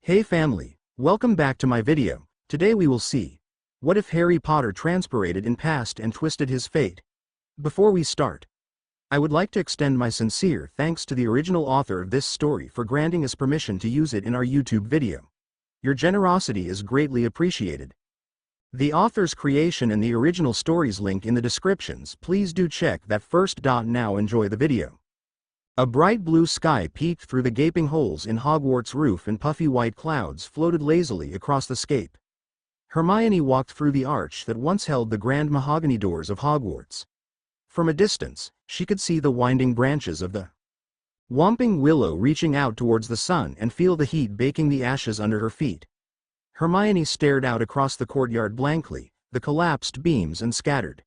Hey family, welcome back to my video. Today we will see, what if Harry Potter transpirated in past and twisted his fate? Before we start, I would like to extend my sincere thanks to the original author of this story for granting us permission to use it in our YouTube video. Your generosity is greatly appreciated. The author's creation and the original stories link in the descriptions. Please do check that first. Now enjoy the video. A bright blue sky peeked through the gaping holes in Hogwarts' roof and puffy white clouds floated lazily across the scape. Hermione walked through the arch that once held the grand mahogany doors of Hogwarts. From a distance, she could see the winding branches of the Whomping Willow reaching out towards the sun and feel the heat baking the ashes under her feet. Hermione stared out across the courtyard blankly, the collapsed beams and scattered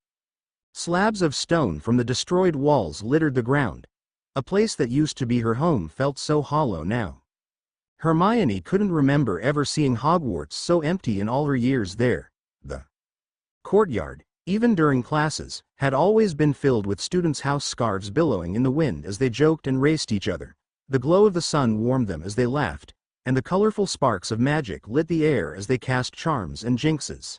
slabs of stone from the destroyed walls littered the ground. A place that used to be her home felt so hollow now. Hermione couldn't remember ever seeing Hogwarts so empty in all her years there. The courtyard, even during classes, had always been filled with students' house scarves billowing in the wind as they joked and raced each other. The glow of the sun warmed them as they laughed, and the colorful sparks of magic lit the air as they cast charms and jinxes.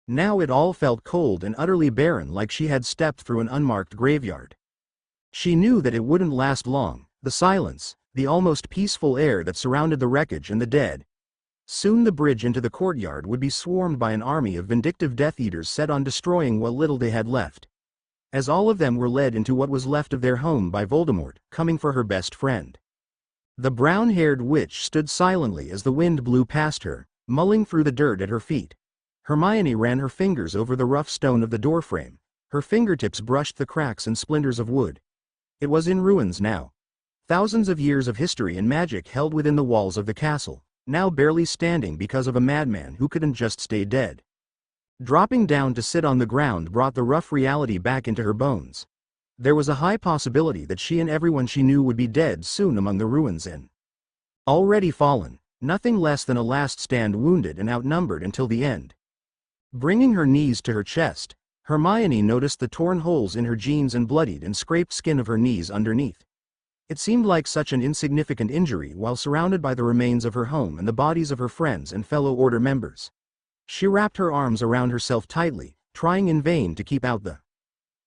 Now it all felt cold and utterly barren, like she had stepped through an unmarked graveyard. She knew that it wouldn't last long, the silence, the almost peaceful air that surrounded the wreckage and the dead. Soon the bridge into the courtyard would be swarmed by an army of vindictive Death Eaters set on destroying what little they had left. As all of them were led into what was left of their home by Voldemort, coming for her best friend. The brown-haired witch stood silently as the wind blew past her, mulling through the dirt at her feet. Hermione ran her fingers over the rough stone of the doorframe. Her fingertips brushed the cracks and splinters of wood. It was in ruins now. Thousands of years of history and magic held within the walls of the castle, now barely standing because of a madman who couldn't just stay dead. Dropping down to sit on the ground brought the rough reality back into her bones. There was a high possibility that she and everyone she knew would be dead soon among the ruins and already fallen, nothing less than a last stand, wounded and outnumbered until the end. Bringing her knees to her chest, Hermione noticed the torn holes in her jeans and bloodied and scraped skin of her knees underneath. It seemed like such an insignificant injury while surrounded by the remains of her home and the bodies of her friends and fellow Order members. She wrapped her arms around herself tightly, trying in vain to keep out the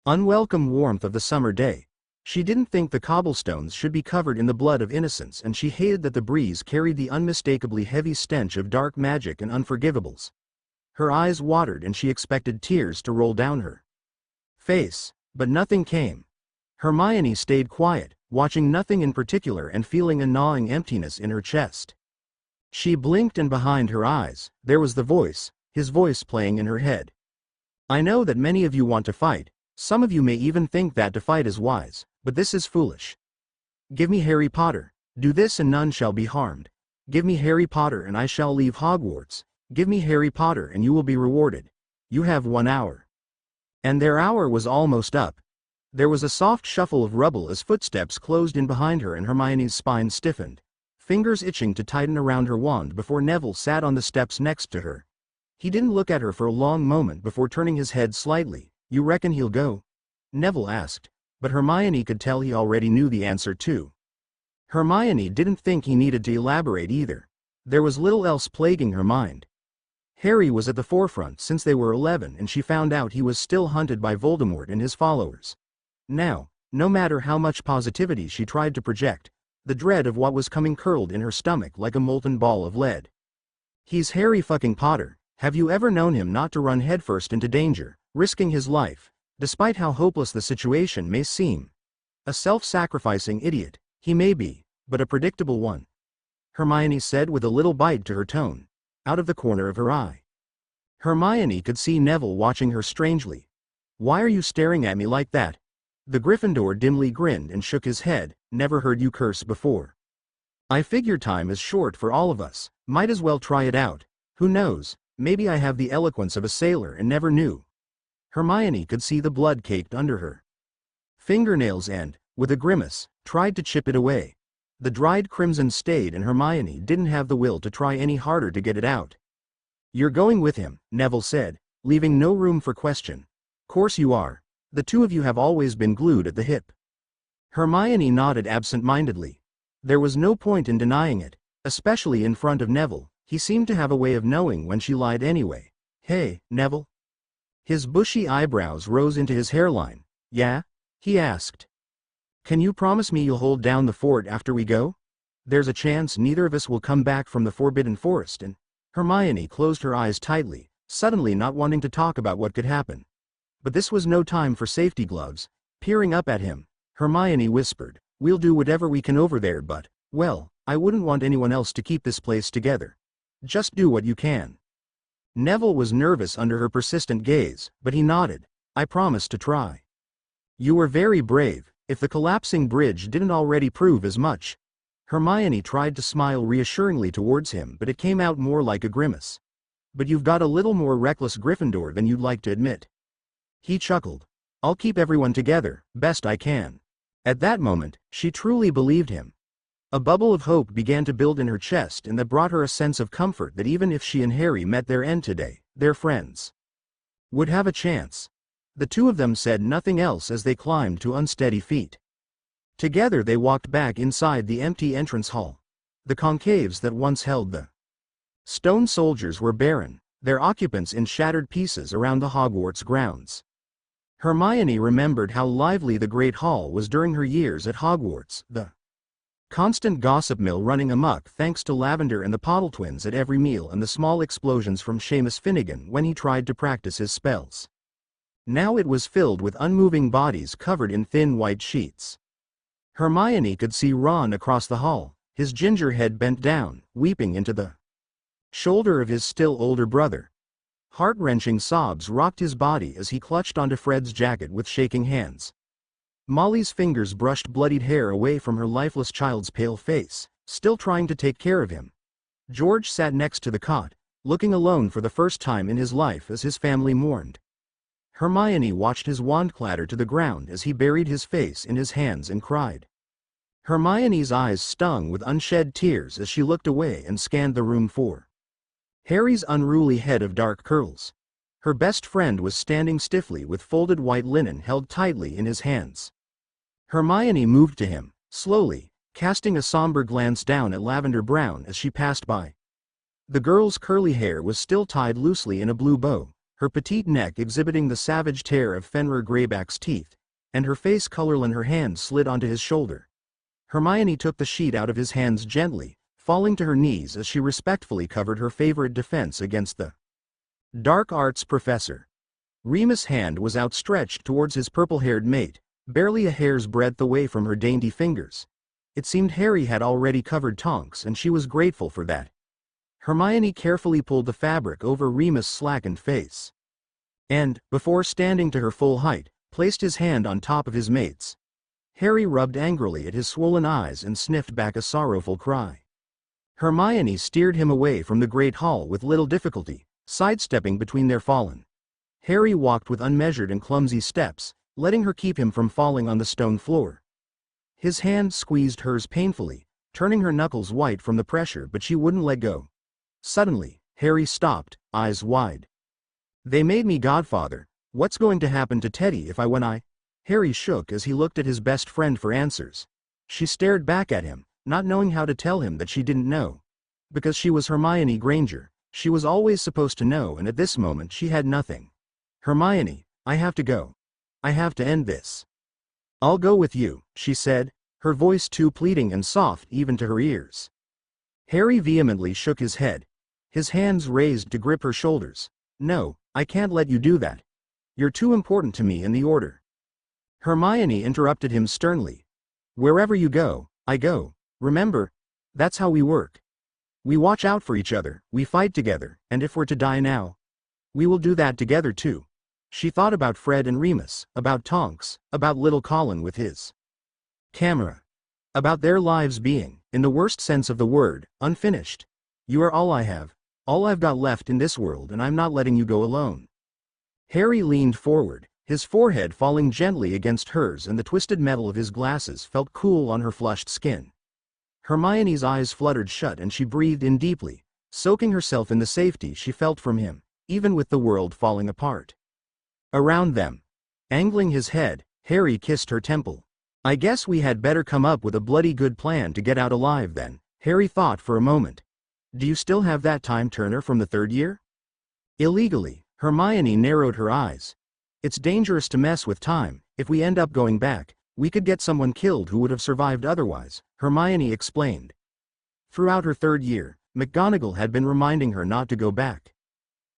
unwelcome warmth of the summer day. She didn't think the cobblestones should be covered in the blood of innocents, and she hated that the breeze carried the unmistakably heavy stench of dark magic and unforgivables. Her eyes watered and she expected tears to roll down her face, but nothing came. Hermione stayed quiet, watching nothing in particular and feeling a gnawing emptiness in her chest. She blinked, and behind her eyes, there was the voice, his voice playing in her head. I know that many of you want to fight, some of you may even think that to fight is wise, but this is foolish. Give me Harry Potter, do this and none shall be harmed. Give me Harry Potter and I shall leave Hogwarts. Give me Harry Potter and you will be rewarded. You have 1 hour. And their hour was almost up. There was a soft shuffle of rubble as footsteps closed in behind her and Hermione's spine stiffened, fingers itching to tighten around her wand before Neville sat on the steps next to her. He didn't look at her for a long moment before turning his head slightly. You reckon he'll go? Neville asked, but Hermione could tell he already knew the answer too. Hermione didn't think he needed to elaborate either. There was little else plaguing her mind. Harry was at the forefront since they were 11, and she found out he was still hunted by Voldemort and his followers. Now, no matter how much positivity she tried to project, the dread of what was coming curled in her stomach like a molten ball of lead. He's Harry fucking Potter. Have you ever known him not to run headfirst into danger, risking his life, despite how hopeless the situation may seem? A self-sacrificing idiot, he may be, but a predictable one, Hermione said with a little bite to her tone, out of the corner of her eye. Hermione could see Neville watching her strangely. Why are you staring at me like that? The Gryffindor dimly grinned and shook his head. Never heard you curse before. I figure time is short for all of us, might as well try it out. Who knows, maybe I have the eloquence of a sailor and never knew. Hermione could see the blood caked under her fingernails and, with a grimace, tried to chip it away. The dried crimson stayed and Hermione didn't have the will to try any harder to get it out. You're going with him, Neville said, leaving no room for question. Course you are. The two of you have always been glued at the hip. Hermione nodded absent-mindedly. There was no point in denying it. Especially in front of Neville, he seemed to have a way of knowing when she lied anyway. Hey, Neville? His bushy eyebrows rose into his hairline. Yeah? He asked. Can you promise me you'll hold down the fort after we go? There's a chance neither of us will come back from the Forbidden Forest and... Hermione closed her eyes tightly, suddenly not wanting to talk about what could happen. But this was no time for safety gloves. Peering up at him, Hermione whispered, "We'll do whatever we can over there, but, well, I wouldn't want anyone else to keep this place together. Just do what you can." Neville was nervous under her persistent gaze, but he nodded. "I promise to try." "You were very brave, if the collapsing bridge didn't already prove as much." Hermione tried to smile reassuringly towards him, but it came out more like a grimace. "But you've got a little more reckless Gryffindor than you'd like to admit." He chuckled. "I'll keep everyone together, best I can." At that moment, she truly believed him. A bubble of hope began to build in her chest, and that brought her a sense of comfort that even if she and Harry met their end today, their friends would have a chance. The two of them said nothing else as they climbed to unsteady feet. Together they walked back inside the empty entrance hall. The concaves that once held the stone soldiers were barren, their occupants in shattered pieces around the Hogwarts grounds. Hermione remembered how lively the Great Hall was during her years at Hogwarts, the constant gossip mill running amok thanks to Lavender and the Pottle twins at every meal and the small explosions from Seamus Finnegan when he tried to practice his spells. Now it was filled with unmoving bodies covered in thin white sheets. Hermione could see Ron across the hall, his ginger head bent down, weeping into the shoulder of his still older brother. Heart-wrenching sobs rocked his body as he clutched onto Fred's jacket with shaking hands. Molly's fingers brushed bloodied hair away from her lifeless child's pale face, still trying to take care of him. George sat next to the cot, looking alone for the first time in his life as his family mourned. Hermione watched his wand clatter to the ground as he buried his face in his hands and cried. Hermione's eyes stung with unshed tears as she looked away and scanned the room for Harry's unruly head of dark curls. Her best friend was standing stiffly with folded white linen held tightly in his hands. Hermione moved to him, slowly, casting a somber glance down at Lavender Brown as she passed by. The girl's curly hair was still tied loosely in a blue bow, her petite neck exhibiting the savage tear of Fenrir Greyback's teeth, and her face colorless. Her hand slid onto his shoulder. Hermione took the sheet out of his hands gently, falling to her knees as she respectfully covered her favorite defense against the dark arts professor. Remus' hand was outstretched towards his purple-haired mate, barely a hair's breadth away from her dainty fingers. It seemed Harry had already covered Tonks, and she was grateful for that. Hermione carefully pulled the fabric over Remus' slackened face. And, before standing to her full height, placed his hand on top of his mate's. Harry rubbed angrily at his swollen eyes and sniffed back a sorrowful cry. Hermione steered him away from the Great Hall with little difficulty, sidestepping between their fallen. Harry walked with unmeasured and clumsy steps, letting her keep him from falling on the stone floor. His hand squeezed hers painfully, turning her knuckles white from the pressure, but she wouldn't let go. Suddenly, Harry stopped, eyes wide. "They made me godfather. What's going to happen to Teddy if I Harry shook as he looked at his best friend for answers. She stared back at him, not knowing how to tell him that she didn't know. Because she was Hermione Granger, she was always supposed to know, and at this moment she had nothing. "Hermione, I have to go. I have to end this." "I'll go with you," she said, her voice too pleading and soft even to her ears. Harry vehemently shook his head, his hands raised to grip her shoulders. "No, I can't let you do that. You're too important to me in the Order." Hermione interrupted him sternly. "Wherever you go, I go. Remember, that's how we work. We watch out for each other, we fight together, and if we're to die now, we will do that together too." She thought about Fred and Remus, about Tonks, about little Colin with his camera. About their lives being, in the worst sense of the word, unfinished. "You are all I have, all I've got left in this world, and I'm not letting you go alone." Harry leaned forward, his forehead falling gently against hers, and the twisted metal of his glasses felt cool on her flushed skin. Hermione's eyes fluttered shut and she breathed in deeply, soaking herself in the safety she felt from him, even with the world falling apart around them. Angling his head, Harry kissed her temple. "I guess we had better come up with a bloody good plan to get out alive then," Harry thought for a moment. Do you still have that time turner from the third year? Illegally, Hermione narrowed her eyes. It's dangerous to mess with time. If we end up going back, we could get someone killed who would have survived otherwise, Hermione explained. Throughout her third year, McGonagall had been reminding her not to go back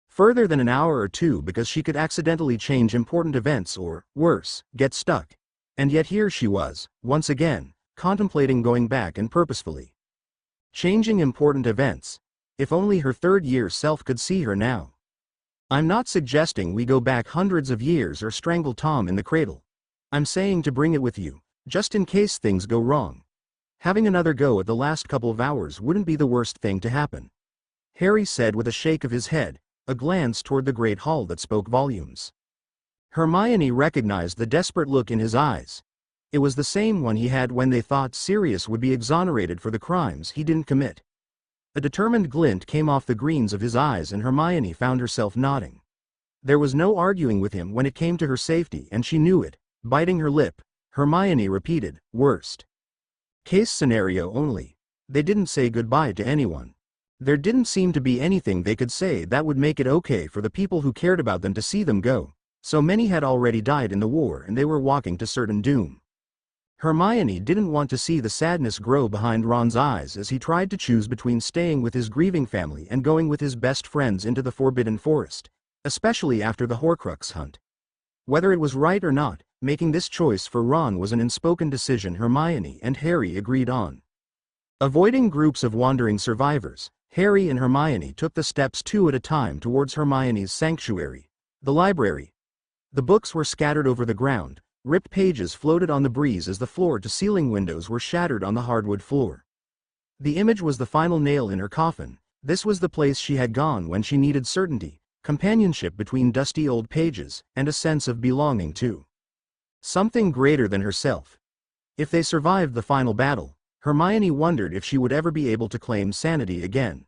further than an hour or two because she could accidentally change important events or, worse, get stuck. And yet here she was, once again, contemplating going back and purposefully changing important events. If only her third-year self could see her now. I'm not suggesting we go back hundreds of years or strangle Tom in the cradle. I'm saying to bring it with you, just in case things go wrong. Having another go at the last couple of hours wouldn't be the worst thing to happen, Harry said with a shake of his head, a glance toward the great hall that spoke volumes. Hermione recognized the desperate look in his eyes. It was the same one he had when they thought Sirius would be exonerated for the crimes he didn't commit. A determined glint came off the greens of his eyes and Hermione found herself nodding. There was no arguing with him when it came to her safety and she knew it. Biting her lip, Hermione repeated, worst case scenario only. They didn't say goodbye to anyone. There didn't seem to be anything they could say that would make it okay for the people who cared about them to see them go. So many had already died in the war and they were walking to certain doom. Hermione didn't want to see the sadness grow behind Ron's eyes as he tried to choose between staying with his grieving family and going with his best friends into the Forbidden Forest, especially after the Horcrux hunt. Whether it was right or not, making this choice for Ron was an unspoken decision Hermione and Harry agreed on. Avoiding groups of wandering survivors, Harry and Hermione took the steps two at a time towards Hermione's sanctuary, the library. The books were scattered over the ground, ripped pages floated on the breeze as the floor-to-ceiling windows were shattered on the hardwood floor. The image was the final nail in her coffin. This was the place she had gone when she needed certainty, companionship between dusty old pages, and a sense of belonging to something greater than herself. If they survived the final battle, Hermione wondered if she would ever be able to claim sanity again.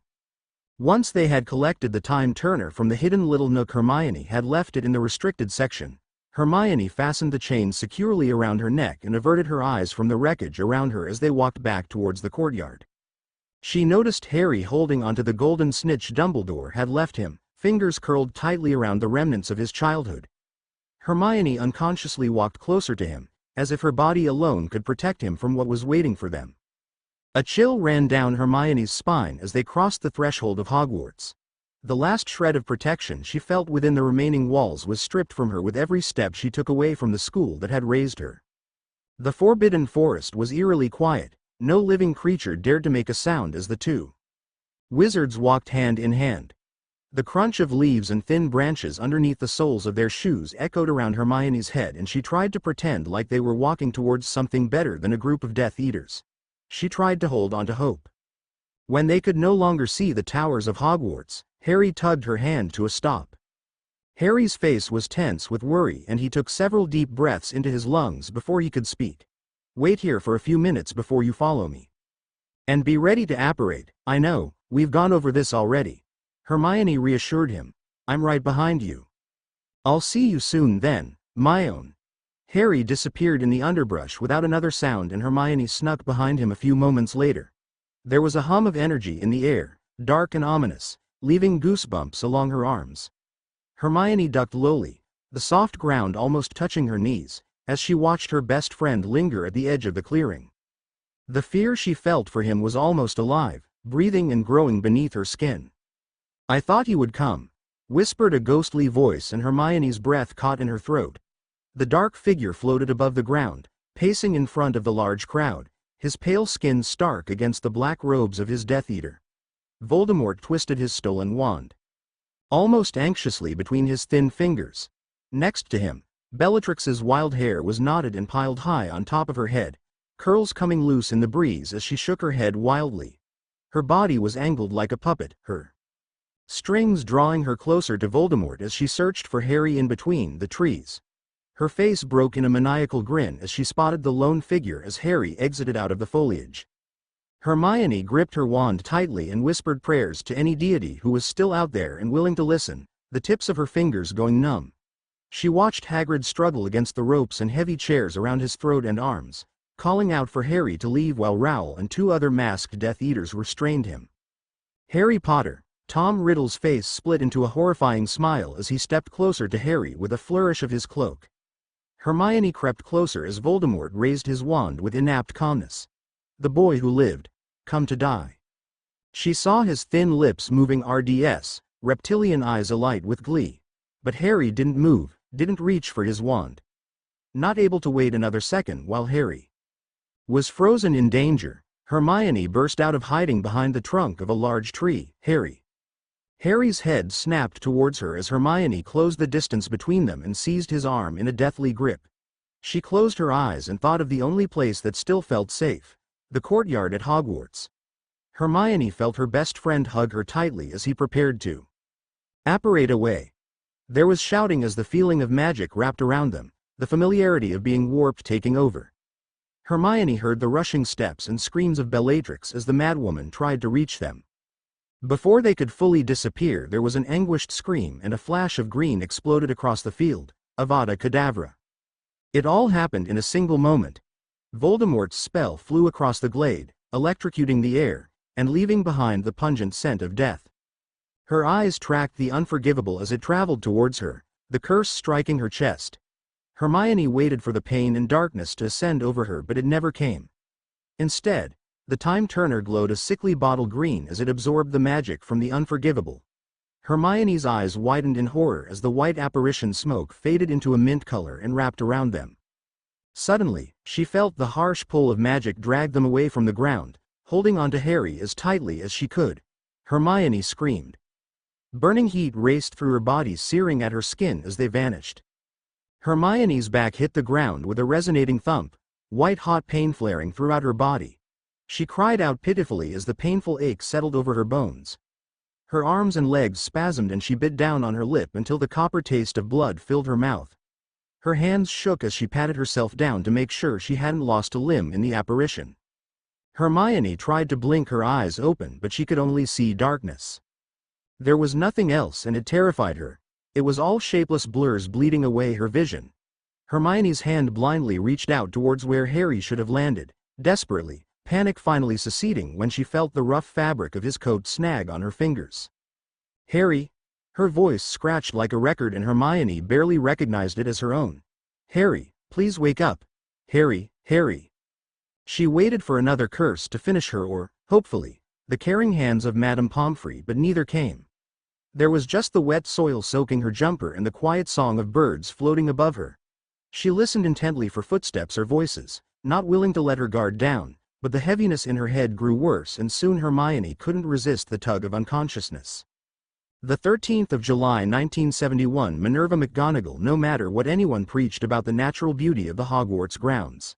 Once they had collected the time turner from the hidden little nook Hermione had left it in the restricted section. Hermione fastened the chain securely around her neck and averted her eyes from the wreckage around her as they walked back towards the courtyard. She noticed Harry holding onto the golden snitch Dumbledore had left him, fingers curled tightly around the remnants of his childhood. Hermione unconsciously walked closer to him, as if her body alone could protect him from what was waiting for them. A chill ran down Hermione's spine as they crossed the threshold of Hogwarts. The last shred of protection she felt within the remaining walls was stripped from her with every step she took away from the school that had raised her. The Forbidden Forest was eerily quiet. No living creature dared to make a sound as the two wizards walked hand in hand. The crunch of leaves and thin branches underneath the soles of their shoes echoed around Hermione's head and she tried to pretend like they were walking towards something better than a group of Death Eaters. She tried to hold on to hope. When they could no longer see the towers of Hogwarts, Harry tugged her hand to a stop. Harry's face was tense with worry and he took several deep breaths into his lungs before he could speak. Wait here for a few minutes before you follow me. And be ready to apparate. I know, we've gone over this already. Hermione reassured him. I'm right behind you. I'll see you soon then, my own. Harry disappeared in the underbrush without another sound and Hermione snuck behind him a few moments later. There was a hum of energy in the air, dark and ominous, leaving goosebumps along her arms. Hermione ducked lowly, the soft ground almost touching her knees, as she watched her best friend linger at the edge of the clearing. The fear she felt for him was almost alive, breathing and growing beneath her skin. I thought you would come, whispered a ghostly voice and Hermione's breath caught in her throat. The dark figure floated above the ground, pacing in front of the large crowd, his pale skin stark against the black robes of his Death Eater. Voldemort twisted his stolen wand almost anxiously between his thin fingers. Next to him, Bellatrix's wild hair was knotted and piled high on top of her head, curls coming loose in the breeze as she shook her head wildly. Her body was angled like a puppet, her strings drawing her closer to Voldemort as she searched for Harry in between the trees. Her face broke in a maniacal grin as she spotted the lone figure as Harry exited out of the foliage. Hermione gripped her wand tightly and whispered prayers to any deity who was still out there and willing to listen, the tips of her fingers going numb. She watched Hagrid struggle against the ropes and heavy chairs around his throat and arms, calling out for Harry to leave while Raoul and two other masked Death Eaters restrained him. "Harry Potter!" Tom Riddle's face split into a horrifying smile as he stepped closer to Harry with a flourish of his cloak. Hermione crept closer as Voldemort raised his wand with inapt calmness. "The boy who lived. Come to die." She saw his thin lips moving RDS, reptilian eyes alight with glee. But Harry didn't move, didn't reach for his wand. Not able to wait another second while Harry was frozen in danger, Hermione burst out of hiding behind the trunk of a large tree. Harry's head snapped towards her as Hermione closed the distance between them and seized his arm in a deathly grip. She closed her eyes and thought of the only place that still felt safe, the courtyard at Hogwarts. Hermione felt her best friend hug her tightly as he prepared to apparate away. There was shouting as the feeling of magic wrapped around them, the familiarity of being warped taking over. Hermione heard the rushing steps and screams of Bellatrix as the madwoman tried to reach them. Before they could fully disappear, there was an anguished scream and a flash of green exploded across the field. Avada Kedavra. It all happened in a single moment. Voldemort's spell flew across the glade, electrocuting the air, and leaving behind the pungent scent of death. Her eyes tracked the unforgivable as it traveled towards her, the curse striking her chest. Hermione waited for the pain and darkness to ascend over her, but it never came. Instead, the time turner glowed a sickly bottle green as it absorbed the magic from the unforgivable. Hermione's eyes widened in horror as the white apparition smoke faded into a mint color and wrapped around them. Suddenly, she felt the harsh pull of magic drag them away from the ground, holding onto Harry as tightly as she could. Hermione screamed. Burning heat raced through her body, searing at her skin as they vanished. Hermione's back hit the ground with a resonating thump, white-hot pain flaring throughout her body. She cried out pitifully as the painful ache settled over her bones. Her arms and legs spasmed and she bit down on her lip until the copper taste of blood filled her mouth. Her hands shook as she patted herself down to make sure she hadn't lost a limb in the apparition. Hermione tried to blink her eyes open, but she could only see darkness. There was nothing else, and it terrified her. It was all shapeless blurs bleeding away her vision. Hermione's hand blindly reached out towards where Harry should have landed, desperately, panic finally succeeding when she felt the rough fabric of his coat snag on her fingers. "Harry?" Her voice scratched like a record and Hermione barely recognized it as her own. "Harry, please wake up. Harry, Harry." She waited for another curse to finish her or, hopefully, the caring hands of Madame Pomfrey, but neither came. There was just the wet soil soaking her jumper and the quiet song of birds floating above her. She listened intently for footsteps or voices, not willing to let her guard down, but the heaviness in her head grew worse and soon Hermione couldn't resist the tug of unconsciousness. The 13th of July 1971, Minerva McGonagall. No matter what anyone preached about the natural beauty of the Hogwarts grounds,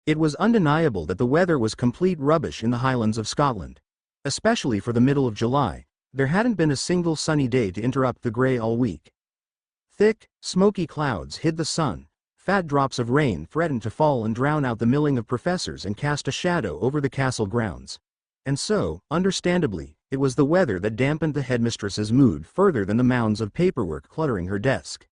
it was undeniable that the weather was complete rubbish in the Highlands of Scotland. Especially for the middle of July, there hadn't been a single sunny day to interrupt the grey all week. Thick, smoky clouds hid the sun, fat drops of rain threatened to fall and drown out the milling of professors and cast a shadow over the castle grounds. And so, understandably, it was the weather that dampened the headmistress's mood further than the mounds of paperwork cluttering her desk.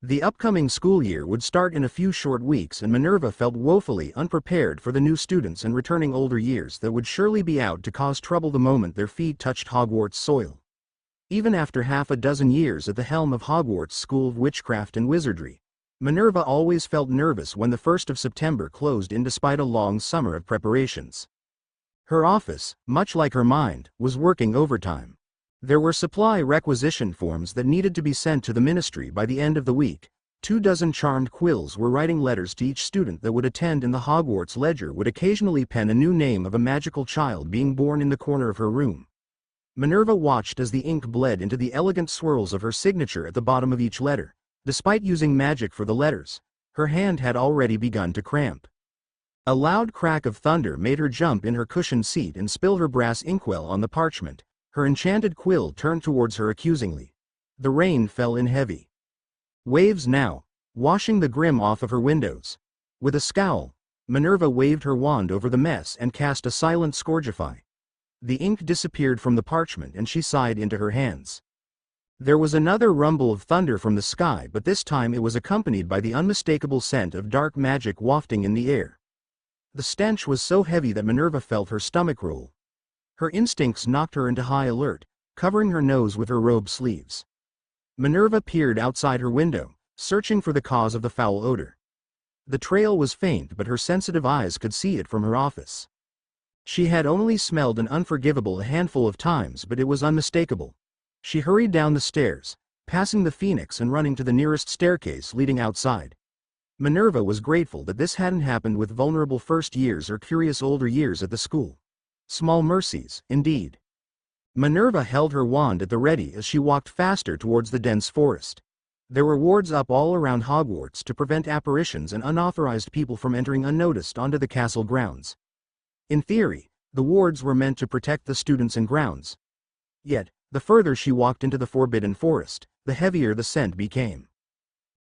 The upcoming school year would start in a few short weeks and Minerva felt woefully unprepared for the new students and returning older years that would surely be out to cause trouble the moment their feet touched Hogwarts soil. Even after half a dozen years at the helm of Hogwarts School of Witchcraft and Wizardry, Minerva always felt nervous when the 1st of September closed in despite a long summer of preparations. Her office, much like her mind, was working overtime. There were supply requisition forms that needed to be sent to the ministry by the end of the week. 24 charmed quills were writing letters to each student that would attend, and the Hogwarts ledger would occasionally pen a new name of a magical child being born in the corner of her room. Minerva watched as the ink bled into the elegant swirls of her signature at the bottom of each letter. Despite using magic for the letters, her hand had already begun to cramp. A loud crack of thunder made her jump in her cushioned seat and spill her brass inkwell on the parchment. Her enchanted quill turned towards her accusingly. The rain fell in heavy waves now, washing the grim off of her windows. With a scowl, Minerva waved her wand over the mess and cast a silent scourgify. The ink disappeared from the parchment and she sighed into her hands. There was another rumble of thunder from the sky, but this time it was accompanied by the unmistakable scent of dark magic wafting in the air. The stench was so heavy that Minerva felt her stomach roll. Her instincts knocked her into high alert, covering her nose with her robe sleeves. Minerva peered outside her window, searching for the cause of the foul odor. The trail was faint, but her sensitive eyes could see it from her office. She had only smelled an unforgivable handful of times, but it was unmistakable. She hurried down the stairs, passing the Phoenix and running to the nearest staircase leading outside. Minerva was grateful that this hadn't happened with vulnerable first years or curious older years at the school. Small mercies, indeed. Minerva held her wand at the ready as she walked faster towards the dense forest. There were wards up all around Hogwarts to prevent apparitions and unauthorized people from entering unnoticed onto the castle grounds. In theory, the wards were meant to protect the students and grounds. Yet, the further she walked into the forbidden forest, the heavier the scent became.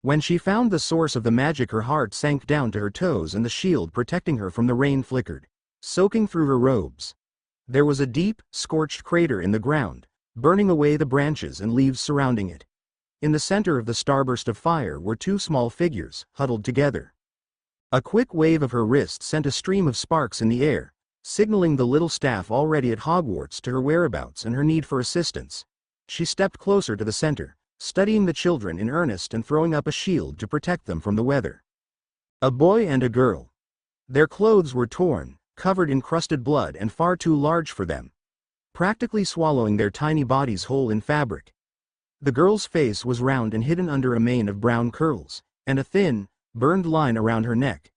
When she found the source of the magic, her heart sank down to her toes and the shield protecting her from the rain flickered, soaking through her robes. There was a deep, scorched crater in the ground, burning away the branches and leaves surrounding it. In the center of the starburst of fire were two small figures, huddled together. A quick wave of her wrist sent a stream of sparks in the air, signaling the little staff already at Hogwarts to her whereabouts and her need for assistance. She stepped closer to the center, studying the children in earnest and throwing up a shield to protect them from the weather. A boy and a girl. Their clothes were torn, covered in crusted blood and far too large for them, practically swallowing their tiny bodies whole in fabric. The girl's face was round and hidden under a mane of brown curls, and a thin, burned line around her neck.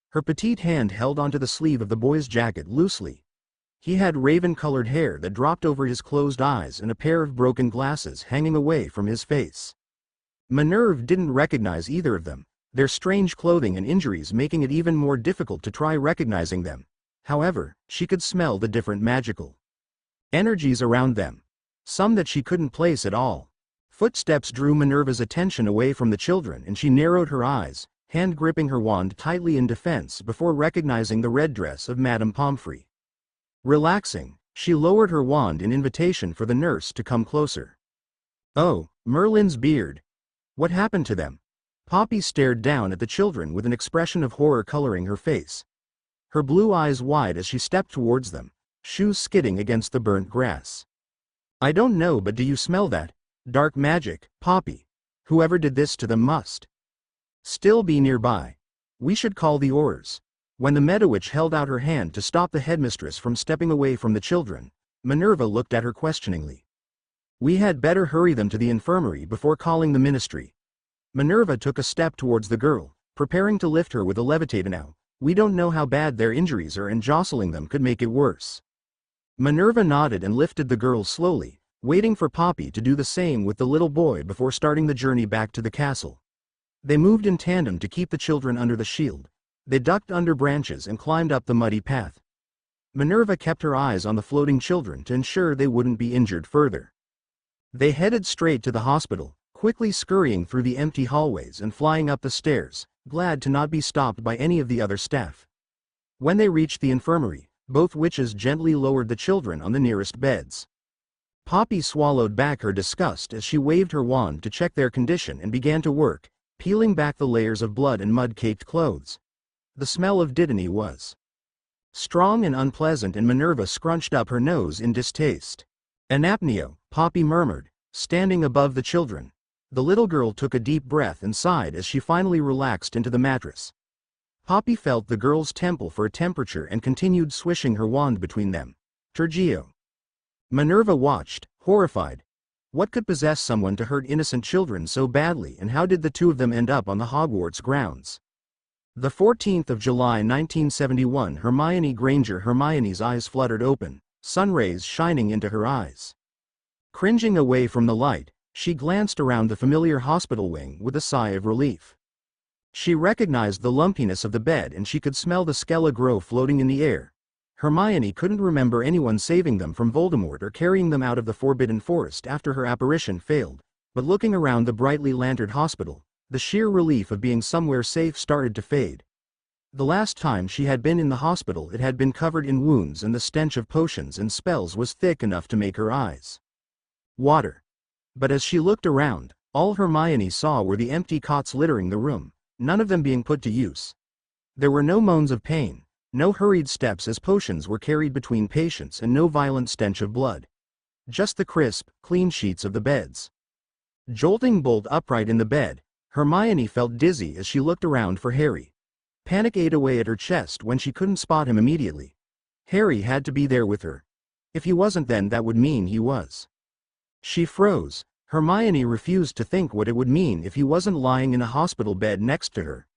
Her petite hand held onto the sleeve of the boy's jacket loosely. He had raven-colored hair that dropped over his closed eyes and a pair of broken glasses hanging away from his face. Minerva didn't recognize either of them, their strange clothing and injuries making it even more difficult to try recognizing them. However, she could smell the different magical energies around them, some that she couldn't place at all. Footsteps drew Minerva's attention away from the children and she narrowed her eyes, hand gripping her wand tightly in defense before recognizing the red dress of Madame Pomfrey. Relaxing, she lowered her wand in invitation for the nurse to come closer. Oh, Merlin's beard. What happened to them? Poppy stared down at the children with an expression of horror coloring her face. Her blue eyes wide as she stepped towards them, shoes skidding against the burnt grass. I don't know, but do you smell that? Dark magic, Poppy. Whoever did this to them must still be nearby. We should call the Aurors. When the Medowitch held out her hand to stop the headmistress from stepping away from the children, Minerva looked at her questioningly. We had better hurry them to the infirmary before calling the ministry. Minerva took a step towards the girl, preparing to lift her with a levitator. Now, we don't know how bad their injuries are and jostling them could make it worse. Minerva nodded and lifted the girl slowly, waiting for Poppy to do the same with the little boy before starting the journey back to the castle. They moved in tandem to keep the children under the shield. They ducked under branches and climbed up the muddy path. Minerva kept her eyes on the floating children to ensure they wouldn't be injured further. They headed straight to the hospital, quickly scurrying through the empty hallways and flying up the stairs, glad to not be stopped by any of the other staff. When they reached the infirmary, both witches gently lowered the children on the nearest beds. Poppy swallowed back her disgust as she waved her wand to check their condition and began to work, peeling back the layers of blood and mud-caked clothes. The smell of dittany was strong and unpleasant, and Minerva scrunched up her nose in distaste. Anapneo, Poppy murmured, standing above the children. The little girl took a deep breath and sighed as she finally relaxed into the mattress. Poppy felt the girl's temple for a temperature and continued swishing her wand between them. Tergio. Minerva watched, horrified. What could possess someone to hurt innocent children so badly, and how did the two of them end up on the Hogwarts grounds? The 14th of July 1971. Hermione Granger. Hermione's eyes fluttered open, sun rays shining into her eyes. Cringing away from the light, she glanced around the familiar hospital wing with a sigh of relief. She recognized the lumpiness of the bed and she could smell the Skele-Gro floating in the air. Hermione couldn't remember anyone saving them from Voldemort or carrying them out of the Forbidden Forest after her apparition failed, but looking around the brightly lanterned hospital, the sheer relief of being somewhere safe started to fade. The last time she had been in the hospital it had been covered in wounds and the stench of potions and spells was thick enough to make her eyes water. But as she looked around, all Hermione saw were the empty cots littering the room, none of them being put to use. There were no moans of pain, No hurried steps as potions were carried between patients and no violent stench of blood. Just the crisp, clean sheets of the beds. Jolting bolt upright in the bed, Hermione felt dizzy as she looked around for Harry. Panic ate away at her chest when she couldn't spot him immediately. Harry had to be there with her. If he wasn't, then that would mean he was. She froze. Hermione refused to think what it would mean if he wasn't lying in a hospital bed next to her.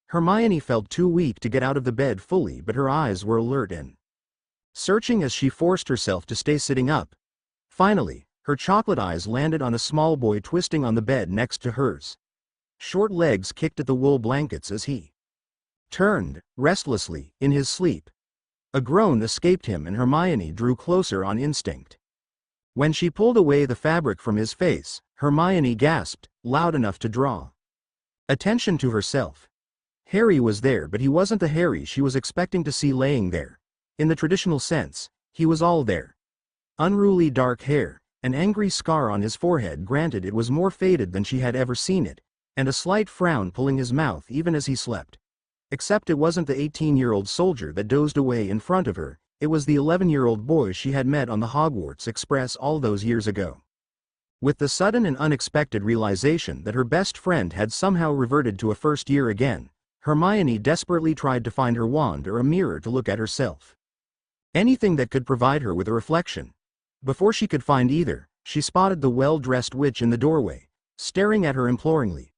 Hermione felt too weak to get out of the bed fully, but her eyes were alert and searching as she forced herself to stay sitting up. Finally, her chocolate eyes landed on a small boy twisting on the bed next to hers. Short legs kicked at the wool blankets as he turned, restlessly, in his sleep. A groan escaped him and Hermione drew closer on instinct. When she pulled away the fabric from his face, Hermione gasped, loud enough to draw attention to herself. Harry was there, but he wasn't the Harry she was expecting to see laying there. In the traditional sense, he was all there. Unruly dark hair, an angry scar on his forehead, granted it was more faded than she had ever seen it, and a slight frown pulling his mouth even as he slept. Except it wasn't the 18-year-old soldier that dozed away in front of her, it was the 11-year-old boy she had met on the Hogwarts Express all those years ago. With the sudden and unexpected realization that her best friend had somehow reverted to a first year again, Hermione desperately tried to find her wand or a mirror to look at herself. Anything that could provide her with a reflection. Before she could find either, she spotted the well-dressed witch in the doorway, staring at her imploringly.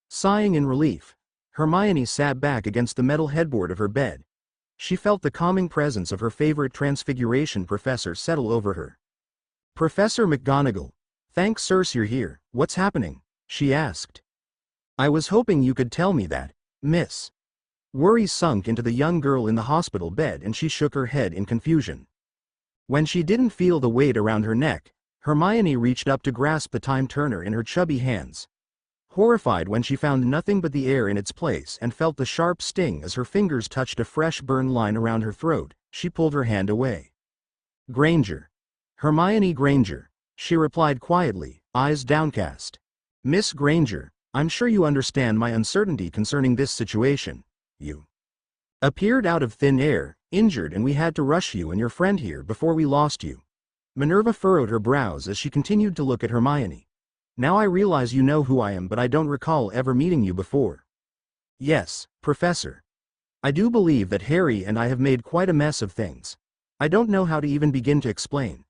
Sighing in relief, Hermione sat back against the metal headboard of her bed. She felt the calming presence of her favorite transfiguration professor settle over her. "Professor McGonagall, thanks sirs you're here, what's happening?" she asked. "I was hoping you could tell me that, miss." Worry sunk into the young girl in the hospital bed and she shook her head in confusion. When she didn't feel the weight around her neck, Hermione reached up to grasp the time turner in her chubby hands. Horrified when she found nothing but the air in its place and felt the sharp sting as her fingers touched a fresh burn line around her throat, she pulled her hand away. "Granger. Hermione Granger," she replied quietly, eyes downcast. "Miss Granger, I'm sure you understand my uncertainty concerning this situation. You appeared out of thin air, injured, and we had to rush you and your friend here before we lost you." Minerva furrowed her brows as she continued to look at Hermione. "Now I realize you know who I am, but I don't recall ever meeting you before." "Yes, Professor. I do believe that Harry and I have made quite a mess of things. I don't know how to even begin to explain."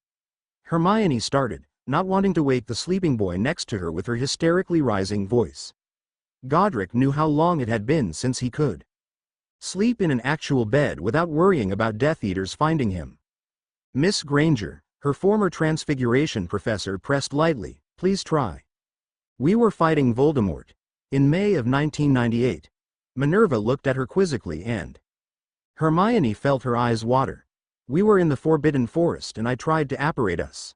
Hermione started, not wanting to wake the sleeping boy next to her with her hysterically rising voice. Godric knew how long it had been since he could sleep in an actual bed without worrying about Death Eaters finding him. "Miss Granger," her former transfiguration professor pressed lightly, "please try. We were fighting Voldemort in May of 1998. Minerva looked at her quizzically and Hermione felt her eyes water. "We were in the Forbidden Forest and I tried to apparate us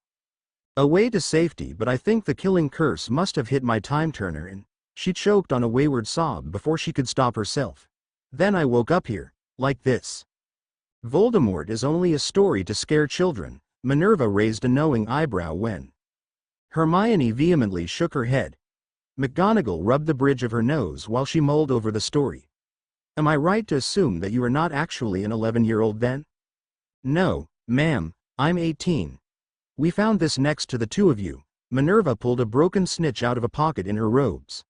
away to safety, but I think the killing curse must have hit my time turner and..." She choked on a wayward sob before she could stop herself. "Then I woke up here, like this." "Voldemort is only a story to scare children." Minerva raised a knowing eyebrow when Hermione vehemently shook her head. McGonagall rubbed the bridge of her nose while she mulled over the story. "Am I right to assume that you are not actually an 11-year-old then?" "No, ma'am, I'm 18. We found this next to the two of you." Minerva pulled a broken snitch out of a pocket in her robes.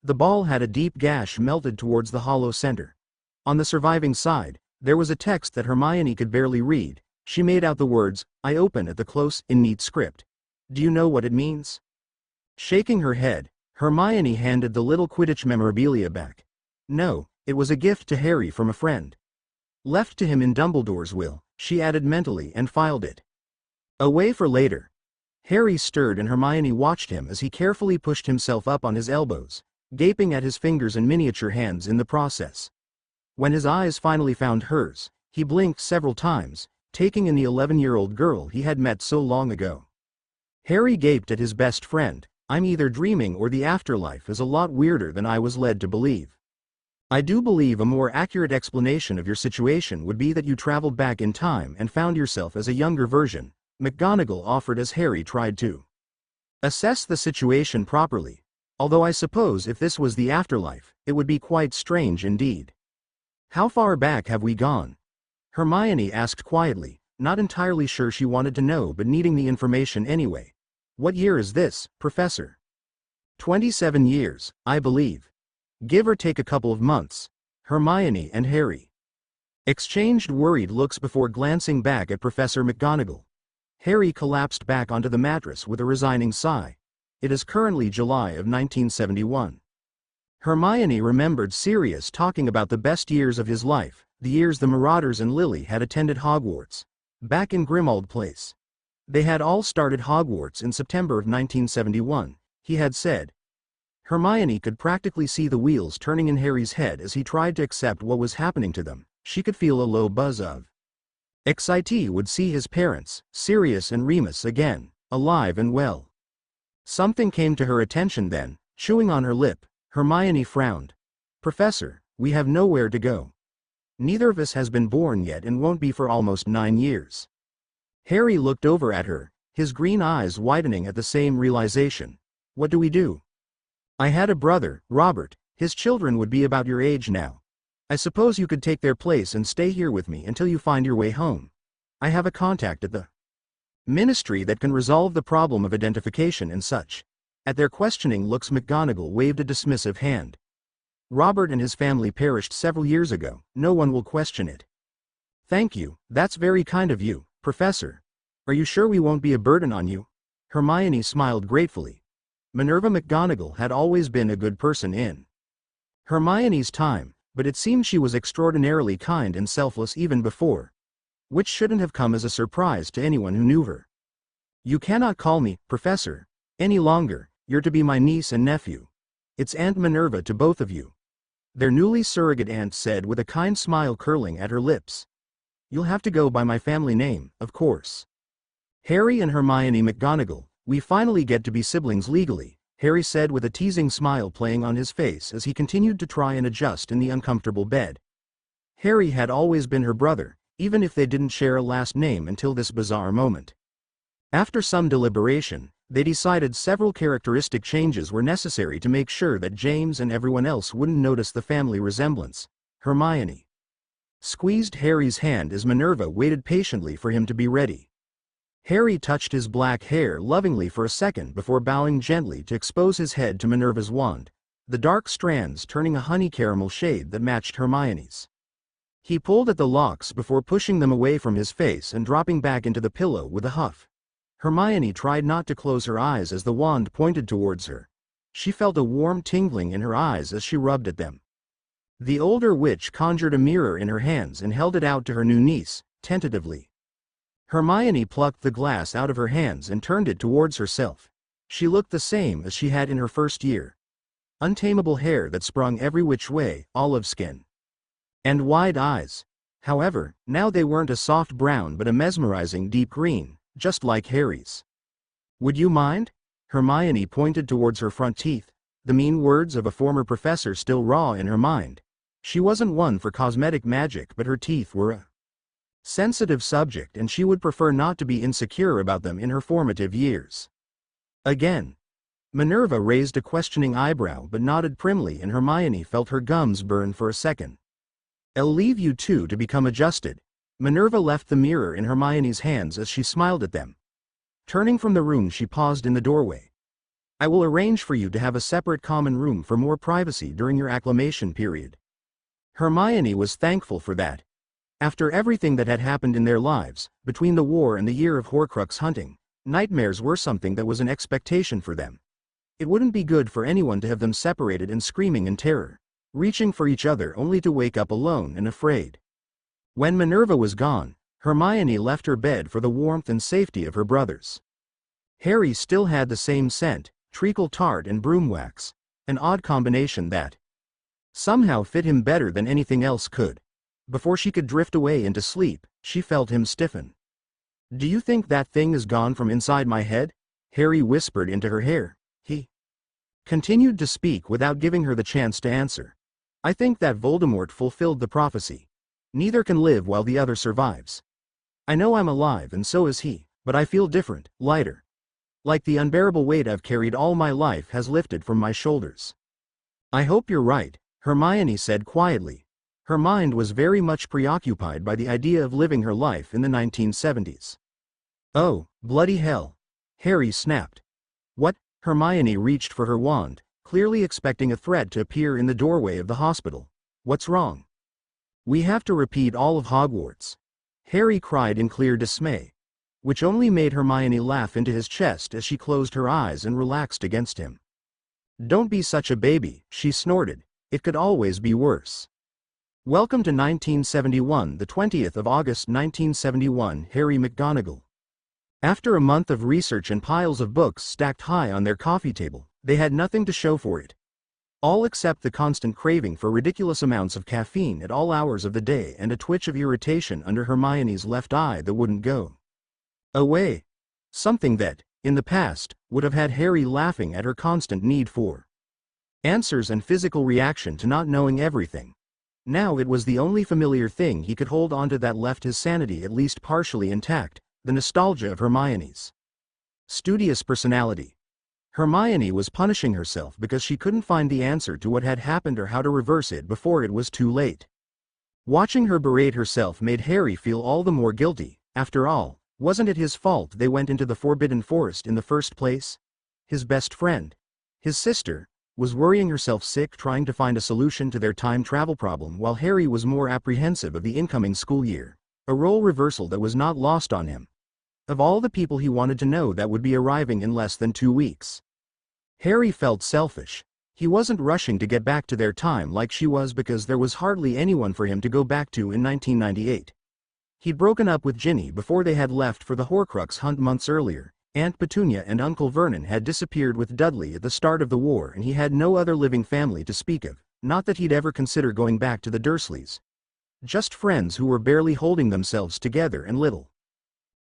The ball had a deep gash melted towards the hollow center. On the surviving side, there was a text that Hermione could barely read. She made out the words, "I open at the close," in neat script. "Do you know what it means?" Shaking her head, Hermione handed the little Quidditch memorabilia back. "No, it was a gift to Harry from a friend. Left to him in Dumbledore's will," she added mentally and filed it away for later. Harry stirred and Hermione watched him as he carefully pushed himself up on his elbows, gaping at his fingers and miniature hands in the process. When his eyes finally found hers, he blinked several times, taking in the 11-year-old girl he had met so long ago. Harry gaped at his best friend. "I'm either dreaming or the afterlife is a lot weirder than I was led to believe. I do believe a more accurate explanation of your situation would be that you traveled back in time and found yourself as a younger version," McGonagall offered as Harry tried to assess the situation properly. "Although I suppose if this was the afterlife, it would be quite strange indeed." "How far back have we gone?" Hermione asked quietly, not entirely sure she wanted to know but needing the information anyway. What year is this, Professor? 27 years, I believe. Give or take a couple of months. Hermione and Harry exchanged worried looks before glancing back at Professor McGonagall. Harry collapsed back onto the mattress with a resigning sigh. It is currently July of 1971. Hermione remembered Sirius talking about the best years of his life, the years the Marauders and Lily had attended Hogwarts. Back in Grimmauld Place. They had all started Hogwarts in September of 1971, he had said. Hermione could practically see the wheels turning in Harry's head as he tried to accept what was happening to them. She could feel a low buzz of excitement would see his parents, Sirius and Remus again, alive and well. Something came to her attention then, chewing on her lip. Hermione frowned. Professor, we have nowhere to go. Neither of us has been born yet and won't be for almost 9 years. Harry looked over at her, his green eyes widening at the same realization. What do we do? I had a brother, Robert. His children would be about your age now. I suppose you could take their place and stay here with me until you find your way home. I have a contact at the Ministry that can resolve the problem of identification and such. At their questioning looks, McGonagall waved a dismissive hand. Robert and his family perished several years ago. No one will question it. Thank you, that's very kind of you, Professor. Are you sure we won't be a burden on you? Hermione smiled gratefully. Minerva McGonagall had always been a good person in Hermione's time, but it seemed she was extraordinarily kind and selfless even before. Which shouldn't have come as a surprise to anyone who knew her. You cannot call me, Professor, any longer. You're to be my niece and nephew. It's Aunt Minerva to both of you. Their newly surrogate aunt said with a kind smile curling at her lips. You'll have to go by my family name, of course. Harry and Hermione McGonagall, we finally get to be siblings legally, Harry said with a teasing smile playing on his face as he continued to try and adjust in the uncomfortable bed. Harry had always been her brother, even if they didn't share a last name until this bizarre moment. After some deliberation, they decided several characteristic changes were necessary to make sure that James and everyone else wouldn't notice the family resemblance. Hermione squeezed Harry's hand as Minerva waited patiently for him to be ready. Harry touched his black hair lovingly for a second before bowing gently to expose his head to Minerva's wand, the dark strands turning a honey caramel shade that matched Hermione's. He pulled at the locks before pushing them away from his face and dropping back into the pillow with a huff. Hermione tried not to close her eyes as the wand pointed towards her. She felt a warm tingling in her eyes as she rubbed at them. The older witch conjured a mirror in her hands and held it out to her new niece, tentatively. Hermione plucked the glass out of her hands and turned it towards herself. She looked the same as she had in her first year. Untamable hair that sprung every which way, olive skin, and wide eyes. However, now they weren't a soft brown but a mesmerizing deep green, just like Harry's. Would you mind? Hermione pointed towards her front teeth, the mean words of a former professor still raw in her mind. She wasn't one for cosmetic magic, but her teeth were a sensitive subject and she would prefer not to be insecure about them in her formative years. Again. Minerva raised a questioning eyebrow but nodded primly and Hermione felt her gums burn for a second. I'll leave you two to become adjusted. Minerva left the mirror in Hermione's hands as she smiled at them. Turning from the room she paused in the doorway. I will arrange for you to have a separate common room for more privacy during your acclimation period. Hermione was thankful for that. After everything that had happened in their lives, between the war and the year of horcrux hunting, nightmares were something that was an expectation for them. It wouldn't be good for anyone to have them separated and screaming in terror, reaching for each other only to wake up alone and afraid. When Minerva was gone, Hermione left her bed for the warmth and safety of her brothers. Harry still had the same scent, treacle tart and broom wax, an odd combination that somehow fit him better than anything else could. Before she could drift away into sleep, she felt him stiffen. Do you think that thing is gone from inside my head? Harry whispered into her hair. He continued to speak without giving her the chance to answer. I think that Voldemort fulfilled the prophecy. Neither can live while the other survives. I know I'm alive and so is he, but I feel different, lighter. Like the unbearable weight I've carried all my life has lifted from my shoulders. I hope you're right, Hermione said quietly. Her mind was very much preoccupied by the idea of living her life in the 1970s. Oh, bloody hell! Harry snapped. What? Hermione reached for her wand, clearly expecting a threat to appear in the doorway of the hospital. What's wrong? We have to repeat all of Hogwarts. Harry cried in clear dismay, which only made Hermione laugh into his chest as she closed her eyes and relaxed against him. Don't be such a baby, she snorted. It could always be worse. Welcome to 1971, the 20th of August 1971, Harry McGonagall. After a month of research and piles of books stacked high on their coffee table, they had nothing to show for it. All except the constant craving for ridiculous amounts of caffeine at all hours of the day and a twitch of irritation under Hermione's left eye that wouldn't go away. Something that, in the past, would have had Harry laughing at her constant need for answers and physical reaction to not knowing everything. Now it was the only familiar thing he could hold onto that left his sanity at least partially intact, the nostalgia of Hermione's studious personality. Hermione was punishing herself because she couldn't find the answer to what had happened or how to reverse it before it was too late. Watching her berate herself made Harry feel all the more guilty. After all, wasn't it his fault they went into the Forbidden Forest in the first place? His best friend, his sister, was worrying herself sick trying to find a solution to their time travel problem while Harry was more apprehensive of the incoming school year, a role reversal that was not lost on him. Of all the people he wanted to know that would be arriving in less than 2 weeks, Harry felt selfish. He wasn't rushing to get back to their time like she was because there was hardly anyone for him to go back to in 1998. He'd broken up with Ginny before they had left for the Horcrux hunt months earlier. Aunt Petunia and Uncle Vernon had disappeared with Dudley at the start of the war and he had no other living family to speak of, not that he'd ever consider going back to the Dursleys. Just friends who were barely holding themselves together and little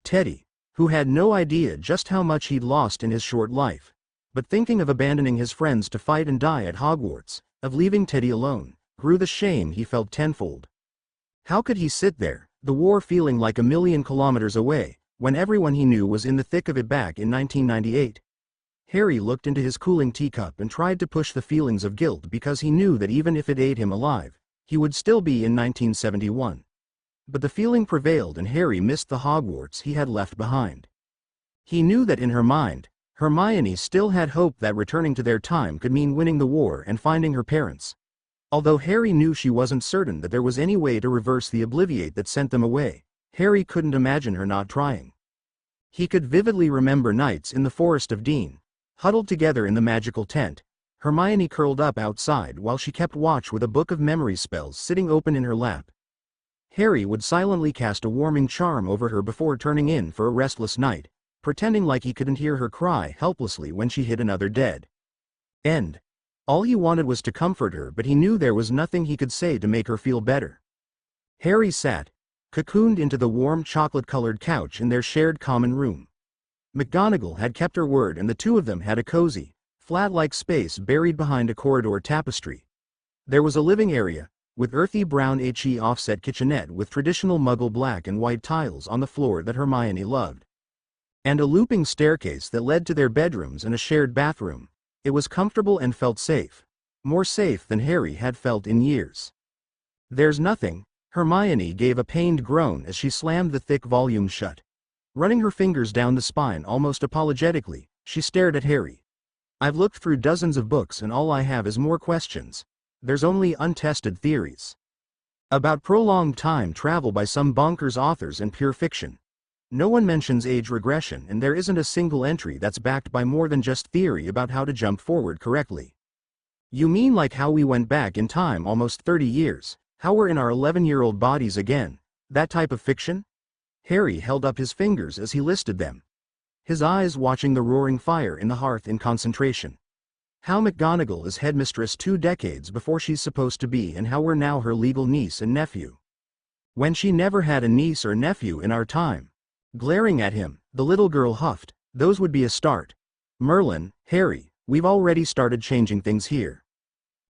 Teddy, who had no idea just how much he'd lost in his short life. But thinking of abandoning his friends to fight and die at Hogwarts, of leaving Teddy alone, grew the shame he felt tenfold. How could he sit there, the war feeling like 1,000,000 kilometers away, when everyone he knew was in the thick of it back in 1998? Harry looked into his cooling teacup and tried to push the feelings of guilt because he knew that even if it ate him alive, he would still be in 1971. But the feeling prevailed and Harry missed the Hogwarts he had left behind. He knew that in her mind, Hermione still had hope that returning to their time could mean winning the war and finding her parents. Although Harry knew she wasn't certain that there was any way to reverse the obliviate that sent them away, Harry couldn't imagine her not trying. He could vividly remember nights in the Forest of Dean, huddled together in the magical tent, Hermione curled up outside while she kept watch with a book of memory spells sitting open in her lap. Harry would silently cast a warming charm over her before turning in for a restless night, pretending like he couldn't hear her cry helplessly when she hit another dead end. All he wanted was to comfort her, but he knew there was nothing he could say to make her feel better. Harry sat, cocooned into the warm chocolate-colored couch in their shared common room. McGonagall had kept her word and the two of them had a cozy, flat-like space buried behind a corridor tapestry. There was a living area, with earthy brown HE offset kitchenette with traditional Muggle black and white tiles on the floor that Hermione loved, and a looping staircase that led to their bedrooms and a shared bathroom. It was comfortable and felt safe. More safe than Harry had felt in years. There's nothing. Hermione gave a pained groan as she slammed the thick volume shut. Running her fingers down the spine almost apologetically, she stared at Harry. I've looked through dozens of books and all I have is more questions. There's only untested theories about prolonged time travel by some bonkers authors and pure fiction. No one mentions age regression and there isn't a single entry that's backed by more than just theory about how to jump forward correctly. You mean like how we went back in time almost 30 years, how we're in our 11-year-old bodies again, that type of fiction? Harry held up his fingers as he listed them, his eyes watching the roaring fire in the hearth in concentration. How McGonagall is headmistress 2 decades before she's supposed to be and how we're now her legal niece and nephew, when she never had a niece or nephew in our time. Glaring at him, the little girl huffed, those would be a start. Merlin, Harry, we've already started changing things here.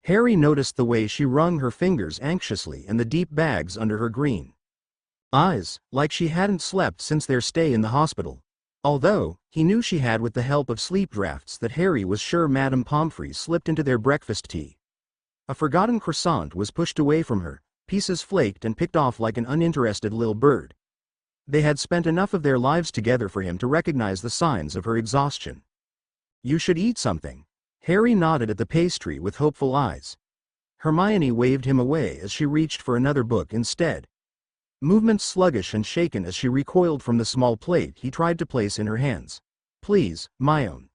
Harry noticed the way she wrung her fingers anxiously and the deep bags under her green eyes, like she hadn't slept since their stay in the hospital. Although, he knew she had with the help of sleep drafts that Harry was sure Madame Pomfrey slipped into their breakfast tea. A forgotten croissant was pushed away from her, Pieces flaked and picked off like an uninterested little bird. They had spent enough of their lives together for him to recognize the signs of her exhaustion. "You should eat something." Harry nodded at the pastry with hopeful eyes. Hermione waved him away as she reached for another book instead. Movements sluggish and shaken as she recoiled from the small plate he tried to place in her hands. "Please, my own.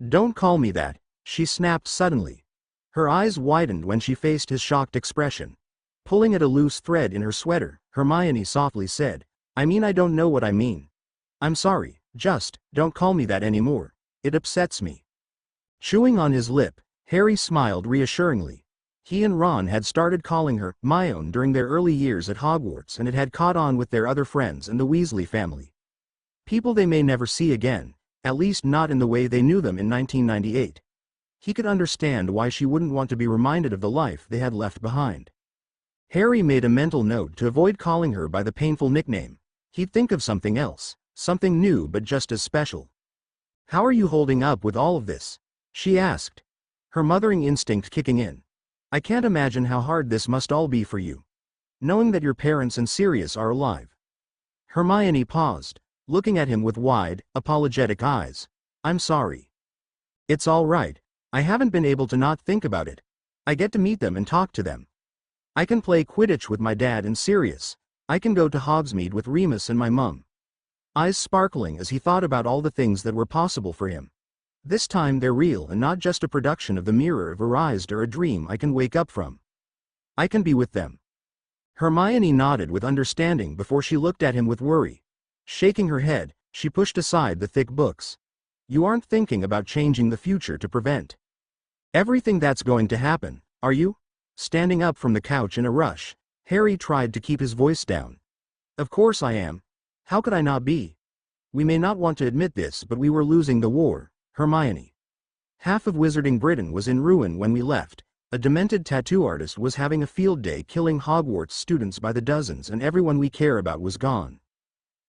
Don't call me that," she snapped suddenly. Her eyes widened when she faced his shocked expression. Pulling at a loose thread in her sweater, Hermione softly said, "I mean, I don't know what I mean. I'm sorry, just don't call me that anymore. It upsets me." Chewing on his lip, Harry smiled reassuringly. He and Ron had started calling her my own during their early years at Hogwarts, and it had caught on with their other friends and the Weasley family. People they may never see again, at least not in the way they knew them in 1998. He could understand why she wouldn't want to be reminded of the life they had left behind. Harry made a mental note to avoid calling her by the painful nickname. He'd think of something else, something new but just as special. "How are you holding up with all of this?" she asked, her mothering instinct kicking in. "I can't imagine how hard this must all be for you, knowing that your parents and Sirius are alive." Hermione paused, looking at him with wide, apologetic eyes. "I'm sorry. It's all right. I haven't been able to not think about it. I get to meet them and talk to them. I can play Quidditch with my dad and Sirius. I can go to Hogsmeade with Remus and my mum." Eyes sparkling as he thought about all the things that were possible for him. "This time they're real and not just a production of the Mirror of Erised or a dream I can wake up from. I can be with them." Hermione nodded with understanding before she looked at him with worry. Shaking her head, she pushed aside the thick books. "You aren't thinking about changing the future to prevent everything that's going to happen, are you?" Standing up from the couch in a rush, Harry tried to keep his voice down. "Of course I am. How could I not be? We may not want to admit this, but we were losing the war, Hermione. Half of Wizarding Britain was in ruin when we left. A demented tattoo artist was having a field day killing Hogwarts students by the dozens, and everyone we care about was gone.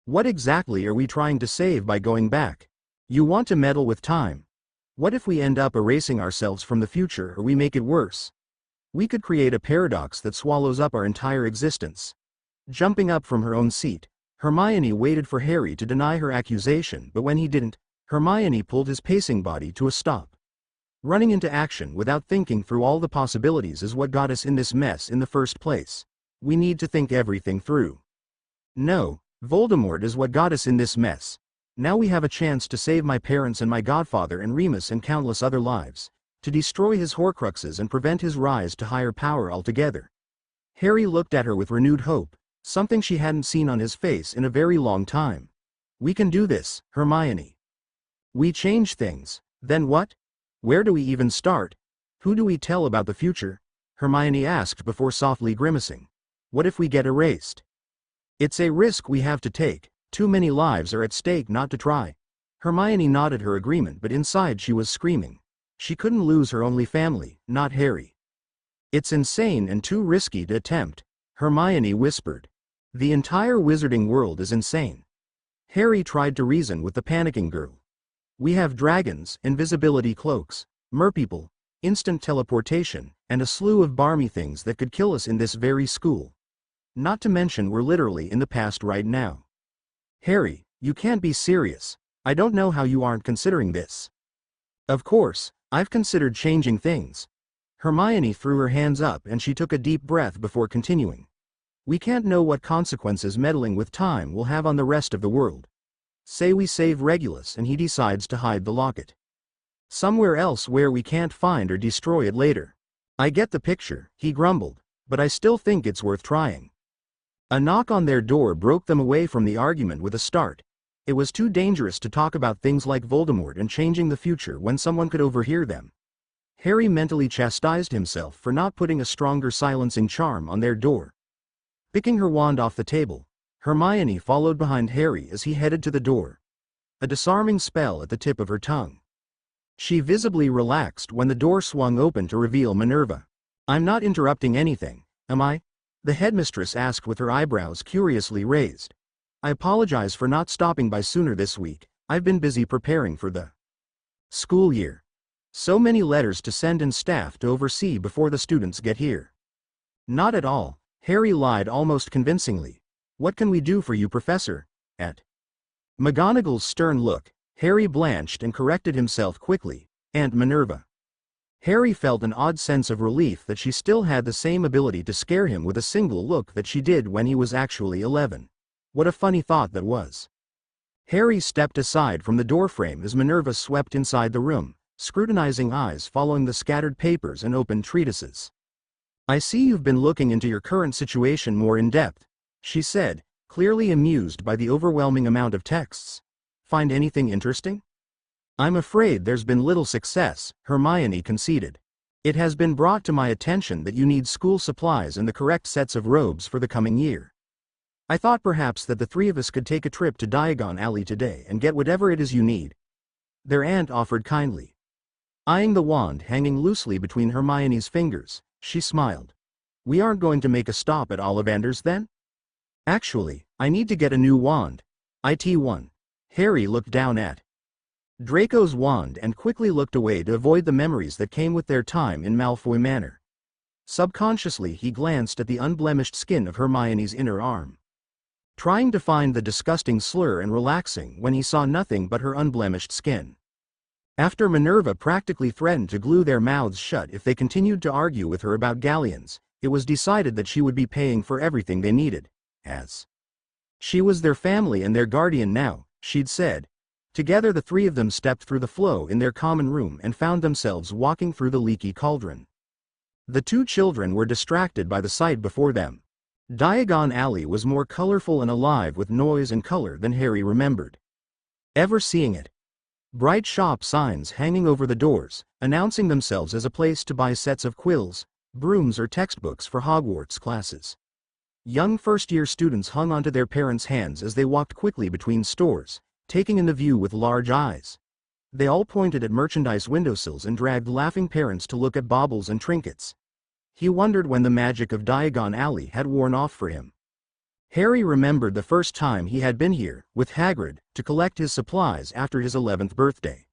What exactly are we trying to save by going back? You want to meddle with time. What if we end up erasing ourselves from the future, or we make it worse? We could create a paradox that swallows up our entire existence." Jumping up from her own seat, Hermione waited for Harry to deny her accusation, but when he didn't, Hermione pulled his pacing body to a stop. "Running into action without thinking through all the possibilities is what got us in this mess in the first place. We need to think everything through. No, Voldemort is what got us in this mess. Now we have a chance to save my parents and my godfather and Remus and countless other lives, to destroy his horcruxes and prevent his rise to higher power altogether." Harry looked at her with renewed hope, something she hadn't seen on his face in a very long time. "We can do this, Hermione. We change things, then what? Where do we even start? Who do we tell about the future?" Hermione asked before softly grimacing. "What if we get erased? It's a risk we have to take. Too many lives are at stake not to try." Hermione nodded her agreement, but inside she was screaming. She couldn't lose her only family, not Harry. "It's insane and too risky to attempt," Hermione whispered. "The entire wizarding world is insane." Harry tried to reason with the panicking girl. "We have dragons, invisibility cloaks, merpeople, instant teleportation, and a slew of barmy things that could kill us in this very school. Not to mention we're literally in the past right now. Harry, you can't be serious. I don't know how you aren't considering this." "Of course, I've considered changing things." Hermione threw her hands up and she took a deep breath before continuing. "We can't know what consequences meddling with time will have on the rest of the world. Say we save Regulus and he decides to hide the locket somewhere else where we can't find or destroy it later. I get the picture," he grumbled, "but I still think it's worth trying." A knock on their door broke them away from the argument with a start. It was too dangerous to talk about things like Voldemort and changing the future when someone could overhear them. Harry mentally chastised himself for not putting a stronger silencing charm on their door. Picking her wand off the table, Hermione followed behind Harry as he headed to the door, a disarming spell at the tip of her tongue. She visibly relaxed when the door swung open to reveal Minerva. "I'm not interrupting anything, am I?" the headmistress asked with her eyebrows curiously raised. "I apologize for not stopping by sooner this week. I've been busy preparing for the school year. So many letters to send and staff to oversee before the students get here." "Not at all," Harry lied almost convincingly. "What can we do for you, Professor?" At McGonagall's stern look, Harry blanched and corrected himself quickly. "Aunt Minerva." Harry felt an odd sense of relief that she still had the same ability to scare him with a single look that she did when he was actually 11. What a funny thought that was. Harry stepped aside from the doorframe as Minerva swept inside the room, scrutinizing eyes following the scattered papers and open treatises. "I see you've been looking into your current situation more in depth," she said, clearly amused by the overwhelming amount of texts. "Find anything interesting?" "I'm afraid there's been little success," Hermione conceded. "It has been brought to my attention that you need school supplies and the correct sets of robes for the coming year. I thought perhaps that the three of us could take a trip to Diagon Alley today and get whatever it is you need." Their aunt offered kindly. Eyeing the wand hanging loosely between Hermione's fingers, she smiled. "We aren't going to make a stop at Ollivander's then?" "Actually, I need to get a new wand. IT1. Harry looked down at Draco's wand and quickly looked away to avoid the memories that came with their time in Malfoy Manor. Subconsciously he glanced at the unblemished skin of Hermione's inner arm, trying to find the disgusting slur and relaxing when he saw nothing but her unblemished skin. After Minerva practically threatened to glue their mouths shut if they continued to argue with her about galleons, it was decided that she would be paying for everything they needed, as she was their family and their guardian now, she'd said. Together the three of them stepped through the flow in their common room and found themselves walking through the leaky cauldron. The two children were distracted by the sight before them. Diagon Alley was more colorful and alive with noise and color than Harry remembered ever seeing it. Bright shop signs hanging over the doors, announcing themselves as a place to buy sets of quills, brooms or textbooks for Hogwarts classes. Young first-year students hung onto their parents' hands as they walked quickly between stores, taking in the view with large eyes. They all pointed at merchandise windowsills and dragged laughing parents to look at baubles and trinkets. He wondered when the magic of Diagon Alley had worn off for him. Harry remembered the first time he had been here, with Hagrid, to collect his supplies after his 11th birthday.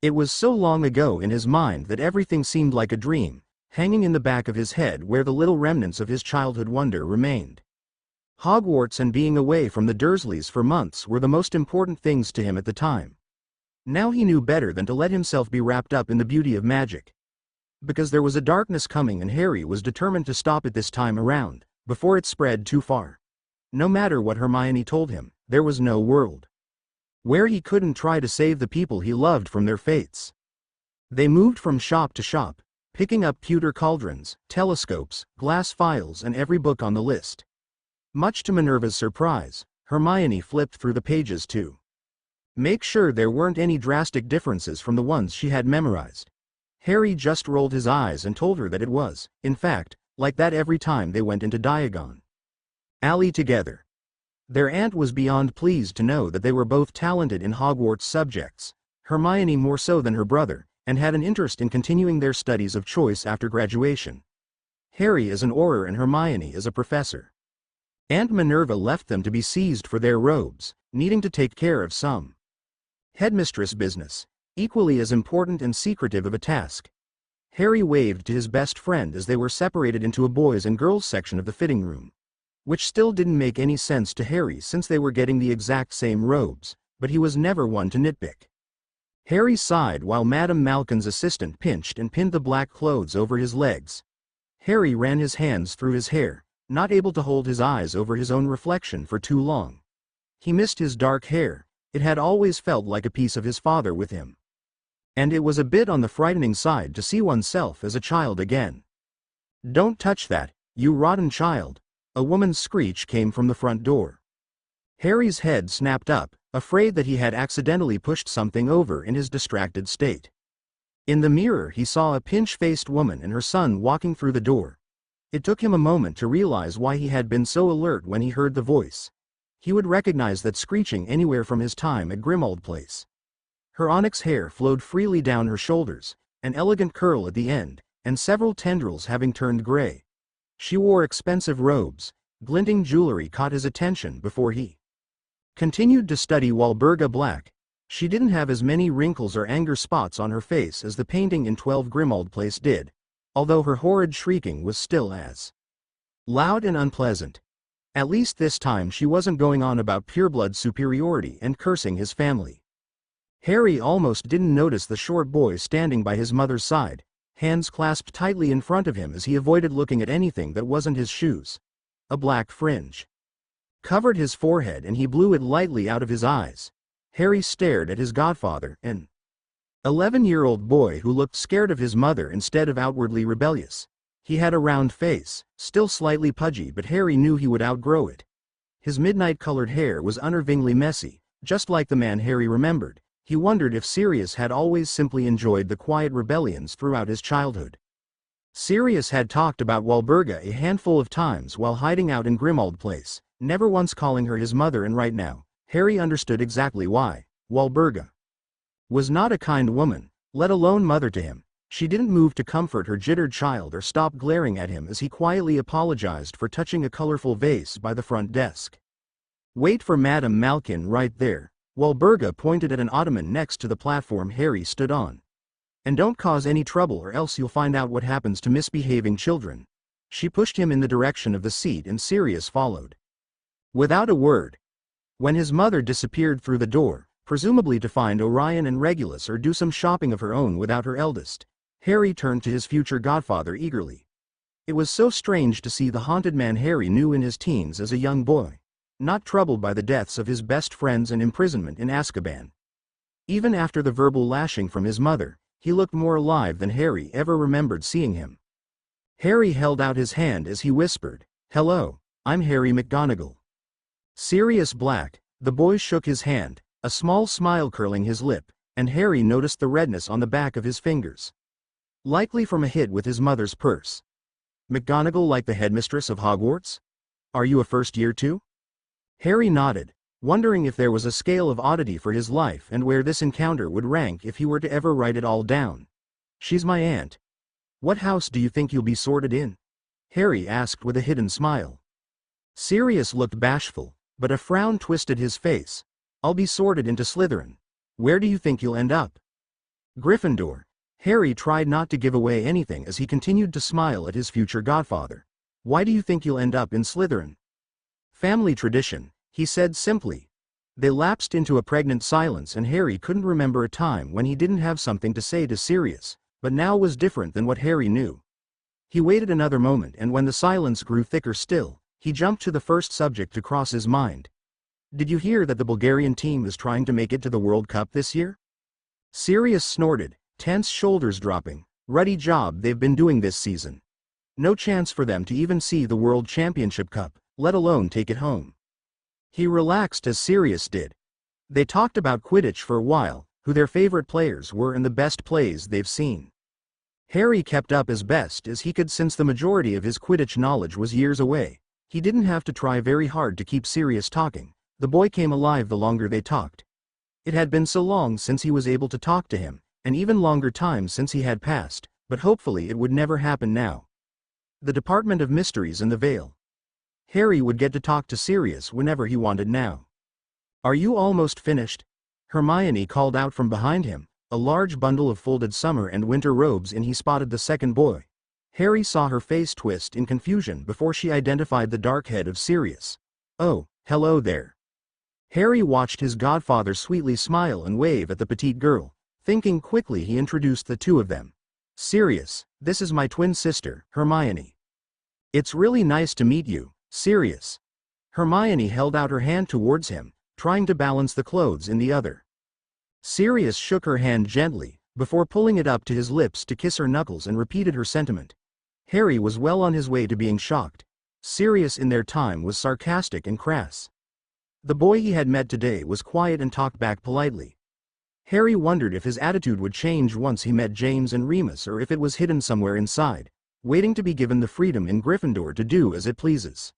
It was so long ago in his mind that everything seemed like a dream, hanging in the back of his head where the little remnants of his childhood wonder remained. Hogwarts and being away from the Dursleys for months were the most important things to him at the time. Now he knew better than to let himself be wrapped up in the beauty of magic. Because there was a darkness coming and Harry was determined to stop it this time around, before it spread too far. No matter what Hermione told him, there was no world where he couldn't try to save the people he loved from their fates. They moved from shop to shop, picking up pewter cauldrons, telescopes, glass files and every book on the list. Much to Minerva's surprise, Hermione flipped through the pages to make sure there weren't any drastic differences from the ones she had memorized. Harry just rolled his eyes and told her that it was, in fact, like that every time they went into Diagon Alley together. Their aunt was beyond pleased to know that they were both talented in Hogwarts subjects, Hermione more so than her brother, and had an interest in continuing their studies of choice after graduation. Harry as an Auror and Hermione as a professor. Aunt Minerva left them to be seized for their robes, needing to take care of some headmistress business, equally as important and secretive of a task. Harry waved to his best friend as they were separated into a boys' and girls' section of the fitting room, which still didn't make any sense to Harry since they were getting the exact same robes, but he was never one to nitpick. Harry sighed while Madame Malkin's assistant pinched and pinned the black clothes over his legs. Harry ran his hands through his hair, not able to hold his eyes over his own reflection for too long. He missed his dark hair, it had always felt like a piece of his father with him. And it was a bit on the frightening side to see oneself as a child again. "Don't touch that, you rotten child," a woman's screech came from the front door. Harry's head snapped up, afraid that he had accidentally pushed something over in his distracted state. In the mirror he saw a pinch-faced woman and her son walking through the door. It took him a moment to realize why he had been so alert when he heard the voice. He would recognize that screeching anywhere from his time at Grimmauld Place. Her onyx hair flowed freely down her shoulders, an elegant curl at the end, and several tendrils having turned gray. She wore expensive robes, glinting jewelry caught his attention before he continued to study Walburga Black. She didn't have as many wrinkles or anger spots on her face as the painting in 12 Grimmauld Place did, although her horrid shrieking was still as Loud and unpleasant. At least this time she wasn't going on about pureblood superiority and cursing his family. Harry almost didn't notice the short boy standing by his mother's side, hands clasped tightly in front of him as he avoided looking at anything that wasn't his shoes. A black fringe covered his forehead and he blew it lightly out of his eyes. Harry stared at his godfather, an 11-year-old boy who looked scared of his mother instead of outwardly rebellious. He had a round face, still slightly pudgy, but Harry knew he would outgrow it. His midnight-colored hair was unnervingly messy, just like the man Harry remembered. He wondered if Sirius had always simply enjoyed the quiet rebellions throughout his childhood. Sirius had talked about Walburga a handful of times while hiding out in Grimmauld Place, never once calling her his mother, and right now, Harry understood exactly why. Walburga was not a kind woman, let alone mother to him. She didn't move to comfort her jittered child or stop glaring at him as he quietly apologized for touching a colorful vase by the front desk. "Wait for Madame Malkin right there." Walburga pointed at an ottoman next to the platform Harry stood on. "And don't cause any trouble or else you'll find out what happens to misbehaving children." She pushed him in the direction of the seat and Sirius followed, without a word. When his mother disappeared through the door, presumably to find Orion and Regulus or do some shopping of her own without her eldest, Harry turned to his future godfather eagerly. It was so strange to see the haunted man Harry knew in his teens as a young boy, not troubled by the deaths of his best friends and imprisonment in Azkaban. Even after the verbal lashing from his mother, he looked more alive than Harry ever remembered seeing him. Harry held out his hand as he whispered, "Hello, I'm Harry McGonagall." Sirius Black. The boy shook his hand, a small smile curling his lip, and Harry noticed the redness on the back of his fingers. Likely from a hit with his mother's purse. "McGonagall, like the headmistress of Hogwarts? Are you a first year too?" Harry nodded, wondering if there was a scale of oddity for his life and where this encounter would rank if he were to ever write it all down. "She's my aunt." "What house do you think you'll be sorted in?" Harry asked with a hidden smile. Sirius looked bashful, but a frown twisted his face. "I'll be sorted into Slytherin." "Where do you think you'll end up?" "Gryffindor." Harry tried not to give away anything as he continued to smile at his future godfather. "Why do you think you'll end up in Slytherin?" "Family tradition," he said simply. They lapsed into a pregnant silence and Harry couldn't remember a time when he didn't have something to say to Sirius, but now was different than what Harry knew. He waited another moment and when the silence grew thicker still, he jumped to the first subject to cross his mind. "Did you hear that the Bulgarian team is trying to make it to the World Cup this year?" Sirius snorted, tense shoulders dropping. "Ruddy job they've been doing this season. No chance for them to even see the World Championship Cup, let alone take it home." He relaxed as Sirius did. They talked about Quidditch for a while, who their favorite players were and the best plays they've seen. Harry kept up as best as he could since the majority of his Quidditch knowledge was years away. He didn't have to try very hard to keep Sirius talking. The boy came alive the longer they talked. It had been so long since he was able to talk to him, an even longer time since he had passed, but hopefully it would never happen now. The Department of Mysteries and the Veil. Harry would get to talk to Sirius whenever he wanted now. "Are you almost finished?" Hermione called out from behind him, a large bundle of folded summer and winter robes, and he spotted the second boy. Harry saw her face twist in confusion before she identified the dark head of Sirius. "Oh, hello there." Harry watched his godfather sweetly smile and wave at the petite girl. Thinking quickly, he introduced the two of them. "Sirius, this is my twin sister, Hermione." "It's really nice to meet you, Sirius." Hermione held out her hand towards him, trying to balance the clothes in the other. Sirius shook her hand gently, before pulling it up to his lips to kiss her knuckles and repeated her sentiment. Harry was well on his way to being shocked. Sirius in their time was sarcastic and crass. The boy he had met today was quiet and talked back politely. Harry wondered if his attitude would change once he met James and Remus or if it was hidden somewhere inside, waiting to be given the freedom in Gryffindor to do as it pleases.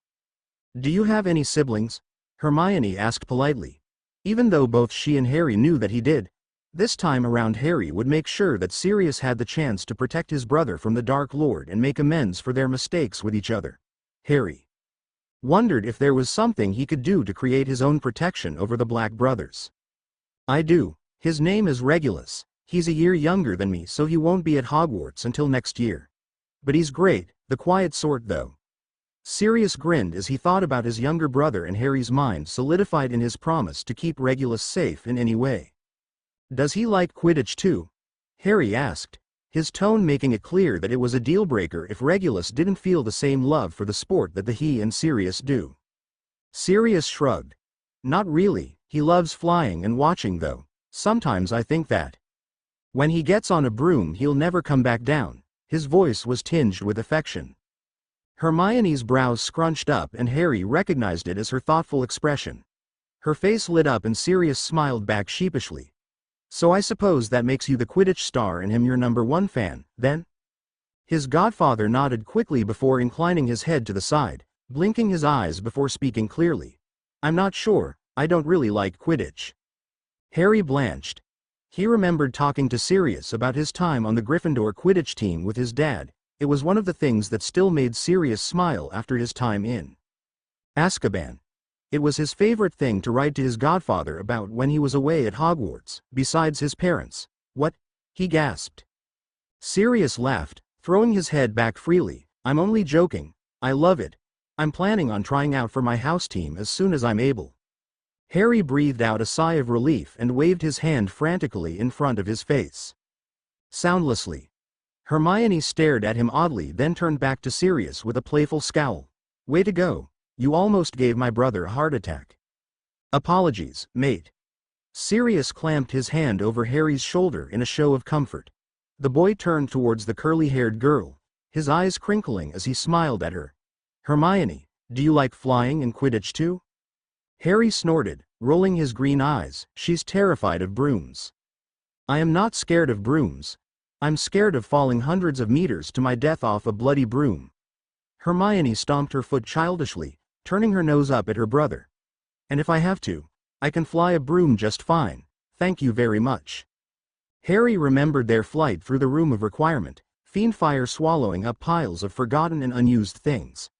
"Do you have any siblings?" Hermione asked politely. Even though both she and Harry knew that he did. This time around Harry would make sure that Sirius had the chance to protect his brother from the Dark Lord and make amends for their mistakes with each other. Harry wondered if there was something he could do to create his own protection over the Black brothers. "I do. His name is Regulus. He's a year younger than me, so he won't be at Hogwarts until next year. But he's great, the quiet sort though." Sirius grinned as he thought about his younger brother, and Harry's mind solidified in his promise to keep Regulus safe in any way. "Does he like Quidditch too?" Harry asked, his tone making it clear that it was a deal-breaker if Regulus didn't feel the same love for the sport that he and Sirius do. Sirius shrugged. "Not really, he loves flying and watching though. Sometimes I think that when he gets on a broom he'll never come back down." His voice was tinged with affection. Hermione's brows scrunched up and Harry recognized it as her thoughtful expression. Her face lit up and Sirius smiled back sheepishly. "So I suppose that makes you the Quidditch star and him your #1 fan, then?" His godfather nodded quickly before inclining his head to the side, blinking his eyes before speaking clearly. "I'm not sure, I don't really like Quidditch." Harry blanched. He remembered talking to Sirius about his time on the Gryffindor Quidditch team with his dad. It was one of the things that still made Sirius smile after his time in Azkaban. It was his favorite thing to write to his godfather about when he was away at Hogwarts, besides his parents. "What?" he gasped. Sirius laughed, throwing his head back freely. "I'm only joking. I love it. I'm planning on trying out for my house team as soon as I'm able." Harry breathed out a sigh of relief and waved his hand frantically in front of his face. Soundlessly. Hermione stared at him oddly, then turned back to Sirius with a playful scowl. "Way to go. You almost gave my brother a heart attack." "Apologies, mate." Sirius clamped his hand over Harry's shoulder in a show of comfort. The boy turned towards the curly-haired girl, his eyes crinkling as he smiled at her. "Hermione, do you like flying and Quidditch too?" Harry snorted, rolling his green eyes. "She's terrified of brooms." "I am not scared of brooms. I'm scared of falling hundreds of meters to my death off a bloody broom." Hermione stomped her foot childishly, turning her nose up at her brother. "And if I have to, I can fly a broom just fine, thank you very much." Harry remembered their flight through the room of requirement, Fiendfire swallowing up piles of forgotten and unused things.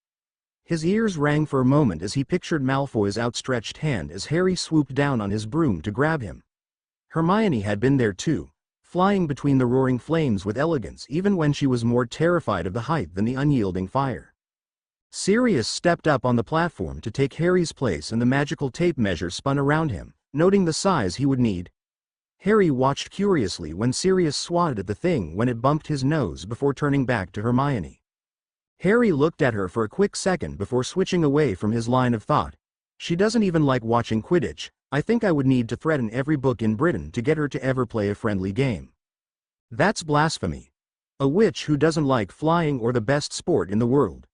His ears rang for a moment as he pictured Malfoy's outstretched hand as Harry swooped down on his broom to grab him. Hermione had been there too, flying between the roaring flames with elegance even when she was more terrified of the height than the unyielding fire. Sirius stepped up on the platform to take Harry's place and the magical tape measure spun around him, noting the size he would need. Harry watched curiously when Sirius swatted at the thing when it bumped his nose before turning back to Hermione. Harry looked at her for a quick second before switching away from his line of thought. "She doesn't even like watching Quidditch. I think I would need to threaten every book in Britain to get her to ever play a friendly game." "That's blasphemy. A witch who doesn't like flying or the best sport in the world."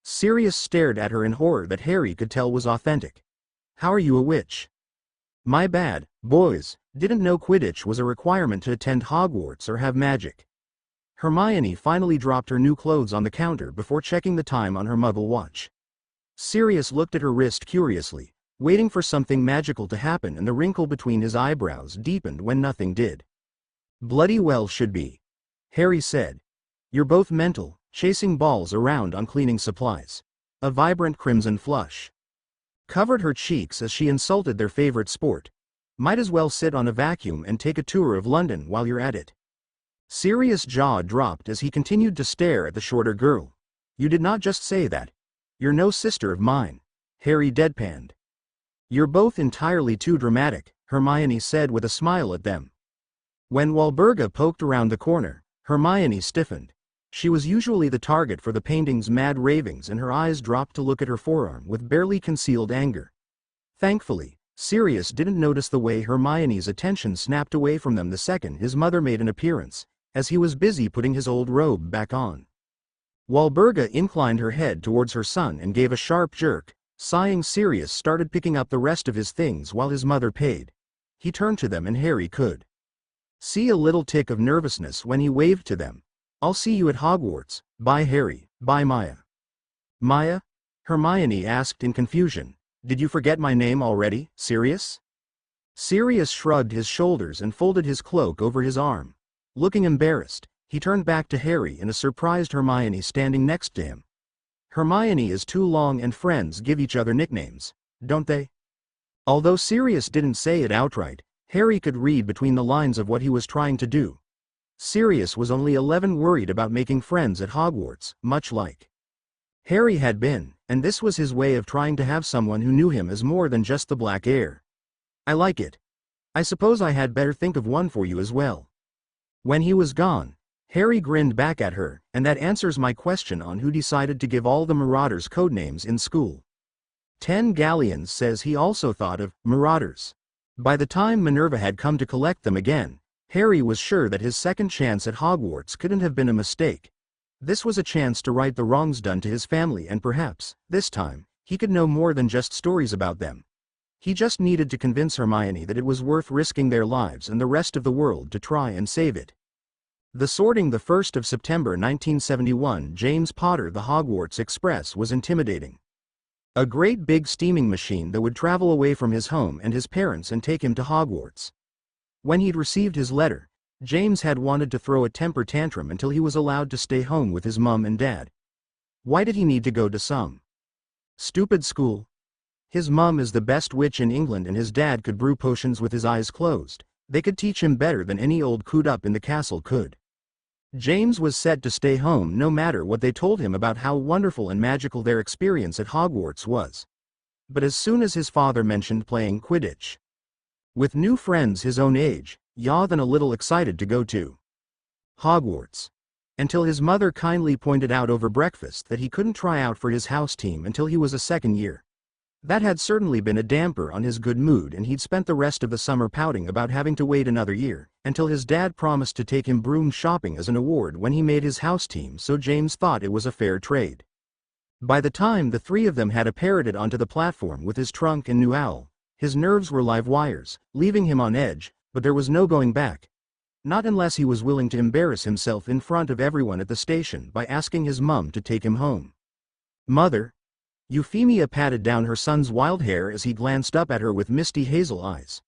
Sirius stared at her in horror that Harry could tell was authentic. "How are you a witch?" "My bad, boys, didn't know Quidditch was a requirement to attend Hogwarts or have magic." Hermione finally dropped her new clothes on the counter before checking the time on her muggle watch. Sirius looked at her wrist curiously, waiting for something magical to happen, and the wrinkle between his eyebrows deepened when nothing did. "Bloody well should be," Harry said. "You're both mental, chasing balls around on cleaning supplies." A vibrant crimson flush covered her cheeks as she insulted their favorite sport. "Might as well sit on a vacuum and take a tour of London while you're at it." Sirius' jaw dropped as he continued to stare at the shorter girl. "You did not just say that. You're no sister of mine," Harry deadpanned. "You're both entirely too dramatic," Hermione said with a smile at them. When Walburga poked around the corner, Hermione stiffened. She was usually the target for the painting's mad ravings, and her eyes dropped to look at her forearm with barely concealed anger. Thankfully, Sirius didn't notice the way Hermione's attention snapped away from them the second his mother made an appearance, as he was busy putting his old robe back on. Walburga inclined her head towards her son and gave a sharp jerk. Sighing, Sirius started picking up the rest of his things while his mother paid. He turned to them and Harry could see a little tick of nervousness when he waved to them. "I'll see you at Hogwarts. Bye Harry, bye Maya." "Maya?" Hermione asked in confusion. "Did you forget my name already, Sirius?" Sirius shrugged his shoulders and folded his cloak over his arm. Looking embarrassed, he turned back to Harry and a surprised Hermione standing next to him. "Hermione is too long, and friends give each other nicknames, don't they?" Although Sirius didn't say it outright, Harry could read between the lines of what he was trying to do. Sirius was only 11, worried about making friends at Hogwarts, much like Harry had been, and this was his way of trying to have someone who knew him as more than just the black air. I like it. I suppose I had better think of one for you as well. When he was gone, Harry grinned back at her, and that answers my question on who decided to give all the Marauders codenames in school. 10 Galleons says he also thought of Marauders. By the time Minerva had come to collect them again, Harry was sure that his second chance at Hogwarts couldn't have been a mistake. This was a chance to right the wrongs done to his family, and perhaps, this time, he could know more than just stories about them. He just needed to convince Hermione that it was worth risking their lives and the rest of the world to try and save it. The sorting, the 1st of September 1971, James Potter, the Hogwarts Express, was intimidating. A great big steaming machine that would travel away from his home and his parents and take him to Hogwarts. When he'd received his letter, James had wanted to throw a temper tantrum until he was allowed to stay home with his mum and dad. Why did he need to go to some stupid school? His mum is the best witch in England and his dad could brew potions with his eyes closed. They could teach him better than any old coot up in the castle could. James was set to stay home no matter what they told him about how wonderful and magical their experience at Hogwarts was. But as soon as his father mentioned playing Quidditch with new friends his own age, than a little excited to go to Hogwarts. Until his mother kindly pointed out over breakfast that he couldn't try out for his house team until he was a second year. That had certainly been a damper on his good mood, and he'd spent the rest of the summer pouting about having to wait another year, until his dad promised to take him broom shopping as an award when he made his house team, so James thought it was a fair trade. By the time the three of them had appeared onto the platform with his trunk and new owl, his nerves were live wires, leaving him on edge, but there was no going back. Not unless he was willing to embarrass himself in front of everyone at the station by asking his mum to take him home. Mother? Euphemia patted down her son's wild hair as he glanced up at her with misty hazel eyes.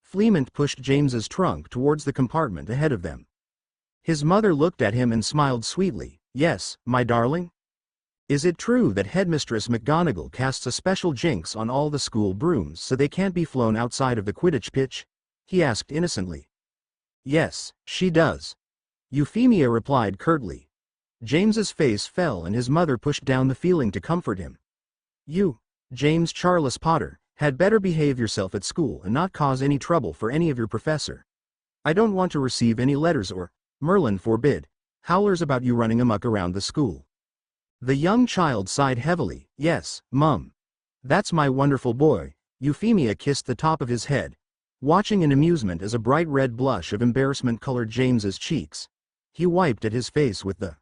Fleamint pushed James's trunk towards the compartment ahead of them. His mother looked at him and smiled sweetly. Yes, my darling? Is it true that Headmistress McGonagall casts a special jinx on all the school brooms so they can't be flown outside of the Quidditch pitch? He asked innocently. Yes, she does. Euphemia replied curtly. James's face fell and his mother pushed down the feeling to comfort him. You, James Charles Potter, had better behave yourself at school and not cause any trouble for any of your professor. I don't want to receive any letters or, Merlin forbid, howlers about you running amok around the school. The young child sighed heavily. Yes, Mum. That's my wonderful boy. Euphemia kissed the top of his head, watching in amusement as a bright red blush of embarrassment colored James's cheeks. He wiped at his face with the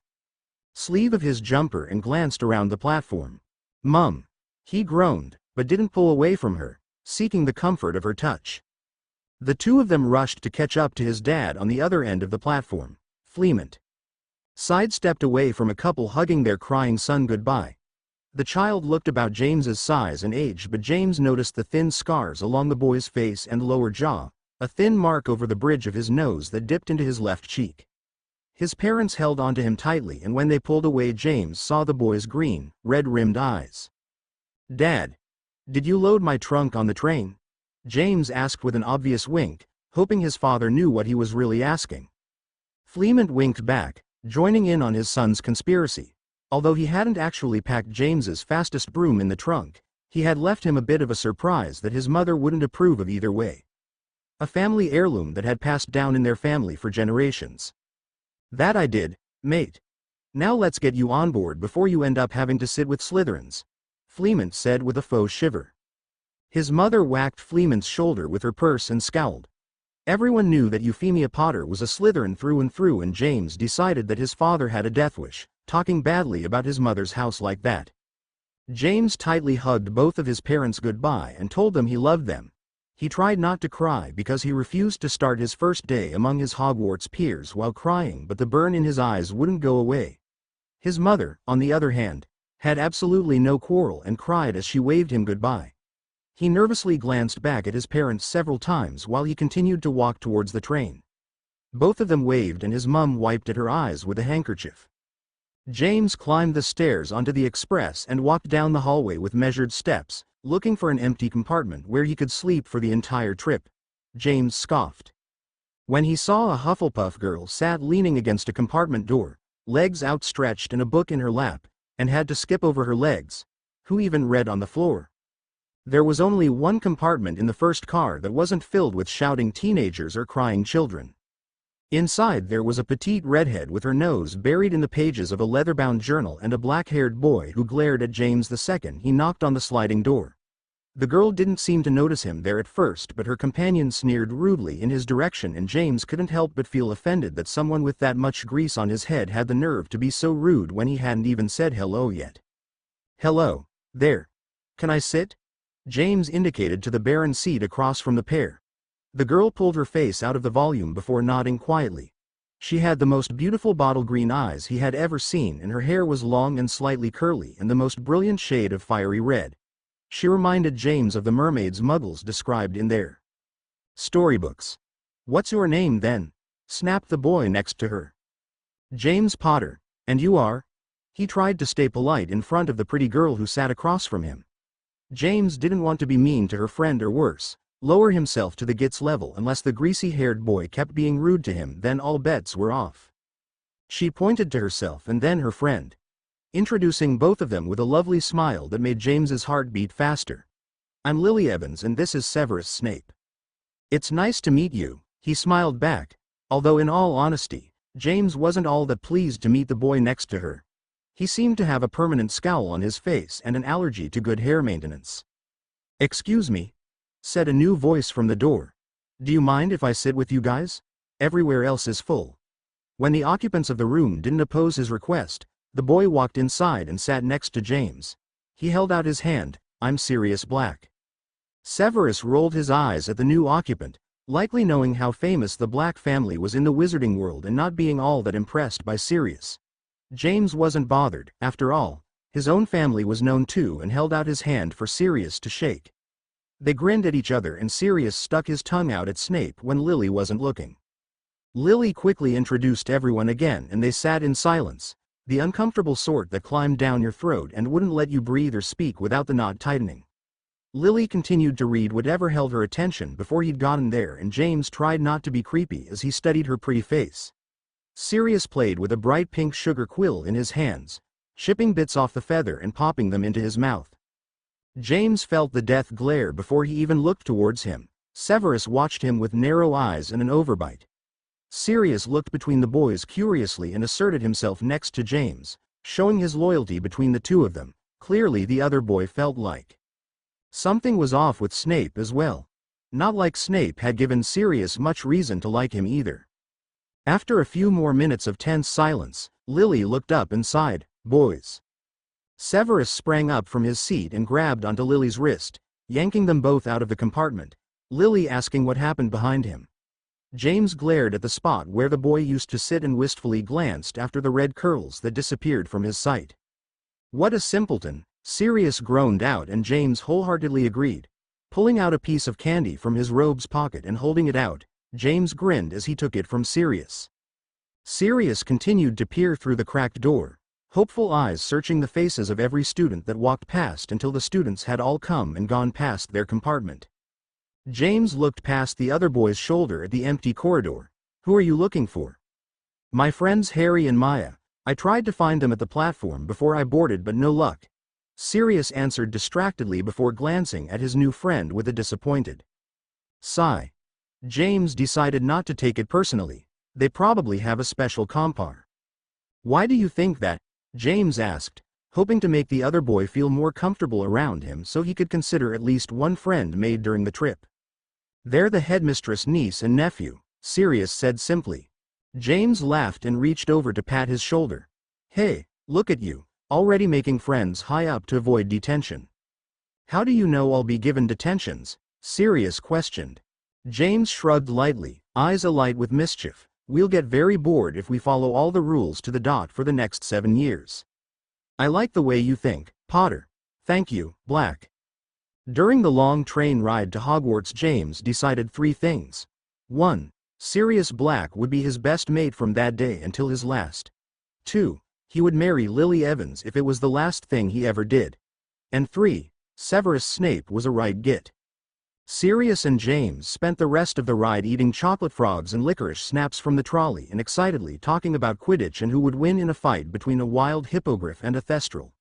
sleeve of his jumper and glanced around the platform. Mum. He groaned, but didn't pull away from her, seeking the comfort of her touch. The two of them rushed to catch up to his dad on the other end of the platform. Fleamint sidestepped away from a couple hugging their crying son goodbye. The child looked about James's size and age, but James noticed the thin scars along the boy's face and lower jaw, a thin mark over the bridge of his nose that dipped into his left cheek. His parents held onto him tightly, and when they pulled away James saw the boy's green, red-rimmed eyes. Dad, did you load my trunk on the train? James asked with an obvious wink, hoping his father knew what he was really asking. Fleamint winked back, joining in on his son's conspiracy. Although he hadn't actually packed James's fastest broom in the trunk, he had left him a bit of a surprise that his mother wouldn't approve of either way. A family heirloom that had passed down in their family for generations. That I did, mate. Now let's get you on board before you end up having to sit with Slytherins, Fleamint said with a faux shiver. His mother whacked Fleamint's shoulder with her purse and scowled. Everyone knew that Euphemia Potter was a Slytherin through and through, and James decided that his father had a death wish, talking badly about his mother's house like that. James tightly hugged both of his parents goodbye and told them he loved them. He tried not to cry because he refused to start his first day among his Hogwarts peers while crying, but the burn in his eyes wouldn't go away. His mother, on the other hand, had absolutely no quarrel and cried as she waved him goodbye. He nervously glanced back at his parents several times while he continued to walk towards the train. Both of them waved and his mum wiped at her eyes with a handkerchief. James climbed the stairs onto the express and walked down the hallway with measured steps, looking for an empty compartment where he could sleep for the entire trip. James scoffed when he saw a Hufflepuff girl sat leaning against a compartment door, legs outstretched and a book in her lap. and had to skip over her legs. Who even read on the floor? There was only one compartment in the first car that wasn't filled with shouting teenagers or crying children. Inside there was a petite redhead with her nose buried in the pages of a leather-bound journal and a black-haired boy who glared at James the second he knocked on the sliding door. The girl didn't seem to notice him there at first, but her companion sneered rudely in his direction, and James couldn't help but feel offended that someone with that much grease on his head had the nerve to be so rude when he hadn't even said hello yet. "Hello, there. Can I sit?" James indicated to the barren seat across from the pair. The girl pulled her face out of the volume before nodding quietly. She had the most beautiful bottle green eyes he had ever seen, and her hair was long and slightly curly and the most brilliant shade of fiery red. She reminded James of the mermaids Muggles described in their storybooks. "What's your name then?" snapped the boy next to her. "James Potter. And you are?" He tried to stay polite in front of the pretty girl who sat across from him. James didn't want to be mean to her friend, or worse, lower himself to the Git's level unless the greasy-haired boy kept being rude to him. Then all bets were off. She pointed to herself and then her friend, introducing both of them with a lovely smile that made James's heart beat faster. "I'm Lily Evans and this is Severus Snape." "It's nice to meet you," he smiled back, although in all honesty, James wasn't all that pleased to meet the boy next to her. He seemed to have a permanent scowl on his face and an allergy to good hair maintenance. "Excuse me," said a new voice from the door. "Do you mind if I sit with you guys? Everywhere else is full." When the occupants of the room didn't oppose his request, the boy walked inside and sat next to James. He held out his hand. "I'm Sirius Black." Severus rolled his eyes at the new occupant, likely knowing how famous the Black family was in the wizarding world and not being all that impressed by Sirius. James wasn't bothered. After all, his own family was known too, and held out his hand for Sirius to shake. They grinned at each other and Sirius stuck his tongue out at Snape when Lily wasn't looking. Lily quickly introduced everyone again and they sat in silence, the uncomfortable sort that climbed down your throat and wouldn't let you breathe or speak without the knot tightening. Lily continued to read whatever held her attention before he'd gotten there, and James tried not to be creepy as he studied her pretty face. Sirius played with a bright pink sugar quill in his hands, chipping bits off the feather and popping them into his mouth. James felt the death glare before he even looked towards him. Severus watched him with narrow eyes and an overbite. Sirius looked between the boys curiously and asserted himself next to James, showing his loyalty between the two of them. Clearly the other boy felt like something was off with Snape as well. Not like Snape had given Sirius much reason to like him either. After a few more minutes of tense silence, Lily looked up and sighed. "Boys." Severus sprang up from his seat and grabbed onto Lily's wrist, yanking them both out of the compartment, Lily asking what happened behind him. James glared at the spot where the boy used to sit and wistfully glanced after the red curls that disappeared from his sight. "What a simpleton," Sirius groaned out, and James wholeheartedly agreed. Pulling out a piece of candy from his robe's pocket and holding it out, James grinned as he took it from Sirius. Sirius continued to peer through the cracked door, hopeful eyes searching the faces of every student that walked past until the students had all come and gone past their compartment. James looked past the other boy's shoulder at the empty corridor. "Who are you looking for?" "My friends Harry and Maya. I tried to find them at the platform before I boarded, but no luck," Sirius answered distractedly before glancing at his new friend with a disappointed sigh. James decided not to take it personally. They probably have a special compar. "Why do you think that?" James asked, hoping to make the other boy feel more comfortable around him so he could consider at least one friend made during the trip. "They're the headmistress' niece and nephew," Sirius said simply. James laughed and reached over to pat his shoulder. "Hey, look at you, already making friends high up to avoid detention." "How do you know I'll be given detentions?" Sirius questioned. James shrugged lightly, eyes alight with mischief. "We'll get very bored if we follow all the rules to the dot for the next 7 years. I like the way you think, Potter. Thank you, Black." During the long train ride to Hogwarts, James decided 3 things. 1. Sirius Black would be his best mate from that day until his last. 2. He would marry Lily Evans if it was the last thing he ever did. And 3. Severus Snape was a right git. Sirius and James spent the rest of the ride eating chocolate frogs and licorice snaps from the trolley and excitedly talking about Quidditch and who would win in a fight between a wild hippogriff and a thestral.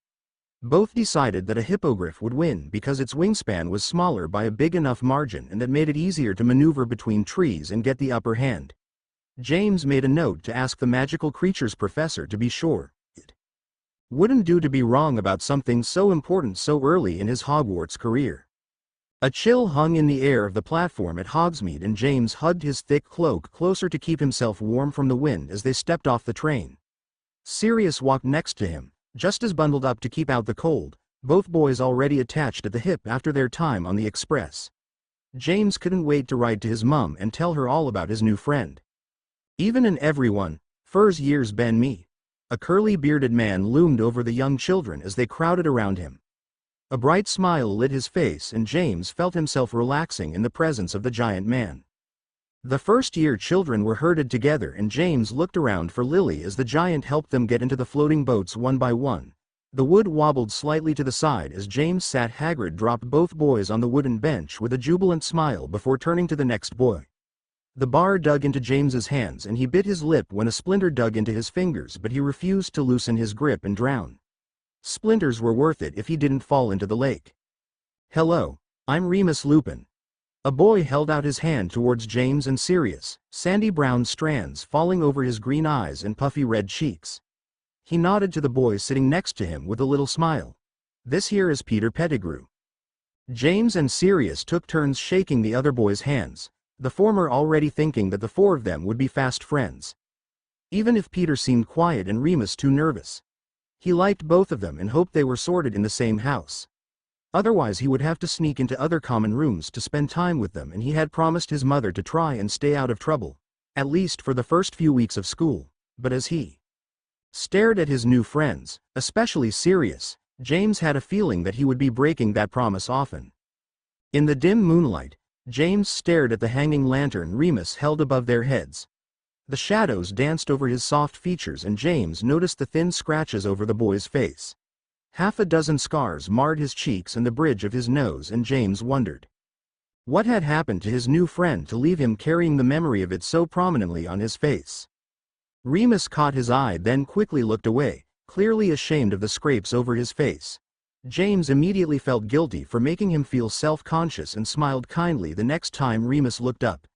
Both decided that a hippogriff would win because its wingspan was smaller by a big enough margin and that made it easier to maneuver between trees and get the upper hand. James made a note to ask the magical creatures professor to be sure. It wouldn't do to be wrong about something so important so early in his Hogwarts career. A chill hung in the air of the platform at Hogsmeade and James hugged his thick cloak closer to keep himself warm from the wind as they stepped off the train. Sirius walked next to him, just as bundled up to keep out the cold, both boys already attached at the hip after their time on the express. James couldn't wait to write to his mum and tell her all about his new friend. Even and everyone, Fur's years ben me. A curly-bearded man loomed over the young children as they crowded around him. A bright smile lit his face and James felt himself relaxing in the presence of the giant man. The first-year children were herded together and James looked around for Lily as the giant helped them get into the floating boats one by one. The wood wobbled slightly to the side as James sat. Hagrid dropped both boys on the wooden bench with a jubilant smile before turning to the next boy. The bar dug into James's hands and he bit his lip when a splinter dug into his fingers, but he refused to loosen his grip and drown. Splinters were worth it if he didn't fall into the lake. "Hello, I'm Remus Lupin." A boy held out his hand towards James and Sirius, sandy brown strands falling over his green eyes and puffy red cheeks. He nodded to the boy sitting next to him with a little smile. "This here is Peter Pettigrew." James and Sirius took turns shaking the other boy's hands, the former already thinking that the four of them would be fast friends. Even if Peter seemed quiet and Remus too nervous. He liked both of them and hoped they were sorted in the same house. Otherwise he would have to sneak into other common rooms to spend time with them, and he had promised his mother to try and stay out of trouble, at least for the first few weeks of school. But as he stared at his new friends, especially Sirius, James had a feeling that he would be breaking that promise often. In the dim moonlight, James stared at the hanging lantern Remus held above their heads. The shadows danced over his soft features and James noticed the thin scratches over the boy's face. Half a dozen scars marred his cheeks and the bridge of his nose, and James wondered what had happened to his new friend to leave him carrying the memory of it so prominently on his face. Remus caught his eye, then quickly looked away, clearly ashamed of the scrapes over his face. James immediately felt guilty for making him feel self-conscious and smiled kindly the next time Remus looked up.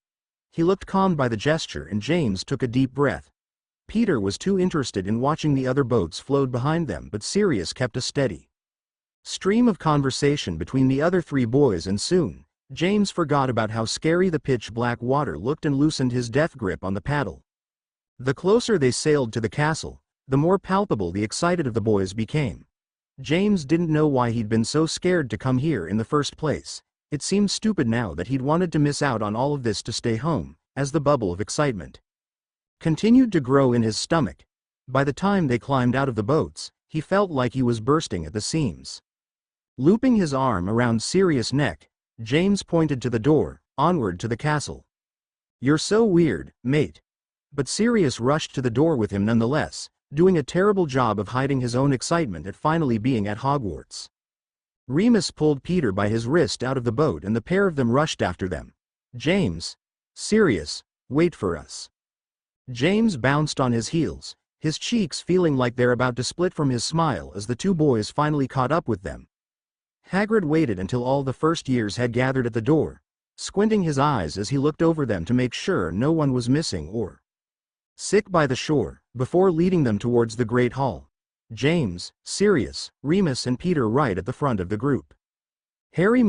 He looked calmed by the gesture and James took a deep breath. Peter was too interested in watching the other boats float behind them, but Sirius kept a steady stream of conversation between the other three boys, and soon, James forgot about how scary the pitch-black water looked and loosened his death grip on the paddle. The closer they sailed to the castle, the more palpable the excited of the boys became. James didn't know why he'd been so scared to come here in the first place. It seemed stupid now that he'd wanted to miss out on all of this to stay home, as the bubble of excitement continued to grow in his stomach. By the time they climbed out of the boats, he felt like he was bursting at the seams. Looping his arm around Sirius' neck, James pointed to the door, onward to the castle. "You're so weird, mate." But Sirius rushed to the door with him nonetheless, doing a terrible job of hiding his own excitement at finally being at Hogwarts. Remus pulled Peter by his wrist out of the boat and the pair of them rushed after them. "James, Sirius, wait for us." James bounced on his heels, his cheeks feeling like they're about to split from his smile as the two boys finally caught up with them. Hagrid waited until all the first years had gathered at the door, squinting his eyes as he looked over them to make sure no one was missing or sick by the shore, before leading them towards the Great Hall. James, Sirius, Remus and Peter right at the front of the group. Harry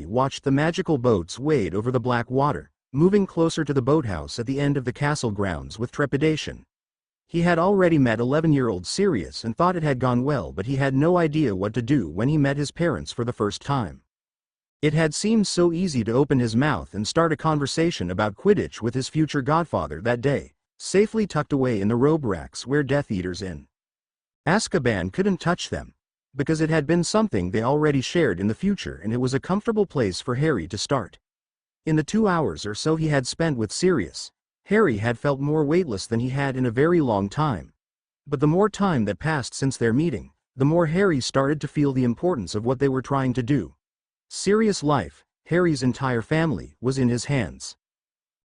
watched the magical boats wade over the black water, moving closer to the boathouse at the end of the castle grounds with trepidation. He had already met 11-year-old Sirius and thought it had gone well, but he had no idea what to do when he met his parents for the first time. It had seemed so easy to open his mouth and start a conversation about Quidditch with his future godfather that day, safely tucked away in the robe racks where Death Eaters in Azkaban couldn't touch them, because it had been something they already shared in the future, and it was a comfortable place for Harry to start. In the 2 hours or so he had spent with Sirius, Harry had felt more weightless than he had in a very long time. But the more time that passed since their meeting, the more Harry started to feel the importance of what they were trying to do. Sirius' life, Harry's entire family, was in his hands.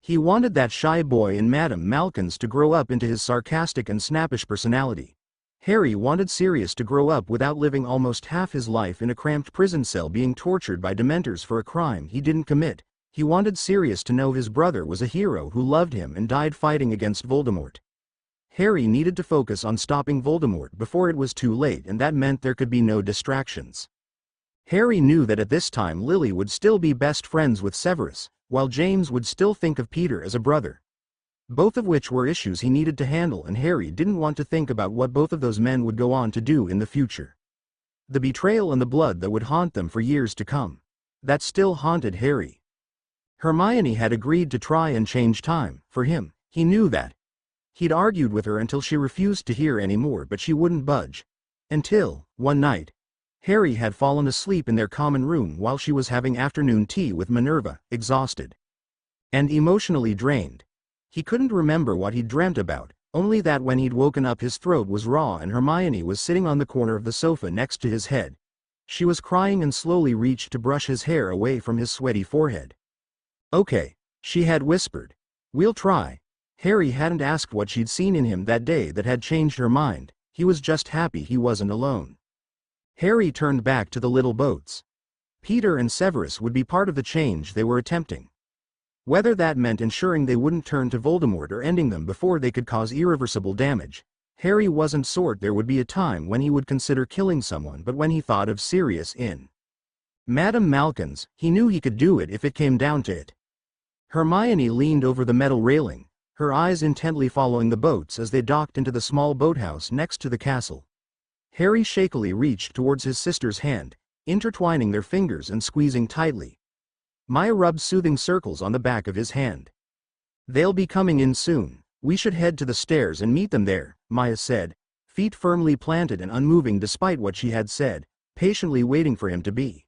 He wanted that shy boy in Madame Malkin's to grow up into his sarcastic and snappish personality. Harry wanted Sirius to grow up without living almost half his life in a cramped prison cell being tortured by Dementors for a crime he didn't commit. He wanted Sirius to know his brother was a hero who loved him and died fighting against Voldemort. Harry needed to focus on stopping Voldemort before it was too late, and that meant there could be no distractions. Harry knew that at this time Lily would still be best friends with Severus, while James would still think of Peter as a brother. Both of which were issues he needed to handle, and Harry didn't want to think about what both of those men would go on to do in the future. The betrayal and the blood that would haunt them for years to come. That still haunted Harry. Hermione had agreed to try and change time, for him. He knew that. He'd argued with her until she refused to hear anymore, but she wouldn't budge. Until, one night, Harry had fallen asleep in their common room while she was having afternoon tea with Minerva, exhausted and emotionally drained. He couldn't remember what he'd dreamt about, only that when he'd woken up his throat was raw and Hermione was sitting on the corner of the sofa next to his head. She was crying and slowly reached to brush his hair away from his sweaty forehead. "Okay," she had whispered. "We'll try." Harry hadn't asked what she'd seen in him that day that had changed her mind. He was just happy he wasn't alone. Harry turned back to the little boats. Peter and Severus would be part of the change they were attempting. Whether that meant ensuring they wouldn't turn to Voldemort or ending them before they could cause irreversible damage, Harry wasn't sure. There would be a time when he would consider killing someone, but when he thought of Sirius in Madame Malkin's, he knew he could do it if it came down to it. Hermione leaned over the metal railing, her eyes intently following the boats as they docked into the small boathouse next to the castle. Harry shakily reached towards his sister's hand, intertwining their fingers and squeezing tightly. Maya rubbed soothing circles on the back of his hand. "They'll be coming in soon. We should head to the stairs and meet them there," Maya said, feet firmly planted and unmoving despite what she had said, patiently waiting for him to be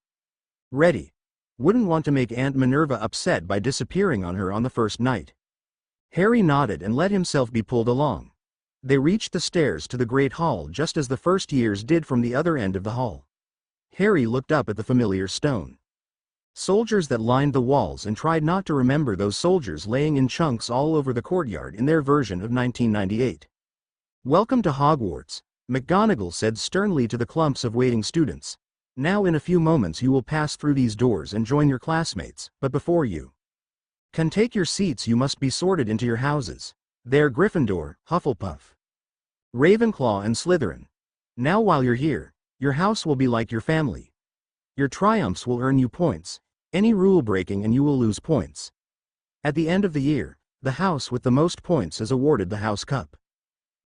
ready. Wouldn't want to make Aunt Minerva upset by disappearing on her on the first night. Harry nodded and let himself be pulled along. They reached the stairs to the great hall just as the first years did from the other end of the hall. Harry looked up at the familiar stone soldiers that lined the walls and tried not to remember those soldiers laying in chunks all over the courtyard in their version of 1998. "Welcome to Hogwarts," McGonagall said sternly to the clumps of waiting students. "Now in a few moments you will pass through these doors and join your classmates, but before you can take your seats you must be sorted into your houses. They're Gryffindor, Hufflepuff, Ravenclaw and Slytherin. Now while you're here, your house will be like your family. Your triumphs will earn you points, any rule breaking and you will lose points. At the end of the year, the house with the most points is awarded the House Cup."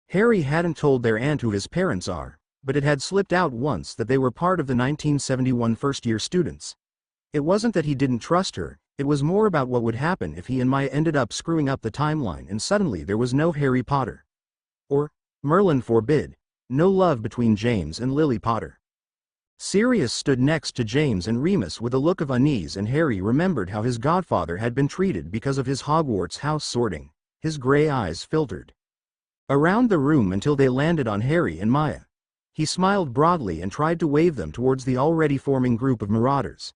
Harry hadn't told their aunt who his parents are, but it had slipped out once that they were part of the 1971 first-year students. It wasn't that he didn't trust her, it was more about what would happen if he and Maya ended up screwing up the timeline and suddenly there was no Harry Potter. Or, Merlin forbid, no love between James and Lily Potter. Sirius stood next to James and Remus with a look of unease, and Harry remembered how his godfather had been treated because of his Hogwarts house sorting. His gray eyes filtered around the room until they landed on Harry and Maya. He smiled broadly and tried to wave them towards the already forming group of Marauders.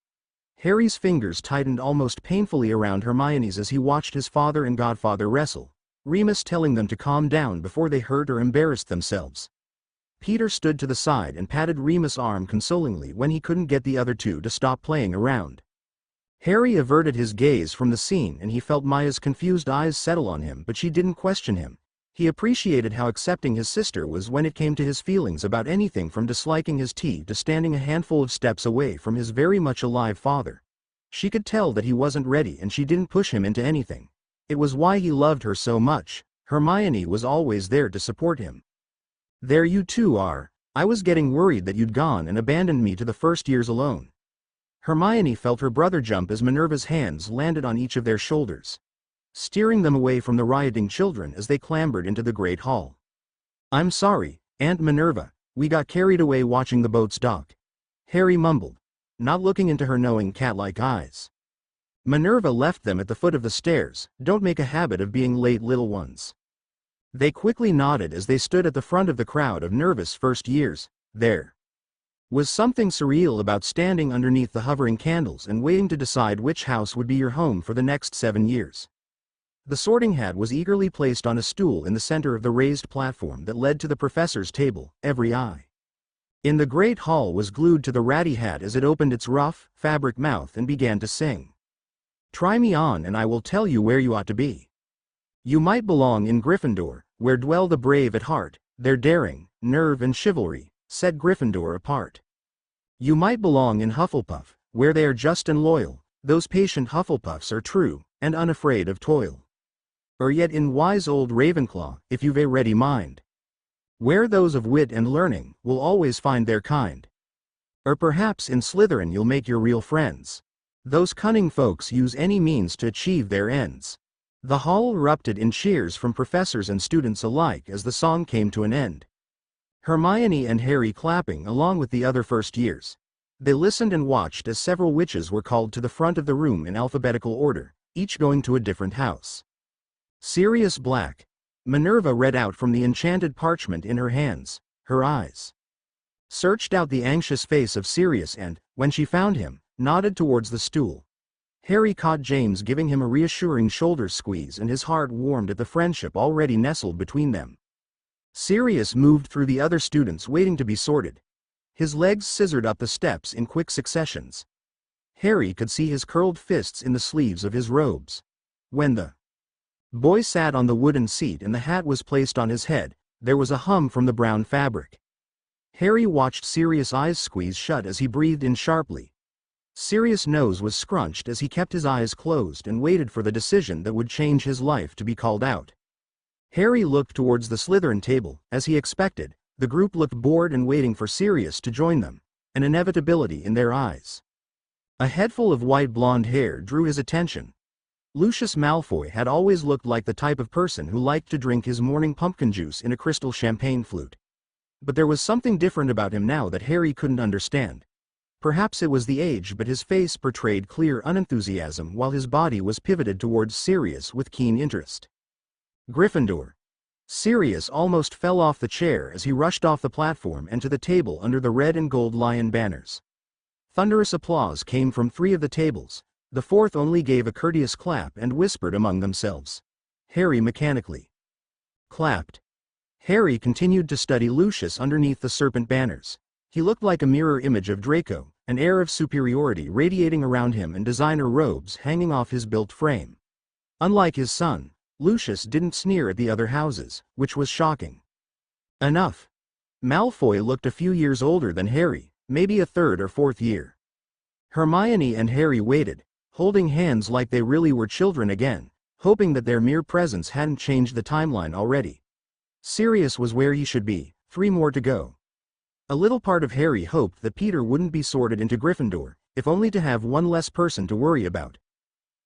Harry's fingers tightened almost painfully around Hermione's as he watched his father and godfather wrestle, Remus telling them to calm down before they hurt or embarrassed themselves. Peter stood to the side and patted Remus' arm consolingly when he couldn't get the other two to stop playing around. Harry averted his gaze from the scene and he felt Maya's confused eyes settle on him, but she didn't question him. He appreciated how accepting his sister was when it came to his feelings about anything from disliking his tea to standing a handful of steps away from his very much alive father. She could tell that he wasn't ready and she didn't push him into anything. It was why he loved her so much. Hermione was always there to support him. "There you two are. I was getting worried that you'd gone and abandoned me to the first years alone." Hermione felt her brother jump as Minerva's hands landed on each of their shoulders, steering them away from the rioting children as they clambered into the great hall. "I'm sorry, Aunt Minerva, we got carried away watching the boats dock," Harry mumbled, not looking into her knowing cat-like eyes. Minerva left them at the foot of the stairs. "Don't make a habit of being late, little ones." They quickly nodded as they stood at the front of the crowd of nervous first years. "There. Was something surreal about standing underneath the hovering candles and waiting to decide which house would be your home for the next 7 years. The sorting hat was eagerly placed on a stool in the center of the raised platform that led to the professor's table, every eye in the great hall was glued to the ratty hat as it opened its rough, fabric mouth and began to sing. "Try me on and I will tell you where you ought to be. You might belong in Gryffindor, where dwell the brave at heart, their daring, nerve and chivalry, set Gryffindor apart. You might belong in Hufflepuff, where they are just and loyal, those patient Hufflepuffs are true, and unafraid of toil. Or yet in wise old Ravenclaw, if you've a ready mind, where those of wit and learning will always find their kind. Or perhaps in Slytherin you'll make your real friends. Those cunning folks use any means to achieve their ends." The hall erupted in cheers from professors and students alike as the song came to an end. Hermione and Harry clapping along with the other first years. They listened and watched as several witches were called to the front of the room in alphabetical order, each going to a different house. Sirius Black. Minerva read out from the enchanted parchment in her hands, her eyes searched out the anxious face of Sirius and, when she found him, nodded towards the stool. Harry caught James giving him a reassuring shoulder squeeze and his heart warmed at the friendship already nestled between them. Sirius moved through the other students waiting to be sorted. His legs scissored up the steps in quick successions. Harry could see his curled fists in the sleeves of his robes. When the boy sat on the wooden seat and the hat was placed on his head, there was a hum from the brown fabric. Harry watched Sirius' eyes squeeze shut as he breathed in sharply. Sirius' nose was scrunched as he kept his eyes closed and waited for the decision that would change his life to be called out. Harry looked towards the Slytherin table. As he expected, the group looked bored and waiting for Sirius to join them, an inevitability in their eyes. A head full of white blonde hair drew his attention. Lucius Malfoy had always looked like the type of person who liked to drink his morning pumpkin juice in a crystal champagne flute. But there was something different about him now that Harry couldn't understand. Perhaps it was the age, but his face portrayed clear unenthusiasm while his body was pivoted towards Sirius with keen interest. Gryffindor. Sirius almost fell off the chair as he rushed off the platform and to the table under the red and gold lion banners. Thunderous applause came from 3 of the tables. The 4th only gave a courteous clap and whispered among themselves. Harry mechanically clapped. Harry continued to study Lucius underneath the serpent banners. He looked like a mirror image of Draco, an air of superiority radiating around him and designer robes hanging off his built frame. Unlike his son, Lucius didn't sneer at the other houses, which was shocking. Enough. Malfoy looked a few years older than Harry, maybe a 3rd or 4th year. Hermione and Harry waited, holding hands like they really were children again, hoping that their mere presence hadn't changed the timeline already. Sirius was where he should be, 3 more to go. A little part of Harry hoped that Peter wouldn't be sorted into Gryffindor, if only to have one less person to worry about.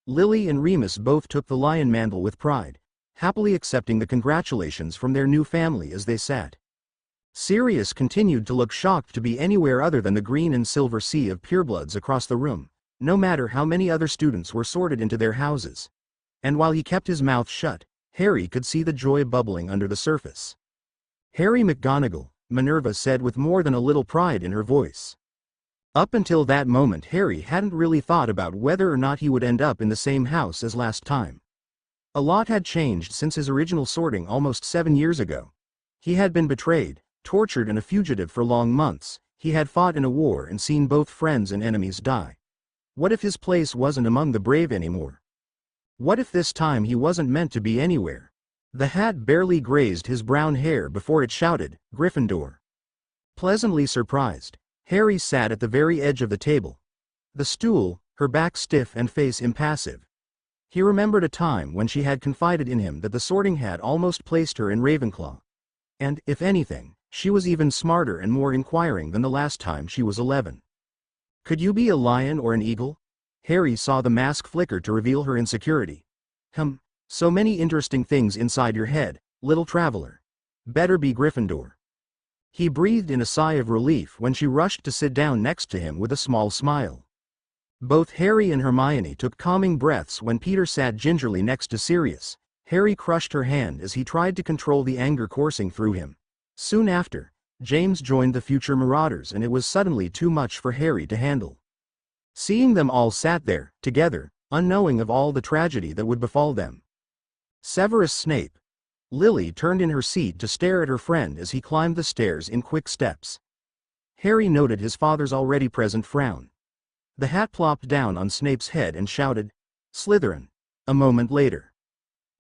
Lily and Remus both took the lion mantle with pride, happily accepting the congratulations from their new family as they sat. Sirius continued to look shocked to be anywhere other than the green and silver sea of purebloods across the room, no matter how many other students were sorted into their houses. And while he kept his mouth shut, Harry could see the joy bubbling under the surface. "Harry McGonagall," Minerva said with more than a little pride in her voice. Up until that moment Harry hadn't really thought about whether or not he would end up in the same house as last time. A lot had changed since his original sorting almost 7 years ago. He had been betrayed, tortured and a fugitive for long months. He had fought in a war and seen both friends and enemies die. What if his place wasn't among the brave anymore? What if this time he wasn't meant to be anywhere? The hat barely grazed his brown hair before it shouted, "Gryffindor." Pleasantly surprised, Harry sat at the very edge of the table. The stool, her back stiff and face impassive. He remembered a time when she had confided in him that the sorting hat almost placed her in Ravenclaw. And, if anything, she was even smarter and more inquiring than the last time she was 11. Could you be a lion or an eagle? Harry saw the mask flicker to reveal her insecurity. So many interesting things inside your head, little traveler. Better be Gryffindor. He breathed in a sigh of relief when she rushed to sit down next to him with a small smile. Both Harry and Hermione took calming breaths when Peter sat gingerly next to Sirius. Harry crushed her hand as he tried to control the anger coursing through him. Soon after, James joined the future Marauders and it was suddenly too much for Harry to handle. Seeing them all sat there, together, unknowing of all the tragedy that would befall them. Severus Snape. Lily turned in her seat to stare at her friend as he climbed the stairs in quick steps. Harry noted his father's already present frown. The hat plopped down on Snape's head and shouted, "Slytherin." A moment later,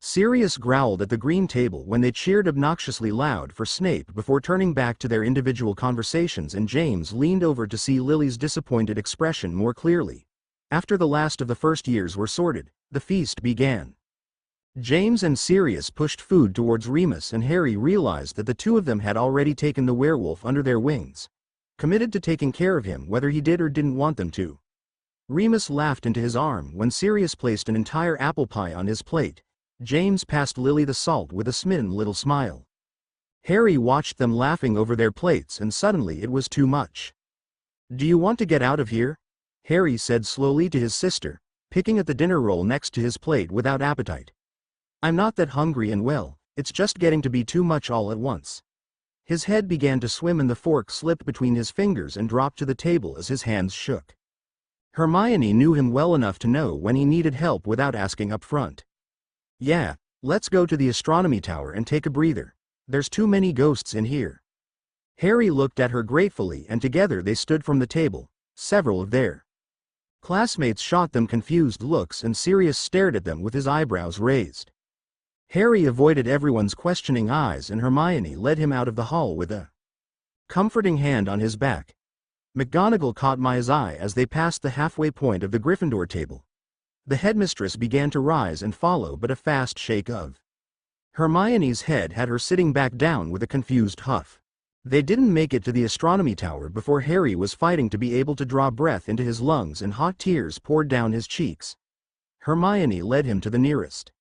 Sirius growled at the green table when they cheered obnoxiously loud for Snape before turning back to their individual conversations, and James leaned over to see Lily's disappointed expression more clearly. After the last of the first years were sorted, the feast began. James and Sirius pushed food towards Remus, and Harry realized that the two of them had already taken the werewolf under their wings, committed to taking care of him whether he did or didn't want them to. Remus laughed into his arm when Sirius placed an entire apple pie on his plate. James passed Lily the salt with a smitten little smile. Harry watched them laughing over their plates, and suddenly it was too much. "Do you want to get out of here?" Harry said slowly to his sister, picking at the dinner roll next to his plate without appetite. "I'm not that hungry, and well, it's just getting to be too much all at once." His head began to swim and the fork slipped between his fingers and dropped to the table as his hands shook. Hermione knew him well enough to know when he needed help without asking up front. "Yeah, let's go to the astronomy tower and take a breather. There's too many ghosts in here." Harry looked at her gratefully, and together they stood from the table. Several of their classmates shot them confused looks, and Sirius stared at them with his eyebrows raised. Harry avoided everyone's questioning eyes, and Hermione led him out of the hall with a comforting hand on his back. McGonagall caught Maya's eye as they passed the halfway point of the Gryffindor table. The headmistress began to rise and follow, but a fast shake of Hermione's head had her sitting back down with a confused huff. They didn't make it to the astronomy tower before Harry was fighting to be able to draw breath into his lungs, and hot tears poured down his cheeks. Hermione led him to the nearest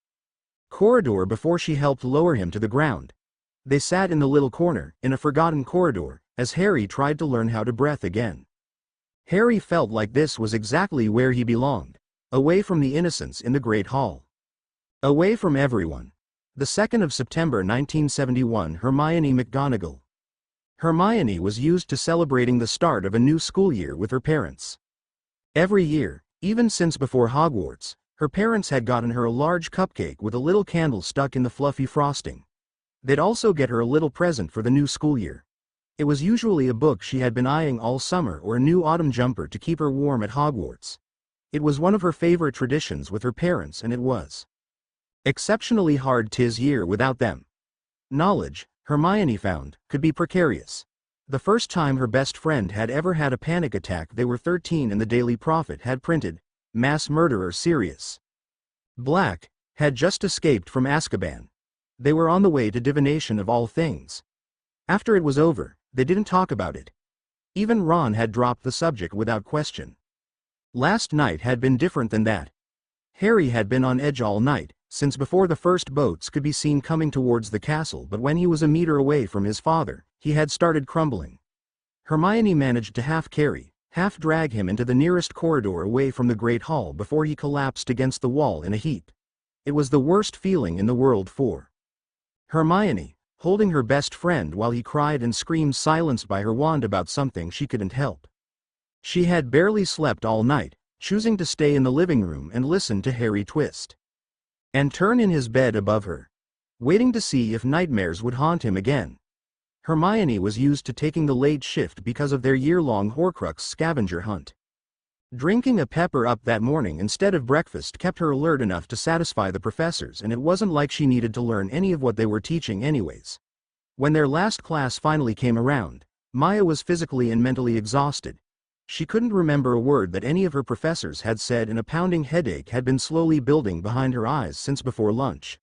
corridor before she helped lower him to the ground. They sat in the little corner, in a forgotten corridor, as Harry tried to learn how to breathe again. Harry felt like this was exactly where he belonged. Away from the innocents in the Great Hall. Away from everyone. The 2nd of September 1971. Hermione McGonagall. Hermione was used to celebrating the start of a new school year with her parents. Every year, even since before Hogwarts, her parents had gotten her a large cupcake with a little candle stuck in the fluffy frosting. They'd also get her a little present for the new school year. It was usually a book she had been eyeing all summer, or a new autumn jumper to keep her warm at Hogwarts. It was one of her favorite traditions with her parents, and it was exceptionally hard this year without them. Knowledge, Hermione found, could be precarious. The first time her best friend had ever had a panic attack, they were 13, and the Daily Prophet had printed, "Mass murderer Sirius Black had just escaped from Azkaban." They were on the way to divination of all things. After it was over, they didn't talk about it. Even Ron had dropped the subject without question. Last night had been different than that. Harry had been on edge all night, since before the first boats could be seen coming towards the castle, but when he was a meter away from his father, he had started crumbling. Hermione managed to half carry, half drag him into the nearest corridor away from the Great Hall before he collapsed against the wall in a heap. It was the worst feeling in the world for Hermione, holding her best friend while he cried and screamed, silenced by her wand about something she couldn't help. She had barely slept all night, choosing to stay in the living room and listen to Harry twist and turn in his bed above her, waiting to see if nightmares would haunt him again. Hermione was used to taking the late shift because of their year-long horcrux scavenger hunt. Drinking a pepper up that morning instead of breakfast kept her alert enough to satisfy the professors, and it wasn't like she needed to learn any of what they were teaching anyways. When their last class finally came around, Maya was physically and mentally exhausted. She couldn't remember a word that any of her professors had said, and a pounding headache had been slowly building behind her eyes since before lunch.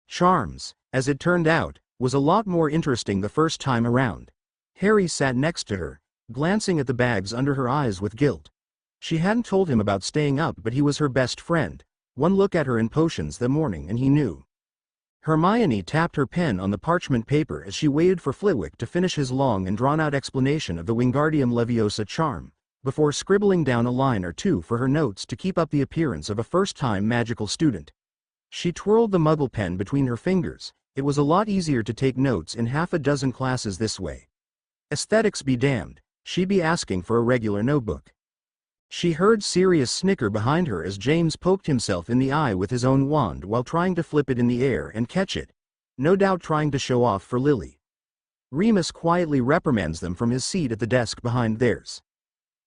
Charms, as it turned out, was a lot more interesting the first time around. Harry sat next to her, glancing at the bags under her eyes with guilt. She hadn't told him about staying up, but he was her best friend. One look at her in potions that morning and he knew. Hermione tapped her pen on the parchment paper as she waited for Flitwick to finish his long and drawn-out explanation of the Wingardium Leviosa charm, before scribbling down a line or two for her notes to keep up the appearance of a first-time magical student. She twirled the muggle pen between her fingers. It was a lot easier to take notes in half a dozen classes this way. Aesthetics be damned, she'd be asking for a regular notebook. She heard Sirius snicker behind her as James poked himself in the eye with his own wand while trying to flip it in the air and catch it, no doubt trying to show off for Lily. Remus quietly reprimands them from his seat at the desk behind theirs.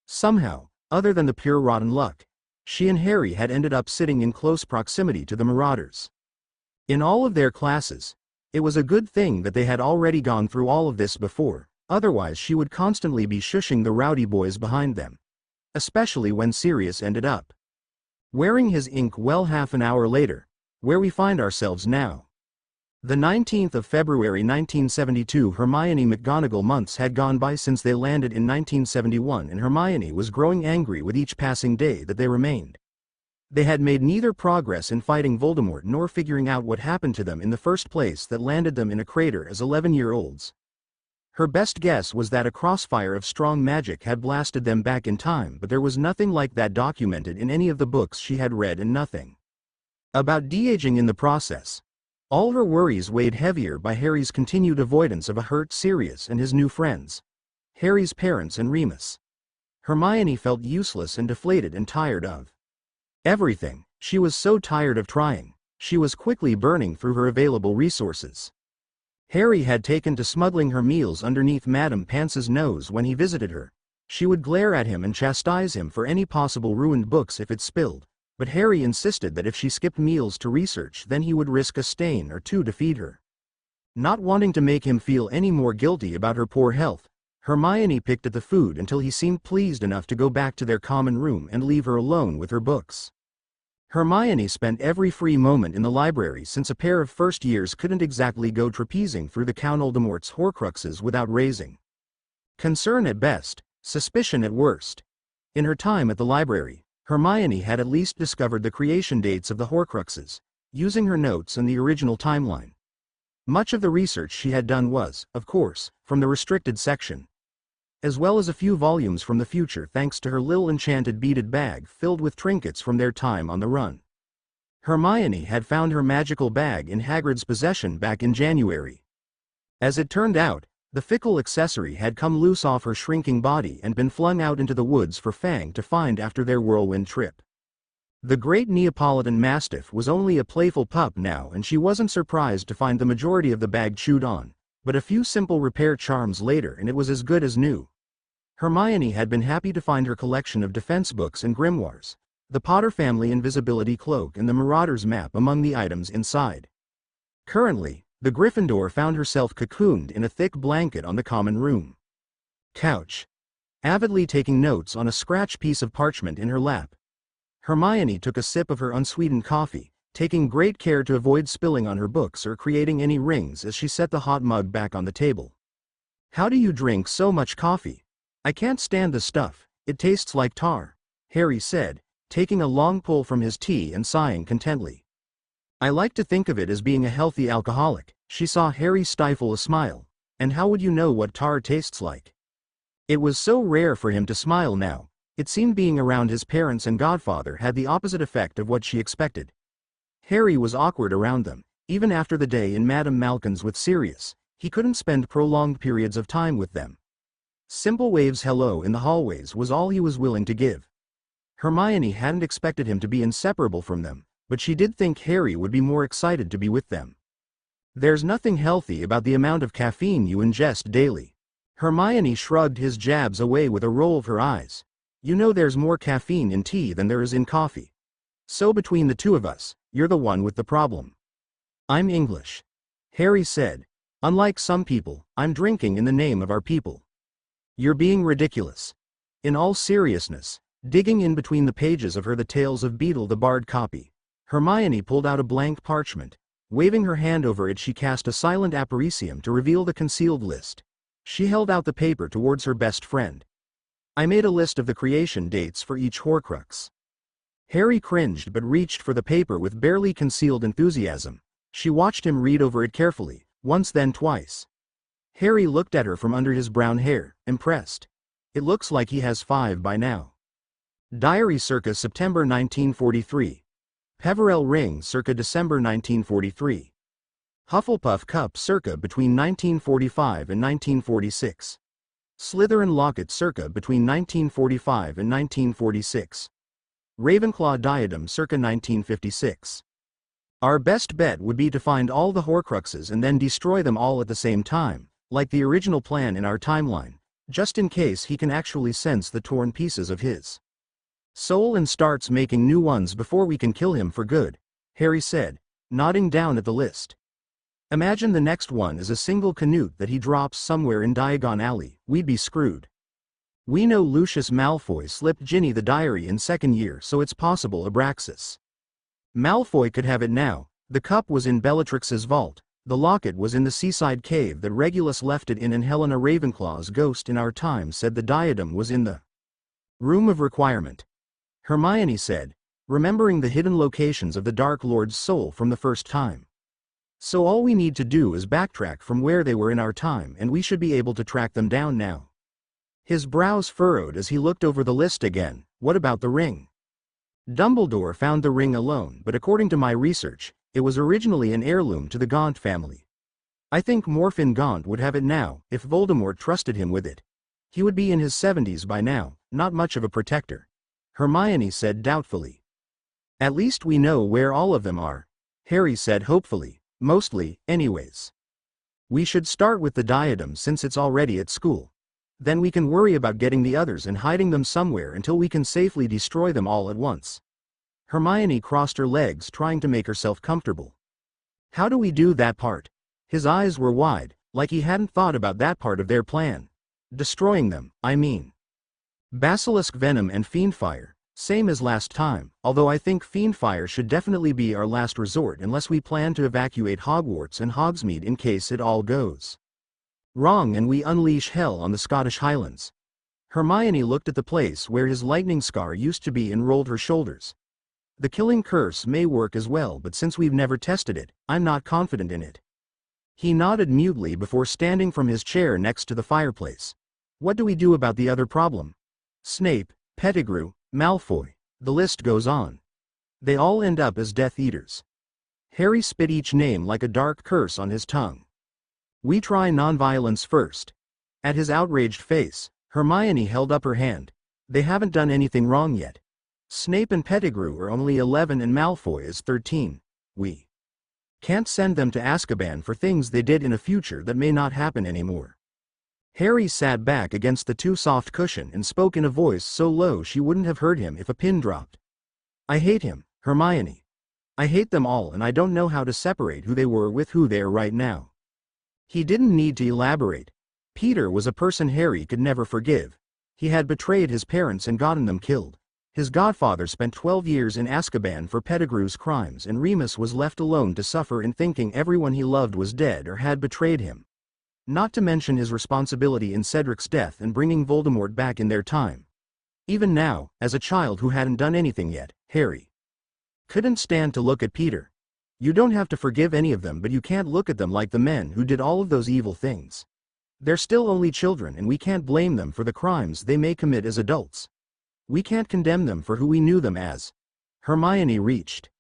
Somehow, other than the pure rotten luck, she and Harry had ended up sitting in close proximity to the Marauders. In all of their classes, it was a good thing that they had already gone through all of this before, otherwise she would constantly be shushing the rowdy boys behind them. Especially when Sirius ended up wearing his ink well half an hour later, where we find ourselves now. The 19th of February 1972 Hermione McGonagall months had gone by since they landed in 1971 and Hermione was growing angry with each passing day that they remained. They had made neither progress in fighting Voldemort nor figuring out what happened to them in the first place that landed them in a crater as 11-year-olds. Her best guess was that a crossfire of strong magic had blasted them back in time, but there was nothing like that documented in any of the books she had read and nothing about de-aging in the process. All her worries weighed heavier by Harry's continued avoidance of a hurt Sirius and his new friends, Harry's parents and Remus. Hermione felt useless and deflated and tired of everything. She was so tired of trying. She was quickly burning through her available resources. Harry had taken to smuggling her meals underneath Madame Pance's nose when he visited her. She would glare at him and chastise him for any possible ruined books if it spilled, but Harry insisted that if she skipped meals to research then he would risk a stain or two to feed her. Not wanting to make him feel any more guilty about her poor health, Hermione picked at the food until he seemed pleased enough to go back to their common room and leave her alone with her books. Hermione spent every free moment in the library since a pair of first years couldn't exactly go trapezing through the Count Voldemort's horcruxes without raising concern at best, suspicion at worst. In her time at the library, Hermione had at least discovered the creation dates of the horcruxes, using her notes and the original timeline. Much of the research she had done was, of course, from the restricted section, as well as a few volumes from the future thanks to her little enchanted beaded bag filled with trinkets from their time on the run. Hermione had found her magical bag in Hagrid's possession back in January. As it turned out, the fickle accessory had come loose off her shrinking body and been flung out into the woods for Fang to find after their whirlwind trip. The great Neapolitan Mastiff was only a playful pup now and she wasn't surprised to find the majority of the bag chewed on, but a few simple repair charms later and it was as good as new. Hermione had been happy to find her collection of defense books and grimoires, the Potter family invisibility cloak and the Marauders map among the items inside. Currently, the Gryffindor found herself cocooned in a thick blanket on the common room couch, avidly taking notes on a scratch piece of parchment in her lap. Hermione took a sip of her unsweetened coffee, taking great care to avoid spilling on her books or creating any rings as she set the hot mug back on the table. "How do you drink so much coffee? I can't stand the stuff, it tastes like tar," Harry said, taking a long pull from his tea and sighing contentedly. "I like to think of it as being a healthy alcoholic." She saw Harry stifle a smile. "And how would you know what tar tastes like?" It was so rare for him to smile now. It seemed being around his parents and godfather had the opposite effect of what she expected. Harry was awkward around them. Even after the day in Madame Malkin's with Sirius, he couldn't spend prolonged periods of time with them. Simple waves hello in the hallways was all he was willing to give. Hermione hadn't expected him to be inseparable from them, but she did think Harry would be more excited to be with them. "There's nothing healthy about the amount of caffeine you ingest daily." Hermione shrugged his jabs away with a roll of her eyes. "You know there's more caffeine in tea than there is in coffee. So between the two of us, you're the one with the problem." "I'm English," Harry said. "Unlike some people, I'm drinking in the name of our people." "You're being ridiculous." In all seriousness, digging in between the pages of her The Tales of Beedle the Bard copy, Hermione pulled out a blank parchment. Waving her hand over it she cast a silent apparicium to reveal the concealed list. She held out the paper towards her best friend. "I made a list of the creation dates for each horcrux." Harry cringed but reached for the paper with barely concealed enthusiasm. She watched him read over it carefully, once then twice. Harry looked at her from under his brown hair, impressed. "It looks like he has 5 by now." Diary circa September 1943. Peverell Ring circa December 1943. Hufflepuff Cup circa between 1945 and 1946. Slytherin locket circa between 1945 and 1946. Ravenclaw diadem circa 1956. Our best bet would be to find all the horcruxes and then destroy them all at the same time, like the original plan in our timeline, just in case he can actually sense the torn pieces of his soul and starts making new ones before we can kill him for good, Harry said, nodding down at the list. Imagine the next one is a single canute that he drops somewhere in Diagon Alley. We'd be screwed. We know Lucius Malfoy slipped Ginny the diary in second year, so it's possible Abraxas Malfoy could have it now. The cup was in Bellatrix's vault, the locket was in the seaside cave that Regulus left it in, and Helena Ravenclaw's ghost in our time said the diadem was in the room of requirement. Hermione said, remembering the hidden locations of the Dark Lord's soul from the first time. So all we need to do is backtrack from where they were in our time, and we should be able to track them down now. His brows furrowed as he looked over the list again. What about the ring? Dumbledore found the ring alone, but according to my research, it was originally an heirloom to the Gaunt family. I think Morfin Gaunt would have it now, if Voldemort trusted him with it. He would be in his 70s by now, not much of a protector. Hermione said doubtfully. At least we know where all of them are, Harry said hopefully. Mostly, anyways. We should start with the diadem since it's already at school. Then we can worry about getting the others and hiding them somewhere until we can safely destroy them all at once. Hermione crossed her legs, trying to make herself comfortable. How do we do that part? His eyes were wide, like he hadn't thought about that part of their plan. Destroying them, I mean. Basilisk venom and fiendfire, same as last time, although I think fiendfire should definitely be our last resort unless we plan to evacuate Hogwarts and Hogsmeade in case it all goes wrong and we unleash hell on the Scottish Highlands. Hermione looked at the place where his lightning scar used to be and rolled her shoulders. The killing curse may work as well, but since we've never tested it, I'm not confident in it. He nodded mutely before standing from his chair next to the fireplace. What do we do about the other problem? Snape, Pettigrew, Malfoy, the list goes on. They all end up as Death Eaters. Harry spit each name like a dark curse on his tongue. We try nonviolence first. At his outraged face, Hermione held up her hand. They haven't done anything wrong yet. Snape and Pettigrew are only 11 and Malfoy is 13. We can't send them to Azkaban for things they did in a future that may not happen anymore. Harry sat back against the too soft cushion and spoke in a voice so low she wouldn't have heard him if a pin dropped. I hate him, Hermione. I hate them all, and I don't know how to separate who they were with who they are right now. He didn't need to elaborate. Peter was a person Harry could never forgive. He had betrayed his parents and gotten them killed. His godfather spent 12 years in Azkaban for Pettigrew's crimes, and Remus was left alone to suffer in thinking everyone he loved was dead or had betrayed him. Not to mention his responsibility in Cedric's death and bringing Voldemort back in their time. Even now, as a child who hadn't done anything yet, Harry couldn't stand to look at Peter. You don't have to forgive any of them, but you can't look at them like the men who did all of those evil things. They're still only children, and we can't blame them for the crimes they may commit as adults. We can't condemn them for who we knew them as. Hermione reached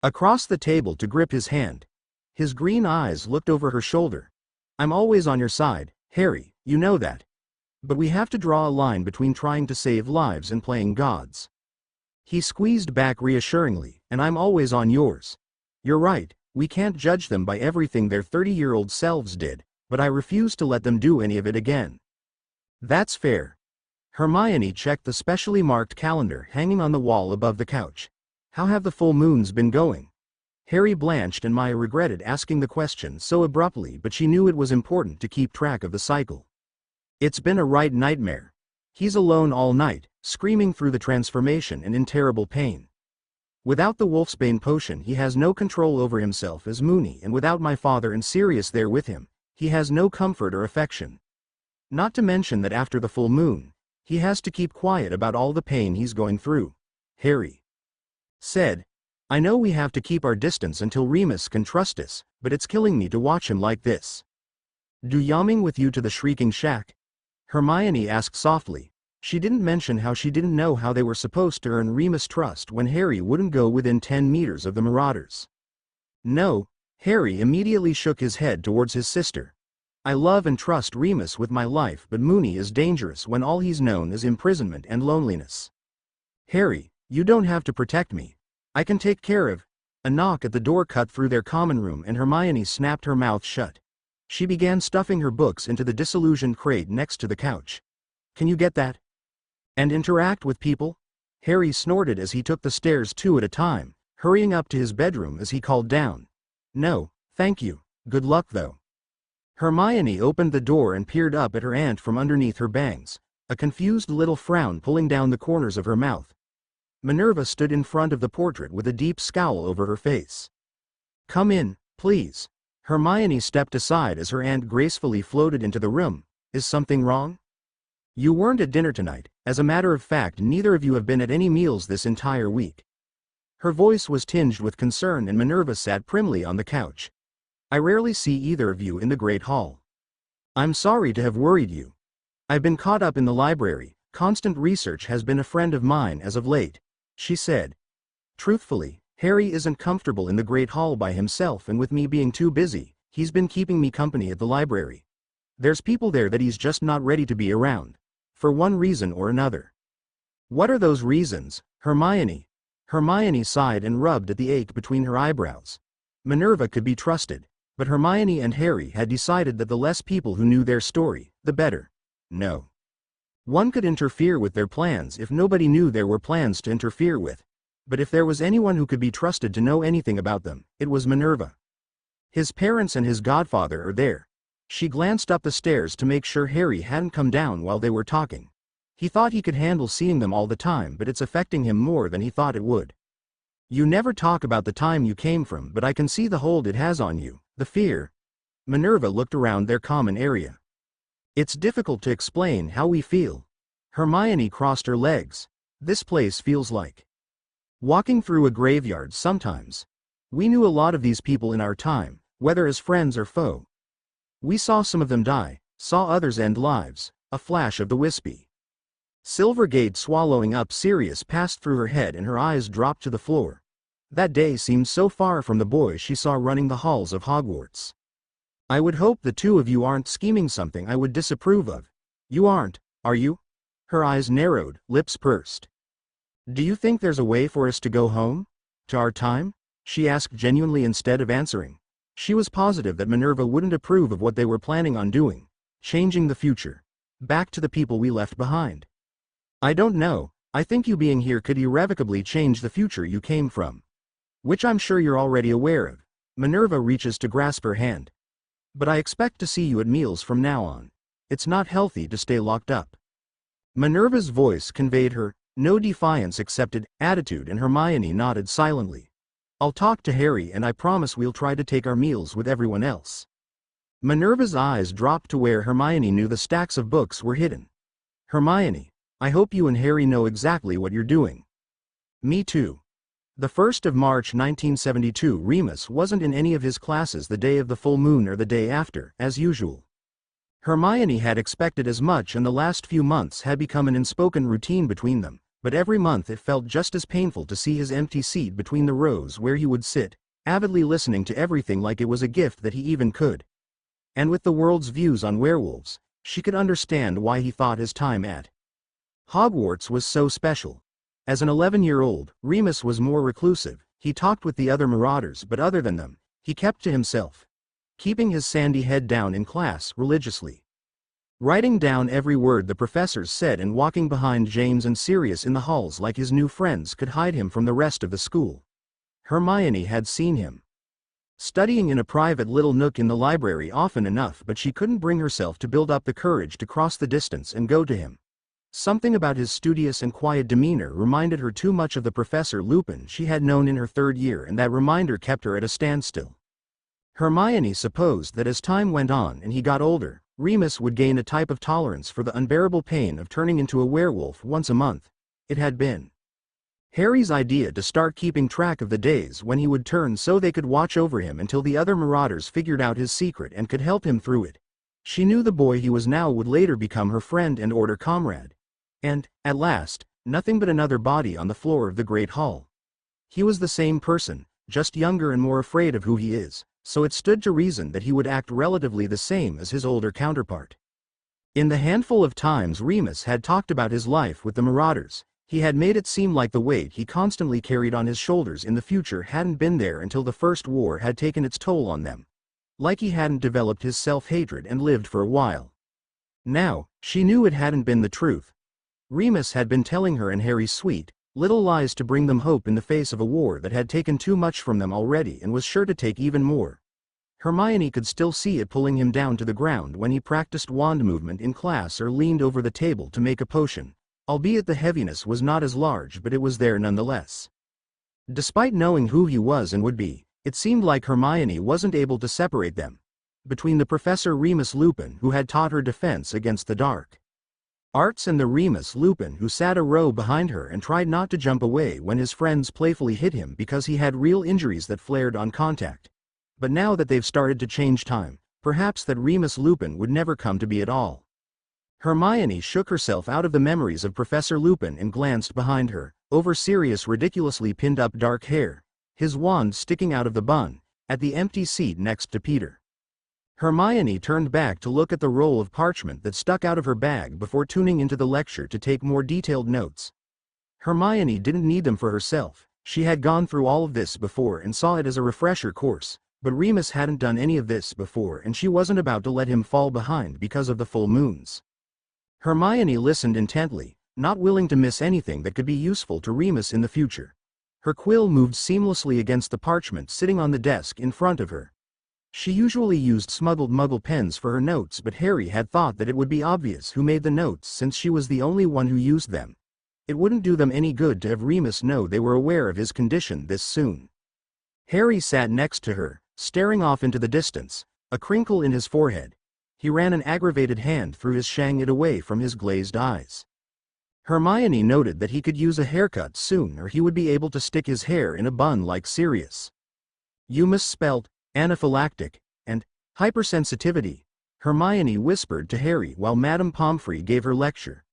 across the table to grip his hand. His green eyes looked over her shoulder. I'm always on your side, Harry, you know that. But we have to draw a line between trying to save lives and playing gods. He squeezed back reassuringly, and I'm always on yours. You're right, we can't judge them by everything their 30-year-old selves did, but I refuse to let them do any of it again. That's fair. Hermione checked the specially marked calendar hanging on the wall above the couch. How have the full moons been going? Harry blanched, and Maya regretted asking the question so abruptly, but she knew it was important to keep track of the cycle. It's been a right nightmare. He's alone all night, screaming through the transformation and in terrible pain. Without the Wolfsbane potion, he has no control over himself as Moony, and without my father and Sirius there with him, he has no comfort or affection. Not to mention that after the full moon, he has to keep quiet about all the pain he's going through. Harry said, I know we have to keep our distance until Remus can trust us, but it's killing me to watch him like this. Do Yaming with you to the Shrieking Shack? Hermione asked softly. She didn't mention how she didn't know how they were supposed to earn Remus' trust when Harry wouldn't go within 10 meters of the Marauders. No, Harry immediately shook his head towards his sister. I love and trust Remus with my life, but Moony is dangerous when all he's known is imprisonment and loneliness. Harry, you don't have to protect me. I can take care of. A knock at the door cut through their common room and Hermione snapped her mouth shut. She began stuffing her books into the disillusioned crate next to the couch. Can you get that? And interact with people? Harry snorted as he took the stairs 2 at a time, hurrying up to his bedroom as he called down. No, thank you, good luck though. Hermione opened the door and peered up at her aunt from underneath her bangs, a confused little frown pulling down the corners of her mouth. Minerva stood in front of the portrait with a deep scowl over her face. Come in, please. Hermione stepped aside as her aunt gracefully floated into the room. Is something wrong? You weren't at dinner tonight. As a matter of fact, neither of you have been at any meals this entire week. Her voice was tinged with concern and Minerva sat primly on the couch. I rarely see either of you in the Great Hall. I'm sorry to have worried you. I've been caught up in the library. Constant research has been a friend of mine as of late, she said. Truthfully, Harry isn't comfortable in the Great Hall by himself, and with me being too busy, he's been keeping me company at the library. There's people there that he's just not ready to be around, for one reason or another. What are those reasons, Hermione? Hermione sighed and rubbed at the ache between her eyebrows. Minerva could be trusted, but Hermione and Harry had decided that the less people who knew their story, the better. No. One could interfere with their plans if nobody knew there were plans to interfere with. But if there was anyone who could be trusted to know anything about them, it was Minerva. His parents and his godfather are there. She glanced up the stairs to make sure Harry hadn't come down while they were talking. He thought he could handle seeing them all the time, but it's affecting him more than he thought it would. You never talk about the time you came from, but I can see the hold it has on you, the fear. Minerva looked around their common area. It's difficult to explain how we feel. Hermione crossed her legs. This place feels like walking through a graveyard sometimes. We knew a lot of these people in our time, whether as friends or foe. We saw some of them die, saw others end lives, a flash of the wispy Silvergate swallowing up Sirius passed through her head and her eyes dropped to the floor. That day seemed so far from the boy she saw running the halls of Hogwarts. I would hope the two of you aren't scheming something I would disapprove of. You aren't, are you? Her eyes narrowed, lips pursed. Do you think there's a way for us to go home? To our time? She asked genuinely instead of answering. She was positive that Minerva wouldn't approve of what they were planning on doing. Changing the future. Back to the people we left behind. I don't know. I think you being here could irrevocably change the future you came from. Which I'm sure you're already aware of. Minerva reaches to grasp her hand. But I expect to see you at meals from now on. It's not healthy to stay locked up. Minerva's voice conveyed her no defiance accepted attitude, and Hermione nodded silently. I'll talk to Harry and I promise we'll try to take our meals with everyone else. Minerva's eyes dropped to where Hermione knew the stacks of books were hidden. Hermione, I hope you and Harry know exactly what you're doing. Me too. The 1st of March 1972, Remus wasn't in any of his classes the day of the full moon or the day after, as usual. Hermione had expected as much, and the last few months had become an unspoken routine between them, but every month it felt just as painful to see his empty seat between the rows where he would sit, avidly listening to everything like it was a gift that he even could. And with the world's views on werewolves, she could understand why he thought his time at Hogwarts was so special. As an 11-year-old, Remus was more reclusive. He talked with the other Marauders, but other than them, he kept to himself, keeping his sandy head down in class religiously, writing down every word the professors said and walking behind James and Sirius in the halls like his new friends could hide him from the rest of the school. Hermione had seen him studying in a private little nook in the library often enough, but she couldn't bring herself to build up the courage to cross the distance and go to him. Something about his studious and quiet demeanor reminded her too much of the Professor Lupin she had known in her 3rd year, and that reminder kept her at a standstill. Hermione supposed that as time went on and he got older, Remus would gain a type of tolerance for the unbearable pain of turning into a werewolf once a month. It had been Harry's idea to start keeping track of the days when he would turn so they could watch over him until the other Marauders figured out his secret and could help him through it. She knew the boy he was now would later become her friend and order comrade. And, at last, nothing but another body on the floor of the Great Hall. He was the same person, just younger and more afraid of who he is, so it stood to reason that he would act relatively the same as his older counterpart. In the handful of times Remus had talked about his life with the Marauders, he had made it seem like the weight he constantly carried on his shoulders in the future hadn't been there until the First War had taken its toll on them. Like he hadn't developed his self-hatred and lived for a while. Now, she knew it hadn't been the truth. Remus had been telling her and Harry sweet, little lies to bring them hope in the face of a war that had taken too much from them already and was sure to take even more. Hermione could still see it pulling him down to the ground when he practiced wand movement in class or leaned over the table to make a potion, albeit the heaviness was not as large, but it was there nonetheless. Despite knowing who he was and would be, it seemed like Hermione wasn't able to separate them. Between the Professor Remus Lupin who had taught her defense against the dark arts and the Remus Lupin who sat a row behind her and tried not to jump away when his friends playfully hit him because he had real injuries that flared on contact. But now that they've started to change time, perhaps that Remus Lupin would never come to be at all. Hermione shook herself out of the memories of Professor Lupin and glanced behind her, over Sirius' ridiculously pinned-up dark hair, his wand sticking out of the bun, at the empty seat next to Peter. Hermione turned back to look at the roll of parchment that stuck out of her bag before tuning into the lecture to take more detailed notes. Hermione didn't need them for herself, she had gone through all of this before and saw it as a refresher course, but Remus hadn't done any of this before and she wasn't about to let him fall behind because of the full moons. Hermione listened intently, not willing to miss anything that could be useful to Remus in the future. Her quill moved seamlessly against the parchment sitting on the desk in front of her. She usually used smuggled Muggle pens for her notes, but Harry had thought that it would be obvious who made the notes since she was the only one who used them. It wouldn't do them any good to have Remus know they were aware of his condition this soon. Harry sat next to her, staring off into the distance, a crinkle in his forehead. He ran an aggravated hand through his shang it away from his glazed eyes. Hermione noted that he could use a haircut soon or he would be able to stick his hair in a bun like Sirius. You misspelt anaphylactic and hypersensitivity, Hermione whispered to Harry while Madame Pomfrey gave her lecture.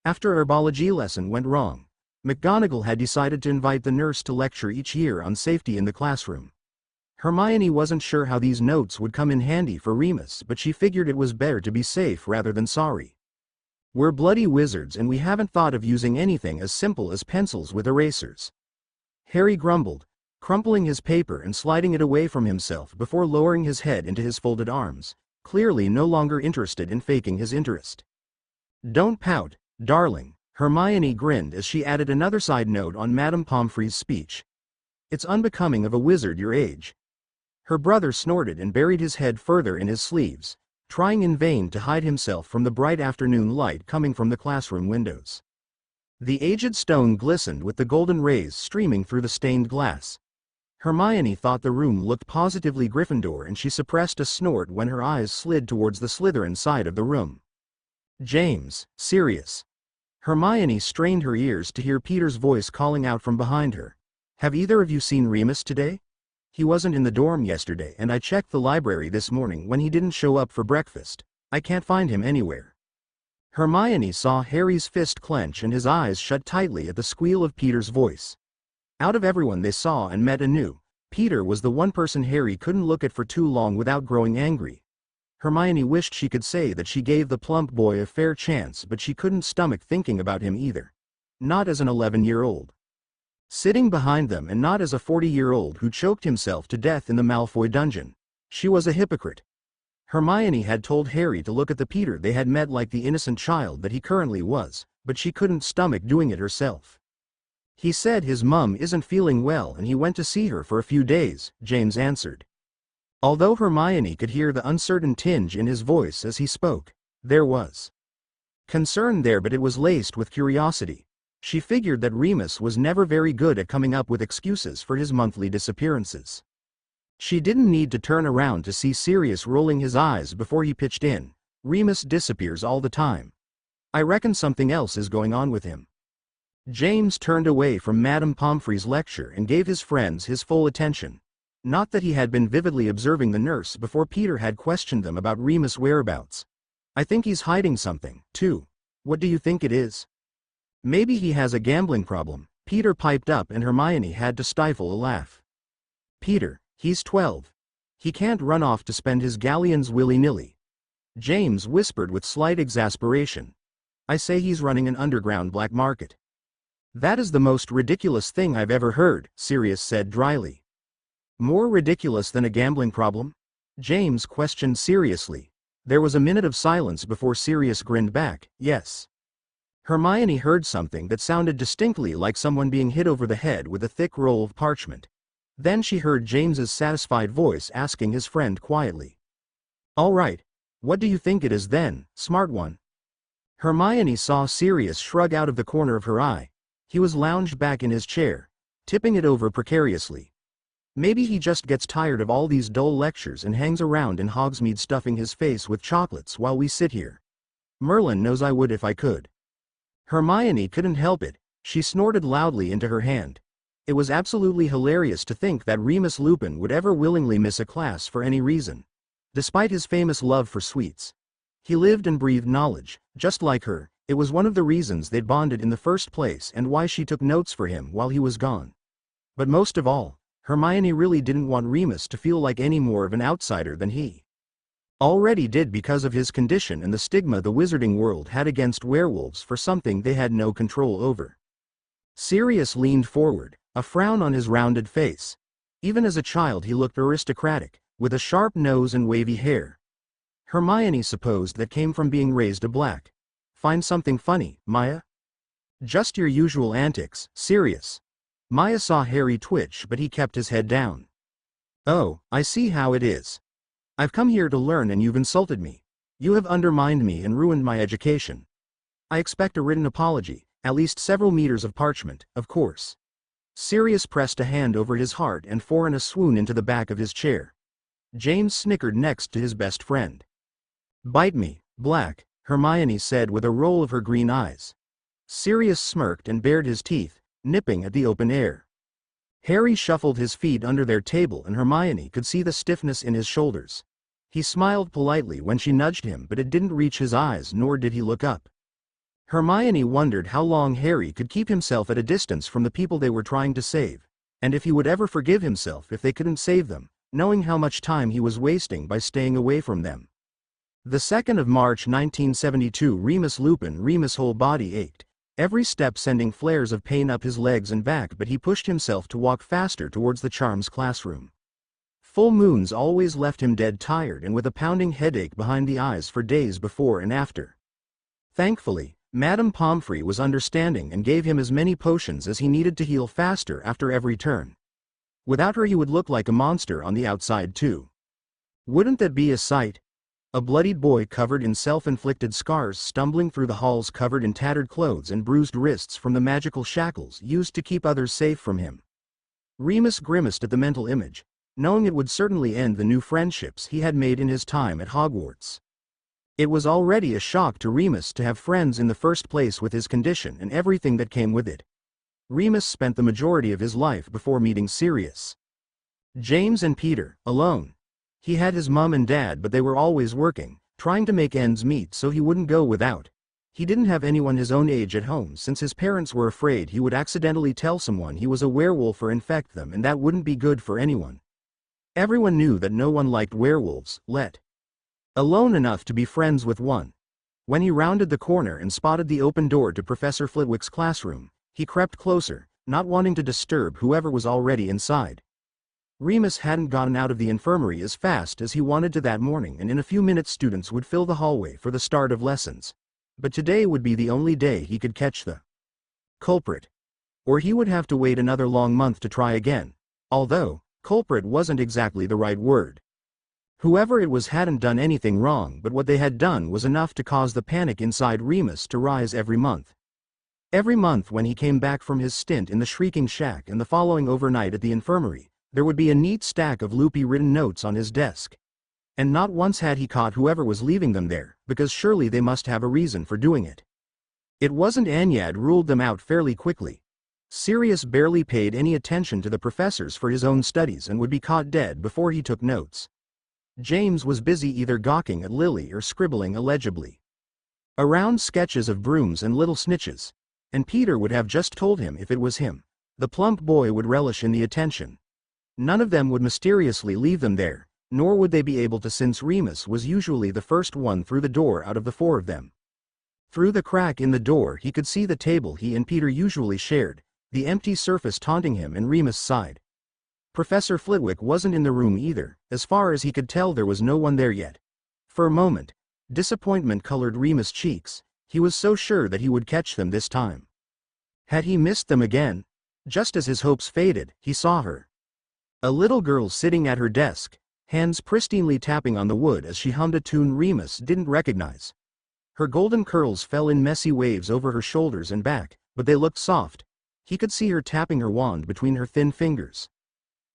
After herbology lesson went wrong, McGonagall had decided to invite the nurse to lecture each year on safety in the classroom. Hermione wasn't sure how these notes would come in handy for Remus, but she figured it was better to be safe rather than sorry. We're bloody wizards and we haven't thought of using anything as simple as pencils with erasers. Harry grumbled, crumpling his paper and sliding it away from himself before lowering his head into his folded arms, clearly no longer interested in faking his interest. Don't pout, darling, Hermione grinned as she added another side note on Madame Pomfrey's speech. It's unbecoming of a wizard your age. Her brother snorted and buried his head further in his sleeves, trying in vain to hide himself from the bright afternoon light coming from the classroom windows. The aged stone glistened with the golden rays streaming through the stained glass. Hermione thought the room looked positively Gryffindor and she suppressed a snort when her eyes slid towards the Slytherin side of the room. James, Sirius. Hermione strained her ears to hear Peter's voice calling out from behind her. Have either of you seen Remus today? He wasn't in the dorm yesterday and I checked the library this morning when he didn't show up for breakfast. I can't find him anywhere. Hermione saw Harry's fist clench and his eyes shut tightly at the squeal of Peter's voice. Out of everyone they saw and met anew, Peter was the one person Harry couldn't look at for too long without growing angry. Hermione wished she could say that she gave the plump boy a fair chance, but she couldn't stomach thinking about him either. Not as an 11-year-old. Sitting behind them and not as a 40-year-old who choked himself to death in the Malfoy dungeon. She was a hypocrite. Hermione had told Harry to look at the Peter they had met like the innocent child that he currently was, but she couldn't stomach doing it herself. He said his mum isn't feeling well and he went to see her for a few days, James answered. Although Hermione could hear the uncertain tinge in his voice as he spoke, there was concern there, but it was laced with curiosity. She figured that Remus was never very good at coming up with excuses for his monthly disappearances. She didn't need to turn around to see Sirius rolling his eyes before he pitched in. Remus disappears all the time. I reckon something else is going on with him. James turned away from Madame Pomfrey's lecture and gave his friends his full attention. Not that he had been vividly observing the nurse before Peter had questioned them about Remus' whereabouts. I think he's hiding something, too. What do you think it is? Maybe he has a gambling problem, Peter piped up and Hermione had to stifle a laugh. Peter, he's 12. He can't run off to spend his galleons willy-nilly. James whispered with slight exasperation. I say he's running an underground black market. That is the most ridiculous thing I've ever heard, Sirius said dryly. More ridiculous than a gambling problem? James questioned seriously. There was a minute of silence before Sirius grinned back, yes. Hermione heard something that sounded distinctly like someone being hit over the head with a thick roll of parchment. Then she heard James's satisfied voice asking his friend quietly. All right. What do you think it is then, smart one? Hermione saw Sirius shrug out of the corner of her eye. He was lounged back in his chair, tipping it over precariously. Maybe he just gets tired of all these dull lectures and hangs around in Hogsmeade stuffing his face with chocolates while we sit here. Merlin knows I would if I could. Hermione couldn't help it. She snorted loudly into her hand. It was absolutely hilarious to think that Remus Lupin would ever willingly miss a class for any reason. Despite his famous love for sweets. He lived and breathed knowledge, just like her. It was one of the reasons they'd bonded in the first place and why she took notes for him while he was gone. But most of all, Hermione really didn't want Remus to feel like any more of an outsider than he already did because of his condition and the stigma the wizarding world had against werewolves for something they had no control over. Sirius leaned forward, a frown on his rounded face. Even as a child he looked aristocratic, with a sharp nose and wavy hair. Hermione supposed that came from being raised a black. Find something funny, Maya? Just your usual antics, Sirius. Maya saw Harry twitch but he kept his head down. Oh, I see how it is. I've come here to learn and you've insulted me. You have undermined me and ruined my education. I expect a written apology, at least several meters of parchment, of course. Sirius pressed a hand over his heart and fell in a swoon into the back of his chair. James snickered next to his best friend. Bite me, Black, Hermione said with a roll of her green eyes. Sirius smirked and bared his teeth, nipping at the open air. Harry shuffled his feet under their table and Hermione could see the stiffness in his shoulders. He smiled politely when she nudged him but it didn't reach his eyes nor did he look up. Hermione wondered how long Harry could keep himself at a distance from the people they were trying to save, and if he would ever forgive himself if they couldn't save them, knowing how much time he was wasting by staying away from them. The 2nd of March 1972 Remus Lupin Remus' whole body ached. Every step sending flares of pain up his legs and back but he pushed himself to walk faster towards the Charms classroom. Full moons always left him dead tired and with a pounding headache behind the eyes for days before and after. Thankfully, Madame Pomfrey was understanding and gave him as many potions as he needed to heal faster after every turn. Without her he would look like a monster on the outside too. Wouldn't that be a sight? A bloodied boy covered in self-inflicted scars stumbling through the halls covered in tattered clothes and bruised wrists from the magical shackles used to keep others safe from him. Remus grimaced at the mental image, knowing it would certainly end the new friendships he had made in his time at Hogwarts. It was already a shock to Remus to have friends in the first place with his condition and everything that came with it. Remus spent the majority of his life before meeting Sirius. James and Peter, alone. He had his mum and dad but they were always working, trying to make ends meet so he wouldn't go without. He didn't have anyone his own age at home since his parents were afraid he would accidentally tell someone he was a werewolf or infect them and that wouldn't be good for anyone. Everyone knew that no one liked werewolves, let alone enough to be friends with one. When he rounded the corner and spotted the open door to Professor Flitwick's classroom, he crept closer, not wanting to disturb whoever was already inside. Remus hadn't gotten out of the infirmary as fast as he wanted to that morning and in a few minutes students would fill the hallway for the start of lessons. But today would be the only day he could catch the culprit. Or he would have to wait another long month to try again. Although, culprit wasn't exactly the right word. Whoever it was hadn't done anything wrong but what they had done was enough to cause the panic inside Remus to rise every month. Every month when he came back from his stint in the Shrieking Shack and the following overnight at the infirmary, there would be a neat stack of loopy written notes on his desk. And not once had he caught whoever was leaving them there, because surely they must have a reason for doing it. It wasn't Anyad ruled them out fairly quickly. Sirius barely paid any attention to the professors for his own studies and would be caught dead before he took notes. James was busy either gawking at Lily or scribbling illegibly around sketches of brooms and little snitches. And Peter would have just told him if it was him. The plump boy would relish in the attention. None of them would mysteriously leave them there, nor would they be able to since Remus was usually the first one through the door out of the four of them. Through the crack in the door he could see the table he and Peter usually shared, the empty surface taunting him and Remus' side. Professor Flitwick wasn't in the room either, as far as he could tell there was no one there yet. For a moment, disappointment colored Remus' cheeks. He was so sure that he would catch them this time. Had he missed them again? Just as his hopes faded, he saw her. A little girl sitting at her desk, hands pristinely tapping on the wood as she hummed a tune Remus didn't recognize. Her golden curls fell in messy waves over her shoulders and back, but they looked soft. He could see her tapping her wand between her thin fingers.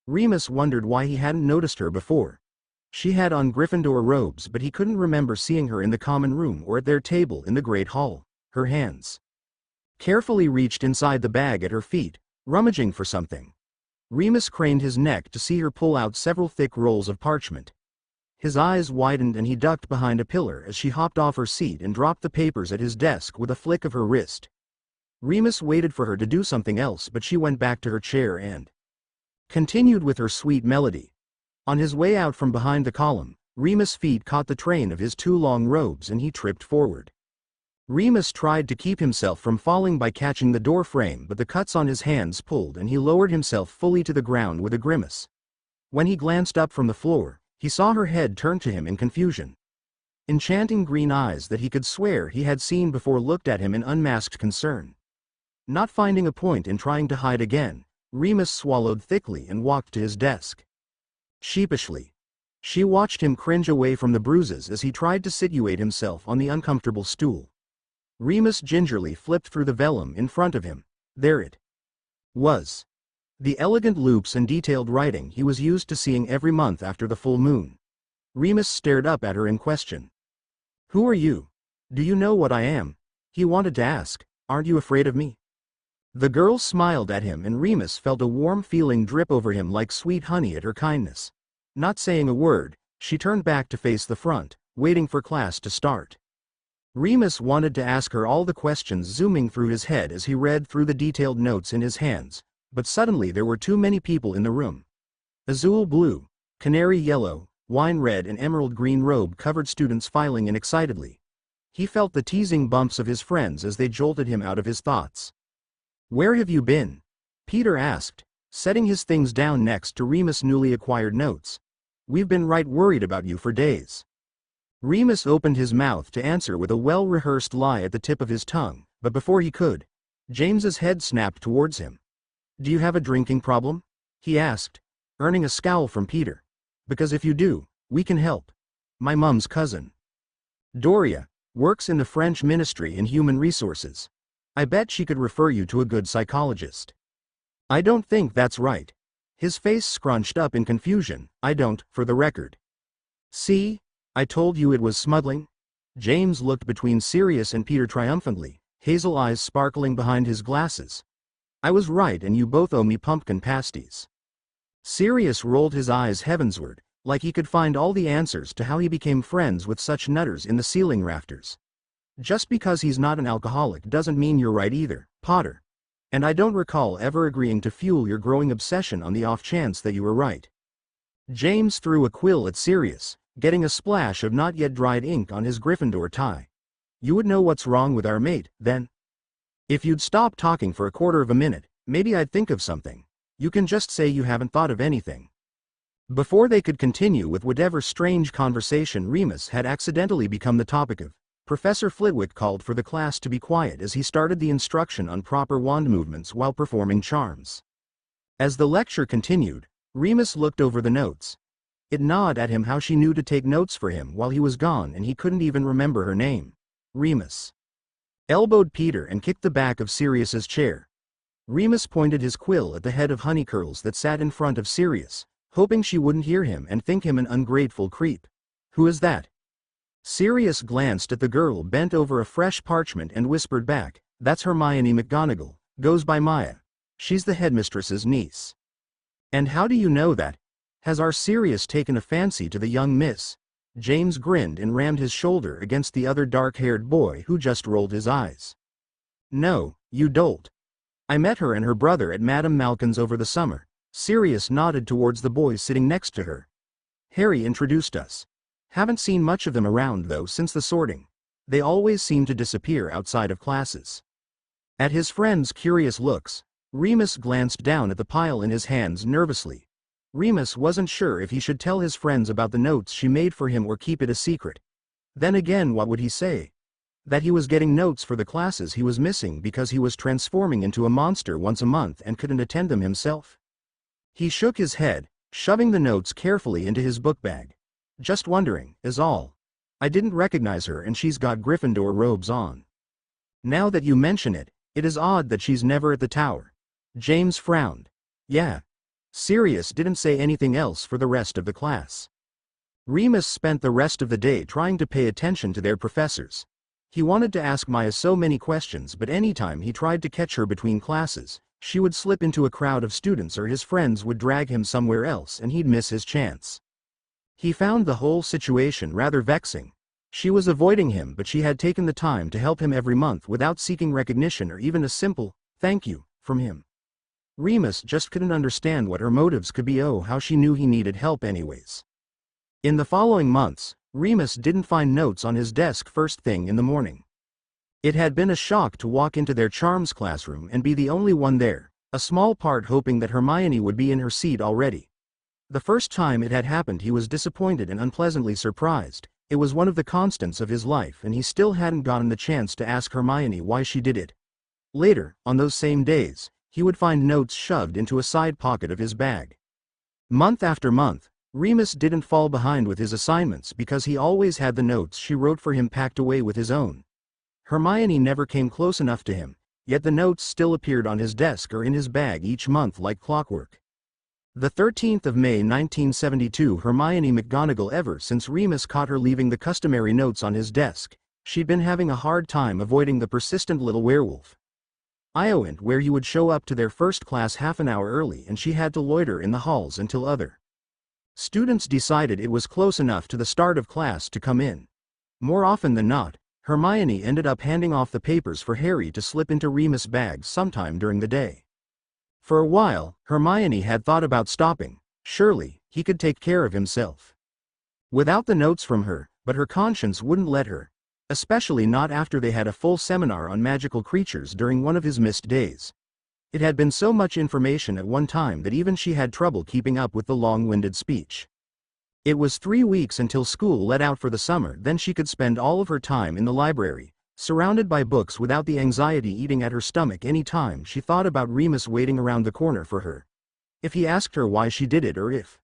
Remus wondered why he hadn't noticed her before. She had on Gryffindor robes, but he couldn't remember seeing her in the common room or at their table in the Great Hall. Her hands carefully reached inside the bag at her feet, rummaging for something. Remus craned his neck to see her pull out several thick rolls of parchment. His eyes widened and he ducked behind a pillar as she hopped off her seat and dropped the papers at his desk with a flick of her wrist. Remus waited for her to do something else, but she went back to her chair and continued with her sweet melody. On his way out from behind the column, Remus' feet caught the train of his two long robes and he tripped forward. Remus tried to keep himself from falling by catching the door frame, but the cuts on his hands pulled and he lowered himself fully to the ground with a grimace. When he glanced up from the floor, he saw her head turn to him in confusion. Enchanting green eyes that he could swear he had seen before looked at him in unmasked concern. Not finding a point in trying to hide again, Remus swallowed thickly and walked to his desk. Sheepishly, she watched him cringe away from the bruises as he tried to situate himself on the uncomfortable stool. Remus gingerly flipped through the vellum in front of him. There it was. The elegant loops and detailed writing he was used to seeing every month after the full moon. Remus stared up at her in question. "Who are you? Do you know what I am?" he wanted to ask. "Aren't you afraid of me?" The girl smiled at him and Remus felt a warm feeling drip over him like sweet honey at her kindness. Not saying a word, she turned back to face the front, waiting for class to start. Remus wanted to ask her all the questions zooming through his head as he read through the detailed notes in his hands, but suddenly there were too many people in the room. Azul blue, canary yellow, wine red and emerald green robe-covered students filing in excitedly. He felt the teasing bumps of his friends as they jolted him out of his thoughts. "Where have you been?" Peter asked, setting his things down next to Remus' newly acquired notes. "We've been right worried about you for days." Remus opened his mouth to answer with a well-rehearsed lie at the tip of his tongue, but before he could, James's head snapped towards him. "Do you have a drinking problem?" he asked, earning a scowl from Peter. "Because if you do, we can help. My mum's cousin, Doria, works in the French Ministry in Human Resources. I bet she could refer you to a good psychologist." "I don't think that's right." His face scrunched up in confusion. "I don't, for the record." "See? I told you it was smuggling." James looked between Sirius and Peter triumphantly, hazel eyes sparkling behind his glasses. "I was right and you both owe me pumpkin pasties." Sirius rolled his eyes heavensward, like he could find all the answers to how he became friends with such nutters in the ceiling rafters. "Just because he's not an alcoholic doesn't mean you're right either, Potter. And I don't recall ever agreeing to fuel your growing obsession on the off chance that you were right." James threw a quill at Sirius, getting a splash of not yet dried ink on his Gryffindor tie. "You would know what's wrong with our mate, then? If you'd stop talking for a quarter of a minute, maybe I'd think of something. You can just say you haven't thought of anything." Before they could continue with whatever strange conversation Remus had accidentally become the topic of, Professor Flitwick called for the class to be quiet as he started the instruction on proper wand movements while performing charms. As the lecture continued, Remus looked over the notes. It gnawed at him how she knew to take notes for him while he was gone and he couldn't even remember her name. Remus elbowed Peter and kicked the back of Sirius's chair. Remus pointed his quill at the head of Honeycurls that sat in front of Sirius, hoping she wouldn't hear him and think him an ungrateful creep. "Who is that?" Sirius glanced at the girl bent over a fresh parchment and whispered back, "That's Hermione McGonagall, goes by Maya. She's the headmistress's niece." "And how do you know that? Has our Sirius taken a fancy to the young miss?" James grinned and rammed his shoulder against the other dark-haired boy who just rolled his eyes. "No, you dolt. I met her and her brother at Madame Malkin's over the summer." Sirius nodded towards the boy sitting next to her. Harry introduced us. Haven't seen much of them around though since the sorting. They always seem to disappear outside of classes." At his friend's curious looks, Remus glanced down at the pile in his hands nervously. Remus wasn't sure if he should tell his friends about the notes she made for him or keep it a secret. Then again, what would he say? That he was getting notes for the classes he was missing because he was transforming into a monster once a month and couldn't attend them himself? He shook his head, shoving the notes carefully into his book bag. "Just wondering, is all. I didn't recognize her and she's got Gryffindor robes on." "Now that you mention it, it is odd that she's never at the tower." James frowned. "Yeah." Sirius didn't say anything else for the rest of the class. Remus spent the rest of the day trying to pay attention to their professors. He wanted to ask Maya so many questions, but anytime he tried to catch her between classes, she would slip into a crowd of students or his friends would drag him somewhere else and he'd miss his chance. He found the whole situation rather vexing. She was avoiding him, but she had taken the time to help him every month without seeking recognition or even a simple "thank you" from him. Remus just couldn't understand what her motives could be. Oh, how she knew he needed help anyways. In the following months, Remus didn't find notes on his desk first thing in the morning. It had been a shock to walk into their charms classroom and be the only one there, a small part hoping that Hermione would be in her seat already. The first time it had happened he was disappointed and unpleasantly surprised. It was one of the constants of his life and he still hadn't gotten the chance to ask Hermione why she did it. Later, on those same days, he would find notes shoved into a side pocket of his bag. Month after month, Remus didn't fall behind with his assignments because he always had the notes she wrote for him packed away with his own. Hermione never came close enough to him, yet the notes still appeared on his desk or in his bag each month like clockwork. The 13th of May 1972, Hermione McGonagall. Ever since Remus caught her leaving the customary notes on his desk, she'd been having a hard time avoiding the persistent little werewolf. Iowent, where you would show up to their first class half an hour early and she had to loiter in the halls until other students decided it was close enough to the start of class to come in. More often than not, Hermione ended up handing off the papers for Harry to slip into Remus' bag sometime during the day. For a while, Hermione had thought about stopping. Surely, he could take care of himself without the notes from her, but her conscience wouldn't let her, especially not after they had a full seminar on magical creatures during one of his missed days. It had been so much information at one time that even she had trouble keeping up with the long-winded speech. It was 3 weeks until school let out for the summer, then she could spend all of her time in the library, surrounded by books without the anxiety eating at her stomach any time she thought about Remus waiting around the corner for her. If he asked her why she did it or if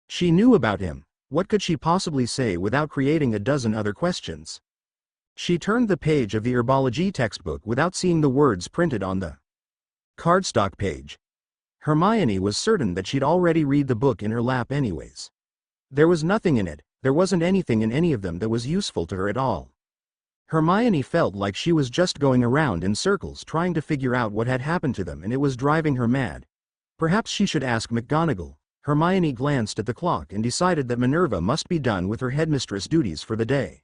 she knew about him, what could she possibly say without creating a dozen other questions? She turned the page of the herbology textbook without seeing the words printed on the cardstock page. Hermione was certain that she'd already read the book in her lap anyways. There was nothing in it, there wasn't anything in any of them that was useful to her at all. Hermione felt like she was just going around in circles trying to figure out what had happened to them, and it was driving her mad. Perhaps she should ask McGonagall. Hermione glanced at the clock and decided that Minerva must be done with her headmistress duties for the day.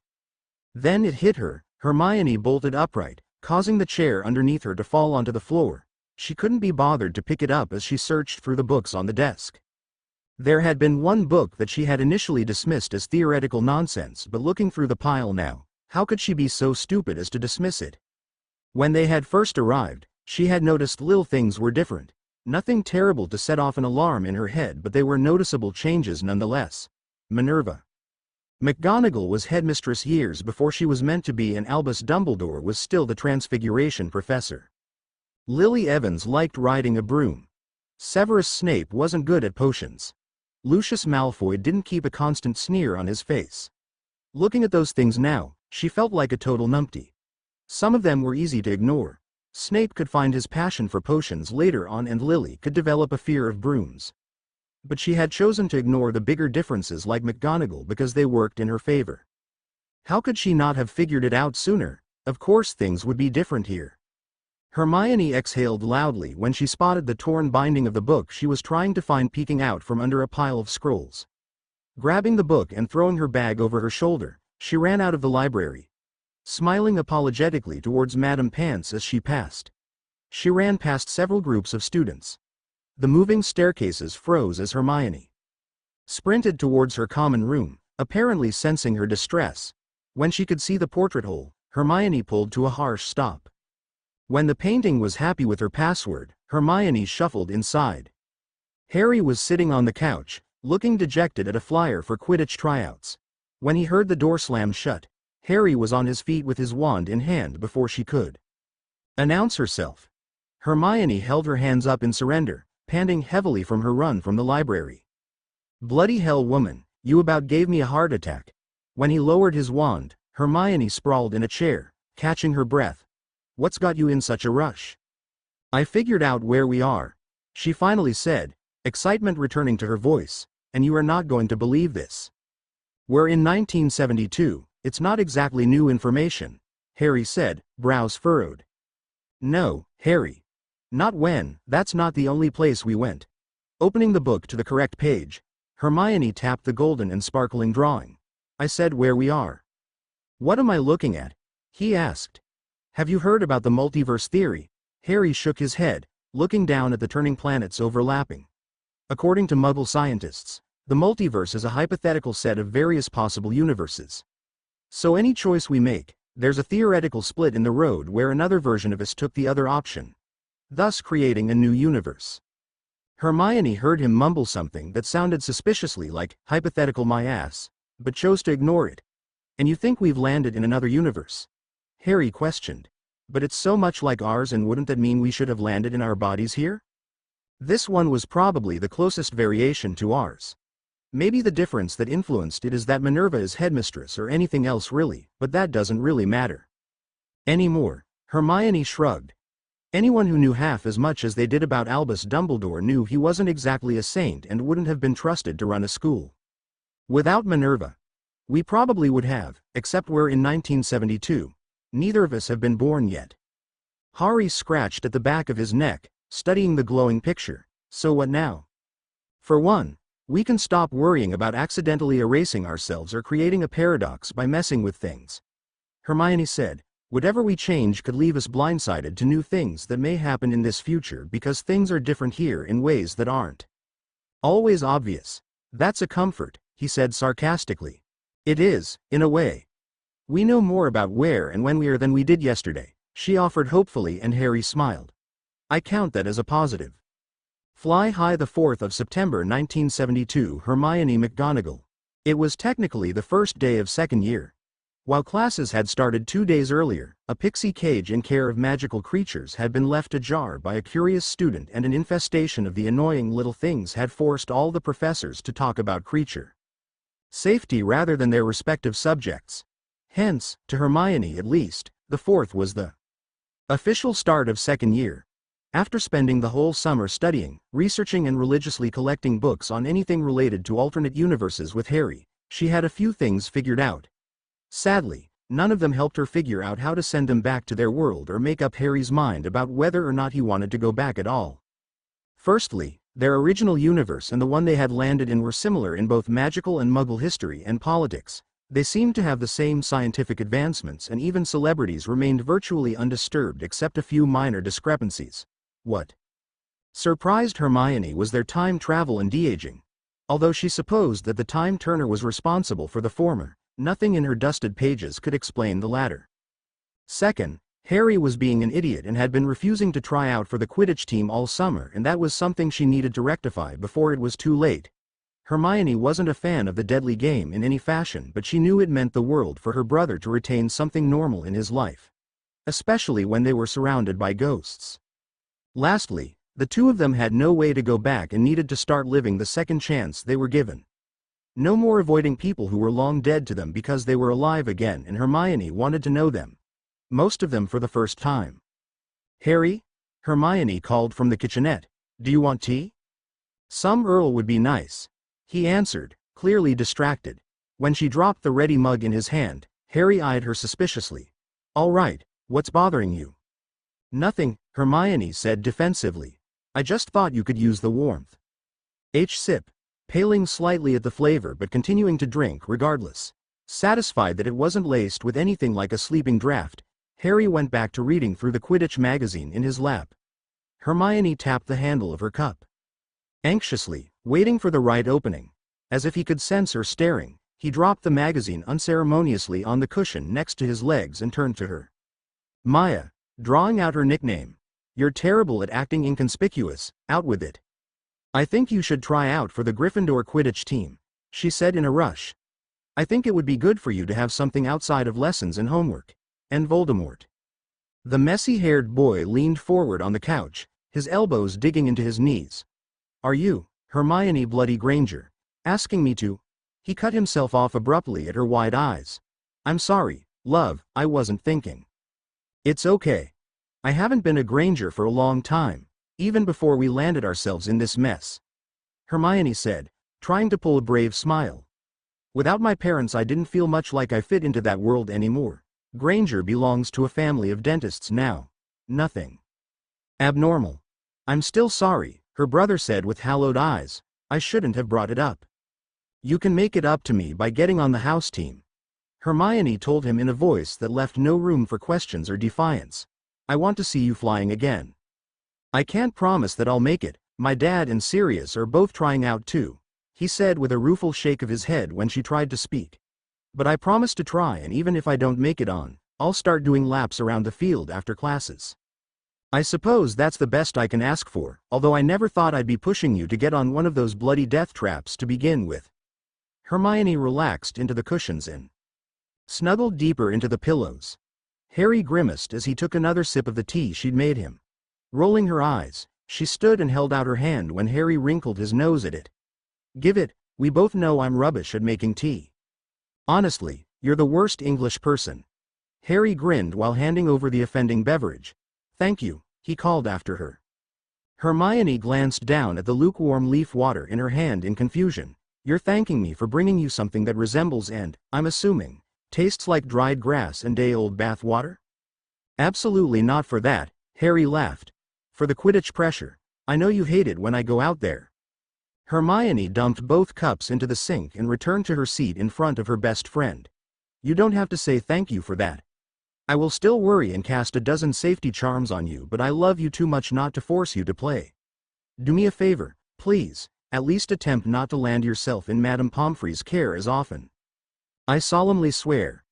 Then it hit her. Hermione bolted upright, causing the chair underneath her to fall onto the floor. She couldn't be bothered to pick it up as she searched through the books on the desk. There had been one book that she had initially dismissed as theoretical nonsense, but looking through the pile now, how could she be so stupid as to dismiss it? When they had first arrived, she had noticed little things were different. Nothing terrible to set off an alarm in her head, but they were noticeable changes nonetheless. Minerva McGonagall was headmistress years before she was meant to be, and Albus Dumbledore was still the Transfiguration professor. Lily Evans liked riding a broom. Severus Snape wasn't good at potions. Lucius Malfoy didn't keep a constant sneer on his face. Looking at those things now, she felt like a total numpty. Some of them were easy to ignore. Snape could find his passion for potions later on, and Lily could develop a fear of brooms. But she had chosen to ignore the bigger differences like McGonagall because they worked in her favor. How could she not have figured it out sooner? Of course things would be different here. Hermione exhaled loudly when she spotted the torn binding of the book she was trying to find peeking out from under a pile of scrolls. Grabbing the book and throwing her bag over her shoulder, she ran out of the library, smiling apologetically towards Madame Pants as she passed. She ran past several groups of students. The moving staircases froze as Hermione sprinted towards her common room, apparently sensing her distress. When she could see the portrait hole, Hermione pulled to a harsh stop. When the painting was happy with her password, Hermione shuffled inside. Harry was sitting on the couch, looking dejected at a flyer for Quidditch tryouts. When he heard the door slam shut, Harry was on his feet with his wand in hand before she could announce herself. Hermione held her hands up in surrender, panting heavily from her run from the library. "Bloody hell, woman, you about gave me a heart attack." When he lowered his wand, Hermione sprawled in a chair, catching her breath. "What's got you in such a rush?" "I figured out where we are," she finally said, excitement returning to her voice, "and you are not going to believe this. We're in 1972, it's not exactly new information," Harry said, brows furrowed. "No, Harry. Not when, that's not the only place we went." Opening the book to the correct page, Hermione tapped the golden and sparkling drawing. "I said where we are." "What am I looking at?" he asked. "Have you heard about the multiverse theory?" Harry shook his head, looking down at the turning planets overlapping. "According to Muggle scientists, the multiverse is a hypothetical set of various possible universes. So any choice we make, there's a theoretical split in the road where another version of us took the other option, thus creating a new universe." Hermione heard him mumble something that sounded suspiciously like, "hypothetical my ass," but chose to ignore it. "And you think we've landed in another universe?" Harry questioned. "But it's so much like ours, and wouldn't that mean we should have landed in our bodies here?" "This one was probably the closest variation to ours. Maybe the difference that influenced it is that Minerva is headmistress or anything else really, but that doesn't really matter anymore." Hermione shrugged. Anyone who knew half as much as they did about Albus Dumbledore knew he wasn't exactly a saint and wouldn't have been trusted to run a school. Without Minerva, we probably would have, except we're in 1972. Neither of us have been born yet. Harry scratched at the back of his neck, studying the glowing picture. "So what now?" "For one, we can stop worrying about accidentally erasing ourselves or creating a paradox by messing with things," Hermione said. "Whatever we change could leave us blindsided to new things that may happen in this future because things are different here in ways that aren't always obvious." "That's a comfort," he said sarcastically. "It is, in a way. We know more about where and when we are than we did yesterday," she offered hopefully, and Harry smiled. "I count that as a positive." Fly high, the 4th of September 1972. Hermione McGonagall. It was technically the first day of second year. While classes had started 2 days earlier, a pixie cage in care of magical creatures had been left ajar by a curious student, and an infestation of the annoying little things had forced all the professors to talk about creature safety rather than their respective subjects. Hence, to Hermione at least, the 4th was the official start of second year. After spending the whole summer studying, researching and religiously collecting books on anything related to alternate universes with Harry, she had a few things figured out. Sadly, none of them helped her figure out how to send them back to their world or make up Harry's mind about whether or not he wanted to go back at all. Firstly, their original universe and the one they had landed in were similar in both magical and Muggle history and politics. They seemed to have the same scientific advancements, and even celebrities remained virtually undisturbed except a few minor discrepancies. What surprised Hermione was their time travel and de-aging. Although she supposed that the Time Turner was responsible for the former, nothing in her dusted pages could explain the latter. Second, Harry was being an idiot and had been refusing to try out for the Quidditch team all summer, and that was something she needed to rectify before it was too late. Hermione wasn't a fan of the deadly game in any fashion, but she knew it meant the world for her brother to retain something normal in his life, especially when they were surrounded by ghosts. Lastly, the two of them had no way to go back and needed to start living the second chance they were given. No more avoiding people who were long dead to them because they were alive again, and Hermione wanted to know them. Most of them for the first time. "Harry?" Hermione called from the kitchenette. "Do you want tea?" "Some Earl would be nice," he answered, clearly distracted. When she dropped the ready mug in his hand, Harry eyed her suspiciously. "All right, what's bothering you?" "Nothing," Hermione said defensively. "I just thought you could use the warmth." Sip, paling slightly at the flavor but continuing to drink regardless. Satisfied that it wasn't laced with anything like a sleeping draft, Harry went back to reading through the Quidditch magazine in his lap. Hermione tapped the handle of her cup anxiously, waiting for the right opening. As if he could sense her staring, he dropped the magazine unceremoniously on the cushion next to his legs and turned to her. Maya, drawing out her nickname. You're terrible at acting inconspicuous, out with it. I think you should try out for the Gryffindor Quidditch team, she said in a rush. I think it would be good for you to have something outside of lessons and homework. And Voldemort. The messy-haired boy leaned forward on the couch, his elbows digging into his knees. Are you, Hermione Bloody Granger, asking me to? He cut himself off abruptly at her wide eyes. I'm sorry, love, I wasn't thinking. It's okay. I haven't been a Granger for a long time, even before we landed ourselves in this mess. Hermione said, trying to pull a brave smile. Without my parents I didn't feel much like I fit into that world anymore. Granger belongs to a family of dentists now. Nothing abnormal. I'm still sorry, her brother said with hallowed eyes. I shouldn't have brought it up. You can make it up to me by getting on the house team. Hermione told him in a voice that left no room for questions or defiance. I want to see you flying again. I can't promise that I'll make it. My dad and Sirius are both trying out too, he said with a rueful shake of his head when she tried to speak. But I promise to try, and even if I don't make it on, I'll start doing laps around the field after classes. I suppose that's the best I can ask for, although I never thought I'd be pushing you to get on one of those bloody death traps to begin with. Hermione relaxed into the cushions and snuggled deeper into the pillows. Harry grimaced as he took another sip of the tea she'd made him. Rolling her eyes, she stood and held out her hand when Harry wrinkled his nose at it. Give it, we both know I'm rubbish at making tea. Honestly, you're the worst English person. Harry grinned while handing over the offending beverage. Thank you, he called after her. Hermione glanced down at the lukewarm leaf water in her hand in confusion. You're thanking me for bringing you something that resembles and, I'm assuming, tastes like dried grass and day-old bath water? Absolutely not for that, Harry laughed. For the Quidditch pressure. I know you hate it when I go out there. Hermione dumped both cups into the sink and returned to her seat in front of her best friend. You don't have to say thank you for that. I will still worry and cast a dozen safety charms on you, but I love you too much not to force you to play. Do me a favor, please, at least attempt not to land yourself in Madame Pomfrey's care as often. I solemnly swear.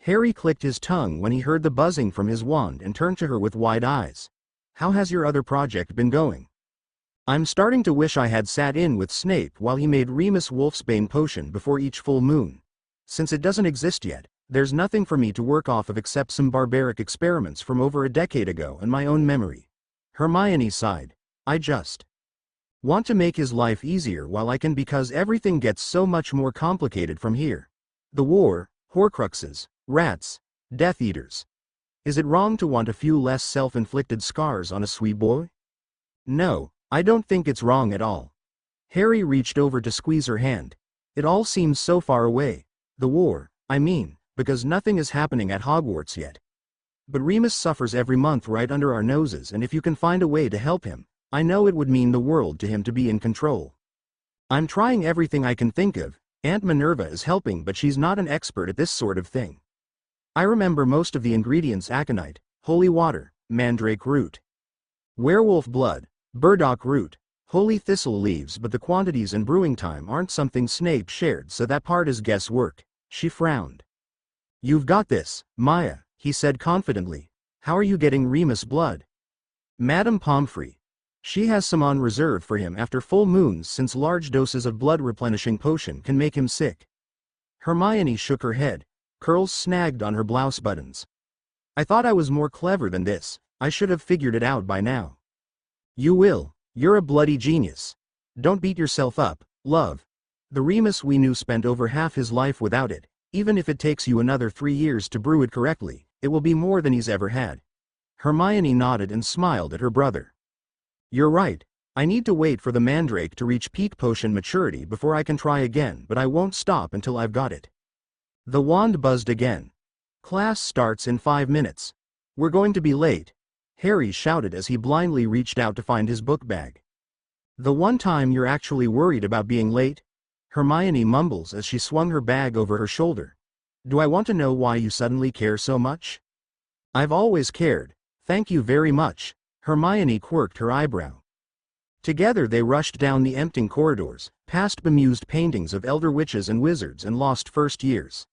Harry clicked his tongue when he heard the buzzing from his wand and turned to her with wide eyes. How has your other project been going? I'm starting to wish I had sat in with Snape while he made Remus Wolfsbane potion before each full moon. Since it doesn't exist yet, there's nothing for me to work off of except some barbaric experiments from over a decade ago and my own memory. Hermione sighed. I just want to make his life easier while I can, because everything gets so much more complicated from here. The war, horcruxes, rats, Death Eaters. Is it wrong to want a few less self-inflicted scars on a sweet boy? No, I don't think it's wrong at all. Harry reached over to squeeze her hand. It all seems so far away. The war, I mean, because nothing is happening at Hogwarts yet. But Remus suffers every month right under our noses, and if you can find a way to help him, I know it would mean the world to him to be in control. I'm trying everything I can think of. Aunt Minerva is helping, but she's not an expert at this sort of thing. I remember most of the ingredients: aconite, holy water, mandrake root, werewolf blood, burdock root, holy thistle leaves, but the quantities and brewing time aren't something Snape shared, so that part is guesswork. She frowned. You've got this, Maya, he said confidently. How are you getting Remus blood? Madame Pomfrey. She has some on reserve for him after full moons, since large doses of blood replenishing potion can make him sick. Hermione shook her head. Curls snagged on her blouse buttons. I thought I was more clever than this. I should have figured it out by now. You will. You're a bloody genius. Don't beat yourself up, love. The Remus we knew spent over half his life without it. Even if it takes you another 3 years to brew it correctly, it will be more than he's ever had. Hermione nodded and smiled at her brother. You're right. I need to wait for the mandrake to reach peak potion maturity before I can try again, but I won't stop until I've got it. The wand buzzed again. Class starts in 5 minutes. We're going to be late, Harry shouted as he blindly reached out to find his book bag. The one time you're actually worried about being late? Hermione mumbles as she swung her bag over her shoulder. Do I want to know why you suddenly care so much? I've always cared. Thank you very much. Hermione quirked her eyebrow. Together they rushed down the emptying corridors, past bemused paintings of elder witches and wizards and lost first years.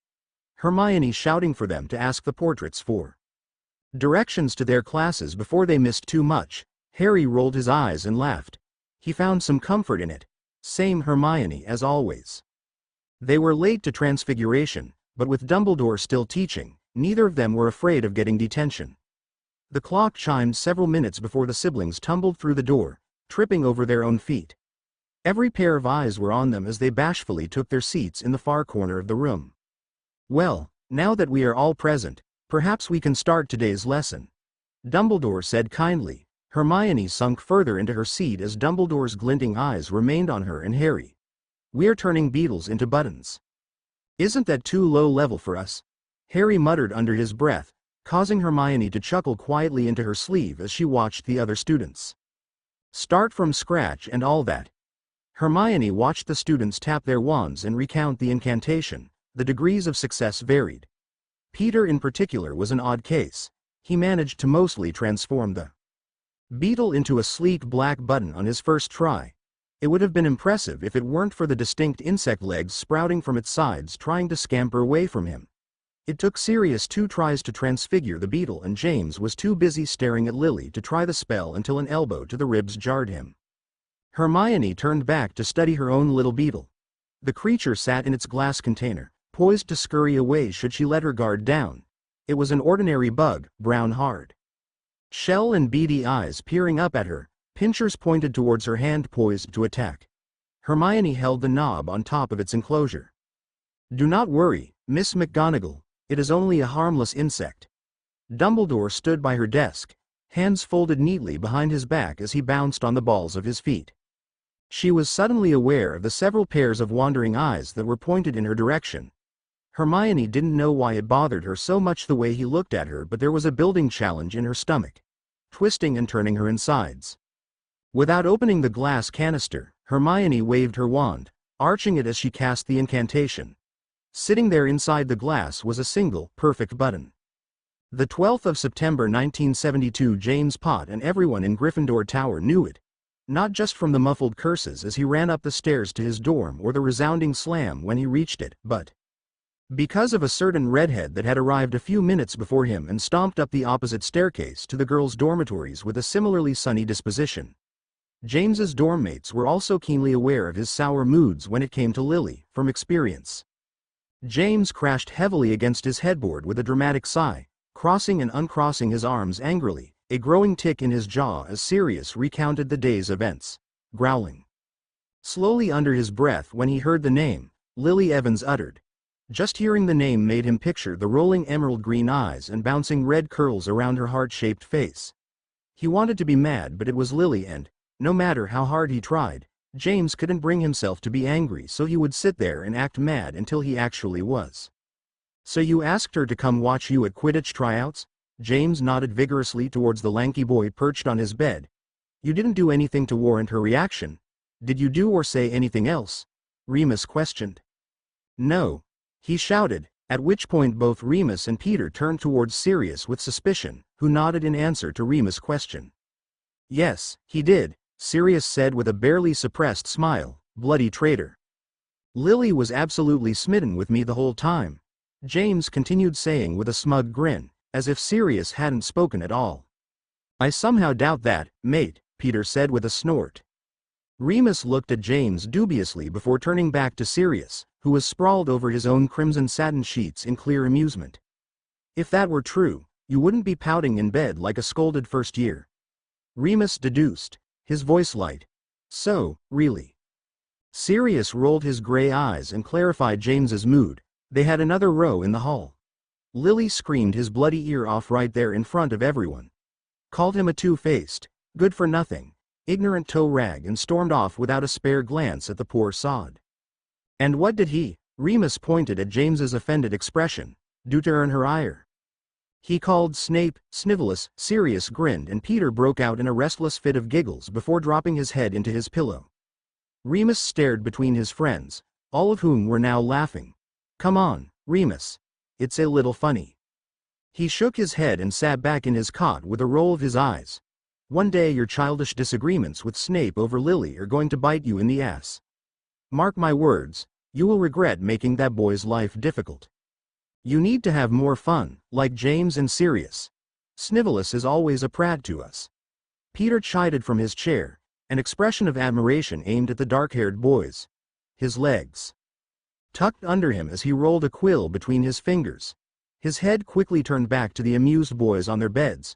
Hermione shouting for them to ask the portraits for directions to their classes before they missed too much. Harry rolled his eyes and laughed. He found some comfort in it. Same Hermione as always. They were late to Transfiguration, but with Dumbledore still teaching, neither of them were afraid of getting detention. The clock chimed several minutes before the siblings tumbled through the door, tripping over their own feet. Every pair of eyes were on them as they bashfully took their seats in the far corner of the room. "Well, now that we are all present, perhaps we can start today's lesson," Dumbledore said kindly. Hermione sunk further into her seat as Dumbledore's glinting eyes remained on her and Harry. "We're turning beetles into buttons. Isn't that too low level for us?" Harry muttered under his breath, causing Hermione to chuckle quietly into her sleeve as she watched the other students start from scratch and all that. Hermione watched the students tap their wands and recount the incantation. The degrees of success varied. Peter in particular was an odd case. He managed to mostly transform the beetle into a sleek black button on his first try. It would have been impressive if it weren't for the distinct insect legs sprouting from its sides trying to scamper away from him. It took Sirius 2 tries to transfigure the beetle, and James was too busy staring at Lily to try the spell until an elbow to the ribs jarred him. Hermione turned back to study her own little beetle. The creature sat in its glass container, poised to scurry away should she let her guard down. It was an ordinary bug, brown hard shell and beady eyes peering up at her, pincers pointed towards her hand poised to attack. Hermione held the knob on top of its enclosure. "Do not worry, Miss McGonagall. It is only a harmless insect." Dumbledore stood by her desk, hands folded neatly behind his back as he bounced on the balls of his feet. She was suddenly aware of the several pairs of wandering eyes that were pointed in her direction. Hermione didn't know why it bothered her so much the way he looked at her, but there was a building challenge in her stomach, twisting and turning her insides. Without opening the glass canister, Hermione waved her wand, arching it as she cast the incantation. Sitting there inside the glass was a single, perfect button. The 12th of September 1972. James Pott and everyone in Gryffindor Tower knew it. Not just from the muffled curses as he ran up the stairs to his dorm or the resounding slam when he reached it, but because of a certain redhead that had arrived a few minutes before him and stomped up the opposite staircase to the girls' dormitories with a similarly sunny disposition. James's dormmates were also keenly aware of his sour moods when it came to Lily, from experience. James crashed heavily against his headboard with a dramatic sigh, crossing and uncrossing his arms angrily, a growing tick in his jaw as Sirius recounted the day's events, growling slowly under his breath when he heard the name, Lily Evans uttered. Just hearing the name made him picture the rolling emerald green eyes and bouncing red curls around her heart-shaped face. He wanted to be mad, but it was Lily and, no matter how hard he tried, James couldn't bring himself to be angry, so he would sit there and act mad until he actually was. "So you asked her to come watch you at Quidditch tryouts?" James nodded vigorously towards the lanky boy perched on his bed. "You didn't do anything to warrant her reaction. Did you do or say anything else?" Remus questioned. "No," he shouted, at which point both Remus and Peter turned towards Sirius with suspicion, who nodded in answer to Remus' question. "Yes, he did," Sirius said with a barely suppressed smile, "bloody traitor. Lily was absolutely smitten with me the whole time," James continued saying with a smug grin, as if Sirius hadn't spoken at all. "I somehow doubt that, mate," Peter said with a snort. Remus looked at James dubiously before turning back to Sirius, who was sprawled over his own crimson satin sheets in clear amusement. "If that were true, you wouldn't be pouting in bed like a scolded first year," Remus deduced, his voice light. "So, really?" Sirius rolled his gray eyes and clarified James's mood. They had another row in the hall. Lily screamed his bloody ear off right there in front of everyone. Called him a two-faced, good-for-nothing, ignorant toe rag and stormed off without a spare glance at the poor sod. "And what did he," Remus pointed at James's offended expression, "do to earn her ire?" "He called Snape Snivelous," Sirius grinned, and Peter broke out in a restless fit of giggles before dropping his head into his pillow. Remus stared between his friends, all of whom were now laughing. "Come on, Remus. It's a little funny." He shook his head and sat back in his cot with a roll of his eyes. One day your childish disagreements with Snape over Lily are going to bite you in the ass. Mark my words, you will regret making that boy's life difficult. You need to have more fun, like James and Sirius. Snivellus is always a prat to us." Peter chided from his chair, an expression of admiration aimed at the dark-haired boys. His legs tucked under him as he rolled a quill between his fingers. His head quickly turned back to the amused boys on their beds.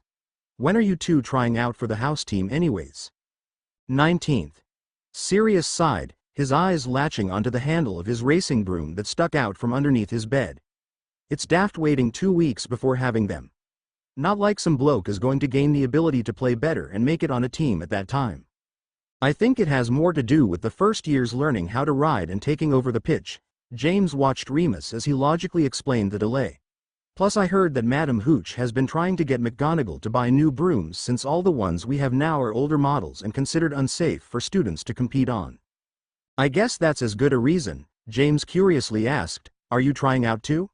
"When are you two trying out for the house team anyways?" 19th. Sirius sighed, his eyes latching onto the handle of his racing broom that stuck out from underneath his bed. "It's daft waiting 2 weeks before having them. Not like some bloke is going to gain the ability to play better and make it on a team at that time. I think it has more to do with the first year's learning how to ride and taking over the pitch." James watched Remus as he logically explained the delay. "Plus I heard that Madam Hooch has been trying to get McGonagall to buy new brooms since all the ones we have now are older models and considered unsafe for students to compete on." "I guess that's as good a reason," James curiously asked. "Are you trying out too?"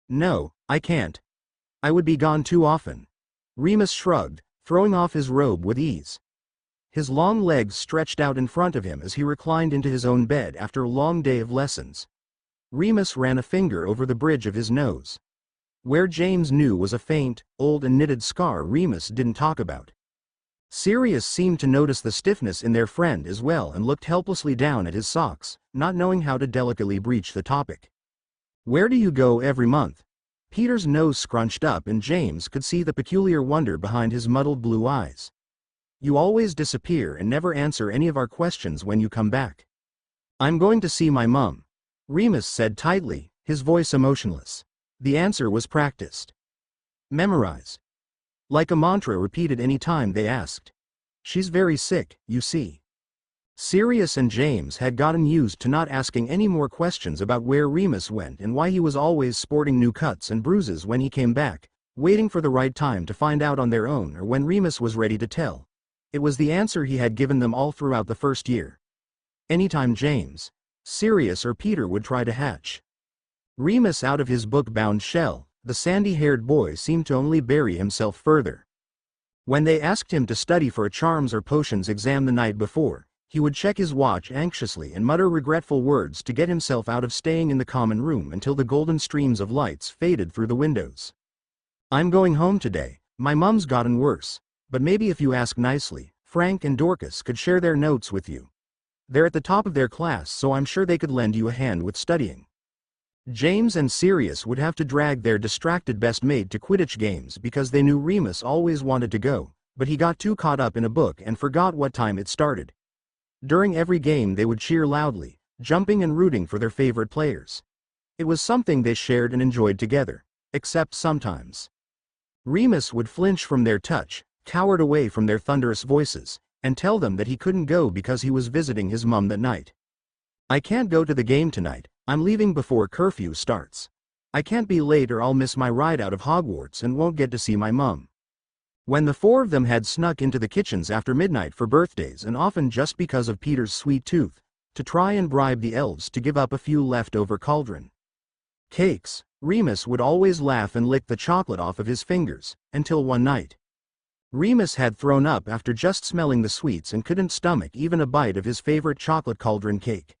"No, I can't. I would be gone too often." Remus shrugged, throwing off his robe with ease. His long legs stretched out in front of him as he reclined into his own bed after a long day of lessons. Remus ran a finger over the bridge of his nose. Where James knew was a faint, old and knitted scar Remus didn't talk about. Sirius seemed to notice the stiffness in their friend as well and looked helplessly down at his socks, not knowing how to delicately breach the topic. "Where do you go every month?" Peter's nose scrunched up and James could see the peculiar wonder behind his muddled blue eyes. "You always disappear and never answer any of our questions when you come back." "I'm going to see my mum," Remus said tightly, his voice emotionless. The answer was practiced. "Memorize." Like a mantra repeated any time they asked. "She's very sick, you see." Sirius and James had gotten used to not asking any more questions about where Remus went and why he was always sporting new cuts and bruises when he came back, waiting for the right time to find out on their own or when Remus was ready to tell. It was the answer he had given them all throughout the first year. Anytime James, Sirius or Peter would try to hatch Remus out of his book-bound shell, the sandy-haired boy seemed to only bury himself further. When they asked him to study for a charms or potions exam the night before, he would check his watch anxiously and mutter regretful words to get himself out of staying in the common room until the golden streams of lights faded through the windows. "I'm going home today. My mum's gotten worse, but maybe if you ask nicely, Frank and Dorcas could share their notes with you. They're at the top of their class, so I'm sure they could lend you a hand with studying." James and Sirius would have to drag their distracted best mate to Quidditch games because they knew Remus always wanted to go, but he got too caught up in a book and forgot what time it started. During every game they would cheer loudly, jumping and rooting for their favorite players. It was something they shared and enjoyed together, except sometimes Remus would flinch from their touch, cowered away from their thunderous voices, and tell them that he couldn't go because he was visiting his mum that night. "I can't go to the game tonight, I'm leaving before curfew starts. I can't be late or I'll miss my ride out of Hogwarts and won't get to see my mum." When the four of them had snuck into the kitchens after midnight for birthdays and often just because of Peter's sweet tooth, to try and bribe the elves to give up a few leftover cauldron cakes, Remus would always laugh and lick the chocolate off of his fingers, until one night Remus had thrown up after just smelling the sweets and couldn't stomach even a bite of his favorite chocolate cauldron cake.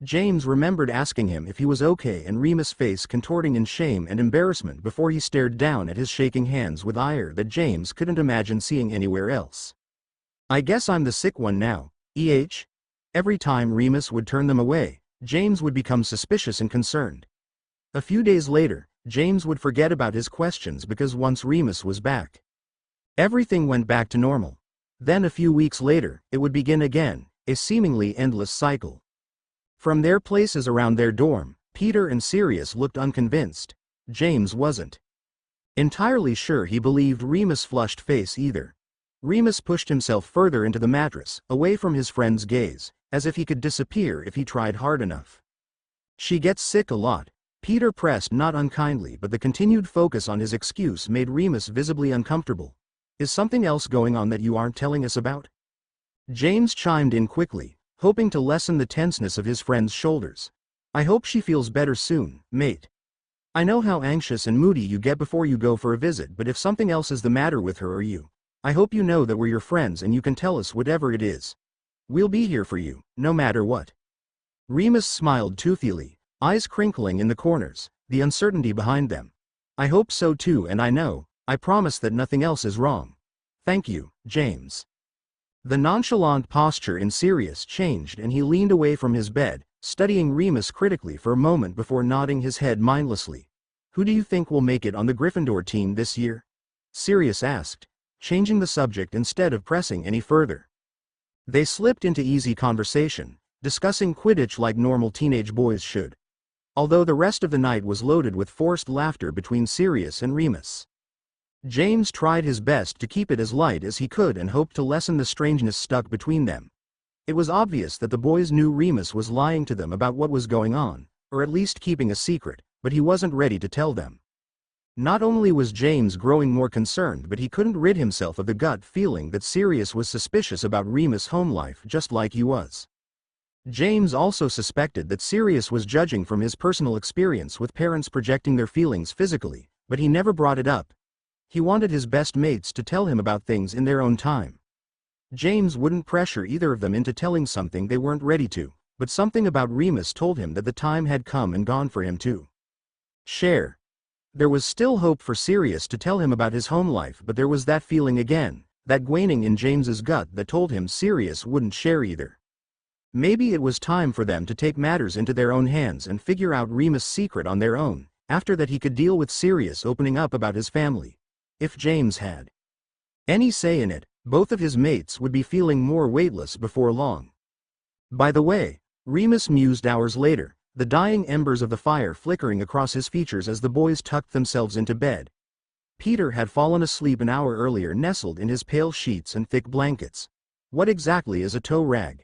James remembered asking him if he was okay and Remus' face contorting in shame and embarrassment before he stared down at his shaking hands with ire that James couldn't imagine seeing anywhere else. "I guess I'm the sick one now, eh?" Every time Remus would turn them away, James would become suspicious and concerned. A few days later, James would forget about his questions because once Remus was back, everything went back to normal. Then a few weeks later, it would begin again, a seemingly endless cycle. From their places around their dorm, Peter and Sirius looked unconvinced. James wasn't entirely sure he believed Remus' flushed face either. Remus pushed himself further into the mattress, away from his friend's gaze, as if he could disappear if he tried hard enough. "She gets sick a lot," Peter pressed not unkindly, but the continued focus on his excuse made Remus visibly uncomfortable. "Is something else going on that you aren't telling us about?" James chimed in quickly, hoping to lessen the tenseness of his friend's shoulders. "I hope she feels better soon, mate. I know how anxious and moody you get before you go for a visit, but if something else is the matter with her or you, I hope you know that we're your friends and you can tell us whatever it is. We'll be here for you, no matter what. Remus smiled toothily, eyes crinkling in the corners, the uncertainty behind them. I hope so too, and I promise that nothing else is wrong. Thank you, James. The nonchalant posture in Sirius changed and he leaned away from his bed, studying Remus critically for a moment before nodding his head mindlessly. Who do you think will make it on the Gryffindor team this year? Sirius asked, changing the subject instead of pressing any further. They slipped into easy conversation, discussing Quidditch like normal teenage boys should. Although the rest of the night was loaded with forced laughter between Sirius and Remus. James tried his best to keep it as light as he could and hoped to lessen the strangeness stuck between them. It was obvious that the boys knew Remus was lying to them about what was going on, or at least keeping a secret, but he wasn't ready to tell them. Not only was James growing more concerned, but he couldn't rid himself of the gut feeling that Sirius was suspicious about Remus' home life just like he was. James also suspected that Sirius was judging from his personal experience with parents projecting their feelings physically, but he never brought it up. He wanted his best mates to tell him about things in their own time. James wouldn't pressure either of them into telling something they weren't ready to, but something about Remus told him that the time had come and gone for him to share. There was still hope for Sirius to tell him about his home life, but there was that feeling again, that gwaining in James's gut that told him Sirius wouldn't share either. Maybe it was time for them to take matters into their own hands and figure out Remus' secret on their own. After that he could deal with Sirius opening up about his family. If James had any say in it, both of his mates would be feeling more weightless before long. By the way, Remus mused hours later, the dying embers of the fire flickering across his features as the boys tucked themselves into bed. Peter had fallen asleep an hour earlier, nestled in his pale sheets and thick blankets. What exactly is a toe rag?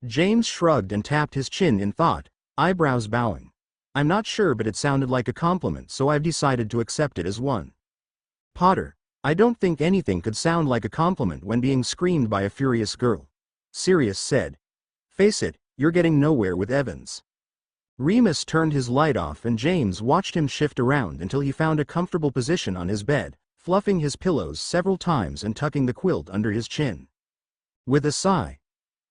James shrugged and tapped his chin in thought, eyebrows bowing. I'm not sure, but it sounded like a compliment, so I've decided to accept it as one. Potter, I don't think anything could sound like a compliment when being screamed by a furious girl. Sirius said. Face it, you're getting nowhere with Evans. Remus turned his light off and James watched him shift around until he found a comfortable position on his bed, fluffing his pillows several times and tucking the quilt under his chin. With a sigh,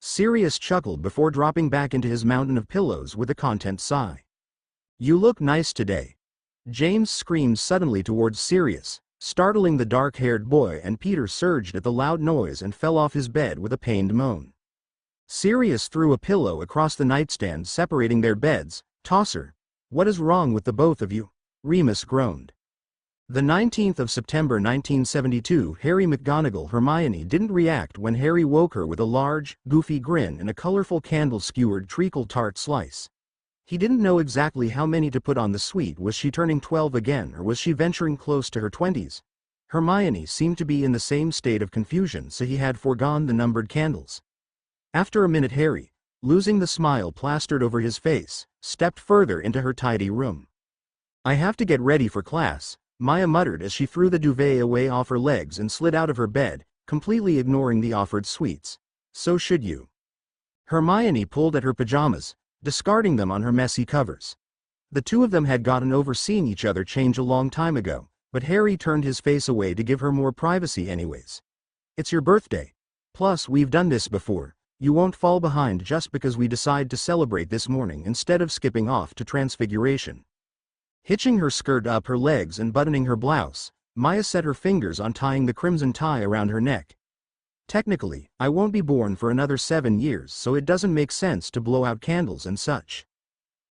Sirius chuckled before dropping back into his mountain of pillows with a content sigh. You look nice today. James screamed suddenly towards Sirius, startling the dark-haired boy, and Peter surged at the loud noise and fell off his bed with a pained moan. Sirius threw a pillow across the nightstand separating their beds. Tosser, what is wrong with the both of you? Remus groaned. The 19th of September 1972, Harry McGonagall Hermione didn't react when Harry woke her with a large, goofy grin and a colorful candle-skewered treacle tart slice. He didn't know exactly how many to put on the sweet. Was she turning 12 again, or was she venturing close to her 20s? Hermione seemed to be in the same state of confusion, so he had foregone the numbered candles. After a minute, Harry, losing the smile plastered over his face, stepped further into her tidy room. I have to get ready for class, Maya muttered as she threw the duvet away off her legs and slid out of her bed, completely ignoring the offered sweets. So should you. Hermione pulled at her pajamas, discarding them on her messy covers. The two of them had gotten over seeing each other change a long time ago, but Harry turned his face away to give her more privacy anyways. It's your birthday. Plus, we've done this before. You won't fall behind just because we decide to celebrate this morning instead of skipping off to Transfiguration. Hitching her skirt up her legs and buttoning her blouse, Maya set her fingers on tying the crimson tie around her neck. Technically, I won't be born for another 7 years, so it doesn't make sense to blow out candles and such.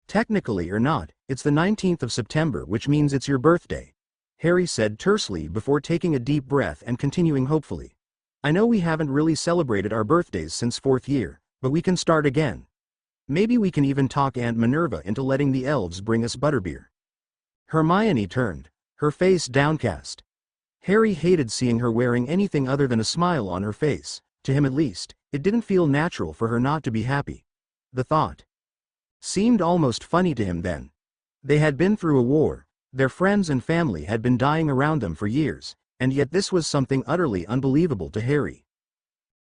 Technically or not, it's the 19th of September, which means it's your birthday, Harry said tersely before taking a deep breath and continuing hopefully. I know we haven't really celebrated our birthdays since 4th year, but we can start again. Maybe we can even talk Aunt Minerva into letting the elves bring us butterbeer. Hermione turned, her face downcast. Harry hated seeing her wearing anything other than a smile on her face. To him at least, it didn't feel natural for her not to be happy. The thought seemed almost funny to him then. They had been through a war, their friends and family had been dying around them for years, and yet this was something utterly unbelievable to Harry.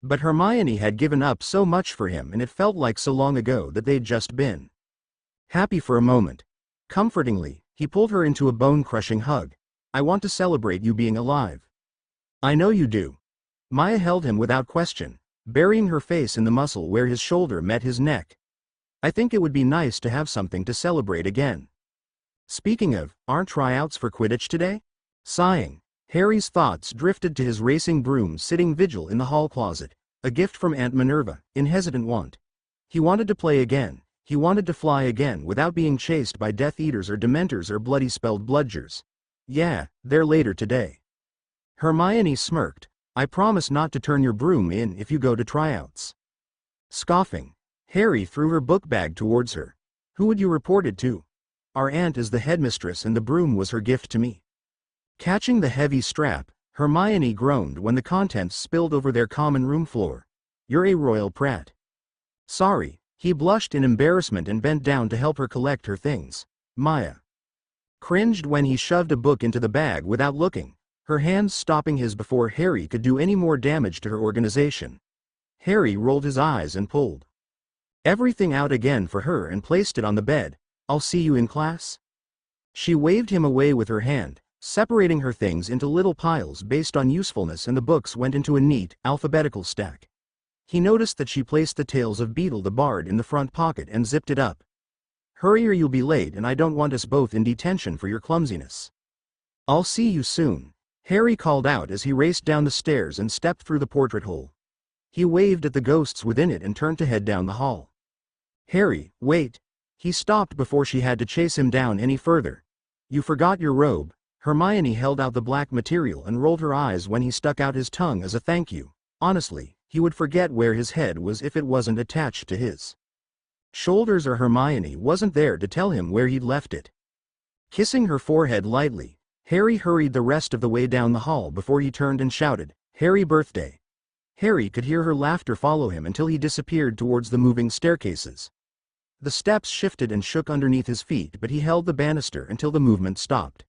But Hermione had given up so much for him, and it felt like so long ago that they'd just been happy for a moment. Comfortingly, he pulled her into a bone-crushing hug. I want to celebrate you being alive. I know you do, Maya held him without question, burying her face in the muscle where his shoulder met his neck. I think it would be nice to have something to celebrate again. Speaking of, aren't tryouts for Quidditch today? Sighing, Harry's thoughts drifted to his racing broom sitting vigil in the hall closet, a gift from Aunt Minerva, in hesitant want. He wanted to play again, he wanted to fly again without being chased by Death Eaters or Dementors or bloody-spelled bludgers. Yeah, they're later today. Hermione smirked. I promise not to turn your broom in if you go to tryouts. Scoffing, Harry threw her book bag towards her. Who would you report it to? Our aunt is the headmistress and the broom was her gift to me. Catching the heavy strap, Hermione groaned when the contents spilled over their common room floor. You're a royal prat. Sorry, he blushed in embarrassment and bent down to help her collect her things. Maya cringed when he shoved a book into the bag without looking, her hands stopping his before Harry could do any more damage to her organization. Harry rolled his eyes and pulled everything out again for her and placed it on the bed. I'll see you in class. She waved him away with her hand, separating her things into little piles based on usefulness, and the books went into a neat, alphabetical stack. He noticed that she placed the Tales of Beedle the Bard in the front pocket and zipped it up. Hurry or you'll be late, and I don't want us both in detention for your clumsiness. I'll see you soon, Harry called out as he raced down the stairs and stepped through the portrait hole. He waved at the ghosts within it and turned to head down the hall. Harry, wait. He stopped before she had to chase him down any further. You forgot your robe. Hermione held out the black material and rolled her eyes when he stuck out his tongue as a thank you. Honestly, he would forget where his head was if it wasn't attached to his shoulders, or Hermione wasn't there to tell him where he'd left it. Kissing her forehead lightly, Harry hurried the rest of the way down the hall before he turned and shouted, "Harry birthday!" Harry could hear her laughter follow him until he disappeared towards the moving staircases. The steps shifted and shook underneath his feet, but he held the banister until the movement stopped.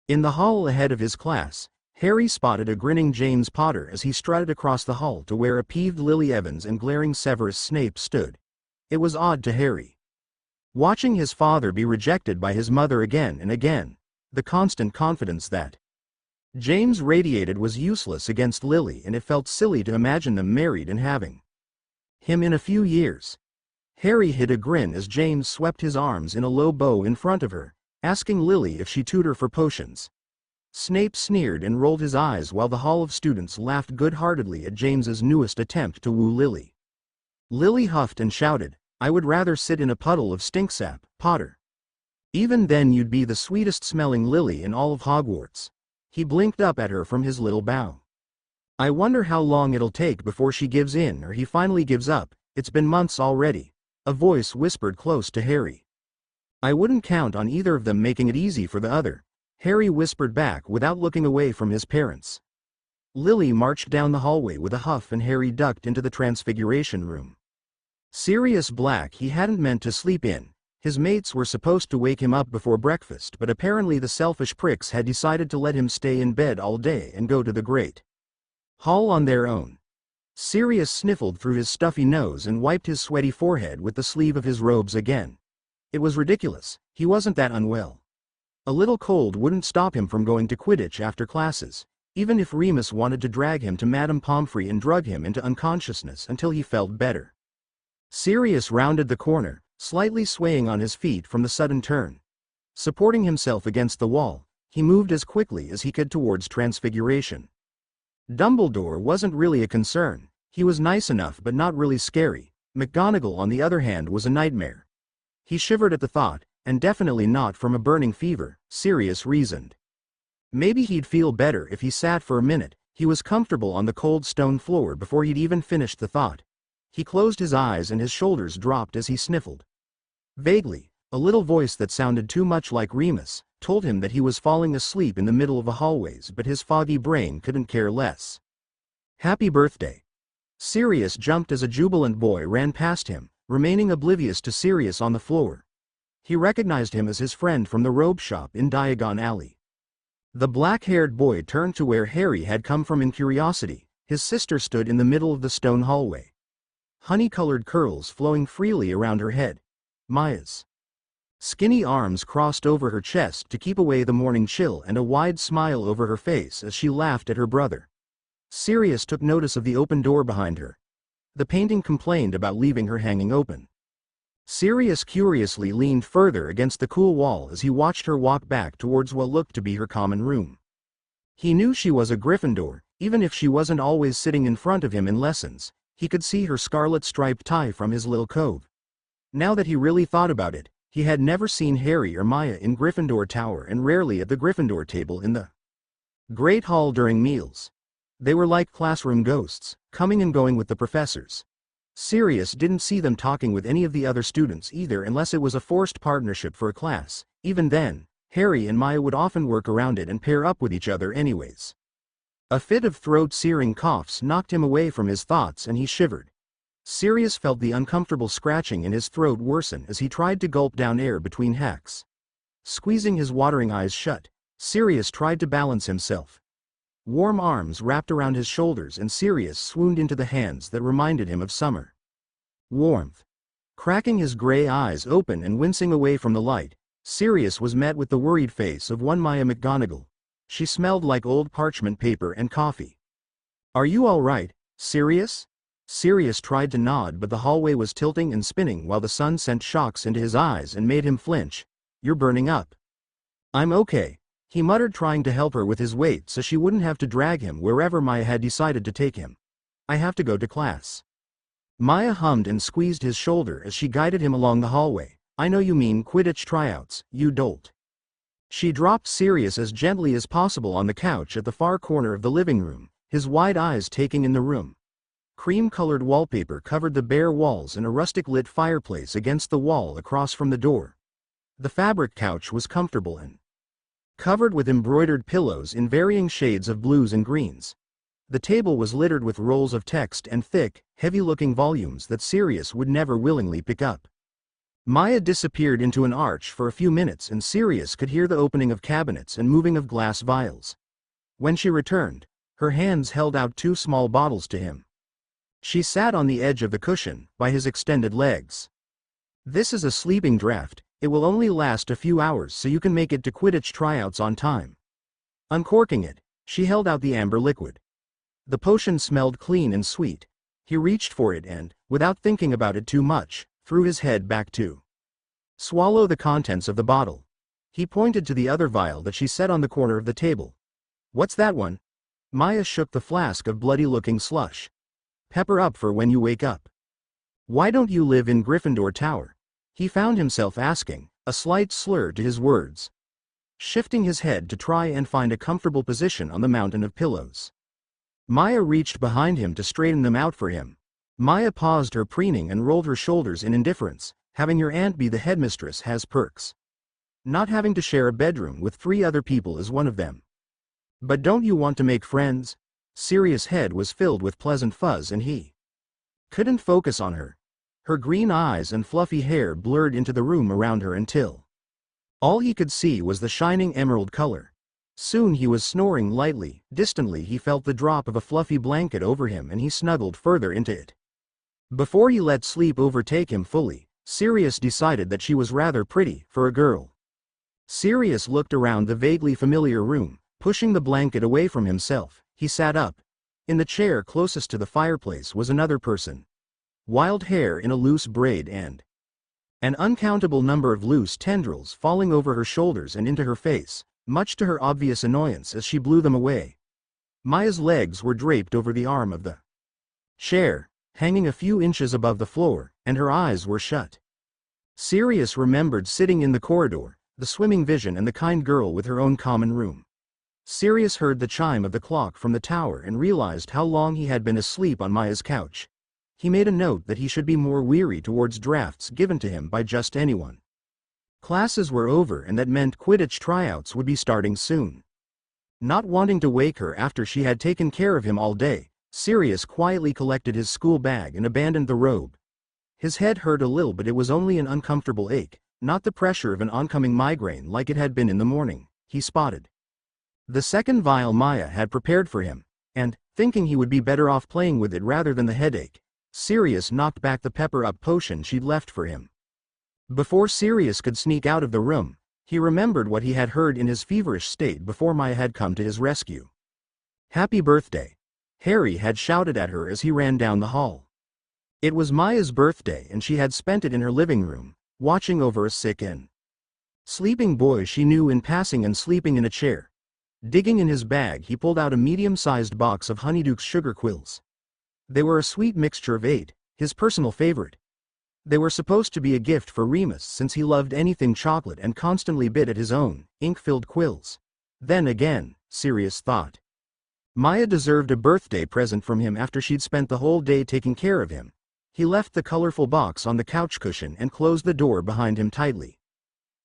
In the hall ahead of his class, Harry spotted a grinning James Potter as he strutted across the hall to where a peeved Lily Evans and glaring Severus Snape stood. It was odd to Harry, watching his father be rejected by his mother again and again. The constant confidence that James radiated was useless against Lily, and it felt silly to imagine them married and having him in a few years. Harry hid a grin as James swept his arms in a low bow in front of her, asking Lily if she'd tutor for potions. Snape sneered and rolled his eyes while the hall of students laughed good-heartedly at James's newest attempt to woo Lily. Lily huffed and shouted, I would rather sit in a puddle of stinksap, Potter. Even then you'd be the sweetest-smelling lily in all of Hogwarts. He blinked up at her from his little bow. I wonder how long it'll take before she gives in or he finally gives up. It's been months already. A voice whispered close to Harry. I wouldn't count on either of them making it easy for the other, Harry whispered back without looking away from his parents. Lily marched down the hallway with a huff and Harry ducked into the transfiguration room. Sirius Black he hadn't meant to sleep in. His mates were supposed to wake him up before breakfast, but apparently the selfish pricks had decided to let him stay in bed all day and go to the Great Hall on their own. Sirius sniffled through his stuffy nose and wiped his sweaty forehead with the sleeve of his robes again. It was ridiculous, he wasn't that unwell. A little cold wouldn't stop him from going to Quidditch after classes, even if Remus wanted to drag him to Madame Pomfrey and drug him into unconsciousness until he felt better. Sirius rounded the corner, slightly swaying on his feet from the sudden turn. Supporting himself against the wall, he moved as quickly as he could towards Transfiguration. Dumbledore wasn't really a concern. He was nice enough but not really scary. McGonagall on the other hand was a nightmare. He shivered at the thought, and definitely not from a burning fever, Sirius reasoned. Maybe he'd feel better if he sat for a minute. He was comfortable on the cold stone floor before he'd even finished the thought. He closed his eyes and his shoulders dropped as he sniffled. Vaguely, a little voice that sounded too much like Remus told him that he was falling asleep in the middle of the hallways, but his foggy brain couldn't care less. Happy birthday. Sirius jumped as a jubilant boy ran past him, remaining oblivious to Sirius on the floor. He recognized him as his friend from the robe shop in Diagon Alley. The black-haired boy turned to where Harry had come from in curiosity. His sister stood in the middle of the stone hallway, honey-colored curls flowing freely around her head. Maya's skinny arms crossed over her chest to keep away the morning chill and a wide smile over her face as she laughed at her brother. Sirius took notice of the open door behind her. The painting complained about leaving her hanging open. Sirius curiously leaned further against the cool wall as he watched her walk back towards what looked to be her common room. He knew she was a Gryffindor, even if she wasn't always sitting in front of him in lessons. He could see her scarlet striped tie from his little cove. Now that he really thought about it, he had never seen Harry or Maya in Gryffindor Tower and rarely at the Gryffindor table in the Great Hall during meals. They were like classroom ghosts, coming and going with the professors. Sirius didn't see them talking with any of the other students either unless it was a forced partnership for a class. Even then, Harry and Maya would often work around it and pair up with each other anyways. A fit of throat-searing coughs knocked him away from his thoughts and he shivered. Sirius felt the uncomfortable scratching in his throat worsen as he tried to gulp down air between hacks. Squeezing his watering eyes shut, Sirius tried to balance himself. Warm arms wrapped around his shoulders and Sirius swooned into the hands that reminded him of summer. Warmth. Cracking his gray eyes open and wincing away from the light, Sirius was met with the worried face of one Maya McGonagall. She smelled like old parchment paper and coffee. "Are you all right, Sirius?" Sirius tried to nod, but the hallway was tilting and spinning while the sun sent shocks into his eyes and made him flinch. "You're burning up." "I'm okay," he muttered, trying to help her with his weight so she wouldn't have to drag him wherever Maya had decided to take him. "I have to go to class." Maya hummed and squeezed his shoulder as she guided him along the hallway. "I know you mean Quidditch tryouts, you dolt." She dropped Sirius as gently as possible on the couch at the far corner of the living room, his wide eyes taking in the room. Cream-colored wallpaper covered the bare walls and a rustic-lit fireplace against the wall across from the door. The fabric couch was comfortable and covered with embroidered pillows in varying shades of blues and greens. The table was littered with rolls of text and thick, heavy-looking volumes that Sirius would never willingly pick up. Maya disappeared into an arch for a few minutes and Sirius could hear the opening of cabinets and moving of glass vials. When she returned, her hands held out two small bottles to him. She sat on the edge of the cushion, by his extended legs. "This is a sleeping draught. It will only last a few hours so you can make it to Quidditch tryouts on time." Uncorking it, she held out the amber liquid. The potion smelled clean and sweet. He reached for it and, without thinking about it too much, threw his head back to swallow the contents of the bottle. He pointed to the other vial that she set on the corner of the table. "What's that one?" Maya shook the flask of bloody-looking slush. "Pepper up for when you wake up." "Why don't you live in Gryffindor Tower?" he found himself asking, a slight slur to his words. Shifting his head to try and find a comfortable position on the mountain of pillows. Maya reached behind him to straighten them out for him. Maya paused her preening and rolled her shoulders in indifference. "Having your aunt be the headmistress has perks. Not having to share a bedroom with 3 other people is one of them. But don't you want to make friends?" Sirius' head was filled with pleasant fuzz and he couldn't focus on her. Her green eyes and fluffy hair blurred into the room around her until all he could see was the shining emerald color. Soon he was snoring lightly. Distantly he felt the drop of a fluffy blanket over him and he snuggled further into it. Before he let sleep overtake him fully, Sirius decided that she was rather pretty for a girl. Sirius looked around the vaguely familiar room, pushing the blanket away from himself. He sat up. In the chair closest to the fireplace was another person. Wild hair in a loose braid and an uncountable number of loose tendrils falling over her shoulders and into her face, much to her obvious annoyance as she blew them away. Maya's legs were draped over the arm of the chair, hanging a few inches above the floor, and her eyes were shut. Sirius remembered sitting in the corridor, the swimming vision and the kind girl with her own common room. Sirius heard the chime of the clock from the tower and realized how long he had been asleep on Maya's couch. He made a note that he should be more weary towards drafts given to him by just anyone. Classes were over and that meant Quidditch tryouts would be starting soon. Not wanting to wake her after she had taken care of him all day, Sirius quietly collected his school bag and abandoned the robe. His head hurt a little, but it was only an uncomfortable ache, not the pressure of an oncoming migraine like it had been in the morning. He spotted the second vial Maya had prepared for him, and, thinking he would be better off playing with it rather than the headache, Sirius knocked back the pepper-up potion she'd left for him. Before Sirius could sneak out of the room, he remembered what he had heard in his feverish state before Maya had come to his rescue. "Happy birthday." Harry had shouted at her as he ran down the hall. It was Maya's birthday and she had spent it in her living room, watching over a sick and sleeping boy she knew in passing and sleeping in a chair. Digging in his bag, he pulled out a medium-sized box of Honeydukes sugar quills. They were a sweet mixture of 8, his personal favorite. They were supposed to be a gift for Remus since he loved anything chocolate and constantly bit at his own ink-filled quills. Then again, Sirius thought, Maya deserved a birthday present from him after she'd spent the whole day taking care of him. He left the colorful box on the couch cushion and closed the door behind him tightly.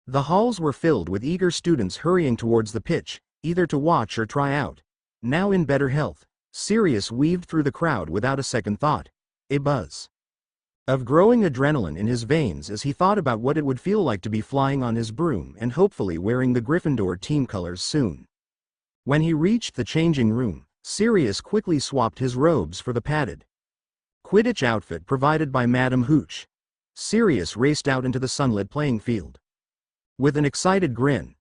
The halls were filled with eager students hurrying towards the pitch, either to watch or try out. Now in better health, Sirius weaved through the crowd without a second thought, a buzz of growing adrenaline in his veins as he thought about what it would feel like to be flying on his broom and hopefully wearing the Gryffindor team colors soon. When he reached the changing room, Sirius quickly swapped his robes for the padded Quidditch outfit provided by Madame Hooch. Sirius raced out into the sunlit playing field with an excited grin.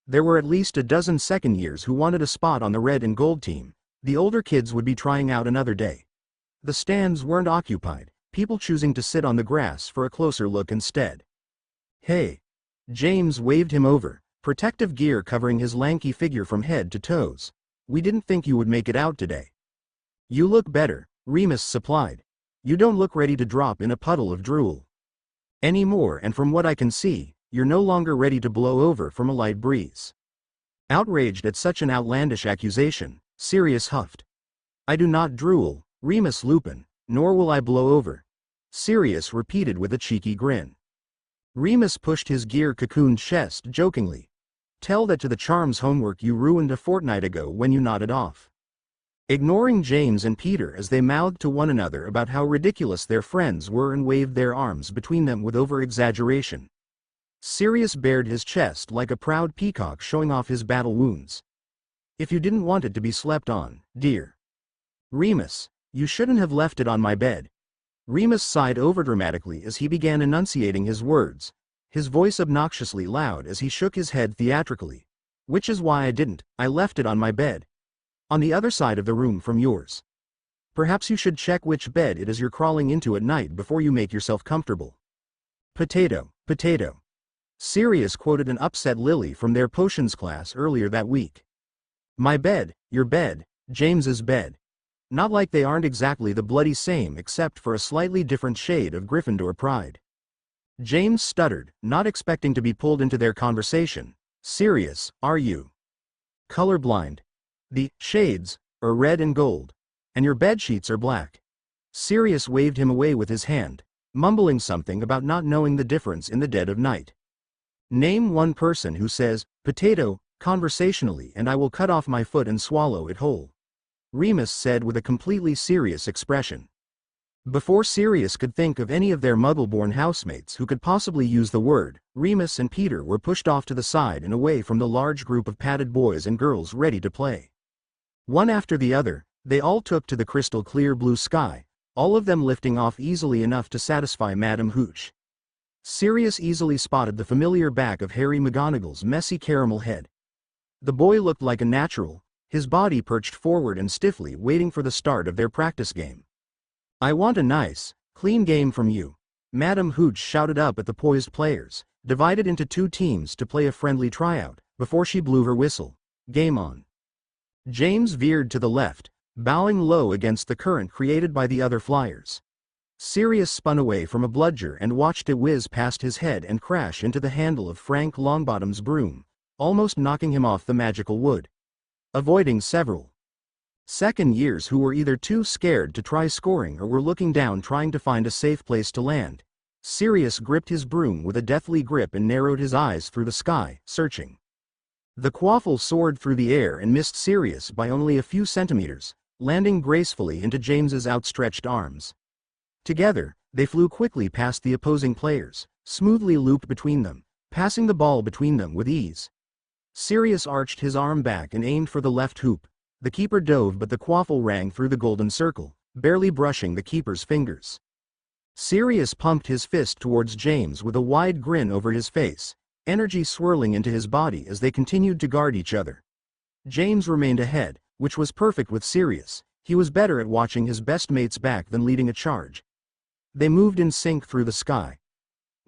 There were at least a dozen second years who wanted a spot on the red and gold team. The older kids would be trying out another day. The stands weren't occupied, people choosing to sit on the grass for a closer look instead. Hey! James waved him over, protective gear covering his lanky figure from head to toes. We didn't think you would make it out today. You look better, Remus supplied. You don't look ready to drop in a puddle of drool anymore, and from what I can see, you're no longer ready to blow over from a light breeze. Outraged at such an outlandish accusation, Sirius huffed. I do not drool, Remus Lupin, nor will I blow over, Sirius repeated with a cheeky grin. Remus pushed his gear-cocooned chest jokingly. Tell that to the charms homework you ruined a fortnight ago when you nodded off. Ignoring James and Peter as they mouthed to one another about how ridiculous their friends were and waved their arms between them with over-exaggeration, Sirius bared his chest like a proud peacock showing off his battle wounds. If you didn't want it to be slept on, dear Remus, you shouldn't have left it on my bed. Remus sighed overdramatically as he began enunciating his words, his voice obnoxiously loud as he shook his head theatrically. Which is why I didn't, I left it on my bed. On the other side of the room from yours. Perhaps you should check which bed it is you're crawling into at night before you make yourself comfortable. Potato, potato. Sirius quoted an upset Lily from their potions class earlier that week. My bed, your bed, James's bed. Not like they aren't exactly the bloody same except for a slightly different shade of Gryffindor pride. James stuttered, not expecting to be pulled into their conversation. Sirius, are you colorblind? The shades are red and gold, and your bedsheets are black. Sirius waved him away with his hand, mumbling something about not knowing the difference in the dead of night. Name one person who says, potato, conversationally, and I will cut off my foot and swallow it whole, Remus said with a completely serious expression. Before Sirius could think of any of their Muggle-born housemates who could possibly use the word, Remus and Peter were pushed off to the side and away from the large group of padded boys and girls ready to play. One after the other, they all took to the crystal-clear blue sky, all of them lifting off easily enough to satisfy Madame Hooch. Sirius easily spotted the familiar back of Harry McGonagall's messy caramel head. The boy looked like a natural, his body perched forward and stiffly waiting for the start of their practice game. I want a nice, clean game from you, Madame Hooch shouted up at the poised players, divided into 2 teams to play a friendly tryout, before she blew her whistle. Game on. James veered to the left, bowing low against the current created by the other flyers. Sirius spun away from a bludger and watched it whiz past his head and crash into the handle of Frank Longbottom's broom, almost knocking him off the magical wood. Avoiding several second years who were either too scared to try scoring or were looking down trying to find a safe place to land, Sirius gripped his broom with a deathly grip and narrowed his eyes through the sky, searching. The quaffle soared through the air and missed Sirius by only a few centimeters, landing gracefully into James's outstretched arms. Together, they flew quickly past the opposing players, smoothly looped between them, passing the ball between them with ease. Sirius arched his arm back and aimed for the left hoop. The keeper dove, but the quaffle rang through the golden circle, barely brushing the keeper's fingers. Sirius pumped his fist towards James with a wide grin over his face, energy swirling into his body as they continued to guard each other. James remained ahead, which was perfect with Sirius. He was better at watching his best mates back than leading a charge. They moved in sync through the sky.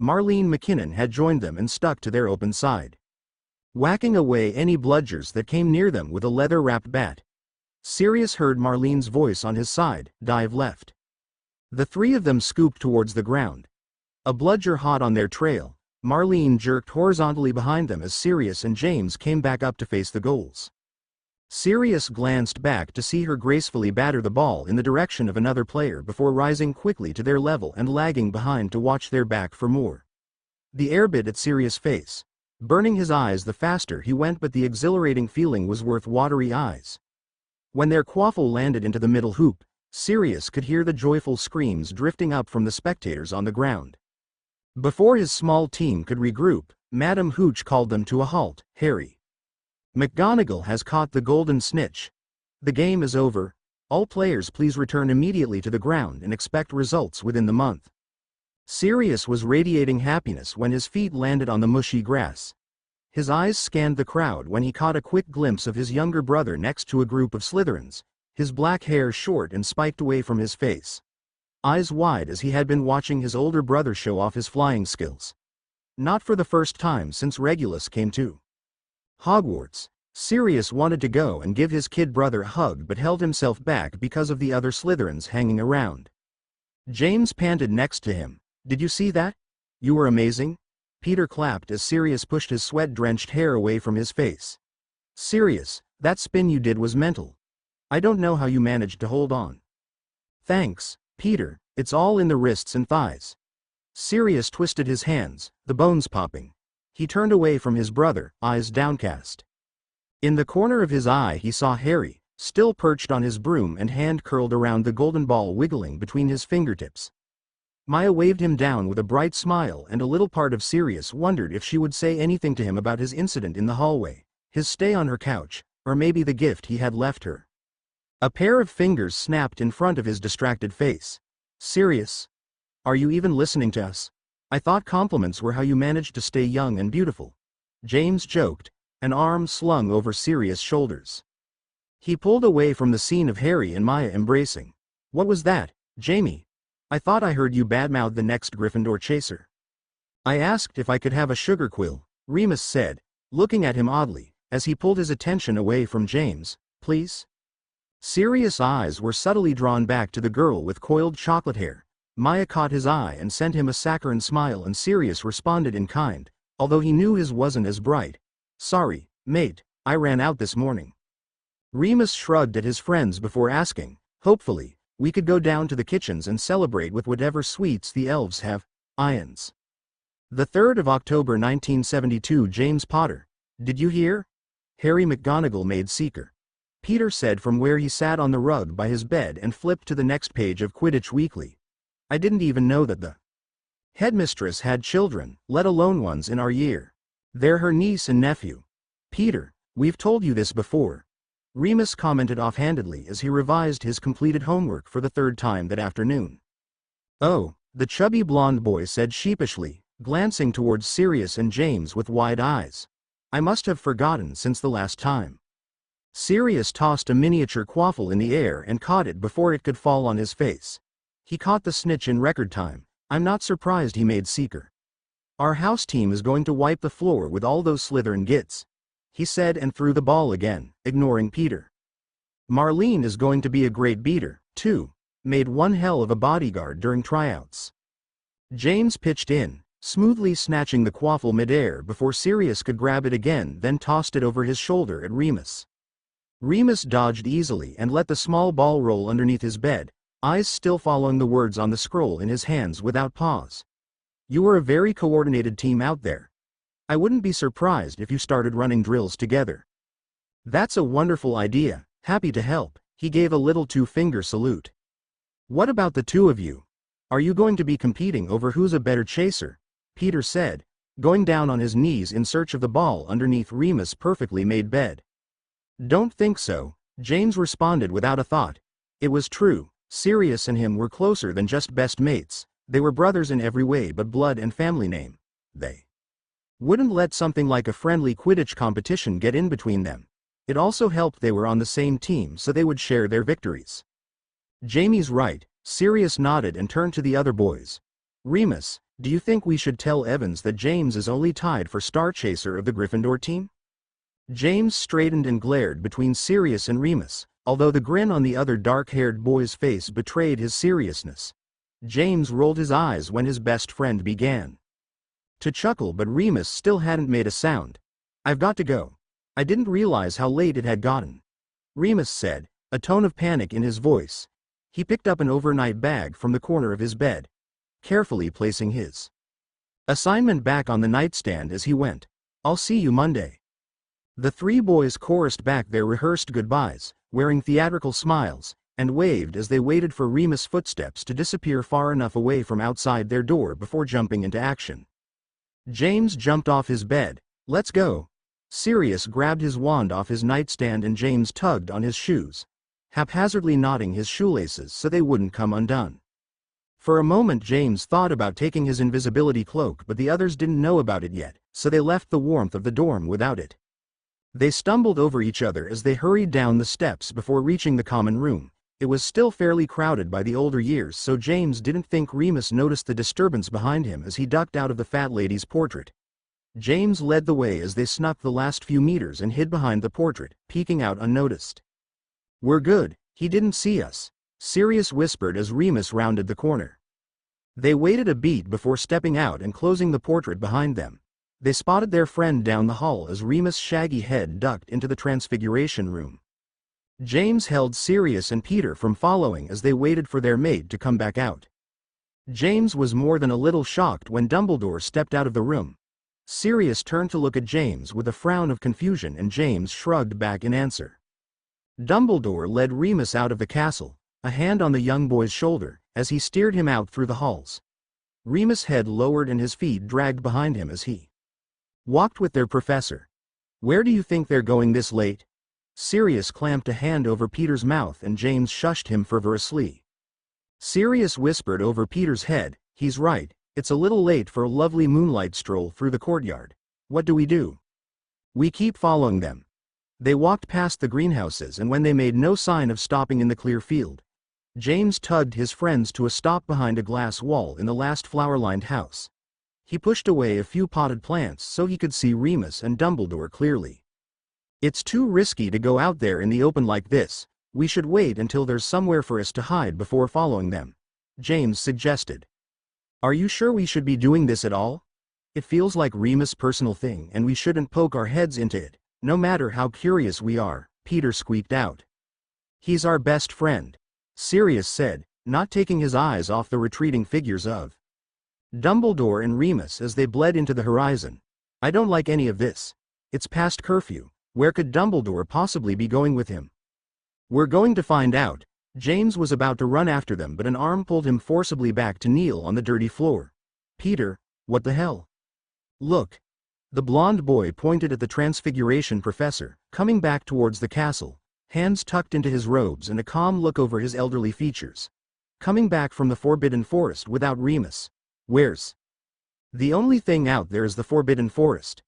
Marlene McKinnon had joined them and stuck to their open side, whacking away any bludgers that came near them with a leather-wrapped bat. Sirius heard Marlene's voice on his side, dive left. The three of them scooped towards the ground. A bludger hot on their trail, Marlene jerked horizontally behind them as Sirius and James came back up to face the goals. Sirius glanced back to see her gracefully batter the ball in the direction of another player before rising quickly to their level and lagging behind to watch their back for more. The air bit at Sirius' face, burning his eyes the faster he went, but the exhilarating feeling was worth watery eyes. When their quaffle landed into the middle hoop, Sirius could hear the joyful screams drifting up from the spectators on the ground. Before his small team could regroup, Madame Hooch called them to a halt. "Harry, McGonagall has caught the golden snitch. The game is over. All players please return immediately to the ground and expect results within the month." Sirius was radiating happiness when his feet landed on the mushy grass. His eyes scanned the crowd when he caught a quick glimpse of his younger brother next to a group of Slytherins, his black hair short and spiked away from his face, eyes wide as he had been watching his older brother show off his flying skills. Not for the first time since Regulus came to Hogwarts, Sirius wanted to go and give his kid brother a hug but held himself back because of the other Slytherins hanging around. James panted next to him. "Did you see that? You were amazing." Peter clapped as Sirius pushed his sweat-drenched hair away from his face. "Sirius, that spin you did was mental. I don't know how you managed to hold on." "Thanks, Peter, it's all in the wrists and thighs." Sirius twisted his hands, the bones popping. He turned away from his brother, eyes downcast. In the corner of his eye he saw Harry, still perched on his broom and hand curled around the golden ball wiggling between his fingertips. Maya waved him down with a bright smile, and a little part of Sirius wondered if she would say anything to him about his incident in the hallway, his stay on her couch, or maybe the gift he had left her. A pair of fingers snapped in front of his distracted face. "Sirius, are you even listening to us? I thought compliments were how you managed to stay young and beautiful." James joked, an arm slung over Sirius' shoulders. He pulled away from the scene of Harry and Maya embracing. "What was that, Jamie? I thought I heard you badmouth the next Gryffindor chaser." "I asked if I could have a sugar quill," Remus said, looking at him oddly, as he pulled his attention away from James. "Please?" Sirius' eyes were subtly drawn back to the girl with coiled chocolate hair. Maya caught his eye and sent him a saccharine smile, and Sirius responded in kind, although he knew his wasn't as bright. "Sorry, mate, I ran out this morning." Remus shrugged at his friends before asking, "Hopefully, we could go down to the kitchens and celebrate with whatever sweets the elves have." Ions. The 3rd of October 1972. James Potter. "Did you hear? Harry McGonagall made Seeker," Peter said from where he sat on the rug by his bed and flipped to the next page of Quidditch Weekly. "I didn't even know that the headmistress had children, let alone ones in our year. They're her niece and nephew." "Peter, we've told you this before," Remus commented offhandedly as he revised his completed homework for the 3rd time that afternoon. "Oh," the chubby blonde boy said sheepishly, glancing towards Sirius and James with wide eyes. "I must have forgotten since the last time." Sirius tossed a miniature quaffle in the air and caught it before it could fall on his face. He caught the snitch in record time. "I'm not surprised he made Seeker. Our house team is going to wipe the floor with all those Slytherin gits," he said and threw the ball again, ignoring Peter. "Marlene is going to be a great beater, too. Made one hell of a bodyguard during tryouts." James pitched in, smoothly snatching the quaffle midair before Sirius could grab it again, then tossed it over his shoulder at Remus. Remus dodged easily and let the small ball roll underneath his bed, eyes still following the words on the scroll in his hands without pause. "You were a very coordinated team out there. I wouldn't be surprised if you started running drills together." "That's a wonderful idea, happy to help," he gave a little two-finger salute. "What about the two of you? Are you going to be competing over who's a better chaser?" Peter said, going down on his knees in search of the ball underneath Remus' perfectly made bed. "Don't think so," James responded without a thought. It was true, Sirius and him were closer than just best mates. They were brothers in every way but blood and family name. They wouldn't let something like a friendly Quidditch competition get in between them. It also helped they were on the same team, so they would share their victories. Jamie's right, Sirius nodded and turned to the other boys. Remus, do you think we should tell Evans that James is only tied for Star Chaser of the Gryffindor team? James straightened and glared between Sirius and Remus, although the grin on the other dark-haired boy's face betrayed his seriousness. James rolled his eyes when his best friend began to chuckle, but Remus still hadn't made a sound. I've got to go. I didn't realize how late it had gotten, Remus said, a tone of panic in his voice. He picked up an overnight bag from the corner of his bed, carefully placing his assignment back on the nightstand as he went. I'll see you Monday. The three boys chorused back their rehearsed goodbyes, wearing theatrical smiles, and waved as they waited for Remus' footsteps to disappear far enough away from outside their door before jumping into action. James jumped off his bed. Let's go. Sirius grabbed his wand off his nightstand and James tugged on his shoes, haphazardly knotting his shoelaces so they wouldn't come undone. For a moment James thought about taking his invisibility cloak, but the others didn't know about it yet, so they left the warmth of the dorm without it. They stumbled over each other as they hurried down the steps before reaching the common room. It was still fairly crowded by the older years, so James didn't think Remus noticed the disturbance behind him as he ducked out of the fat lady's portrait. James led the way as they snuck the last few meters and hid behind the portrait, peeking out unnoticed. We're good, he didn't see us, Sirius whispered as Remus rounded the corner. They waited a beat before stepping out and closing the portrait behind them. They spotted their friend down the hall as Remus' shaggy head ducked into the transfiguration room. James held Sirius and Peter from following as they waited for their maid to come back out. James was more than a little shocked when Dumbledore stepped out of the room. Sirius turned to look at James with a frown of confusion and James shrugged back in answer. Dumbledore led Remus out of the castle, a hand on the young boy's shoulder, as he steered him out through the halls. Remus' head lowered and his feet dragged behind him as he walked with their professor. Where do you think they're going this late? Sirius clamped a hand over Peter's mouth and James shushed him fervorously. Sirius whispered over Peter's head, he's right, it's a little late for a lovely moonlight stroll through the courtyard. What do? We keep following them. They walked past the greenhouses and when they made no sign of stopping in the clear field, James tugged his friends to a stop behind a glass wall in the last flower-lined house. He pushed away a few potted plants so he could see Remus and Dumbledore clearly. It's too risky to go out there in the open like this. We should wait until there's somewhere for us to hide before following them, James suggested. Are you sure we should be doing this at all? It feels like Remus' personal thing and we shouldn't poke our heads into it, no matter how curious we are, Peter squeaked out. He's our best friend, Sirius said, not taking his eyes off the retreating figures of Dumbledore and Remus as they bled into the horizon. I don't like any of this. It's past curfew. Where could Dumbledore possibly be going with him? We're going to find out. James was about to run after them but an arm pulled him forcibly back to kneel on the dirty floor. Peter, what the hell? Look. The blonde boy pointed at the transfiguration professor, coming back towards the castle, hands tucked into his robes and a calm look over his elderly features. Coming back from the Forbidden Forest without Remus. Where's? The only thing out there is the Forbidden Forest.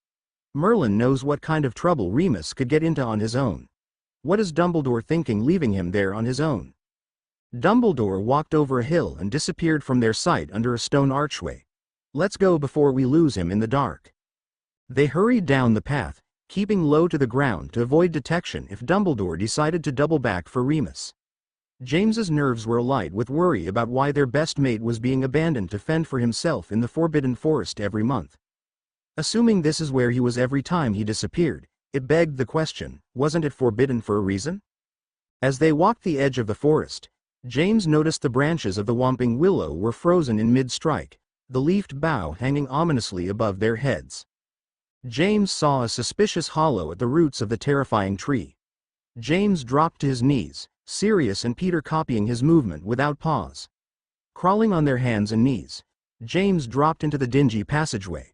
Merlin knows what kind of trouble Remus could get into on his own. What is Dumbledore thinking leaving him there on his own? Dumbledore walked over a hill and disappeared from their sight under a stone archway. Let's go before we lose him in the dark. They hurried down the path, keeping low to the ground to avoid detection if Dumbledore decided to double back for Remus. James's nerves were alight with worry about why their best mate was being abandoned to fend for himself in the Forbidden Forest every month. Assuming this is where he was every time he disappeared, it begged the question, wasn't it forbidden for a reason? As they walked the edge of the forest, James noticed the branches of the whomping willow were frozen in mid-strike, the leafed bough hanging ominously above their heads. James saw a suspicious hollow at the roots of the terrifying tree. James dropped to his knees, Sirius and Peter copying his movement without pause. Crawling on their hands and knees, James dropped into the dingy passageway.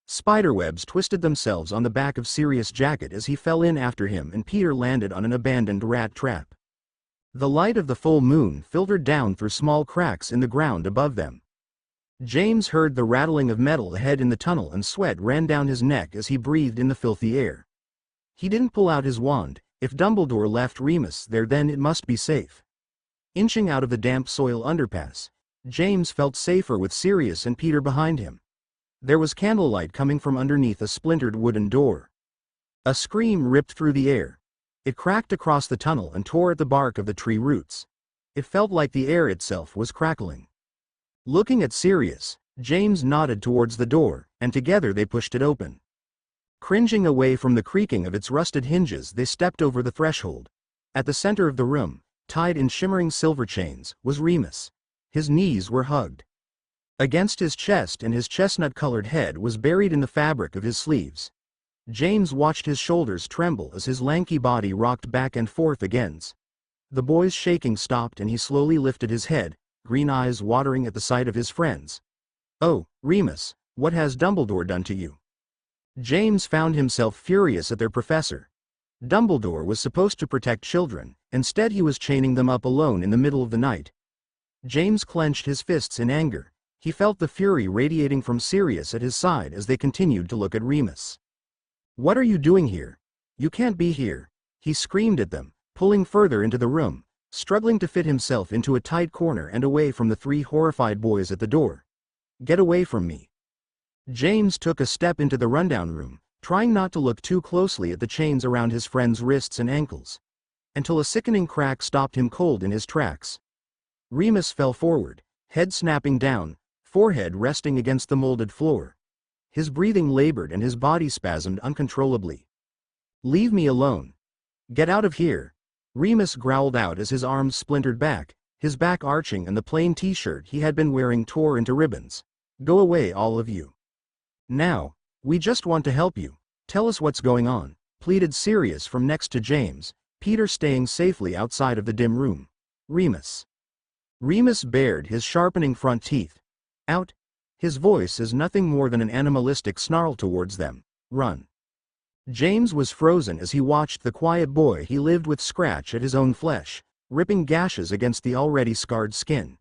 Spiderwebs twisted themselves on the back of Sirius' jacket as he fell in after him and Peter landed on an abandoned rat trap. The light of the full moon filtered down through small cracks in the ground above them. James heard the rattling of metal ahead in the tunnel and sweat ran down his neck as he breathed in the filthy air. He didn't pull out his wand. If Dumbledore left Remus there then it must be safe. Inching out of the damp soil underpass, James felt safer with Sirius and Peter behind him. There was candlelight coming from underneath a splintered wooden door. A scream ripped through the air. It cracked across the tunnel and tore at the bark of the tree roots. It felt like the air itself was crackling. Looking at Sirius, James nodded towards the door, and together they pushed it open. Cringing away from the creaking of its rusted hinges, they stepped over the threshold. At the center of the room, tied in shimmering silver chains, was Remus. His knees were hugged against his chest, and his chestnut-colored head was buried in the fabric of his sleeves. James watched his shoulders tremble as his lanky body rocked back and forth against. The boy's shaking stopped and he slowly lifted his head, green eyes watering at the sight of his friends. "Oh, Remus, what has Dumbledore done to you?" James found himself furious at their professor. Dumbledore was supposed to protect children, instead he was chaining them up alone in the middle of the night. James clenched his fists in anger. He felt the fury radiating from Sirius at his side as they continued to look at Remus. "What are you doing here? You can't be here," he screamed at them, pulling further into the room, struggling to fit himself into a tight corner and away from the three horrified boys at the door. "Get away from me." James took a step into the rundown room, trying not to look too closely at the chains around his friend's wrists and ankles, until a sickening crack stopped him cold in his tracks. Remus fell forward, head snapping down, forehead resting against the molded floor. His breathing labored and his body spasmed uncontrollably. "Leave me alone. Get out of here," Remus growled out as his arms splintered back, his back arching and the plain t-shirt he had been wearing tore into ribbons. "Go away, all of you. Now, we just want to help you. Tell us what's going on," pleaded Sirius from next to James, Peter staying safely outside of the dim room. Remus bared his sharpening front teeth. "Out." His voice is nothing more than an animalistic snarl towards them. "Run." James was frozen as he watched the quiet boy he lived with scratch at his own flesh, ripping gashes against the already scarred skin.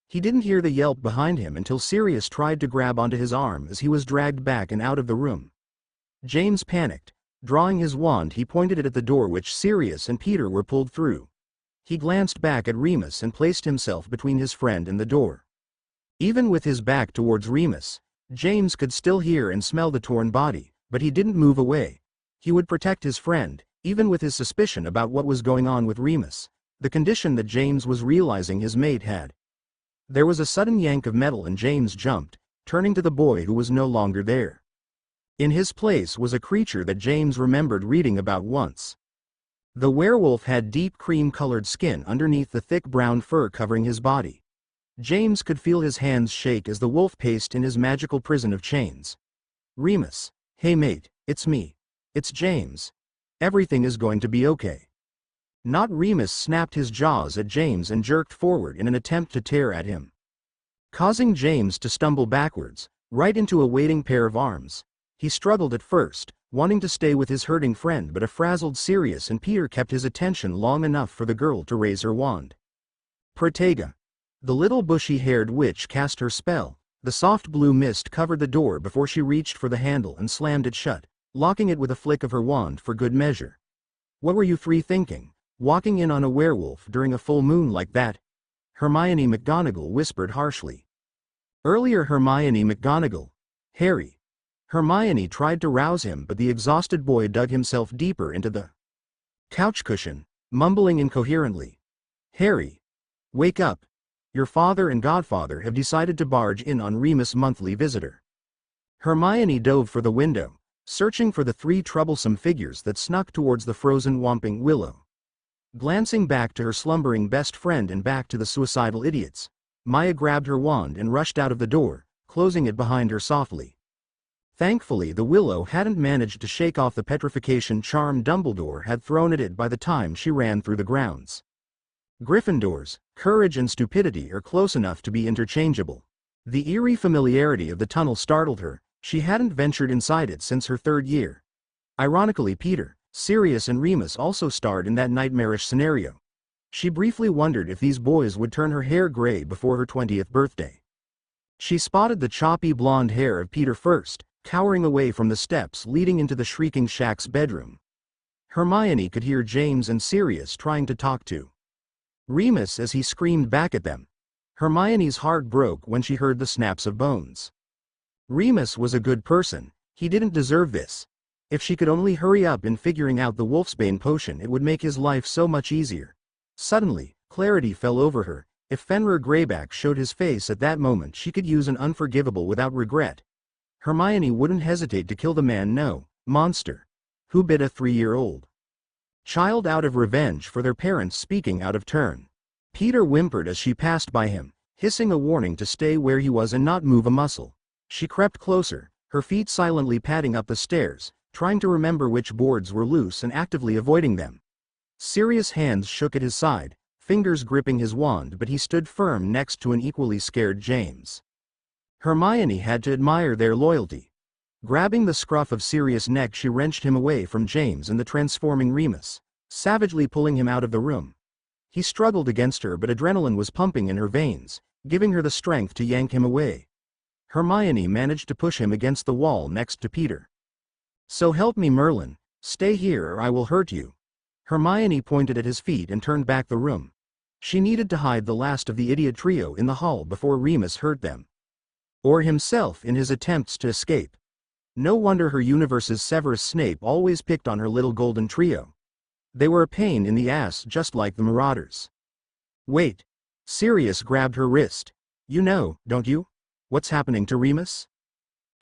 He didn't hear the yelp behind him until Sirius tried to grab onto his arm as he was dragged back and out of the room. James panicked. Drawing his wand, he pointed it at the door which Sirius and Peter were pulled through. He glanced back at Remus and placed himself between his friend and the door. Even with his back towards Remus, James could still hear and smell the torn body, but he didn't move away. He would protect his friend, even with his suspicion about what was going on with Remus, the condition that James was realizing his mate had. There was a sudden yank of metal and James jumped, turning to the boy who was no longer there. In his place was a creature that James remembered reading about once. The werewolf had deep cream-colored skin underneath the thick brown fur covering his body. James could feel his hands shake as the wolf paced in his magical prison of chains. "Remus, hey mate, it's me. It's James. Everything is going to be okay." Not Remus snapped his jaws at James and jerked forward in an attempt to tear at him, causing James to stumble backwards, right into a waiting pair of arms. He struggled at first, wanting to stay with his hurting friend, but a frazzled Sirius and Peter kept his attention long enough for the girl to raise her wand. Protega. The little bushy-haired witch cast her spell. The soft blue mist covered the door before she reached for the handle and slammed it shut, locking it with a flick of her wand for good measure. "What were you three thinking, walking in on a werewolf during a full moon like that?" Hermione McGonagall whispered harshly. Earlier Hermione McGonagall. "Harry." Hermione tried to rouse him, but the exhausted boy dug himself deeper into the couch cushion, mumbling incoherently. "Harry, wake up. Your father and godfather have decided to barge in on Remus' monthly visitor." Hermione dove for the window, searching for the three troublesome figures that snuck towards the frozen Whomping Willow. Glancing back to her slumbering best friend and back to the suicidal idiots, Maya grabbed her wand and rushed out of the door, closing it behind her softly. Thankfully, the willow hadn't managed to shake off the petrification charm Dumbledore had thrown at it by the time she ran through the grounds. Gryffindors, courage and stupidity are close enough to be interchangeable. The eerie familiarity of the tunnel startled her. She hadn't ventured inside it since her third year. Ironically, Peter, Sirius and Remus also starred in that nightmarish scenario. She briefly wondered if these boys would turn her hair gray before her 20th birthday. She spotted the choppy blonde hair of Peter first, cowering away from the steps leading into the Shrieking Shack's bedroom. Hermione could hear James and Sirius trying to talk to Remus as he screamed back at them. Hermione's heart broke when she heard the snaps of bones. Remus was a good person, he didn't deserve this. If she could only hurry up in figuring out the Wolfsbane potion, it would make his life so much easier. Suddenly, clarity fell over her. If Fenrir Greyback showed his face at that moment, she could use an unforgivable without regret. Hermione wouldn't hesitate to kill the man. No, monster. Who bit a 3-year-old child out of revenge for their parents speaking out of turn? Peter whimpered as she passed by him, hissing a warning to stay where he was and not move a muscle. She crept closer, her feet silently padding up the stairs, trying to remember which boards were loose and actively avoiding them. Sirius' hands shook at his side, fingers gripping his wand, but he stood firm next to an equally scared James. Hermione had to admire their loyalty. Grabbing the scruff of Sirius' neck, she wrenched him away from James and the transforming Remus, savagely pulling him out of the room. He struggled against her, but adrenaline was pumping in her veins, giving her the strength to yank him away. Hermione managed to push him against the wall next to Peter. "So help me, Merlin, stay here or I will hurt you." Hermione pointed at his feet and turned back the room. She needed to hide the last of the idiot trio in the hall before Remus hurt them. Or himself in his attempts to escape. No wonder her universe's Severus Snape always picked on her little golden trio. They were a pain in the ass, just like the Marauders. "Wait." Sirius grabbed her wrist. "You know, don't you, what's happening to Remus?"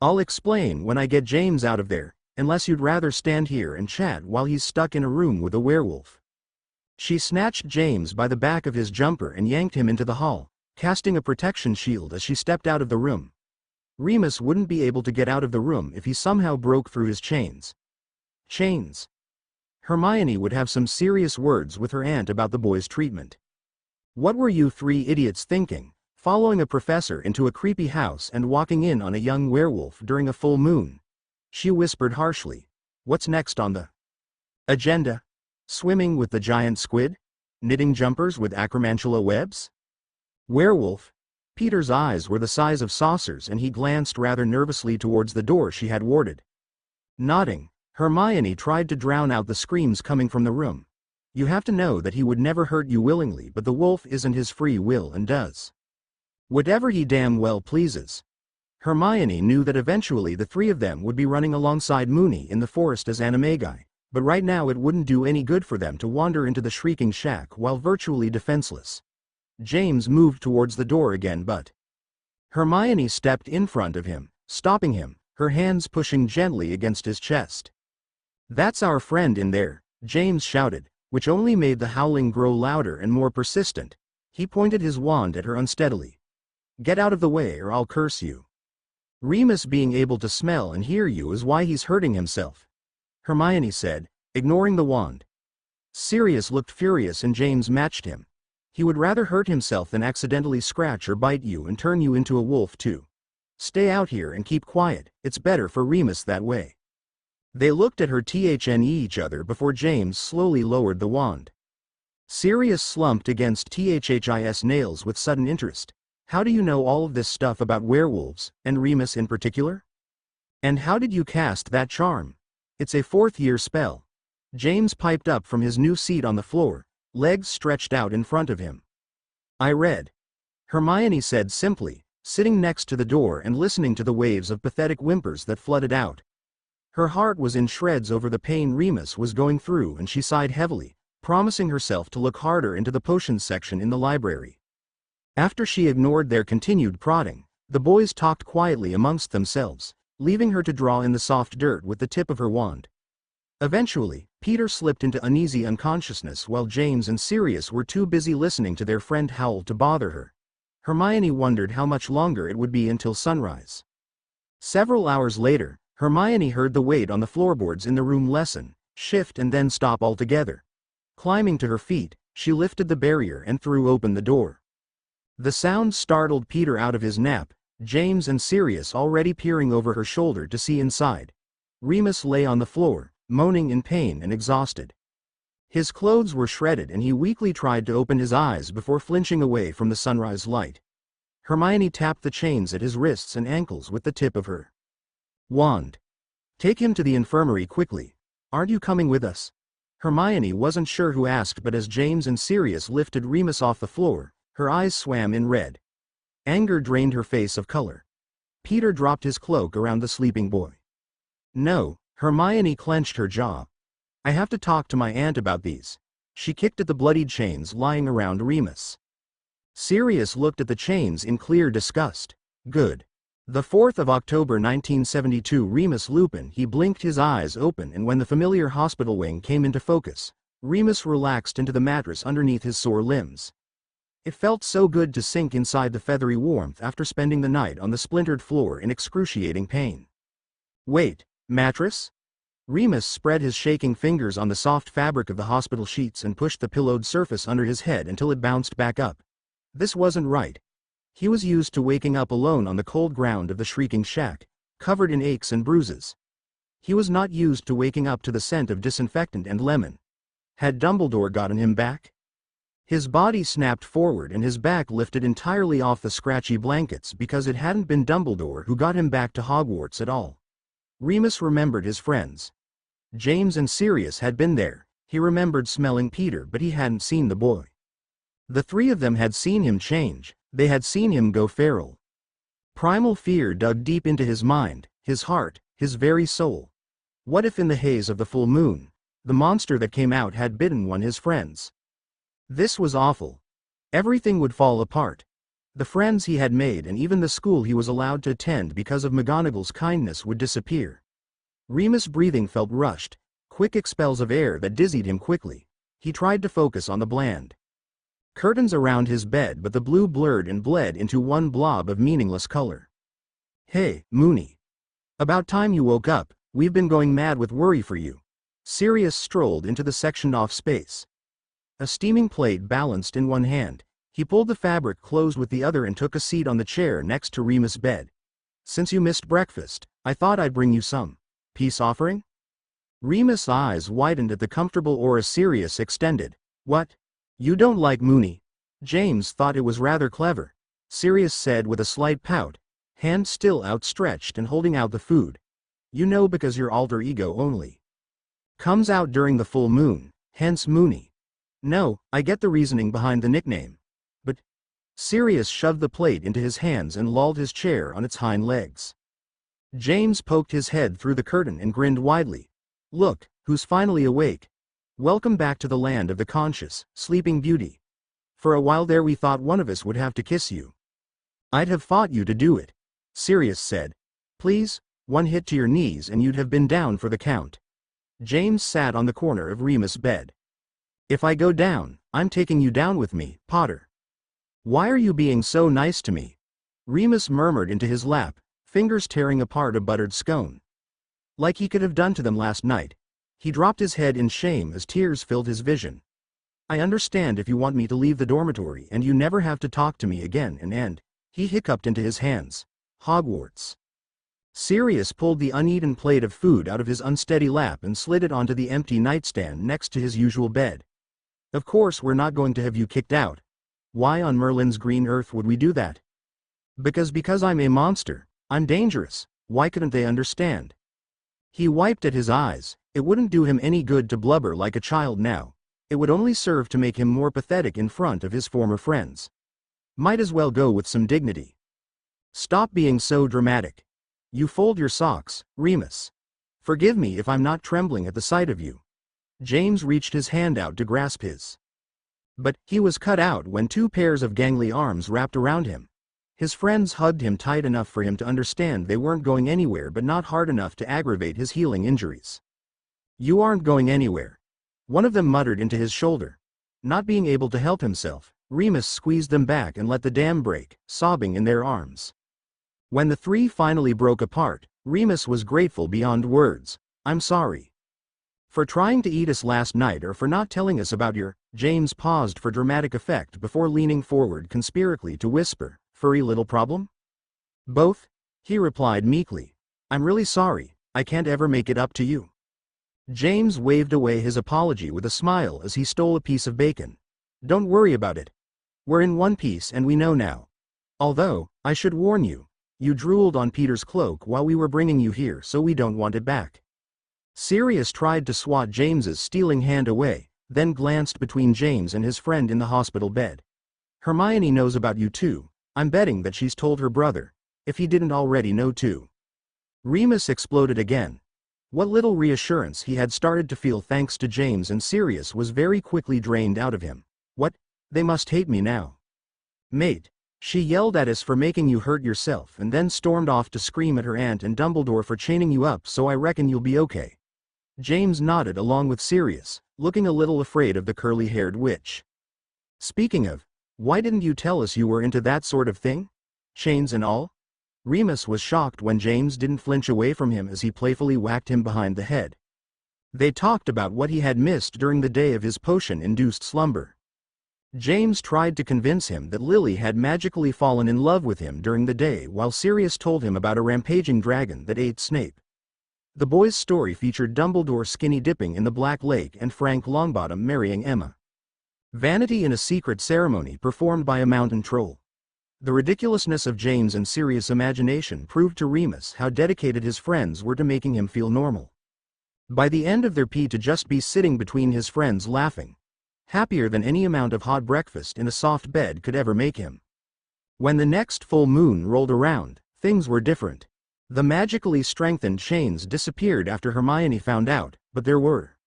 "I'll explain when I get James out of there, unless you'd rather stand here and chat while he's stuck in a room with a werewolf." She snatched James by the back of his jumper and yanked him into the hall, casting a protection shield as she stepped out of the room. Remus wouldn't be able to get out of the room if he somehow broke through his chains. Chains. Hermione would have some serious words with her aunt about the boy's treatment. "What were you 3 idiots thinking, following a professor into a creepy house and walking in on a young werewolf during a full moon?" She whispered harshly. "What's next on the agenda? Swimming with the giant squid? Knitting jumpers with acromantula webs? Werewolf?" Peter's eyes were the size of saucers and he glanced rather nervously towards the door she had warded. Nodding, Hermione tried to drown out the screams coming from the room. "You have to know that he would never hurt you willingly, but the wolf isn't his free will and does whatever he damn well pleases." Hermione knew that eventually the 3 of them would be running alongside Moony in the forest as animagi, but right now it wouldn't do any good for them to wander into the shrieking shack while virtually defenseless. James moved towards the door again, but Hermione stepped in front of him, stopping him, her hands pushing gently against his chest. "That's our friend in there," James shouted, which only made the howling grow louder and more persistent. He pointed his wand at her unsteadily. "Get out of the way or I'll curse you. Remus being able to smell and hear you is why he's hurting himself," Hermione said, ignoring the wand. Sirius looked furious and James matched him. He would rather hurt himself than accidentally scratch or bite you and turn you into a wolf too. "Stay out here and keep quiet, it's better for Remus that way." They looked at her THNE each other before James slowly lowered the wand. Sirius slumped against THHIS nails with sudden interest. "How do you know all of this stuff about werewolves, and Remus in particular? And how did you cast that charm? It's a 4th-year spell." James piped up from his new seat on the floor, legs stretched out in front of him. "I read," Hermione said simply, sitting next to the door and listening to the waves of pathetic whimpers that flooded out. Her heart was in shreds over the pain Remus was going through and she sighed heavily, promising herself to look harder into the potions section in the library. After she ignored their continued prodding, the boys talked quietly amongst themselves, leaving her to draw in the soft dirt with the tip of her wand. Eventually, Peter slipped into uneasy unconsciousness while James and Sirius were too busy listening to their friend howl to bother her. Hermione wondered how much longer it would be until sunrise. Several hours later, Hermione heard the weight on the floorboards in the room lessen, shift and then stop altogether. Climbing to her feet, she lifted the barrier and threw open the door. The sound startled Peter out of his nap, James and Sirius already peering over her shoulder to see inside. Remus lay on the floor, moaning in pain and exhausted. His clothes were shredded and he weakly tried to open his eyes before flinching away from the sunrise light. Hermione tapped the chains at his wrists and ankles with the tip of her wand. "Take him to the infirmary quickly. Aren't you coming with us?" Hermione wasn't sure who asked, but as James and Sirius lifted Remus off the floor, her eyes swam in red. Anger drained her face of color. Peter dropped his cloak around the sleeping boy. No, Hermione clenched her jaw. I have to talk to my aunt about these. She kicked at the bloodied chains lying around Remus. Sirius looked at the chains in clear disgust. Good. The 4th of October 1972, Remus Lupin. He blinked his eyes open, and when the familiar hospital wing came into focus, Remus relaxed into the mattress underneath his sore limbs. It felt so good to sink inside the feathery warmth after spending the night on the splintered floor in excruciating pain. Wait, mattress? Remus spread his shaking fingers on the soft fabric of the hospital sheets and pushed the pillowed surface under his head until it bounced back up. This wasn't right. He was used to waking up alone on the cold ground of the shrieking shack, covered in aches and bruises. He was not used to waking up to the scent of disinfectant and lemon. Had Dumbledore gotten him back? His body snapped forward and his back lifted entirely off the scratchy blankets because it hadn't been Dumbledore who got him back to Hogwarts at all. Remus remembered his friends. James and Sirius had been there. He remembered smelling Peter, but he hadn't seen the boy. The three of them had seen him change. They had seen him go feral. Primal fear dug deep into his mind, his heart, his very soul. What if in the haze of the full moon, the monster that came out had bitten one of his friends? This was awful. Everything would fall apart. The friends he had made and even the school he was allowed to attend because of McGonagall's kindness would disappear. Remus' breathing felt rushed, quick expels of air that dizzied him quickly. He tried to focus on the bland curtains around his bed, but the blue blurred and bled into one blob of meaningless color. Hey, Moony. About time you woke up. We've been going mad with worry for you. Sirius strolled into the sectioned-off space. A steaming plate balanced in one hand. He pulled the fabric closed with the other and took a seat on the chair next to Remus' bed. Since you missed breakfast, I thought I'd bring you some peace offering? Remus' eyes widened at the comfortable aura Sirius extended. What? You don't like Moony? James thought it was rather clever, Sirius said with a slight pout, hand still outstretched and holding out the food. You know, because your alter ego only comes out during the full moon, hence Moony. No, I get the reasoning behind the nickname. But Sirius shoved the plate into his hands and lolled his chair on its hind legs. James poked his head through the curtain and grinned widely. Look, who's finally awake. Welcome back to the land of the conscious, sleeping beauty. For a while there we thought one of us would have to kiss you. I'd have fought you to do it, Sirius said. Please, one hit to your knees and you'd have been down for the count. James sat on the corner of Remus' bed. If I go down, I'm taking you down with me, Potter. Why are you being so nice to me? Remus murmured into his lap, fingers tearing apart a buttered scone. Like he could have done to them last night. He dropped his head in shame as tears filled his vision. I understand if you want me to leave the dormitory and you never have to talk to me again and he hiccuped into his hands. Hogwarts. Sirius pulled the uneaten plate of food out of his unsteady lap and slid it onto the empty nightstand next to his usual bed. Of course we're not going to have you kicked out. Why on Merlin's green earth would we do that? Because I'm a monster. I'm dangerous. Why couldn't they understand? He wiped at his eyes. It wouldn't do him any good to blubber like a child now. It would only serve to make him more pathetic in front of his former friends. Might as well go with some dignity. Stop being so dramatic. You fold your socks, Remus. Forgive me if I'm not trembling at the sight of you. James reached his hand out to grasp his. But he was cut out when two pairs of gangly arms wrapped around him. His friends hugged him tight enough for him to understand they weren't going anywhere, but not hard enough to aggravate his healing injuries. You aren't going anywhere. One of them muttered into his shoulder. Not being able to help himself, Remus squeezed them back and let the dam break, sobbing in their arms. When the three finally broke apart, Remus was grateful beyond words. I'm sorry. For trying to eat us last night or for not telling us about your... James paused for dramatic effect before leaning forward conspiratorially to whisper, furry little problem? Both, he replied meekly. I'm really sorry, I can't ever make it up to you. James waved away his apology with a smile as he stole a piece of bacon. Don't worry about it. We're in one piece and we know now. Although, I should warn you, you drooled on Peter's cloak while we were bringing you here, so we don't want it back. Sirius tried to swat James's stealing hand away, then glanced between James and his friend in the hospital bed. Hermione knows about you too. I'm betting that she's told her brother, if he didn't already know too. Remus exploded again. What little reassurance he had started to feel thanks to James and Sirius was very quickly drained out of him. What? They must hate me now. Mate, she yelled at us for making you hurt yourself and then stormed off to scream at her aunt and Dumbledore for chaining you up, so I reckon you'll be okay. James nodded along with Sirius, looking a little afraid of the curly-haired witch. Speaking of, why didn't you tell us you were into that sort of thing? Chains and all? Remus was shocked when James didn't flinch away from him as he playfully whacked him behind the head. They talked about what he had missed during the day of his potion-induced slumber. James tried to convince him that Lily had magically fallen in love with him during the day, while Sirius told him about a rampaging dragon that ate Snape. The boys' story featured Dumbledore skinny dipping in the Black Lake and Frank Longbottom marrying Emma. Vanity in a secret ceremony performed by a mountain troll. The ridiculousness of James and Sirius' imagination proved to Remus how dedicated his friends were to making him feel normal. By the end of their pee to just be sitting between his friends laughing, happier than any amount of hot breakfast in a soft bed could ever make him. When the next full moon rolled around, things were different. The magically strengthened chains disappeared after Hermione found out, but there were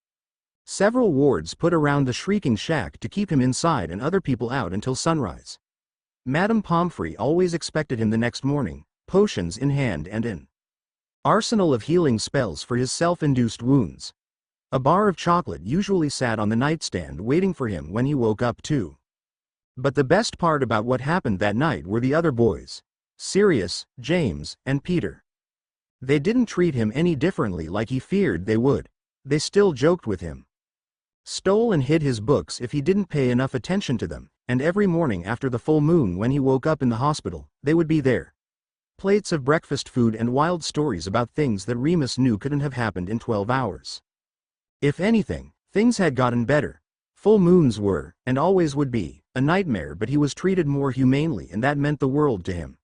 several wards put around the shrieking shack to keep him inside and other people out until sunrise. Madame Pomfrey always expected him the next morning, potions in hand and an arsenal of healing spells for his self-induced wounds. A bar of chocolate usually sat on the nightstand waiting for him when he woke up too. But the best part about what happened that night were the other boys: Sirius, James, and Peter. They didn't treat him any differently like he feared they would. They still joked with him, stole and hid his books if he didn't pay enough attention to them, and every morning after the full moon when he woke up in the hospital, they would be there. Plates of breakfast food and wild stories about things that Remus knew couldn't have happened in 12 hours. If anything, things had gotten better. Full moons were, and always would be, a nightmare, but he was treated more humanely, and that meant the world to him.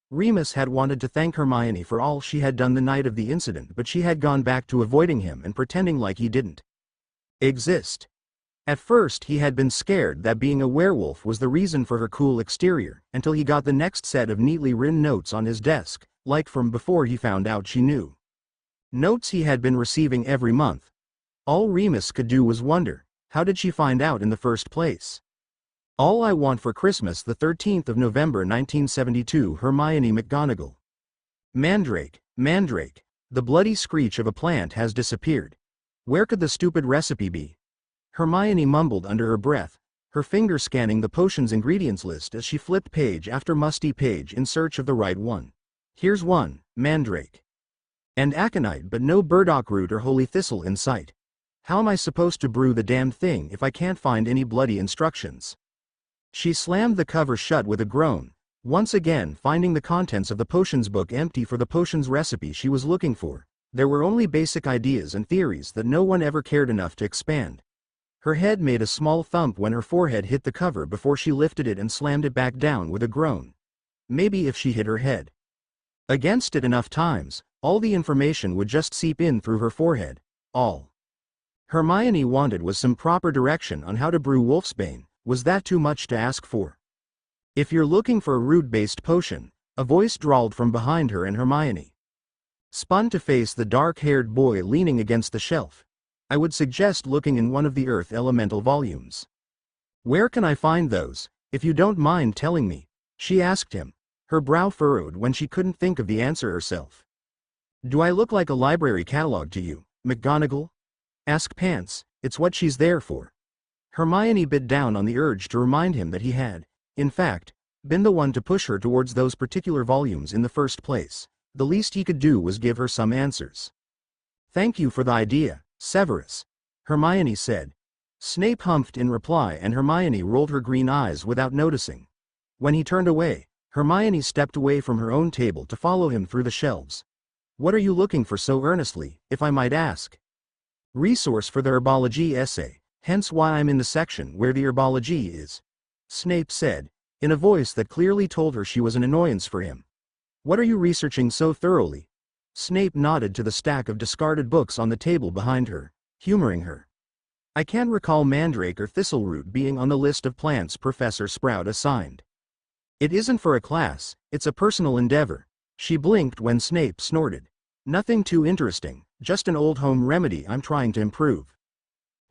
Remus had wanted to thank Hermione for all she had done the night of the incident, but she had gone back to avoiding him and pretending like he didn't exist. At first he had been scared that being a werewolf was the reason for her cool exterior, until he got the next set of neatly written notes on his desk, like from before he found out she knew. Notes he had been receiving every month. All Remus could do was wonder, how did she find out in the first place? All I want for Christmas, the 13th of November 1972, Hermione McGonagall. Mandrake, Mandrake. The bloody screech of a plant has disappeared. Where could the stupid recipe be? Hermione mumbled under her breath, her finger scanning the potion's ingredients list as she flipped page after musty page in search of the right one. Here's one: mandrake and aconite, but no burdock root or holy thistle in sight. How am I supposed to brew the damned thing if I can't find any bloody instructions? She slammed the cover shut with a groan, once again finding the contents of the potions book empty for the potions recipe she was looking for. There were only basic ideas and theories that no one ever cared enough to expand. Her head made a small thump when her forehead hit the cover before she lifted it and slammed it back down with a groan. Maybe if she hit her head against it enough times, all the information would just seep in through her forehead. All Hermione wanted was some proper direction on how to brew Wolfsbane. Was that too much to ask for? If you're looking for a root-based potion, a voice drawled from behind her, and Hermione spun to face the dark-haired boy leaning against the shelf. I would suggest looking in one of the Earth Elemental volumes. Where can I find those, if you don't mind telling me? She asked him, her brow furrowed when she couldn't think of the answer herself. Do I look like a library catalog to you, McGonagall? Ask Pants, it's what she's there for. Hermione bit down on the urge to remind him that he had, in fact, been the one to push her towards those particular volumes in the first place. The least he could do was give her some answers. Thank you for the idea, Severus, Hermione said. Snape humphed in reply, and Hermione rolled her green eyes without noticing. When he turned away, Hermione stepped away from her own table to follow him through the shelves. What are you looking for so earnestly, if I might ask? Resource for the herbology essay. Hence why I'm in the section where the herbology is, Snape said, in a voice that clearly told her she was an annoyance for him. What are you researching so thoroughly? Snape nodded to the stack of discarded books on the table behind her, humoring her. I can recall mandrake or thistleroot being on the list of plants Professor Sprout assigned. It isn't for a class, it's a personal endeavor. She blinked when Snape snorted. Nothing too interesting, just an old home remedy I'm trying to improve.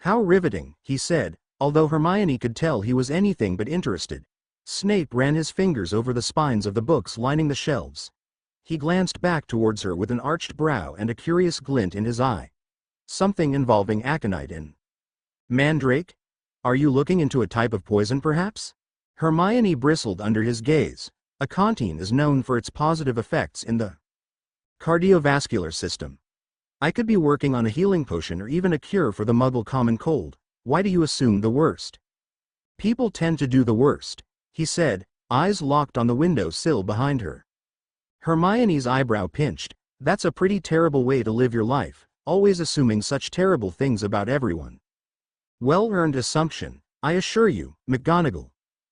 How riveting, he said, although Hermione could tell he was anything but interested. Snape ran his fingers over the spines of the books lining the shelves. He glanced back towards her with an arched brow and a curious glint in his eye. Something involving aconite in. Mandrake? Are you looking into a type of poison perhaps? Hermione bristled under his gaze. Aconitine is known for its positive effects in the cardiovascular system. I could be working on a healing potion or even a cure for the Muggle common cold. Why do you assume the worst? People tend to do the worst, he said, eyes locked on the window sill behind her. Hermione's eyebrow pinched. That's a pretty terrible way to live your life, always assuming such terrible things about everyone. Well-earned assumption, I assure you, McGonagall.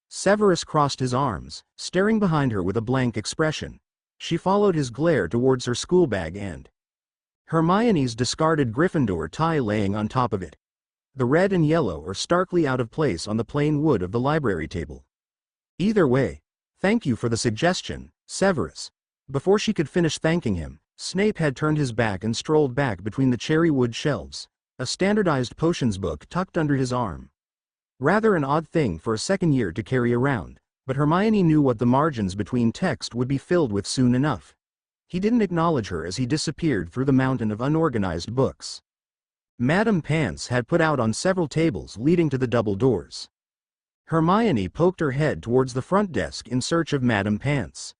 Severus crossed his arms, staring behind her with a blank expression. She followed his glare towards her schoolbag and Hermione's discarded Gryffindor tie laying on top of it. The red and yellow are starkly out of place on the plain wood of the library table. Either way, thank you for the suggestion, Severus. Before she could finish thanking him, Snape had turned his back and strolled back between the cherry wood shelves, a standardized potions book tucked under his arm. Rather an odd thing for a second year to carry around, but Hermione knew what the margins between text would be filled with soon enough. He didn't acknowledge her as he disappeared through the mountain of unorganized books. Madame Pants had put out on several tables leading to the double doors. Hermione poked her head towards the front desk in search of Madame Pants.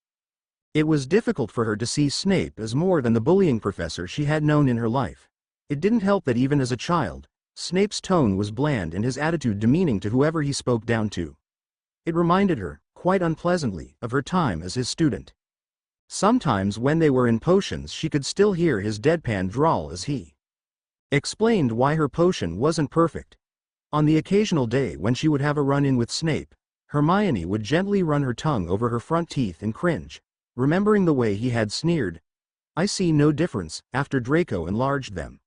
It was difficult for her to see Snape as more than the bullying professor she had known in her life. It didn't help that even as a child, Snape's tone was bland and his attitude demeaning to whoever he spoke down to. It reminded her, quite unpleasantly, of her time as his student. Sometimes when they were in potions she could still hear his deadpan drawl as he explained why her potion wasn't perfect. On the occasional day when she would have a run-in with Snape, Hermione would gently run her tongue over her front teeth and cringe, remembering the way he had sneered, "I see no difference," after Draco enlarged them.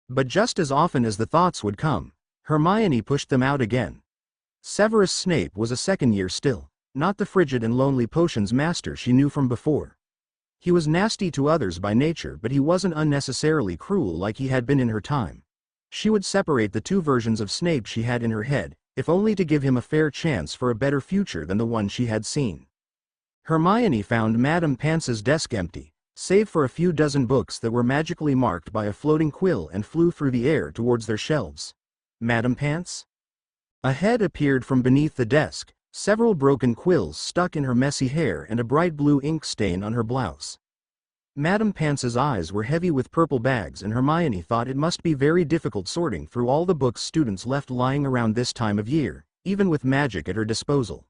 But just as often as the thoughts would come, Hermione pushed them out again. Severus Snape was a second year still, not the frigid and lonely potions master she knew from before. He was nasty to others by nature, but he wasn't unnecessarily cruel like he had been in her time. She would separate the two versions of Snape she had in her head, if only to give him a fair chance for a better future than the one she had seen. Hermione found Madame Pants's desk empty, save for a few dozen books that were magically marked by a floating quill and flew through the air towards their shelves. Madame Pants? A head appeared from beneath the desk, several broken quills stuck in her messy hair and a bright blue ink stain on her blouse. Madame Pants's eyes were heavy with purple bags and Hermione thought it must be very difficult sorting through all the books students left lying around this time of year, even with magic at her disposal.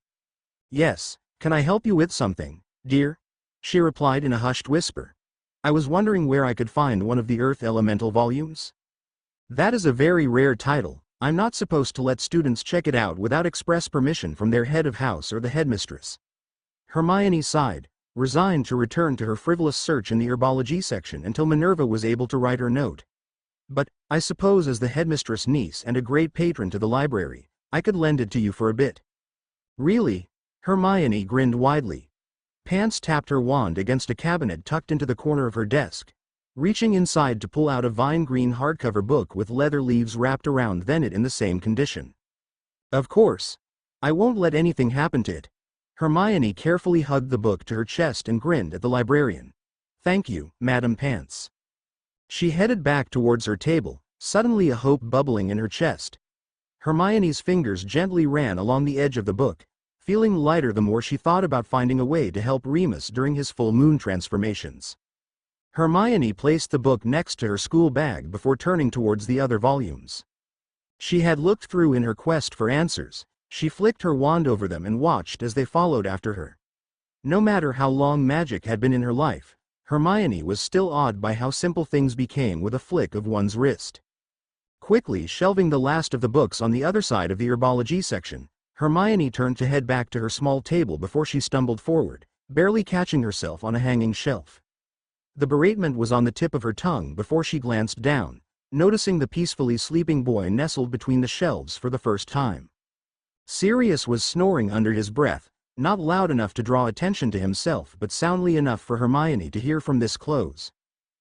"Yes, can I help you with something, dear?" she replied in a hushed whisper. "I was wondering where I could find one of the Earth Elemental volumes." "That is a very rare title. I'm not supposed to let students check it out without express permission from their head of house or the headmistress." Hermione sighed, resigned to return to her frivolous search in the herbology section until Minerva was able to write her note. "But, I suppose as the headmistress' niece and a great patron to the library, I could lend it to you for a bit." "Really?" Hermione grinned widely. Pants tapped her wand against a cabinet tucked into the corner of her desk, reaching inside to pull out a vine-green hardcover book with leather leaves wrapped around it in the same condition. "Of course. I won't let anything happen to it." Hermione carefully hugged the book to her chest and grinned at the librarian. "Thank you, Madame Pants." She headed back towards her table, suddenly a hope bubbling in her chest. Hermione's fingers gently ran along the edge of the book, feeling lighter the more she thought about finding a way to help Remus during his full moon transformations. Hermione placed the book next to her school bag before turning towards the other volumes. She had looked through in her quest for answers. She flicked her wand over them and watched as they followed after her. No matter how long magic had been in her life, Hermione was still awed by how simple things became with a flick of one's wrist. Quickly shelving the last of the books on the other side of the herbology section, Hermione turned to head back to her small table before she stumbled forward, barely catching herself on a hanging shelf. The beratement was on the tip of her tongue before she glanced down, noticing the peacefully sleeping boy nestled between the shelves for the first time. Sirius was snoring under his breath, not loud enough to draw attention to himself but soundly enough for Hermione to hear from this close.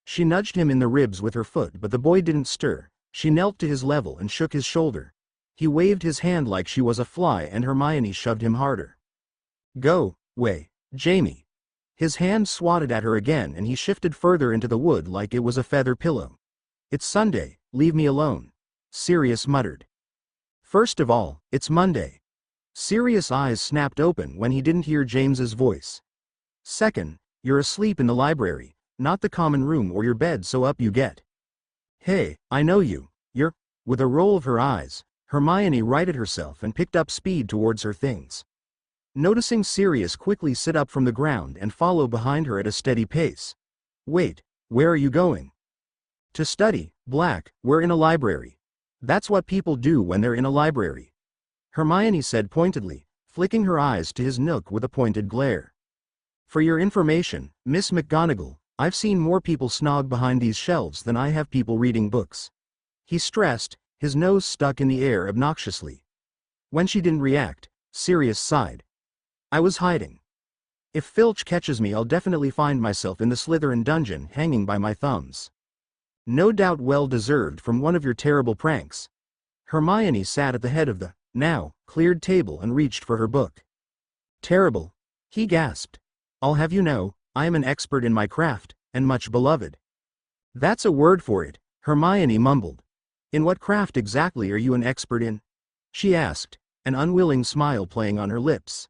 She nudged him in the ribs with her foot but the boy didn't stir. She knelt to his level and shook his shoulder. He waved his hand like she was a fly and Hermione shoved him harder. Go, way, Jamie. His hand swatted at her again and he shifted further into the wood like it was a feather pillow. It's Sunday, leave me alone, Sirius muttered. First of all, it's Monday. Sirius' eyes snapped open when he didn't hear James's voice. Second, you're asleep in the library, not the common room or your bed, so up you get. Hey, I know you, you're... With a roll of her eyes, Hermione righted herself and picked up speed towards her things. Noticing Sirius quickly sit up from the ground and follow behind her at a steady pace. Wait, where are you going? To study, Black, we're in a library. That's what people do when they're in a library. Hermione said pointedly, flicking her eyes to his nook with a pointed glare. For your information, Miss McGonagall, I've seen more people snog behind these shelves than I have people reading books. He stressed, his nose stuck in the air obnoxiously. When she didn't react, Sirius sighed. I was hiding. If Filch catches me, I'll definitely find myself in the Slytherin dungeon hanging by my thumbs. No doubt well deserved from one of your terrible pranks. Hermione sat at the head of the, now, cleared table and reached for her book. Terrible, he gasped. I'll have you know, I am an expert in my craft, and much beloved. That's a word for it, Hermione mumbled. In what craft exactly are you an expert in? She asked, an unwilling smile playing on her lips.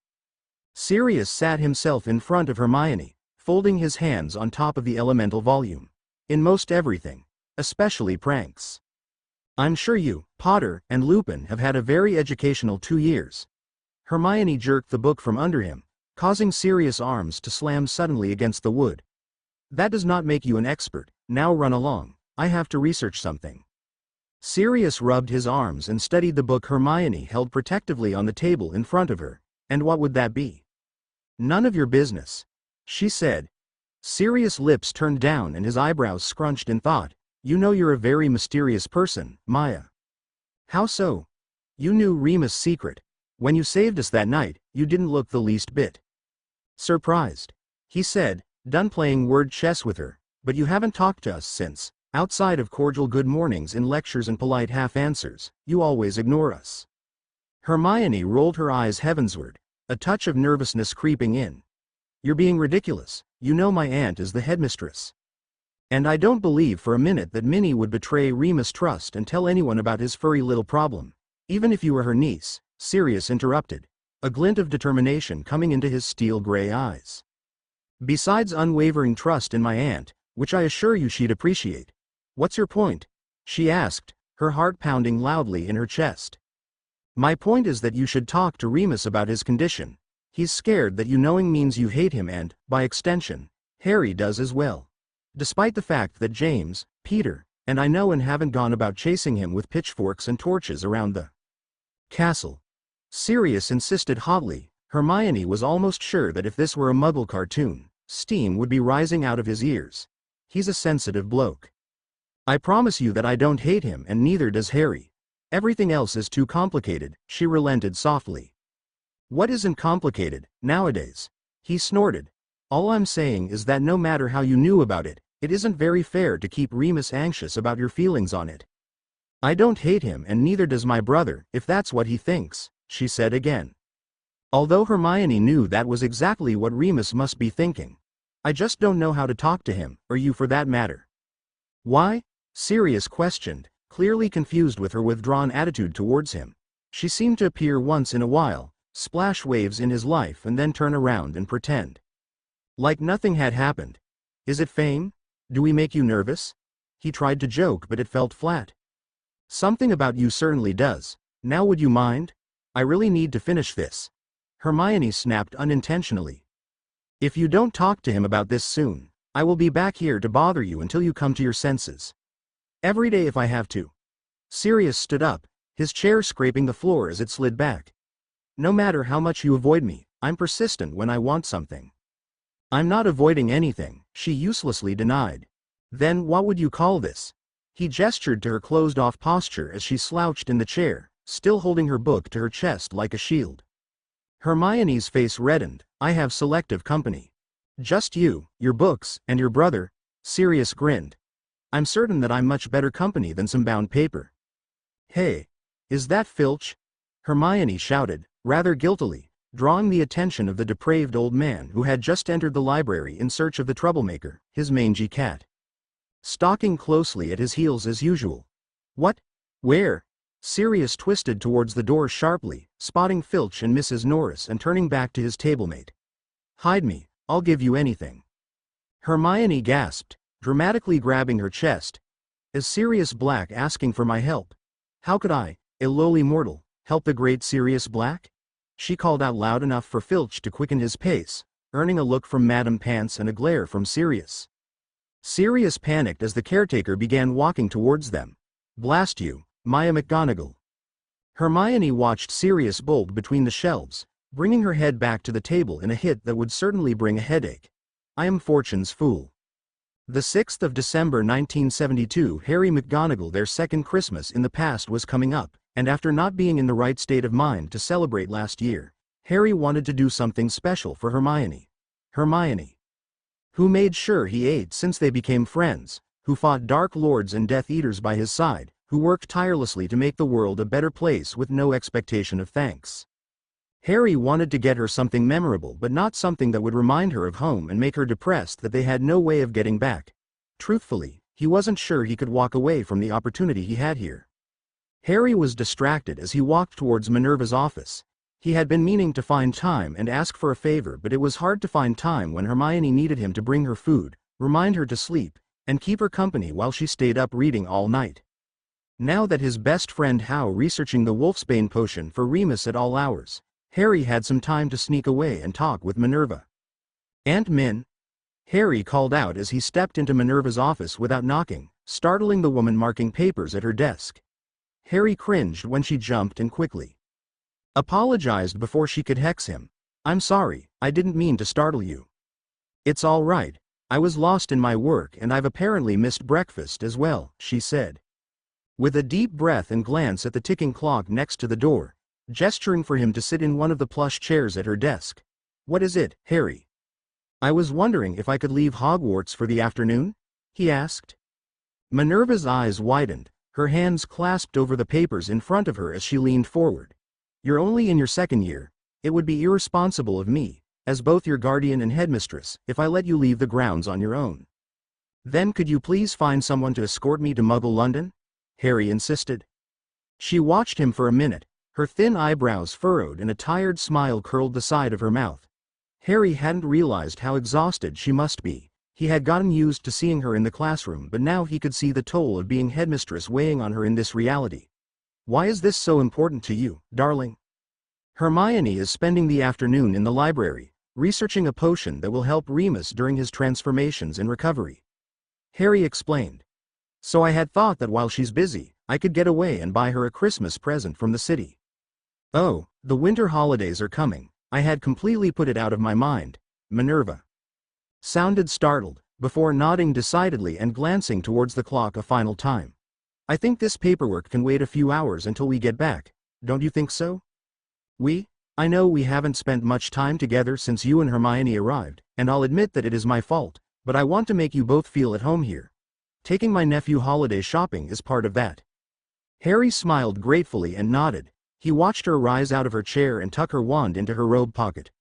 Sirius sat himself in front of Hermione, folding his hands on top of the elemental volume. In most everything, especially pranks. I'm sure you, Potter, and Lupin have had a very educational 2 years. Hermione jerked the book from under him, causing Sirius' arms to slam suddenly against the wood. That does not make you an expert, now run along, I have to research something. Sirius rubbed his arms and studied the book Hermione held protectively on the table in front of her. And what would that be? None of your business, she said. Sirius' lips turned down and his eyebrows scrunched in thought. You know you're a very mysterious person, Maya. How so? You knew Remus' secret. When you saved us that night, you didn't look the least bit surprised, he said, done playing word chess with her, but you haven't talked to us since. Outside of cordial good mornings in lectures and polite half-answers, you always ignore us. Hermione rolled her eyes heavensward, a touch of nervousness creeping in. You're being ridiculous, you know my aunt is the headmistress. And I don't believe for a minute that Minnie would betray Remus' trust and tell anyone about his furry little problem. Even if you were her niece, Sirius interrupted, a glint of determination coming into his steel-gray eyes. Besides unwavering trust in my aunt, which I assure you she'd appreciate. What's your point? She asked, her heart pounding loudly in her chest. My point is that you should talk to Remus about his condition. He's scared that you knowing means you hate him and, by extension, Harry does as well. Despite the fact that James, Peter, and I know and haven't gone about chasing him with pitchforks and torches around the castle. Sirius insisted hotly. Hermione was almost sure that if this were a Muggle cartoon, steam would be rising out of his ears. He's a sensitive bloke. I promise you that I don't hate him and neither does Harry. Everything else is too complicated, she relented softly. What isn't complicated, nowadays? He snorted. All I'm saying is that no matter how you knew about it, it isn't very fair to keep Remus anxious about your feelings on it. I don't hate him and neither does my brother, if that's what he thinks, she said again. Although Hermione knew that was exactly what Remus must be thinking. I just don't know how to talk to him, or you for that matter. Why? Sirius questioned, clearly confused with her withdrawn attitude towards him. She seemed to appear once in a while, splash waves in his life and then turn around and pretend like nothing had happened. Is it fame? Do we make you nervous? He tried to joke but it felt flat. Something about you certainly does. Now would you mind? I really need to finish this. Hermione snapped unintentionally. If you don't talk to him about this soon, I will be back here to bother you until you come to your senses. Every day if I have to. Sirius stood up, his chair scraping the floor as it slid back. No matter how much you avoid me, I'm persistent when I want something. I'm not avoiding anything, she uselessly denied. Then what would you call this? He gestured to her closed-off posture as she slouched in the chair, still holding her book to her chest like a shield. Hermione's face reddened. I have selective company. Just you, your books, and your brother. Sirius grinned. I'm certain that I'm much better company than some bound paper. Hey, is that Filch? Hermione shouted, rather guiltily, drawing the attention of the depraved old man who had just entered the library in search of the troublemaker, his mangy cat. Stalking closely at his heels as usual. What? Where? Sirius twisted towards the door sharply, spotting Filch and Mrs. Norris and turning back to his tablemate. Hide me, I'll give you anything. Hermione gasped, dramatically grabbing her chest. Is Sirius Black asking for my help? How could I, a lowly mortal, help the great Sirius Black? She called out loud enough for Filch to quicken his pace, earning a look from Madame Pants and a glare from Sirius. Sirius panicked as the caretaker began walking towards them. Blast you, Maya McGonagall. Hermione watched Sirius bolt between the shelves, bringing her head back to the table in a hit that would certainly bring a headache. I am Fortune's fool. The 6th of December 1972, Harry McGonagall, their second Christmas in the past was coming up, and after not being in the right state of mind to celebrate last year, Harry wanted to do something special for Hermione. Hermione, who made sure he ate since they became friends, who fought Dark Lords and Death Eaters by his side, who worked tirelessly to make the world a better place with no expectation of thanks. Harry wanted to get her something memorable, but not something that would remind her of home and make her depressed that they had no way of getting back. Truthfully, he wasn't sure he could walk away from the opportunity he had here. Harry was distracted as he walked towards Minerva's office. He had been meaning to find time and ask for a favor, but it was hard to find time when Hermione needed him to bring her food, remind her to sleep, and keep her company while she stayed up reading all night. Now that his best friend How researching the Wolfsbane potion for Remus at all hours, Harry had some time to sneak away and talk with Minerva. Aunt Min? Harry called out as he stepped into Minerva's office without knocking, startling the woman marking papers at her desk. Harry cringed when she jumped and quickly apologized before she could hex him. I'm sorry, I didn't mean to startle you. It's all right, I was lost in my work and I've apparently missed breakfast as well, she said. With a deep breath and glance at the ticking clock next to the door, gesturing for him to sit in one of the plush chairs at her desk. What is it, Harry? I was wondering if I could leave Hogwarts for the afternoon? He asked. Minerva's eyes widened, her hands clasped over the papers in front of her as she leaned forward. You're only in your second year. It would be irresponsible of me, as both your guardian and headmistress, if I let you leave the grounds on your own. Then could you please find someone to escort me to Muggle London? Harry insisted. She watched him for a minute, her thin eyebrows furrowed and a tired smile curled the side of her mouth. Harry hadn't realized how exhausted she must be. He had gotten used to seeing her in the classroom, but now he could see the toll of being headmistress weighing on her in this reality. Why is this so important to you, darling? Hermione is spending the afternoon in the library, researching a potion that will help Remus during his transformations and recovery. Harry explained. So I had thought that while she's busy, I could get away and buy her a Christmas present from the city. Oh, the winter holidays are coming. I had completely put it out of my mind. Minerva sounded startled, before nodding decidedly and glancing towards the clock a final time. I think this paperwork can wait a few hours until we get back, don't you think so? I know we haven't spent much time together since you and Hermione arrived, and I'll admit that it is my fault, but I want to make you both feel at home here. Taking my nephew holiday shopping is part of that. Harry smiled gratefully and nodded. He watched her rise out of her chair and tuck her wand into her robe pocket.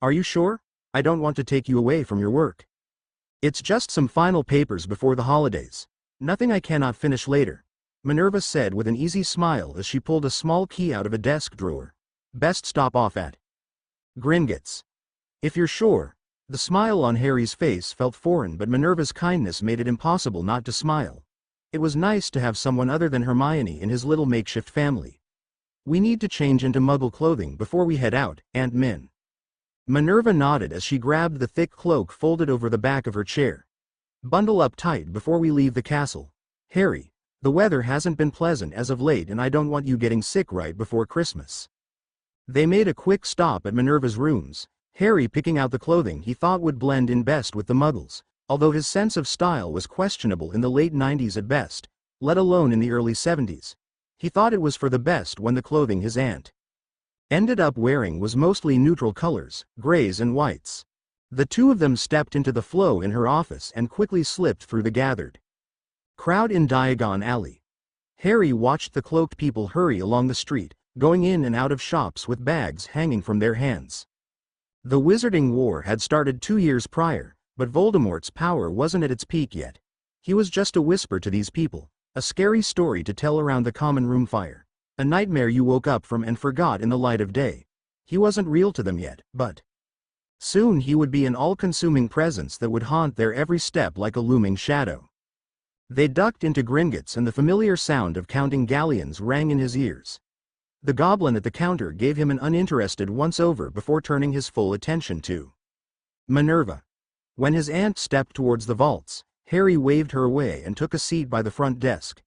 Are you sure? I don't want to take you away from your work. It's just some final papers before the holidays. Nothing I cannot finish later, Minerva said with an easy smile as she pulled a small key out of a desk drawer. Best stop off at Gringotts. If you're sure. The smile on Harry's face felt foreign, but Minerva's kindness made it impossible not to smile. It was nice to have someone other than Hermione in his little makeshift family. We need to change into Muggle clothing before we head out, Aunt Min. Minerva nodded as she grabbed the thick cloak folded over the back of her chair. Bundle up tight before we leave the castle. Harry, the weather hasn't been pleasant as of late and I don't want you getting sick right before Christmas. They made a quick stop at Minerva's rooms, Harry picking out the clothing he thought would blend in best with the Muggles, although his sense of style was questionable in the late 90s at best, let alone in the early 70s. He thought it was for the best when the clothing his aunt ended up wearing was mostly neutral colors, grays and whites. The two of them stepped into the flow in her office and quickly slipped through the gathered crowd in Diagon Alley. Harry watched the cloaked people hurry along the street, going in and out of shops with bags hanging from their hands. The Wizarding War had started 2 years prior, but Voldemort's power wasn't at its peak yet. He was just a whisper to these people, a scary story to tell around the common room fire, a nightmare you woke up from and forgot in the light of day. He wasn't real to them yet, but soon he would be an all-consuming presence that would haunt their every step like a looming shadow. They ducked into Gringotts and the familiar sound of counting galleons rang in his ears. The goblin at the counter gave him an uninterested once-over before turning his full attention to Minerva. When his aunt stepped towards the vaults, Harry waved her away and took a seat by the front desk.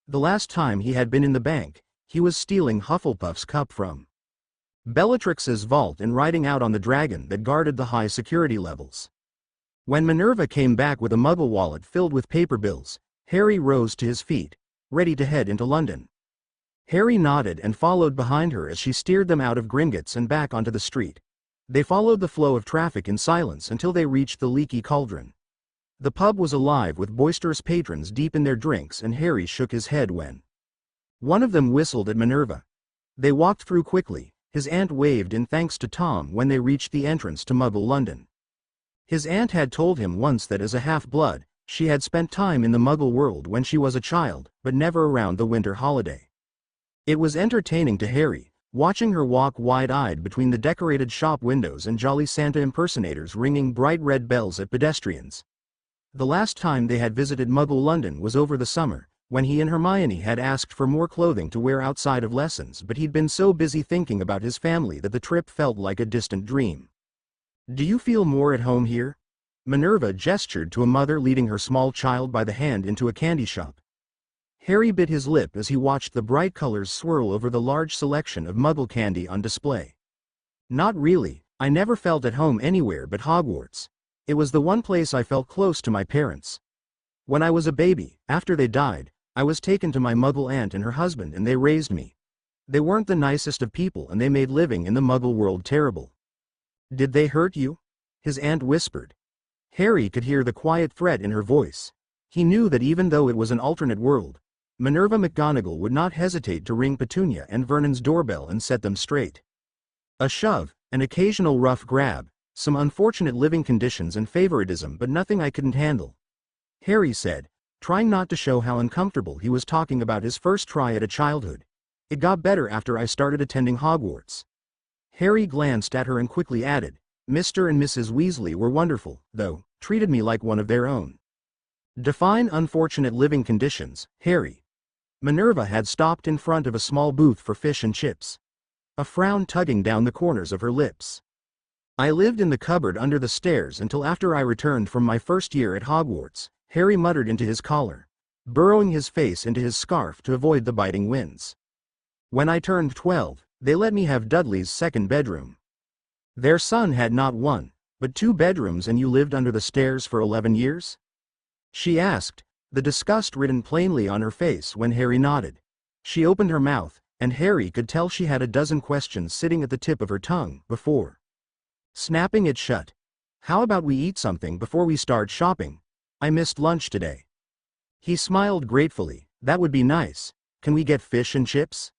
The last time he had been in the bank, he was stealing Hufflepuff's cup from Bellatrix's vault and riding out on the dragon that guarded the high security levels. When Minerva came back with a muggle wallet filled with paper bills, Harry rose to his feet, ready to head into London. Harry nodded and followed behind her as she steered them out of Gringotts and back onto the street. They followed the flow of traffic in silence until they reached the Leaky Cauldron. The pub was alive with boisterous patrons deep in their drinks, and Harry shook his head when one of them whistled at Minerva. They walked through quickly. His aunt waved in thanks to Tom when they reached the entrance to Muggle London. His aunt had told him once that as a half-blood, she had spent time in the Muggle world when she was a child, but never around the winter holiday. It was entertaining to Harry, watching her walk wide-eyed between the decorated shop windows and Jolly Santa impersonators ringing bright red bells at pedestrians. The last time they had visited Muggle London was over the summer, when he and Hermione had asked for more clothing to wear outside of lessons, but he'd been so busy thinking about his family that the trip felt like a distant dream. "Do you feel more at home here?" Minerva gestured to a mother leading her small child by the hand into a candy shop. Harry bit his lip as he watched the bright colors swirl over the large selection of Muggle candy on display. "Not really, I never felt at home anywhere but Hogwarts. It was the one place I felt close to my parents. When I was a baby, after they died, I was taken to my Muggle aunt and her husband and they raised me. They weren't the nicest of people and they made living in the Muggle world terrible." "Did they hurt you?" his aunt whispered. Harry could hear the quiet threat in her voice. He knew that even though it was an alternate world, Minerva McGonagall would not hesitate to ring Petunia and Vernon's doorbell and set them straight. A shove, an occasional rough grab, some unfortunate living conditions and favoritism, but nothing I couldn't handle," Harry said, trying not to show how uncomfortable he was talking about his first try at a childhood. "It got better after I started attending Hogwarts." Harry glanced at her and quickly added, "Mr. and Mrs. Weasley were wonderful, though, treated me like one of their own." "Define unfortunate living conditions, Harry." Minerva had stopped in front of a small booth for fish and chips, a frown tugging down the corners of her lips. "I lived in the cupboard under the stairs until after I returned from my first year at Hogwarts," Harry muttered into his collar, burrowing his face into his scarf to avoid the biting winds. "When I turned 12, they let me have Dudley's second bedroom." "Their son had not one, but 2 bedrooms, and you lived under the stairs for 11 years?" she asked, the disgust written plainly on her face when Harry nodded. She opened her mouth, and Harry could tell she had a dozen questions sitting at the tip of her tongue before snapping it shut. "How about we eat something before we start shopping? I missed lunch today." He smiled gratefully. "That would be nice. Can we get fish and chips?"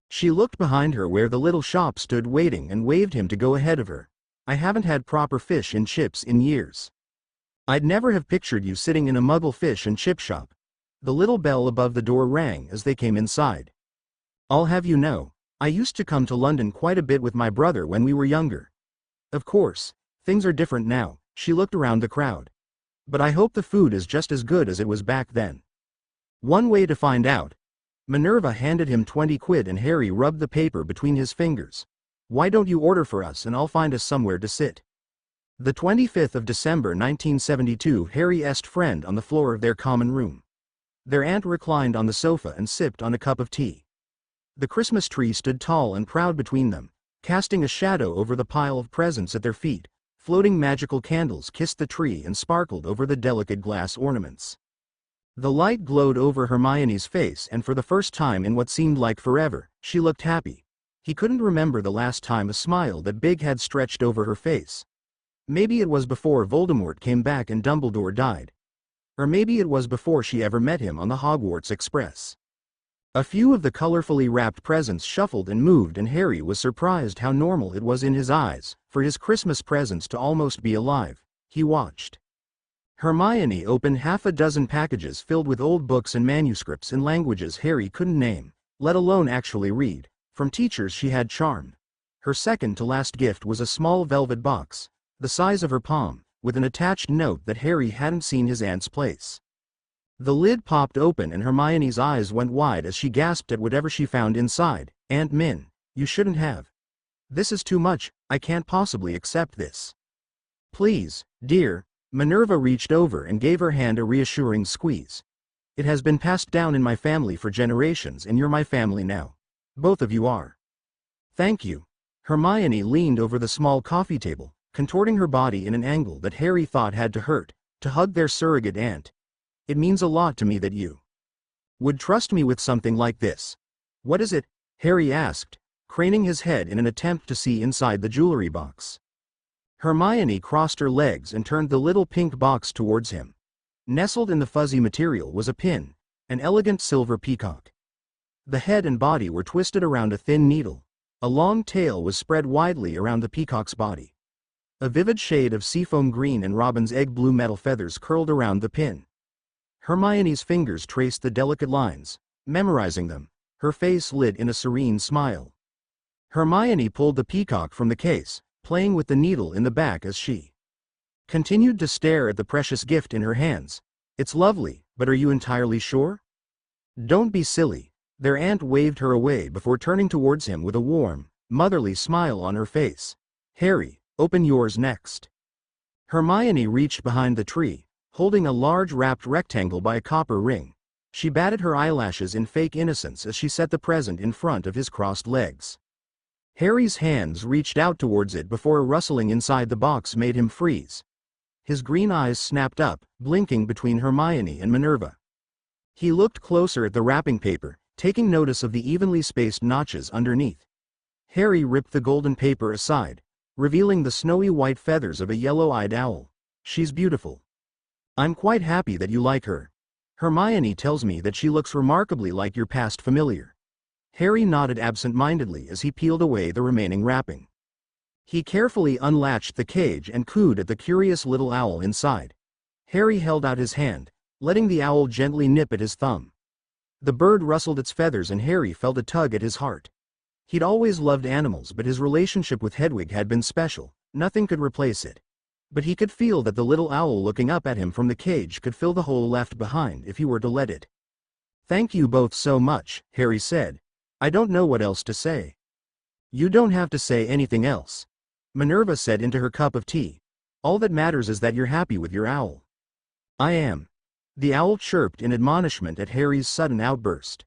She looked behind her where the little shop stood waiting and waved him to go ahead of her. "I haven't had proper fish and chips in years." "I'd never have pictured you sitting in a Muggle fish and chip shop." The little bell above the door rang as they came inside. "I'll have you know, I used to come to London quite a bit with my brother when we were younger. Of course, things are different now." She looked around the crowd. "But I hope the food is just as good as it was back then." "One way to find out." Minerva handed him 20 quid and Harry rubbed the paper between his fingers. "Why don't you order for us and I'll find us somewhere to sit?" The 25th of December 1972. Harry est friend on the floor of their common room. Their aunt reclined on the sofa and sipped on a cup of tea. The Christmas tree stood tall and proud between them, casting a shadow over the pile of presents at their feet, Floating magical candles kissed the tree and sparkled over the delicate glass ornaments. The light glowed over Hermione's face, and for the first time in what seemed like forever, she looked happy. He couldn't remember the last time a smile that big had stretched over her face. Maybe it was before Voldemort came back and Dumbledore died. Or maybe it was before she ever met him on the Hogwarts Express. A few of the colorfully wrapped presents shuffled and moved, and Harry was surprised how normal it was in his eyes, for his Christmas presents to almost be alive. He watched Hermione opened half a dozen packages filled with old books and manuscripts in languages Harry couldn't name, let alone actually read, from teachers she had charmed. Her second-to-last gift was a small velvet box, the size of her palm, with an attached note that Harry hadn't seen his aunt's place. The lid popped open and Hermione's eyes went wide as she gasped at whatever she found inside. "Aunt Min, you shouldn't have. This is too much, I can't possibly accept this." "Please, dear." Minerva reached over and gave her hand a reassuring squeeze. "It has been passed down in my family for generations, and you're my family now. Both of you are." "Thank you." Hermione leaned over the small coffee table, contorting her body in an angle that Harry thought had to hurt, to hug their surrogate aunt. "It means a lot to me that you would trust me with something like this." "What is it?" Harry asked, craning his head in an attempt to see inside the jewelry box. Hermione crossed her legs and turned the little pink box towards him. Nestled in the fuzzy material was a pin, an elegant silver peacock. The head and body were twisted around a thin needle. A long tail was spread widely around the peacock's body. A vivid shade of seafoam green and robin's egg blue metal feathers curled around the pin. Hermione's fingers traced the delicate lines, memorizing them, her face lit in a serene smile. Hermione pulled the peacock from the case, playing with the needle in the back as she continued to stare at the precious gift in her hands. "It's lovely, but are you entirely sure?" "Don't be silly." Their aunt waved her away before turning towards him with a warm, motherly smile on her face. "Harry, open yours next." Hermione reached behind the tree, holding a large wrapped rectangle by a copper ring. She batted her eyelashes in fake innocence as she set the present in front of his crossed legs. Harry's hands reached out towards it before a rustling inside the box made him freeze. His green eyes snapped up, blinking between Hermione and Minerva. He looked closer at the wrapping paper, taking notice of the evenly spaced notches underneath. Harry ripped the golden paper aside, revealing the snowy white feathers of a yellow-eyed owl. "She's beautiful. I'm quite happy that you like her. Hermione tells me that she looks remarkably like your past familiar." Harry nodded absent-mindedly as he peeled away the remaining wrapping. He carefully unlatched the cage and cooed at the curious little owl inside. Harry held out his hand, letting the owl gently nip at his thumb. The bird rustled its feathers and Harry felt a tug at his heart. He'd always loved animals, but his relationship with Hedwig had been special. Nothing could replace it. But he could feel that the little owl looking up at him from the cage could fill the hole left behind if he were to let it. "Thank you both so much," Harry said. "I don't know what else to say." "You don't have to say anything else," Minerva said into her cup of tea. "All that matters is that you're happy with your owl." "I am." The owl chirped in admonishment at Harry's sudden outburst.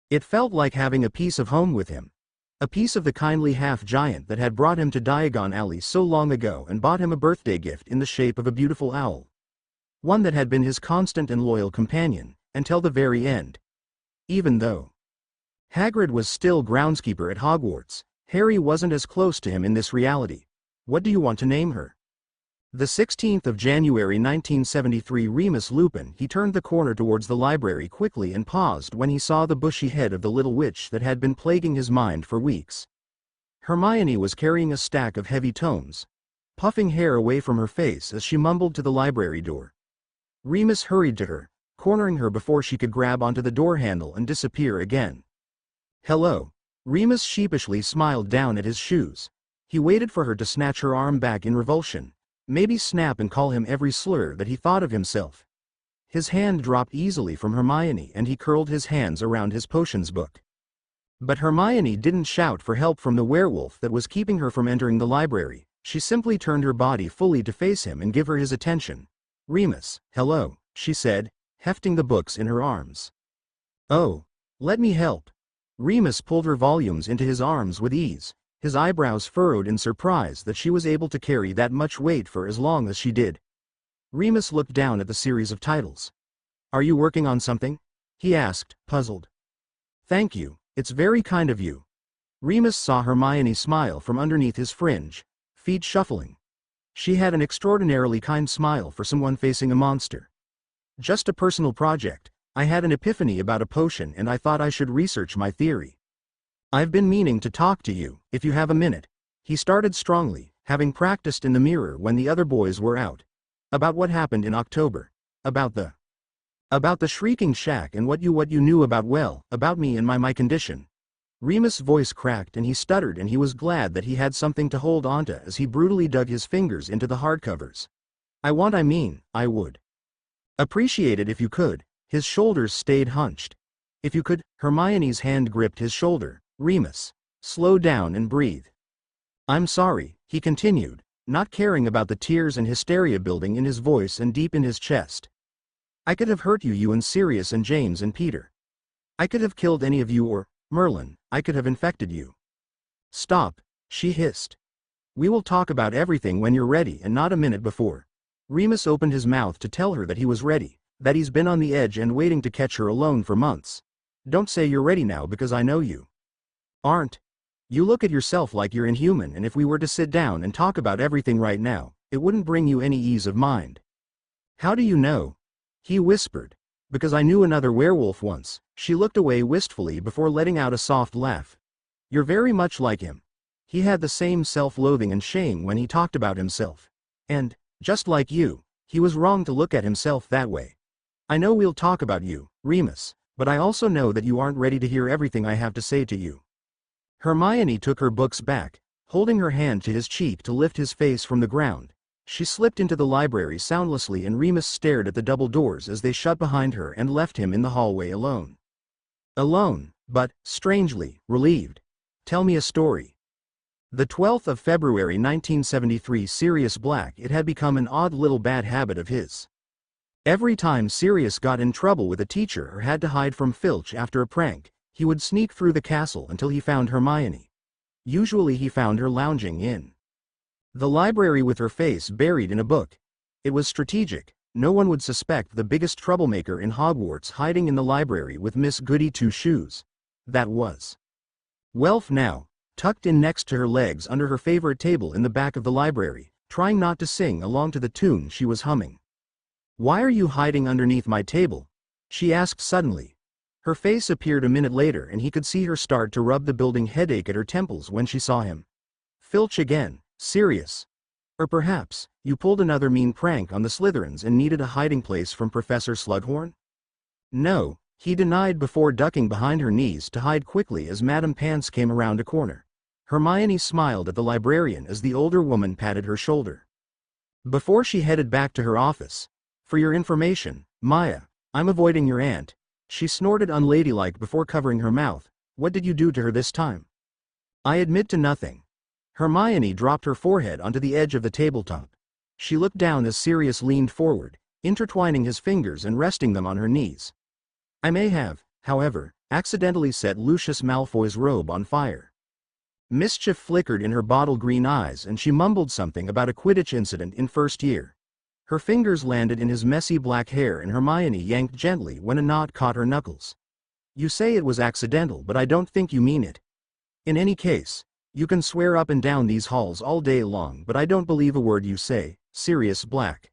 It felt like having a piece of home with him. A piece of the kindly half-giant that had brought him to Diagon Alley so long ago and bought him a birthday gift in the shape of a beautiful owl. One that had been his constant and loyal companion, until the very end. Even though Hagrid was still groundskeeper at Hogwarts, Harry wasn't as close to him in this reality. "What do you want to name her?" The 16th of January 1973 Remus Lupin. He turned the corner towards the library quickly and paused when he saw the bushy head of the little witch that had been plaguing his mind for weeks. Hermione was carrying a stack of heavy tomes, puffing hair away from her face as she mumbled to the library door. Remus hurried to her, cornering her before she could grab onto the door handle and disappear again. "Hello." Remus sheepishly smiled down at his shoes. He waited for her to snatch her arm back in revulsion. Maybe snap and call him every slur that he thought of himself. His hand dropped easily from Hermione and he curled his hands around his potions book. But Hermione didn't shout for help from the werewolf that was keeping her from entering the library. She simply turned her body fully to face him and give her his attention. "Remus, hello," she said, hefting the books in her arms. "Oh, let me help." Remus pulled her volumes into his arms with ease, his eyebrows furrowed in surprise that she was able to carry that much weight for as long as she did. Remus looked down at the series of titles. "Are you working on something?" he asked, puzzled. "Thank you, it's very kind of you." Remus saw Hermione smile from underneath his fringe, feet shuffling. She had an extraordinarily kind smile for someone facing a monster. "Just a personal project. I had an epiphany about a potion and I thought I should research my theory. I've been meaning to talk to you, if you have a minute." He started strongly, having practiced in the mirror when the other boys were out. "About what happened in October. About the shrieking shack and what you knew about me and my condition." Remus' voice cracked and he stuttered, and he was glad that he had something to hold onto as he brutally dug his fingers into the hardcovers. I would appreciate it if you could." His shoulders stayed hunched. "If you could." Hermione's hand gripped his shoulder. "Remus, slow down and breathe." "I'm sorry," he continued, not caring about the tears and hysteria building in his voice and deep in his chest. "I could have hurt you and Sirius and James and Peter. I could have killed any of you, or, Merlin, I could have infected you." "Stop," she hissed. "We will talk about everything when you're ready and not a minute before." Remus opened his mouth to tell her that he was ready, that he's been on the edge and waiting to catch her alone for months. "Don't say you're ready now because I know you aren't. You look at yourself like you're inhuman, and if we were to sit down and talk about everything right now, it wouldn't bring you any ease of mind." "How do you know?" he whispered. "Because I knew another werewolf once." She looked away wistfully before letting out a soft laugh. "You're very much like him. He had the same self-loathing and shame when he talked about himself. And, just like you, he was wrong to look at himself that way. I know we'll talk about you, Remus, but I also know that you aren't ready to hear everything I have to say to you." Hermione took her books back, holding her hand to his cheek to lift his face from the ground. She slipped into the library soundlessly, and Remus stared at the double doors as they shut behind her and left him in the hallway alone. Alone, but, strangely, relieved. "Tell me a story." The 12th of February 1973. Sirius Black. It had become an odd little bad habit of his. Every time Sirius got in trouble with a teacher or had to hide from Filch after a prank, he would sneak through the castle until he found Hermione. Usually he found her lounging in the library with her face buried in a book. It was strategic. No one would suspect the biggest troublemaker in Hogwarts hiding in the library with Miss Goody Two-Shoes. That was Welf now, tucked in next to her legs under her favorite table in the back of the library, trying not to sing along to the tune she was humming. "Why are you hiding underneath my table?" she asked suddenly. Her face appeared a minute later and he could see her start to rub the building headache at her temples when she saw him. "Filch again, Sirius. Or perhaps, you pulled another mean prank on the Slytherins and needed a hiding place from Professor Slughorn?" "No," he denied before ducking behind her knees to hide quickly as Madame Pants came around a corner. Hermione smiled at the librarian as the older woman patted her shoulder. Before she headed back to her office, "For your information, Maya, I'm avoiding your aunt." She snorted unladylike before covering her mouth. "What did you do to her this time?" "I admit to nothing." Hermione dropped her forehead onto the edge of the tabletop. She looked down as Sirius leaned forward, intertwining his fingers and resting them on her knees. "I may have, however, accidentally set Lucius Malfoy's robe on fire." Mischief flickered in her bottle green eyes and she mumbled something about a Quidditch incident in first year. Her fingers landed in his messy black hair and Hermione yanked gently when a knot caught her knuckles. "You say it was accidental, but I don't think you mean it. In any case, you can swear up and down these halls all day long, but I don't believe a word you say, Sirius Black."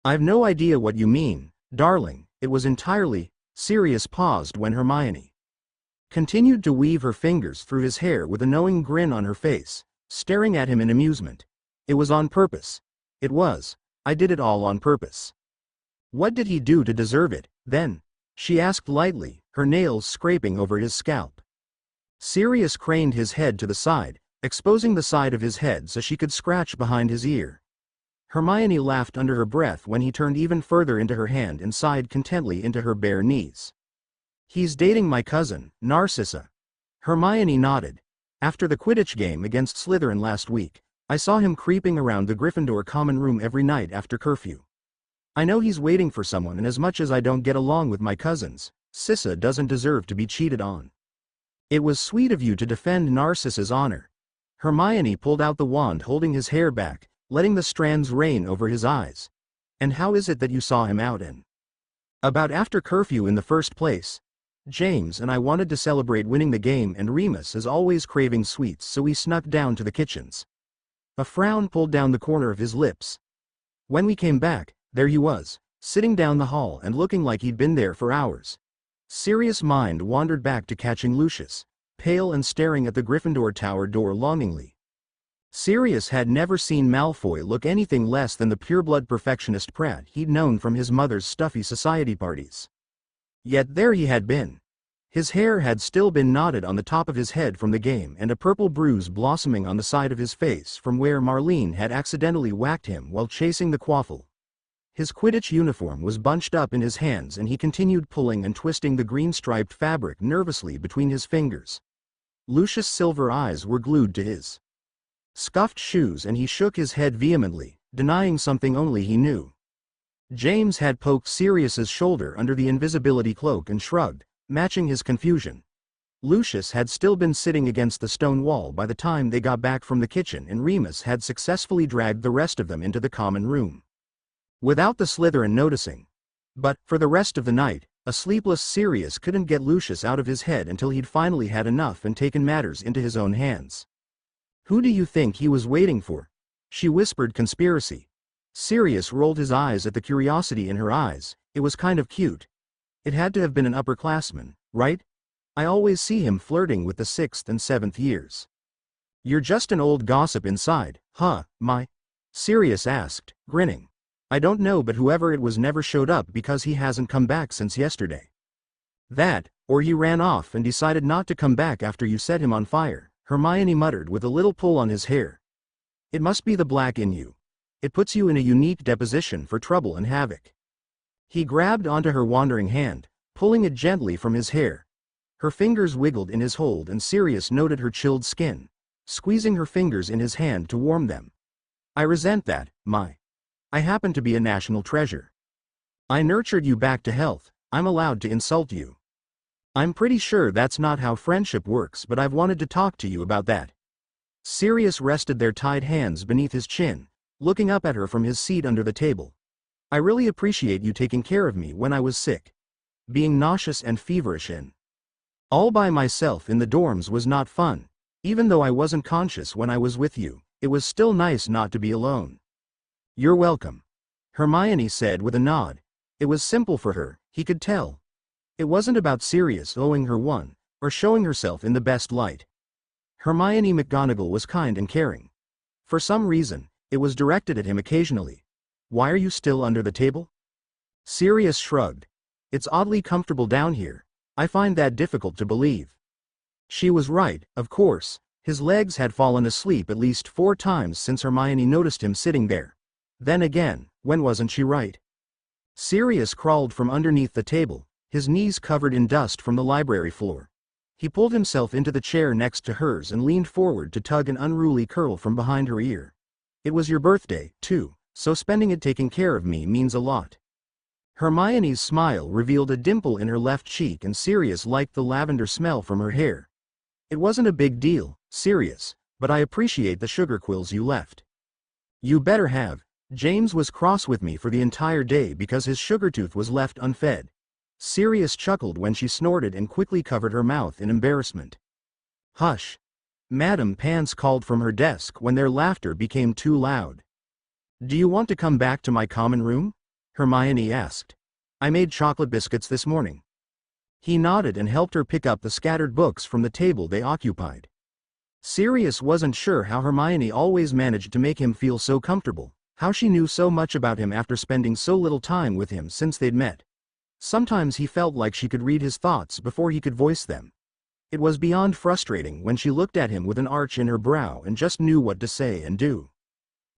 "I've no idea what you mean, darling, it was entirely—" Sirius paused when Hermione continued to weave her fingers through his hair with a knowing grin on her face, staring at him in amusement. "It was on purpose. It was. I did it all on purpose." "What did he do to deserve it, then?" she asked lightly, her nails scraping over his scalp. Sirius craned his head to the side, exposing the side of his head so she could scratch behind his ear. Hermione laughed under her breath when he turned even further into her hand and sighed contently into her bare knees. "He's dating my cousin, Narcissa." Hermione nodded. "After the Quidditch game against Slytherin last week, I saw him creeping around the Gryffindor common room every night after curfew. I know he's waiting for someone, and as much as I don't get along with my cousins, Sissa doesn't deserve to be cheated on." "It was sweet of you to defend Narcissa's honor." Hermione pulled out the wand, holding his hair back, letting the strands rain over his eyes. And how is it that you saw him out in? About after curfew in the first place. James and I wanted to celebrate winning the game, and Remus is always craving sweets, so we snuck down to the kitchens. A frown pulled down the corner of his lips. When we came back, there he was, sitting down the hall and looking like he'd been there for hours. Sirius' mind wandered back to catching Lucius, pale and staring at the Gryffindor tower door longingly. Sirius had never seen Malfoy look anything less than the pureblood perfectionist prat he'd known from his mother's stuffy society parties. Yet there he had been. His hair had still been knotted on the top of his head from the game, and a purple bruise blossoming on the side of his face from where Marlene had accidentally whacked him while chasing the quaffle. His Quidditch uniform was bunched up in his hands, and he continued pulling and twisting the green-striped fabric nervously between his fingers. Lucius' silver eyes were glued to his scuffed shoes, and he shook his head vehemently, denying something only he knew. James had poked Sirius's shoulder under the invisibility cloak and shrugged, matching his confusion. Lucius had still been sitting against the stone wall by the time they got back from the kitchen, and Remus had successfully dragged the rest of them into the common room, without the Slytherin noticing. But, for the rest of the night, a sleepless Sirius couldn't get Lucius out of his head until he'd finally had enough and taken matters into his own hands. "Who do you think he was waiting for?" she whispered. "Conspiracy." Sirius rolled his eyes at the curiosity in her eyes. It was kind of cute. It had to have been an upperclassman, right? I always see him flirting with the 6th and 7th years. "You're just an old gossip inside, huh, my?" Sirius asked, grinning. "I don't know, but whoever it was never showed up because he hasn't come back since yesterday." "That, or he ran off and decided not to come back after you set him on fire," Hermione muttered with a little pull on his hair. "It must be the black in you. It puts you in a unique deposition for trouble and havoc." He grabbed onto her wandering hand, pulling it gently from his hair. Her fingers wiggled in his hold, and Sirius noted her chilled skin, squeezing her fingers in his hand to warm them. "I resent that, my. I happen to be a national treasure. I nurtured you back to health. I'm allowed to insult you. I'm pretty sure that's not how friendship works, but I've wanted to talk to you about that." Sirius rested their tied hands beneath his chin, looking up at her from his seat under the table. "I really appreciate you taking care of me when I was sick. Being nauseous and feverish and all by myself in the dorms was not fun. Even though I wasn't conscious when I was with you, it was still nice not to be alone." "You're welcome," Hermione said with a nod. It was simple for her, he could tell. It wasn't about Sirius owing her one, or showing herself in the best light. Hermione McGonagall was kind and caring. For some reason, it was directed at him occasionally. "Why are you still under the table?" Sirius shrugged. "It's oddly comfortable down here. I find that difficult to believe." She was right, of course. His legs had fallen asleep at least 4 times since Hermione noticed him sitting there. Then again, when wasn't she right? Sirius crawled from underneath the table, his knees covered in dust from the library floor. He pulled himself into the chair next to hers and leaned forward to tug an unruly curl from behind her ear. "It was your birthday, too, so spending it taking care of me means a lot." Hermione's smile revealed a dimple in her left cheek, and Sirius liked the lavender smell from her hair. "It wasn't a big deal, Sirius, but I appreciate the sugar quills you left." "You better have. James was cross with me for the entire day because his sugar tooth was left unfed." Sirius chuckled when she snorted and quickly covered her mouth in embarrassment. "Hush." Madame Pants called from her desk when their laughter became too loud. "Do you want to come back to my common room?" Hermione asked. "I made chocolate biscuits this morning." He nodded and helped her pick up the scattered books from the table they occupied. Sirius wasn't sure how Hermione always managed to make him feel so comfortable, how she knew so much about him after spending so little time with him since they'd met. Sometimes he felt like she could read his thoughts before he could voice them. It was beyond frustrating when she looked at him with an arch in her brow and just knew what to say and do.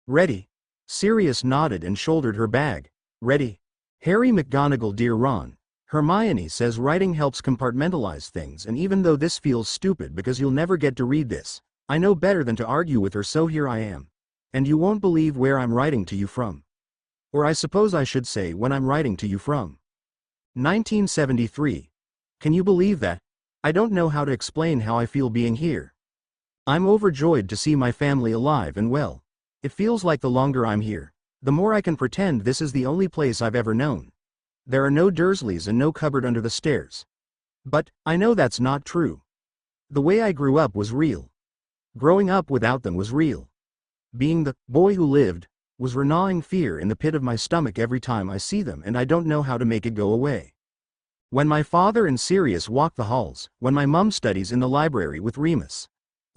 "Ready?" Sirius nodded and shouldered her bag. "Ready. Harry McGonagall, dear Ron. Hermione says writing helps compartmentalize things, and even though this feels stupid because you'll never get to read this, I know better than to argue with her, so here I am. And you won't believe where I'm writing to you from. Or I suppose I should say when I'm writing to you from. 1973. Can you believe that? I don't know how to explain how I feel being here." I'm overjoyed to see my family alive and well. It feels like the longer I'm here, the more I can pretend this is the only place I've ever known. There are no Dursleys and no cupboard under the stairs. But, I know that's not true. The way I grew up was real. Growing up without them was real. Being the boy who lived was gnawing fear in the pit of my stomach every time I see them, and I don't know how to make it go away. When my father and Sirius walk the halls, when my mum studies in the library with Remus.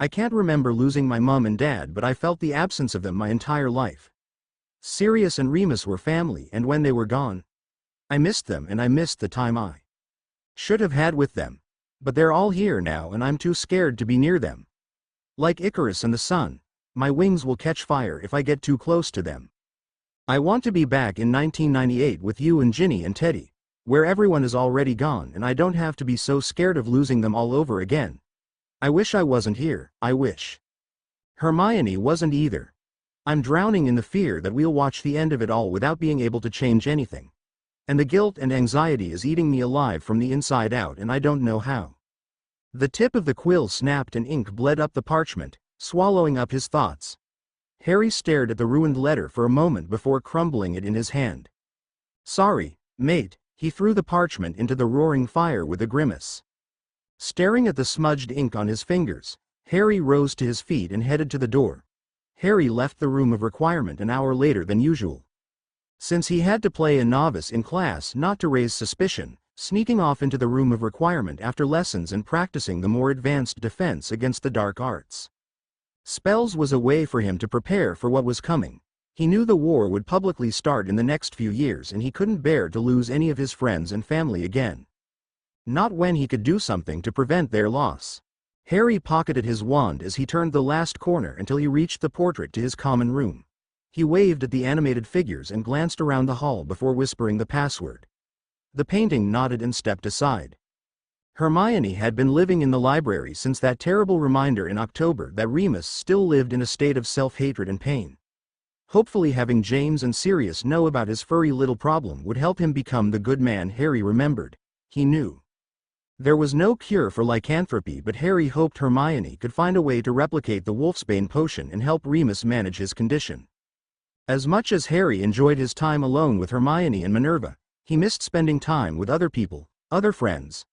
I can't remember losing my mum and dad, but I felt the absence of them my entire life. Sirius and Remus were family, and when they were gone, I missed them, and I missed the time I should have had with them. But they're all here now, and I'm too scared to be near them. Like Icarus and the sun, my wings will catch fire if I get too close to them. I want to be back in 1998 with you and Ginny and Teddy, where everyone is already gone and I don't have to be so scared of losing them all over again. I wish I wasn't here, I wish Hermione wasn't either. I'm drowning in the fear that we'll watch the end of it all without being able to change anything. And the guilt and anxiety is eating me alive from the inside out, and I don't know how. The tip of the quill snapped and ink bled up the parchment, swallowing up his thoughts. Harry stared at the ruined letter for a moment before crumbling it in his hand. Sorry, mate, he threw the parchment into the roaring fire with a grimace. Staring at the smudged ink on his fingers, Harry rose to his feet and headed to the door. Harry left the room of requirement an hour later than usual. Since he had to play a novice in class not to raise suspicion, sneaking off into the room of requirement after lessons and practicing the more advanced defense against the dark arts. Spells was a way for him to prepare for what was coming. He knew the war would publicly start in the next few years, and he couldn't bear to lose any of his friends and family again. Not when he could do something to prevent their loss. Harry pocketed his wand as he turned the last corner until he reached the portrait to his common room. He waved at the animated figures and glanced around the hall before whispering the password. The painting nodded and stepped aside. Hermione had been living in the library since that terrible reminder in October that Remus still lived in a state of self-hatred and pain. Hopefully having James and Sirius know about his furry little problem would help him become the good man Harry remembered. He knew there was no cure for lycanthropy, but Harry hoped Hermione could find a way to replicate the Wolfsbane potion and help Remus manage his condition. As much as Harry enjoyed his time alone with Hermione and Minerva, he missed spending time with other people, other friends.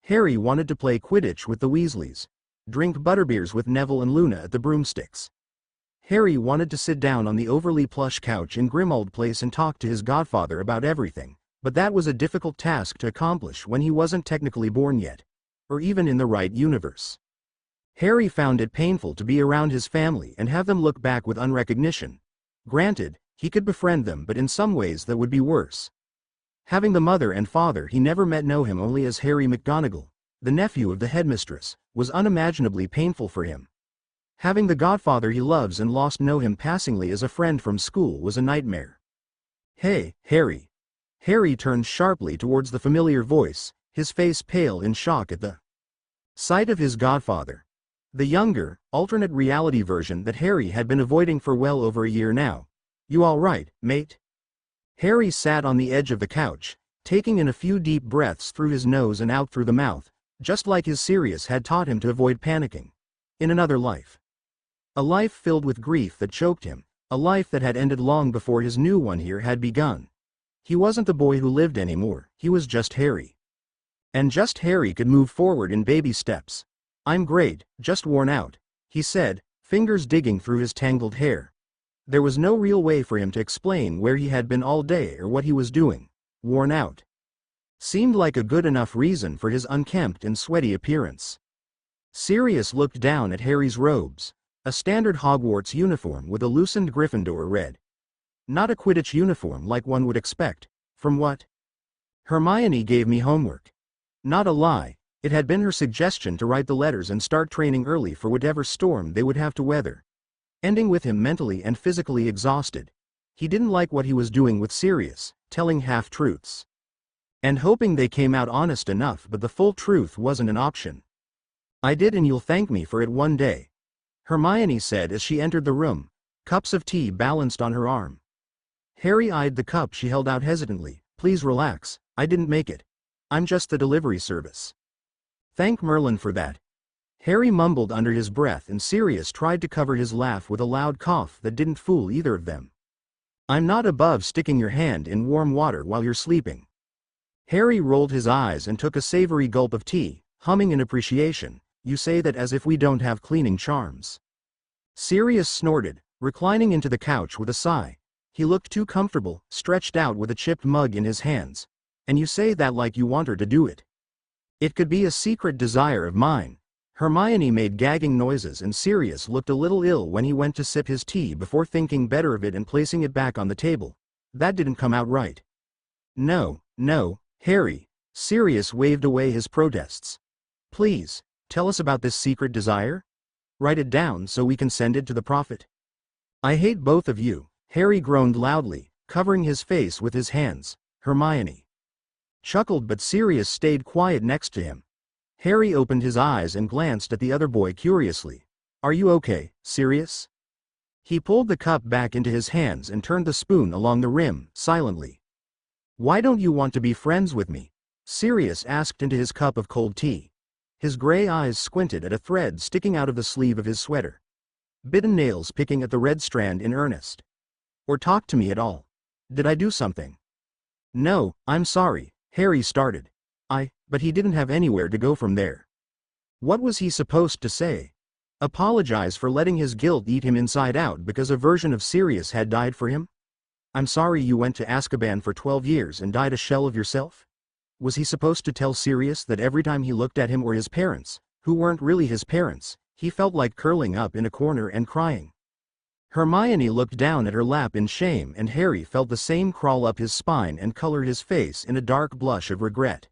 Harry wanted to play Quidditch with the Weasleys, drink butterbeers with Neville and Luna at the broomsticks. Harry wanted to sit down on the overly plush couch in Grimmauld Place and talk to his godfather about everything, but that was a difficult task to accomplish when he wasn't technically born yet, or even in the right universe. Harry found it painful to be around his family and have them look back with unrecognition. Granted, he could befriend them, but in some ways that would be worse. Having the mother and father he never met know him only as Harry McGonagall, the nephew of the headmistress, was unimaginably painful for him. Having the godfather he loves and lost know him passingly as a friend from school was a nightmare. Hey, Harry. Harry turned sharply towards the familiar voice, his face pale in shock at the sight of his godfather. The younger, alternate reality version that Harry had been avoiding for well over a year now. You all right, mate? Harry sat on the edge of the couch, taking in a few deep breaths through his nose and out through the mouth, just like his Sirius had taught him to avoid panicking. In another life. A life filled with grief that choked him, a life that had ended long before his new one here had begun. He wasn't the boy who lived anymore, he was just Harry. And just Harry could move forward in baby steps. I'm great, just worn out, he said, fingers digging through his tangled hair. There was no real way for him to explain where he had been all day or what he was doing. Worn out seemed like a good enough reason for his unkempt and sweaty appearance. Sirius looked down at Harry's robes, a standard Hogwarts uniform with a loosened Gryffindor red. Not a Quidditch uniform like one would expect. From what? Hermione gave me homework. Not a lie. It had been her suggestion to write the letters and start training early for whatever storm they would have to weather. Ending with him mentally and physically exhausted. He didn't like what he was doing with Sirius, telling half-truths. And hoping they came out honest enough, but the full truth wasn't an option. I did, and you'll thank me for it one day, Hermione said as she entered the room, cups of tea balanced on her arm. Harry eyed the cup she held out hesitantly. Please relax, I didn't make it. I'm just the delivery service. Thank Merlin for that. Harry mumbled under his breath and Sirius tried to cover his laugh with a loud cough that didn't fool either of them. I'm not above sticking your hand in warm water while you're sleeping. Harry rolled his eyes and took a savory gulp of tea, humming in appreciation. You say that as if we don't have cleaning charms. Sirius snorted, reclining into the couch with a sigh. He looked too comfortable, stretched out with a chipped mug in his hands. And you say that like you want her to do it. It could be a secret desire of mine. Hermione made gagging noises and Sirius looked a little ill when he went to sip his tea before thinking better of it and placing it back on the table. That didn't come out right. No, Harry. Sirius waved away his protests. Please, tell us about this secret desire? Write it down so we can send it to the prophet. I hate both of you, Harry groaned loudly, covering his face with his hands. Hermione chuckled but Sirius stayed quiet next to him. Harry opened his eyes and glanced at the other boy curiously. Are you okay, Sirius? He pulled the cup back into his hands and turned the spoon along the rim, silently. Why don't you want to be friends with me? Sirius asked into his cup of cold tea. His gray eyes squinted at a thread sticking out of the sleeve of his sweater. Bitten nails picking at the red strand in earnest. Or talk to me at all. Did I do something? No, I'm sorry, Harry started. But he didn't have anywhere to go from there. What was he supposed to say? Apologize for letting his guilt eat him inside out because a version of Sirius had died for him? I'm sorry you went to Azkaban for 12 years and died a shell of yourself? Was he supposed to tell Sirius that every time he looked at him or his parents, who weren't really his parents, he felt like curling up in a corner and crying? Hermione looked down at her lap in shame and Harry felt the same crawl up his spine and color his face in a dark blush of regret.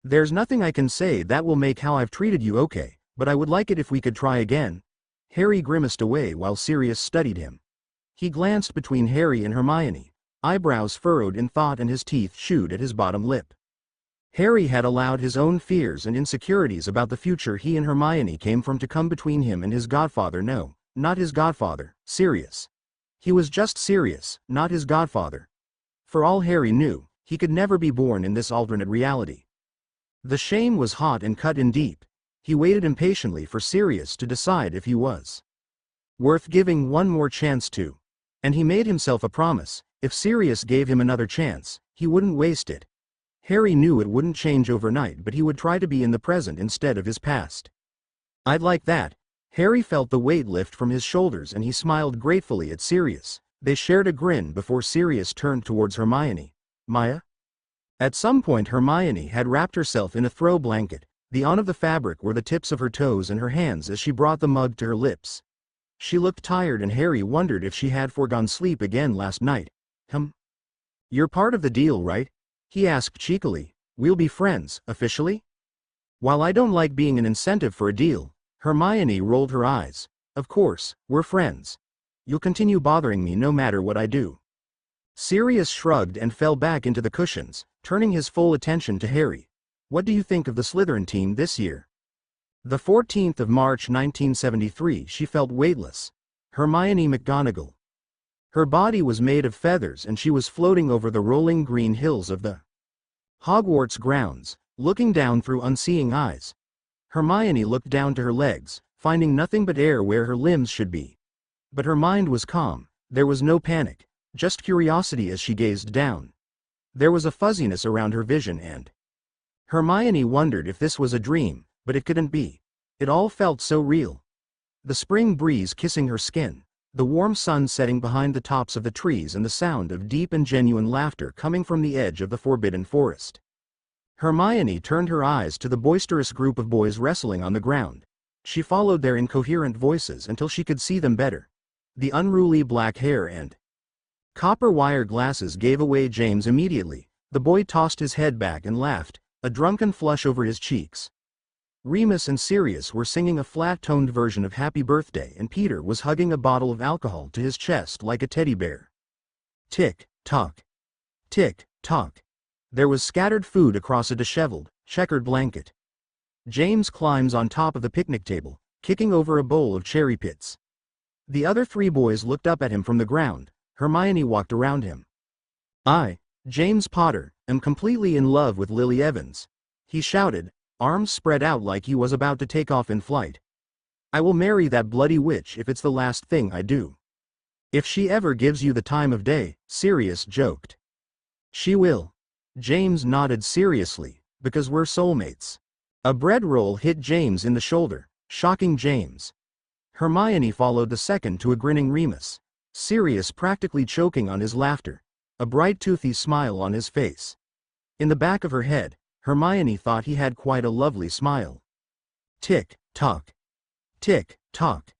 There's nothing I can say that will make how I've treated you okay, but I would like it if we could try again. Harry grimaced away while Sirius studied him. He glanced between Harry and Hermione, eyebrows furrowed in thought and his teeth chewed at his bottom lip. Harry had allowed his own fears and insecurities about the future he and Hermione came from to come between him and his godfather. No, not his godfather, Sirius. He was just Sirius, not his godfather. For all Harry knew, he could never be born in this alternate reality. The shame was hot and cut in deep. He waited impatiently for Sirius to decide if he was worth giving one more chance to. And he made himself a promise, if Sirius gave him another chance, he wouldn't waste it. Harry knew it wouldn't change overnight but he would try to be in the present instead of his past. I'd like that. Harry felt the weight lift from his shoulders and he smiled gratefully at Sirius. They shared a grin before Sirius turned towards Hermione. Maya? At some point Hermione had wrapped herself in a throw blanket, the on of the fabric were the tips of her toes and her hands as she brought the mug to her lips. She looked tired and Harry wondered if she had foregone sleep again last night. You're part of the deal, right? He asked cheekily. We'll be friends, officially? While I don't like being an incentive for a deal, Hermione rolled her eyes. Of course, we're friends. You'll continue bothering me no matter what I do. Sirius shrugged and fell back into the cushions, turning his full attention to Harry. What do you think of the Slytherin team this year? The 14th of March 1973 she felt weightless. Hermione McGonagall. Her body was made of feathers and she was floating over the rolling green hills of the Hogwarts grounds, looking down through unseeing eyes. Hermione looked down to her legs, finding nothing but air where her limbs should be. But her mind was calm, there was no panic. Just curiosity as she gazed down. There was a fuzziness around her vision and Hermione wondered if this was a dream, but it couldn't be. It all felt so real. The spring breeze kissing her skin, the warm sun setting behind the tops of the trees and the sound of deep and genuine laughter coming from the edge of the forbidden forest. Hermione turned her eyes to the boisterous group of boys wrestling on the ground. She followed their incoherent voices until she could see them better. The unruly black hair and copper wire glasses gave away James immediately. The boy tossed his head back and laughed, a drunken flush over his cheeks. Remus and Sirius were singing a flat-toned version of Happy Birthday and Peter was hugging a bottle of alcohol to his chest like a teddy bear. Tick-tock. Tick-tock. There was scattered food across a disheveled, checkered blanket. James climbs on top of the picnic table, kicking over a bowl of cherry pits. The other three boys looked up at him from the ground. Hermione walked around him. I, James Potter, am completely in love with Lily Evans. He shouted, arms spread out like he was about to take off in flight. "I will marry that bloody witch if it's the last thing I do." "If she ever gives you the time of day," Sirius joked. "She will." James nodded seriously, "because we're soulmates." A bread roll hit James in the shoulder, shocking James. Hermione followed the second to a grinning Remus, Sirius practically choking on his laughter, a bright toothy smile on his face. In the back of her head, Hermione thought he had quite a lovely smile. Tick, tock. Tick, tock.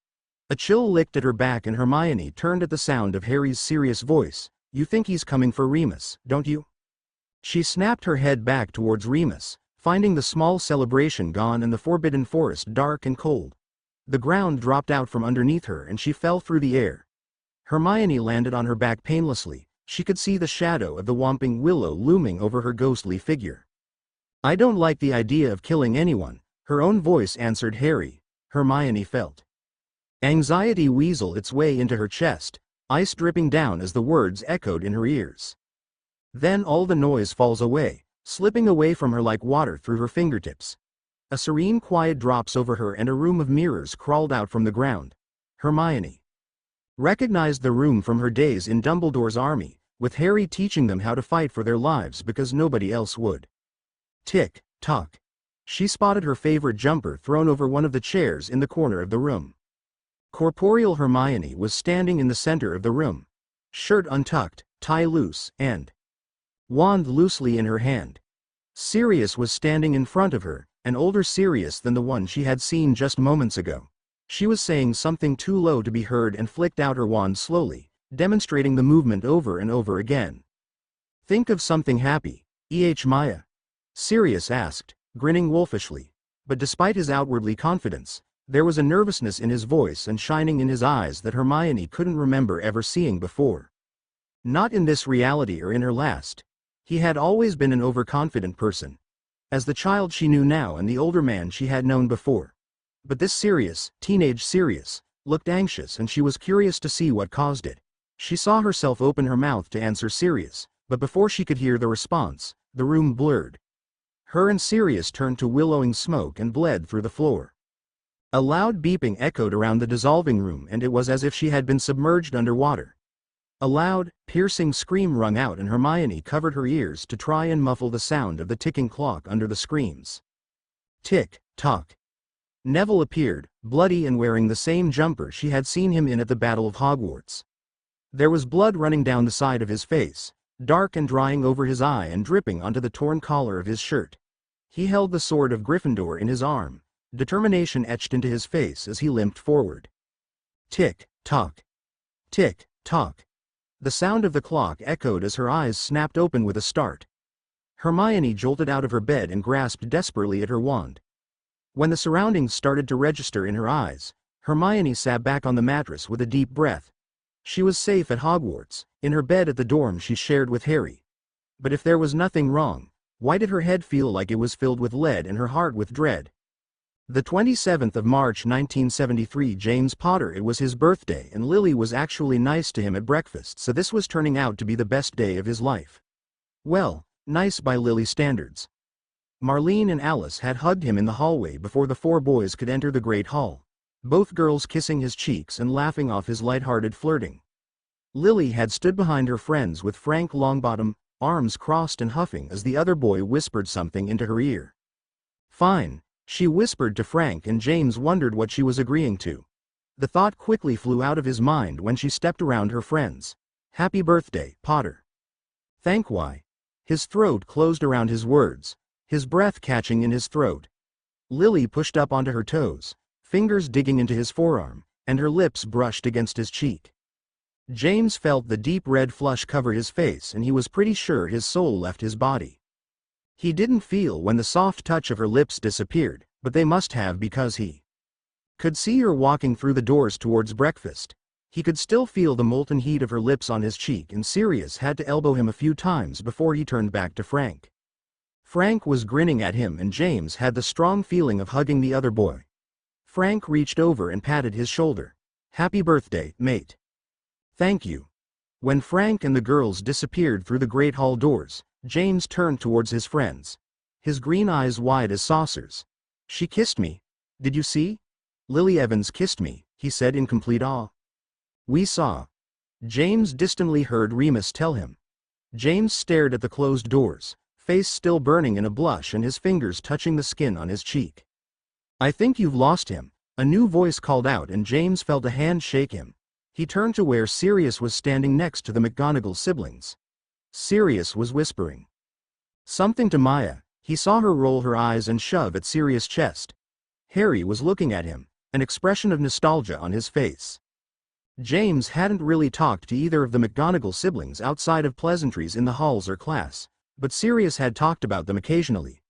A chill licked at her back and Hermione turned at the sound of Harry's serious voice. "You think he's coming for Remus, don't you?" She snapped her head back towards Remus, finding the small celebration gone and the forbidden forest dark and cold. The ground dropped out from underneath her and she fell through the air. Hermione landed on her back painlessly. She could see the shadow of the Whomping Willow looming over her ghostly figure. "I don't like the idea of killing anyone," her own voice answered Harry. Hermione felt anxiety weasel its way into her chest, ice dripping down as the words echoed in her ears. Then all the noise falls away, slipping away from her like water through her fingertips. A serene quiet drops over her and a room of mirrors crawled out from the ground. Hermione recognized the room from her days in Dumbledore's army, with Harry teaching them how to fight for their lives because nobody else would. Tick, tock. She spotted her favorite jumper thrown over one of the chairs in the corner of the room. Corporeal Hermione was standing in the center of the room, shirt untucked, tie loose, and wand loosely in her hand. Sirius was standing in front of her, an older Sirius than the one she had seen just moments ago. She was saying something too low to be heard and flicked out her wand slowly, demonstrating the movement over and over again. "Think of something happy, Maya," Sirius asked, grinning wolfishly. But despite his outwardly confidence, there was a nervousness in his voice and shining in his eyes that Hermione couldn't remember ever seeing before. Not in this reality or in her last. He had always been an overconfident person. As the child she knew now and the older man she had known before. But this Sirius, teenage Sirius, looked anxious and she was curious to see what caused it. She saw herself open her mouth to answer Sirius, but before she could hear the response, the room blurred. Her and Sirius turned to willowing smoke and bled through the floor. A loud beeping echoed around the dissolving room and it was as if she had been submerged underwater. A loud, piercing scream rung out and Hermione covered her ears to try and muffle the sound of the ticking clock under the screams. Tick, tock. Neville appeared, bloody and wearing the same jumper she had seen him in at the Battle of Hogwarts. There was blood running down the side of his face, dark and drying over his eye and dripping onto the torn collar of his shirt. He held the sword of Gryffindor in his arm, determination etched into his face as he limped forward. Tick, tock. Tick, tock. The sound of the clock echoed as her eyes snapped open with a start. Hermione jolted out of her bed and grasped desperately at her wand. When the surroundings started to register in her eyes, Hermione sat back on the mattress with a deep breath. She was safe at Hogwarts, in her bed at the dorm she shared with Harry. But if there was nothing wrong, why did her head feel like it was filled with lead and her heart with dread? The 27th of March 1973, James Potter. It was his birthday and Lily was actually nice to him at breakfast, so this was turning out to be the best day of his life. Well, nice by Lily's standards. Marlene and Alice had hugged him in the hallway before the four boys could enter the Great Hall, both girls kissing his cheeks and laughing off his light-hearted flirting. Lily had stood behind her friends with Frank Longbottom, arms crossed and huffing as the other boy whispered something into her ear. "Fine," she whispered to Frank and James wondered what she was agreeing to. The thought quickly flew out of his mind when she stepped around her friends. "Happy birthday, Potter." "Thank why?" His throat closed around his words, his breath catching in his throat. Lily pushed up onto her toes, fingers digging into his forearm, and her lips brushed against his cheek. James felt the deep red flush cover his face and he was pretty sure his soul left his body. He didn't feel when the soft touch of her lips disappeared, but they must have because he could see her walking through the doors towards breakfast. He could still feel the molten heat of her lips on his cheek and Sirius had to elbow him a few times before he turned back to Frank. Frank was grinning at him and James had the strong feeling of hugging the other boy. Frank reached over and patted his shoulder. "Happy birthday, mate." "Thank you." When Frank and the girls disappeared through the Great Hall doors, James turned towards his friends. his green eyes wide as saucers. "She kissed me. Did you see? Lily Evans kissed me," he said in complete awe. "We saw." James distantly heard Remus tell him. James stared at the closed doors, face still burning in a blush and his fingers touching the skin on his cheek. "I think you've lost him," a new voice called out, and James felt a hand shake him. He turned to where Sirius was standing next to the McGonagall siblings. Sirius was whispering something to Maya. He saw her roll her eyes and shove at Sirius' chest. Harry was looking at him, an expression of nostalgia on his face. James hadn't really talked to either of the McGonagall siblings outside of pleasantries in the halls or class, but Sirius had talked about them occasionally.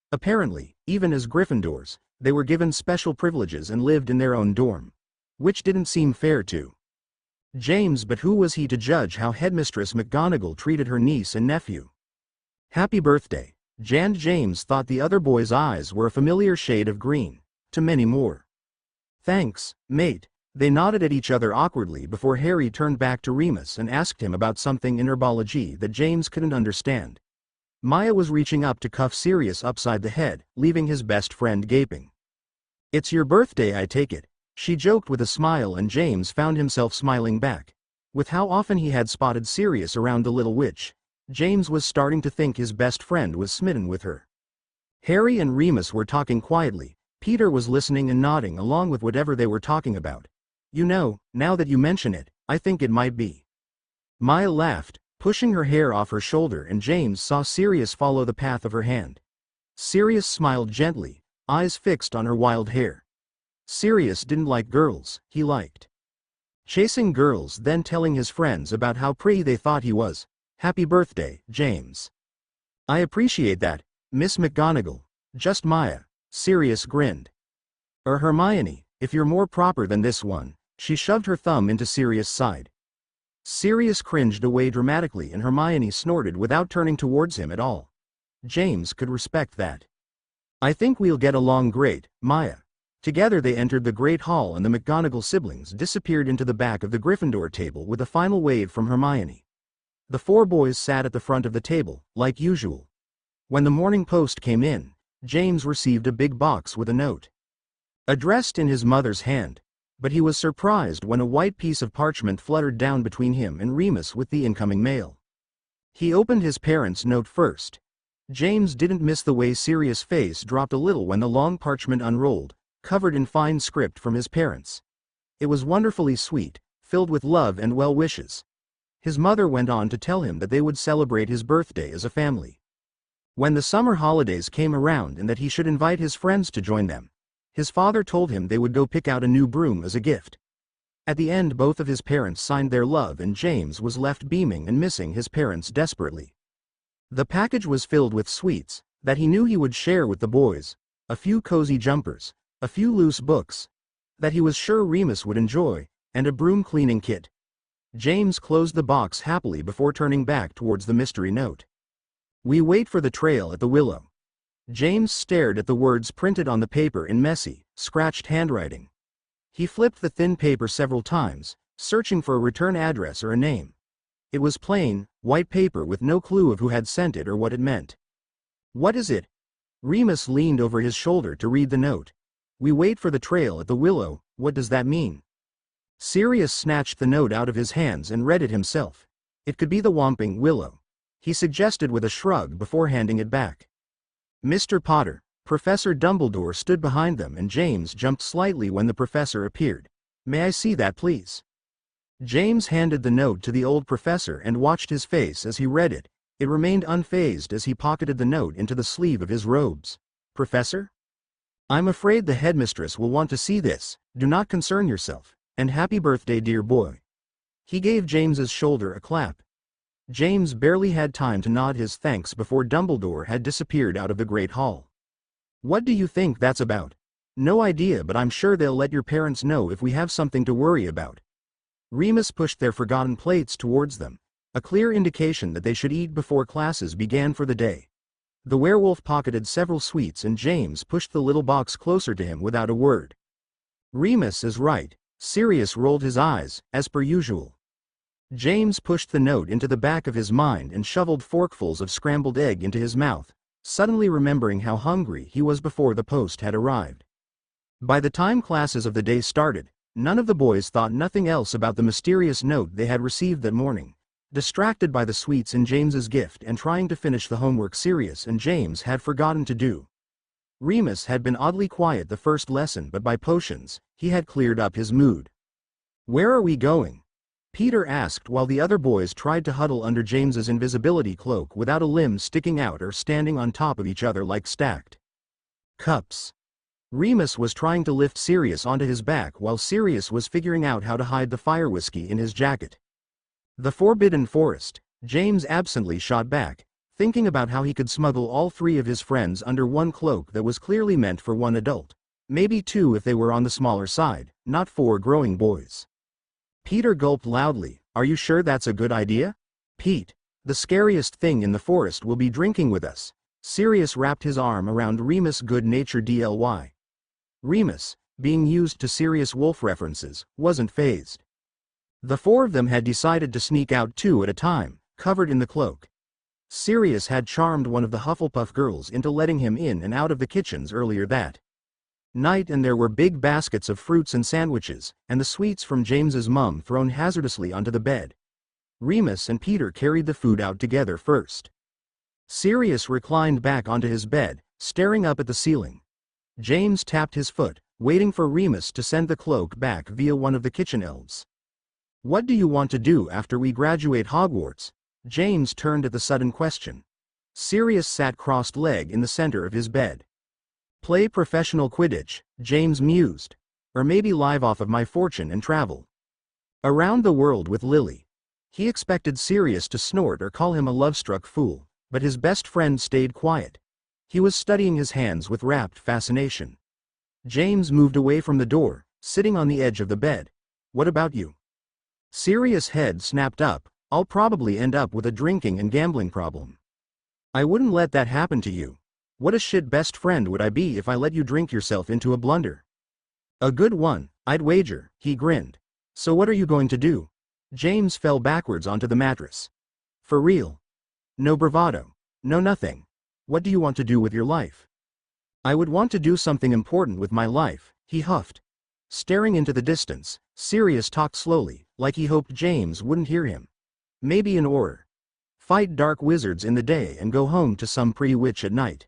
Apparently, even as Gryffindors, they were given special privileges and lived in their own dorm. Which didn't seem fair to James, but who was he to judge how Headmistress McGonagall treated her niece and nephew? "Happy birthday." James thought the other boys' eyes were a familiar shade of green, to many more. "Thanks, mate." They nodded at each other awkwardly before Harry turned back to Remus and asked him about something in herbology that James couldn't understand. Maya was reaching up to cuff Sirius upside the head, leaving his best friend gaping. "It's your birthday, I take it," she joked with a smile, and James found himself smiling back. With how often he had spotted Sirius around the little witch, James was starting to think his best friend was smitten with her. Harry and Remus were talking quietly. Peter was listening and nodding along with whatever they were talking about. "You know, now that you mention it, I think it might be." Maya laughed, pushing her hair off her shoulder, and James saw Sirius follow the path of her hand. Sirius smiled gently, eyes fixed on her wild hair. Sirius didn't like girls, he liked chasing girls, then telling his friends about how pretty they thought he was. "Happy birthday, James." "I appreciate that, Miss McGonagall." "Just Maya." Sirius grinned. "Or Hermione, if you're more proper than this one." She shoved her thumb into Sirius' side. Sirius cringed away dramatically, and Hermione snorted without turning towards him at all. James could respect that. "I think we'll get along great, Maya." Together they entered the Great Hall, and the McGonagall siblings disappeared into the back of the Gryffindor table with a final wave from Hermione. The four boys sat at the front of the table, like usual. When the morning post came in, James received a big box with a note addressed in his mother's hand, but he was surprised when a white piece of parchment fluttered down between him and Remus with the incoming mail. He opened his parents' note first. James didn't miss the way Sirius' face dropped a little when the long parchment unrolled, covered in fine script from his parents. It was wonderfully sweet, filled with love and well wishes. His mother went on to tell him that they would celebrate his birthday as a family when the summer holidays came around, and that he should invite his friends to join them. His father told him they would go pick out a new broom as a gift. At the end, both of his parents signed their love, and James was left beaming and missing his parents desperately. The package was filled with sweets that he knew he would share with the boys, a few cozy jumpers, a few loose books that he was sure Remus would enjoy, and a broom cleaning kit. James closed the box happily before turning back towards the mystery note. "We wait for the trail at the willow." James stared at the words printed on the paper in messy, scratched handwriting. He flipped the thin paper several times, searching for a return address or a name. It was plain, white paper with no clue of who had sent it or what it meant. "What is it?" Remus leaned over his shoulder to read the note. "We wait for the trail at the willow, what does that mean?" Sirius snatched the note out of his hands and read it himself. "It could be the Whomping Willow," he suggested with a shrug before handing it back. "Mr. Potter." Professor Dumbledore stood behind them, and James jumped slightly when the professor appeared. "May I see that, please?" James handed the note to the old professor and watched his face as he read it. It remained unfazed as he pocketed the note into the sleeve of his robes. "Professor? I'm afraid the headmistress will want to see this. Do not concern yourself, and happy birthday, dear boy." He gave James's shoulder a clap. James barely had time to nod his thanks before Dumbledore had disappeared out of the Great Hall. "What do you think that's about?" "No idea, but I'm sure they'll let your parents know if we have something to worry about." Remus pushed their forgotten plates towards them, a clear indication that they should eat before classes began for the day. The werewolf pocketed several sweets, and James pushed the little box closer to him without a word. "Remus is right." Sirius rolled his eyes, as per usual. James pushed the note into the back of his mind and shoveled forkfuls of scrambled egg into his mouth, suddenly remembering how hungry he was before the post had arrived. By the time classes of the day started, none of the boys thought nothing else about the mysterious note they had received that morning. Distracted by the sweets in James's gift and trying to finish the homework Sirius and James had forgotten to do. Remus had been oddly quiet the first lesson, but by potions, he had cleared up his mood. "Where are we going?" Peter asked while the other boys tried to huddle under James's invisibility cloak without a limb sticking out or standing on top of each other like stacked cups. Remus was trying to lift Sirius onto his back while Sirius was figuring out how to hide the fire whiskey in his jacket. "The Forbidden Forest," James absently shot back, thinking about how he could smuggle all three of his friends under one cloak that was clearly meant for one adult. Maybe two if they were on the smaller side, not four growing boys. Peter gulped loudly. "Are you sure that's a good idea?" "Pete, the scariest thing in the forest will be drinking with us." Sirius wrapped his arm around Remus' good-natured DLY. Remus, being used to serious wolf references, wasn't fazed. The four of them had decided to sneak out two at a time, covered in the cloak. Sirius had charmed one of the Hufflepuff girls into letting him in and out of the kitchens earlier that night, and there were big baskets of fruits and sandwiches, and the sweets from James's mum thrown hazardously onto the bed. Remus and Peter carried the food out together first. Sirius reclined back onto his bed, staring up at the ceiling. James tapped his foot, waiting for Remus to send the cloak back via one of the kitchen elves. "What do you want to do after we graduate Hogwarts?" James turned at the sudden question. Sirius sat crossed-legged in the center of his bed. "Play professional Quidditch," James mused. "Or maybe live off of my fortune and travel around the world with Lily." He expected Sirius to snort or call him a love-struck fool, but his best friend stayed quiet. He was studying his hands with rapt fascination. James moved away from the door, sitting on the edge of the bed. "What about you?" Sirius' head snapped up. "I'll probably end up with a drinking and gambling problem." "I wouldn't let that happen to you. What a shit best friend would I be if I let you drink yourself into a blunder?" "A good one, I'd wager," he grinned. "So what are you going to do?" James fell backwards onto the mattress. "For real? No bravado? No nothing. What do you want to do with your life?" "I would want to do something important with my life," he huffed. Staring into the distance, Sirius talked slowly, like he hoped James wouldn't hear him. "Maybe an Auror. Fight dark wizards in the day and go home to some pretty witch at night."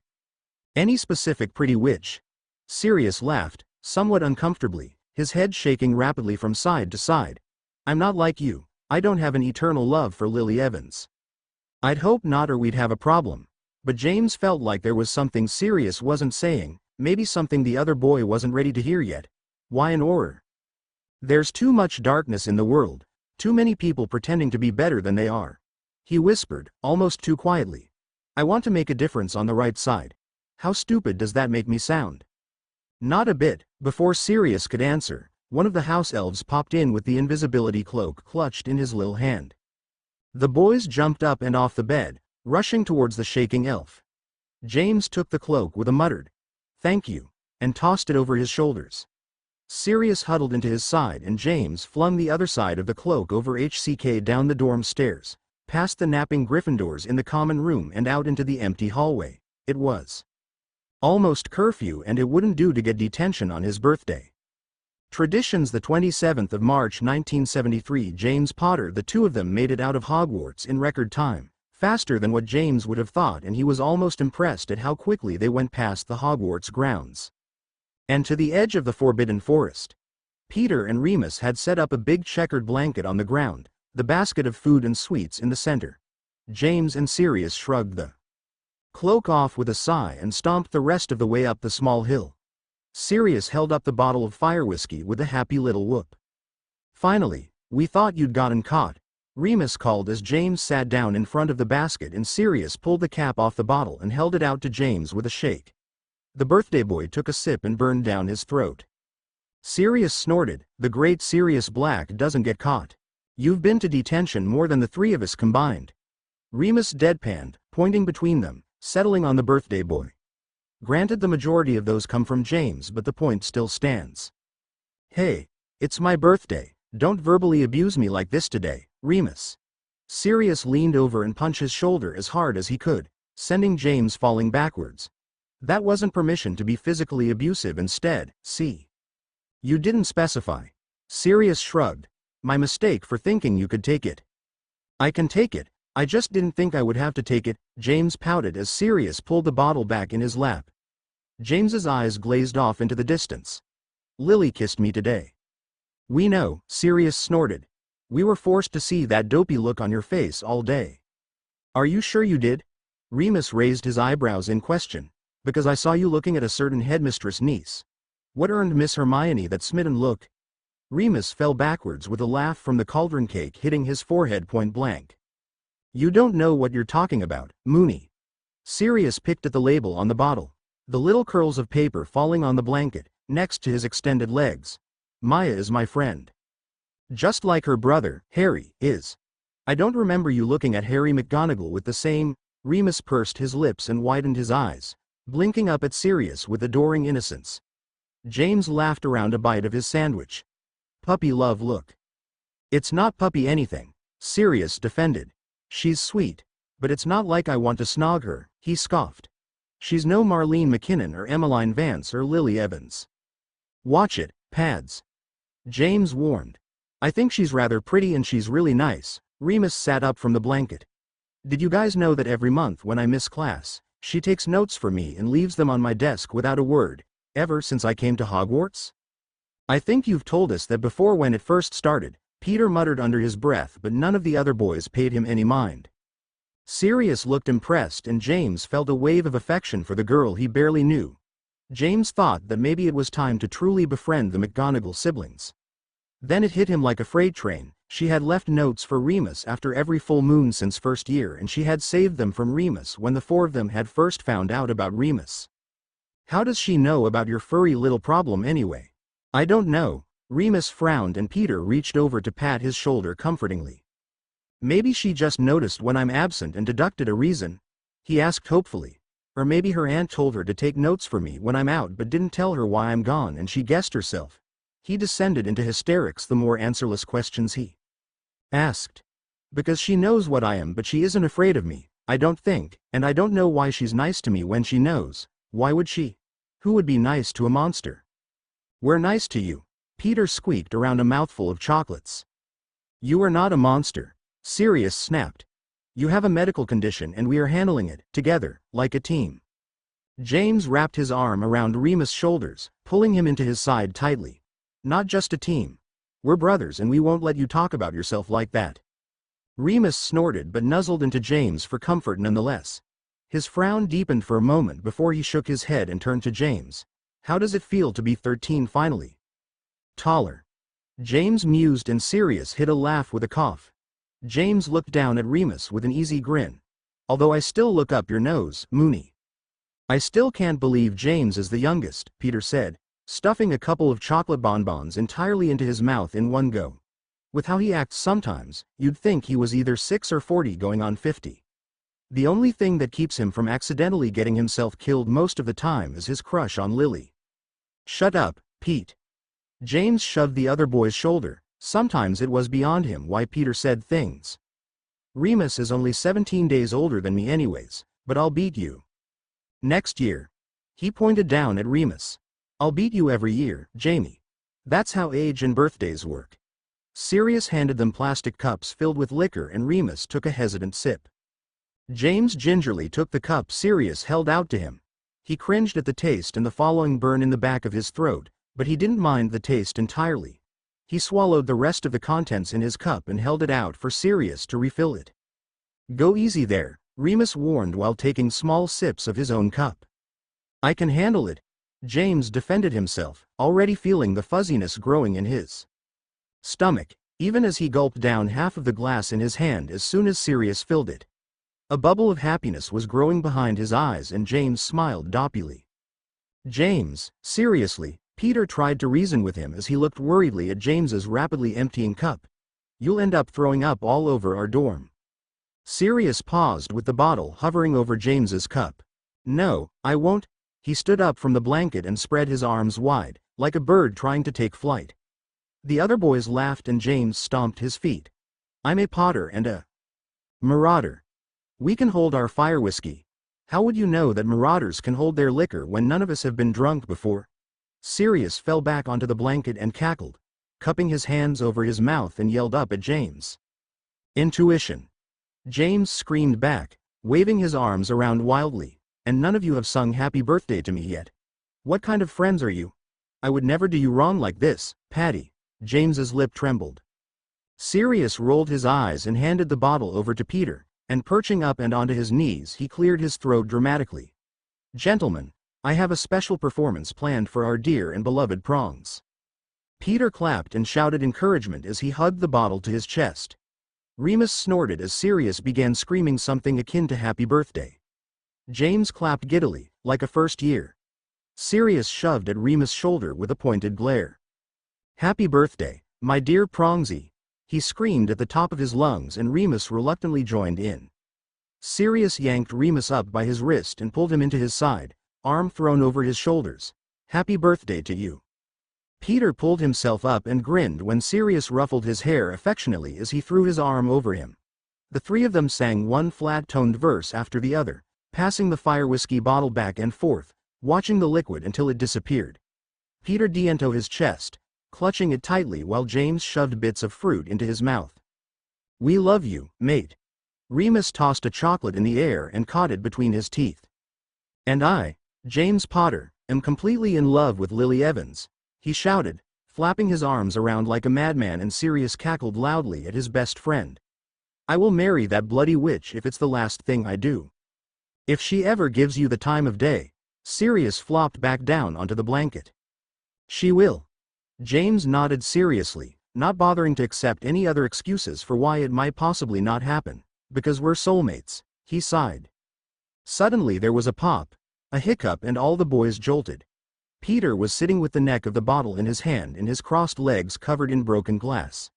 "Any specific pretty witch?" Sirius laughed, somewhat uncomfortably, his head shaking rapidly from side to side. "I'm not like you. I don't have an eternal love for Lily Evans." "I'd hope not, or we'd have a problem." But James felt like there was something Sirius wasn't saying, maybe something the other boy wasn't ready to hear yet. "Why an Auror?" "There's too much darkness in the world. Too many people pretending to be better than they are." He whispered, almost too quietly. "I want to make a difference on the right side." "How stupid does that make me sound?" "Not a bit." Before Sirius could answer, one of the house elves popped in with the invisibility cloak clutched in his little hand. The boys jumped up and off the bed, rushing towards the shaking elf. James took the cloak with a muttered, "Thank you," and tossed it over his shoulders. Sirius huddled into his side and James flung the other side of the cloak over HCK down the dorm stairs, past the napping Gryffindors in the common room and out into the empty hallway. It was almost curfew and it wouldn't do to get detention on his birthday. Traditions. The 27th of March 1973. James Potter. The two of them made it out of Hogwarts in record time, faster than what James would have thought, and he was almost impressed at how quickly they went past the Hogwarts grounds and to the edge of the Forbidden Forest. Peter and Remus had set up a big checkered blanket on the ground, the basket of food and sweets in the center. James and Sirius shrugged the cloak off with a sigh and stomped the rest of the way up the small hill. Sirius held up the bottle of fire whiskey with a happy little whoop. "Finally, we thought you'd gotten caught," Remus called as James sat down in front of the basket and Sirius pulled the cap off the bottle and held it out to James with a shake. The birthday boy took a sip and burned down his throat. Sirius snorted, "The great Sirius Black doesn't get caught. You've been to detention more than the three of us combined." Remus deadpanned, pointing between them, settling on the birthday boy. "Granted, the majority of those come from James, but the point still stands." "Hey, it's my birthday, don't verbally abuse me like this today, Remus." Sirius leaned over and punched his shoulder as hard as he could. sending James falling backwards. That wasn't permission to be physically abusive instead, see? You didn't specify. Sirius shrugged. My mistake for thinking you could take it. I can take it, I just didn't think I would have to take it, James pouted as Sirius pulled the bottle back in his lap. James's eyes glazed off into the distance. Lily kissed me today. We know, Sirius snorted. We were forced to see that dopey look on your face all day. Are you sure you did? Remus raised his eyebrows in question. Because I saw you looking at a certain headmistress niece. What earned Miss Hermione that smitten look? Remus fell backwards with a laugh from the cauldron cake hitting his forehead point blank. You don't know what you're talking about, Moony. Sirius picked at the label on the bottle. The little curls of paper falling on the blanket, next to his extended legs. Maya is my friend. Just like her brother, Harry, is. I don't remember you looking at Harry McGonagall with the same. Remus pursed his lips and widened his eyes, blinking up at Sirius with adoring innocence. James laughed around a bite of his sandwich. Puppy love look. It's not puppy anything, Sirius defended. She's sweet, but it's not like I want to snog her, he scoffed. She's no Marlene McKinnon or Emmeline Vance or Lily Evans. Watch it, Pads. James warned. I think she's rather pretty and she's really nice. Remus sat up from the blanket. Did you guys know that every month when I miss class, she takes notes for me and leaves them on my desk without a word, ever since I came to Hogwarts? I think you've told us that before when it first started, Peter muttered under his breath, but none of the other boys paid him any mind. Sirius looked impressed and James felt a wave of affection for the girl he barely knew. James thought that maybe it was time to truly befriend the McGonagall siblings. Then it hit him like a freight train. She had left notes for Remus after every full moon since first year and she had saved them from Remus when the four of them had first found out about Remus. How does she know about your furry little problem anyway? I don't know. Remus frowned and Peter reached over to pat his shoulder comfortingly. Maybe she just noticed when I'm absent and deducted a reason? He asked hopefully. Or maybe her aunt told her to take notes for me when I'm out but didn't tell her why I'm gone and she guessed herself. He descended into hysterics the more answerless questions he asked. Because she knows what I am but she isn't afraid of me, I don't think, and I don't know why she's nice to me when she knows. Why would she? Who would be nice to a monster? We're nice to you. Peter squeaked around a mouthful of chocolates. You are not a monster. Sirius snapped. You have a medical condition and we are handling it, together, like a team. James wrapped his arm around Remus' shoulders, pulling him into his side tightly. Not just a team. We're brothers and we won't let you talk about yourself like that. Remus snorted but nuzzled into James for comfort nonetheless. His frown deepened for a moment before he shook his head and turned to James. How does it feel to be 13 finally? Taller. James mused and Sirius hid a laugh with a cough. James looked down at Remus with an easy grin. Although I still look up your nose, Moony. I still can't believe James is the youngest, Peter said, stuffing a couple of chocolate bonbons entirely into his mouth in one go. With how he acts sometimes, you'd think he was either 6 or 40 going on 50. The only thing that keeps him from accidentally getting himself killed most of the time is his crush on Lily. Shut up, Pete. James shoved the other boy's shoulder. Sometimes it was beyond him why Peter said things. Remus is only 17 days older than me anyways, but I'll beat you. Next year. He pointed down at Remus. I'll beat you every year, Jamie. That's how age and birthdays work. Sirius handed them plastic cups filled with liquor and Remus took a hesitant sip. James gingerly took the cup Sirius held out to him. He cringed at the taste and the following burn in the back of his throat, but he didn't mind the taste entirely. He swallowed the rest of the contents in his cup and held it out for Sirius to refill it. Go easy there, Remus warned while taking small sips of his own cup. I can handle it. James defended himself, already feeling the fuzziness growing in his stomach, even as he gulped down half of the glass in his hand as soon as Sirius filled it. A bubble of happiness was growing behind his eyes and James smiled doppily. James, seriously, Peter tried to reason with him as he looked worriedly at James's rapidly emptying cup. You'll end up throwing up all over our dorm. Sirius paused with the bottle hovering over James's cup. No, I won't. He stood up from the blanket and spread his arms wide, like a bird trying to take flight. The other boys laughed and James stomped his feet. I'm a Potter and a Marauder. We can hold our fire whiskey. How would you know that Marauders can hold their liquor when none of us have been drunk before? Sirius fell back onto the blanket and cackled, cupping his hands over his mouth and yelled up at James. Intuition. James screamed back, waving his arms around wildly. And none of you have sung happy birthday to me yet. What kind of friends are you? I would never do you wrong like this, Patty. James's lip trembled. Sirius rolled his eyes and handed the bottle over to Peter, and perching up and onto his knees he cleared his throat dramatically. Gentlemen, I have a special performance planned for our dear and beloved prongs. Peter clapped and shouted encouragement as he hugged the bottle to his chest. Remus snorted as Sirius began screaming something akin to happy birthday. James clapped giddily, like a first year. Sirius shoved at Remus' shoulder with a pointed glare. Happy birthday, my dear Prongsy, he screamed at the top of his lungs and Remus reluctantly joined in. Sirius yanked Remus up by his wrist and pulled him into his side, arm thrown over his shoulders. Happy birthday to you. Peter pulled himself up and grinned when Sirius ruffled his hair affectionately as he threw his arm over him. The three of them sang one flat-toned verse after the other, passing the fire whiskey bottle back and forth, watching the liquid until it disappeared. Peter dientoed his chest, clutching it tightly while James shoved bits of fruit into his mouth. We love you, mate. Remus tossed a chocolate in the air and caught it between his teeth. And I, James Potter, am completely in love with Lily Evans, he shouted, flapping his arms around like a madman, and Sirius cackled loudly at his best friend. I will marry that bloody witch if it's the last thing I do. If she ever gives you the time of day. Sirius flopped back down onto the blanket. She will. James nodded seriously, not bothering to accept any other excuses for why it might possibly not happen. Because we're soulmates, he sighed. Suddenly there was a pop, a hiccup, and all the boys jolted. Peter was sitting with the neck of the bottle in his hand and his crossed legs covered in broken glass.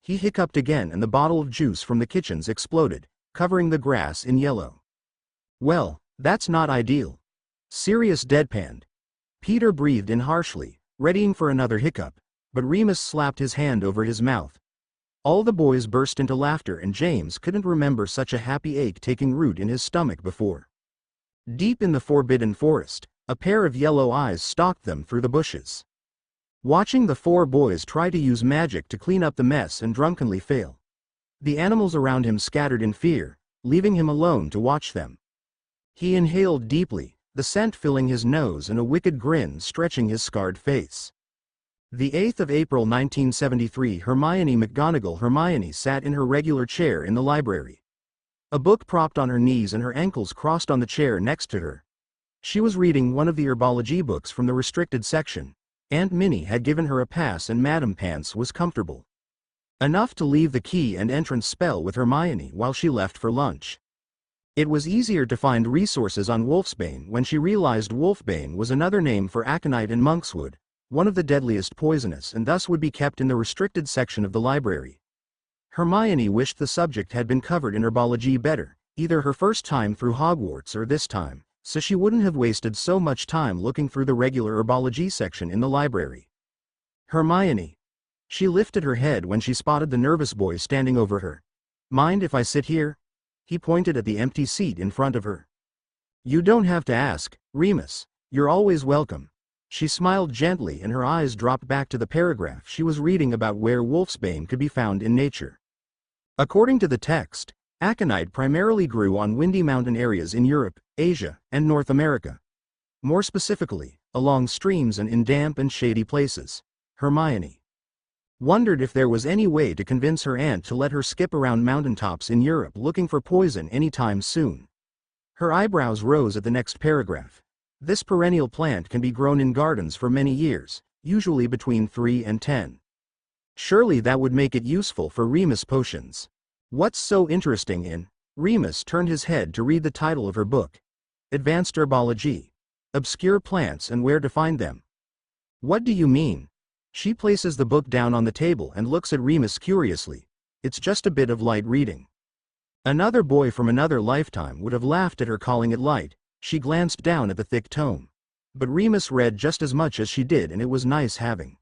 He hiccuped again and the bottle of juice from the kitchens exploded, covering the grass in yellow. Well, that's not ideal. Sirius deadpanned. Peter breathed in harshly, readying for another hiccup, but Remus slapped his hand over his mouth. All the boys burst into laughter and James couldn't remember such a happy ache taking root in his stomach before. Deep in the forbidden forest, a pair of yellow eyes stalked them through the bushes. Watching the four boys try to use magic to clean up the mess and drunkenly fail. The animals around him scattered in fear, leaving him alone to watch them. He inhaled deeply, the scent filling his nose and a wicked grin stretching his scarred face. The 8th of April 1973. Hermione McGonagall. Hermione sat in her regular chair in the library. A book propped on her knees and her ankles crossed on the chair next to her. She was reading one of the herbology books from the restricted section. Aunt Minnie had given her a pass and Madame Pants was comfortable enough to leave the key and entrance spell with Hermione while she left for lunch. It was easier to find resources on wolfsbane when she realized wolfbane was another name for aconite and monkswood, one of the deadliest poisonous, and thus would be kept in the restricted section of the library. Hermione wished the subject had been covered in herbology better, either her first time through Hogwarts or this time, so she wouldn't have wasted so much time looking through the regular herbology section in the library. Hermione. She lifted her head when she spotted the nervous boy standing over her. Mind if I sit here? He pointed at the empty seat in front of her. You don't have to ask, Remus. You're always welcome. She smiled gently and her eyes dropped back to the paragraph she was reading about where wolfsbane could be found in nature. According to the text, aconite primarily grew on windy mountain areas in Europe, Asia, and North America. More specifically, along streams and in damp and shady places. Hermione wondered if there was any way to convince her aunt to let her skip around mountaintops in Europe looking for poison anytime soon. Her eyebrows rose at the next paragraph. This perennial plant can be grown in gardens for many years, usually between 3 and 10. Surely that would make it useful for Remus potions. What's so interesting in? Remus turned his head to read the title of her book. Advanced Herbology. Obscure Plants and Where to Find Them. What do you mean? She places the book down on the table and looks at Remus curiously. It's just a bit of light reading. Another boy from another lifetime would have laughed at her calling it light. She glanced down at the thick tome. But Remus read just as much as she did, and it was nice having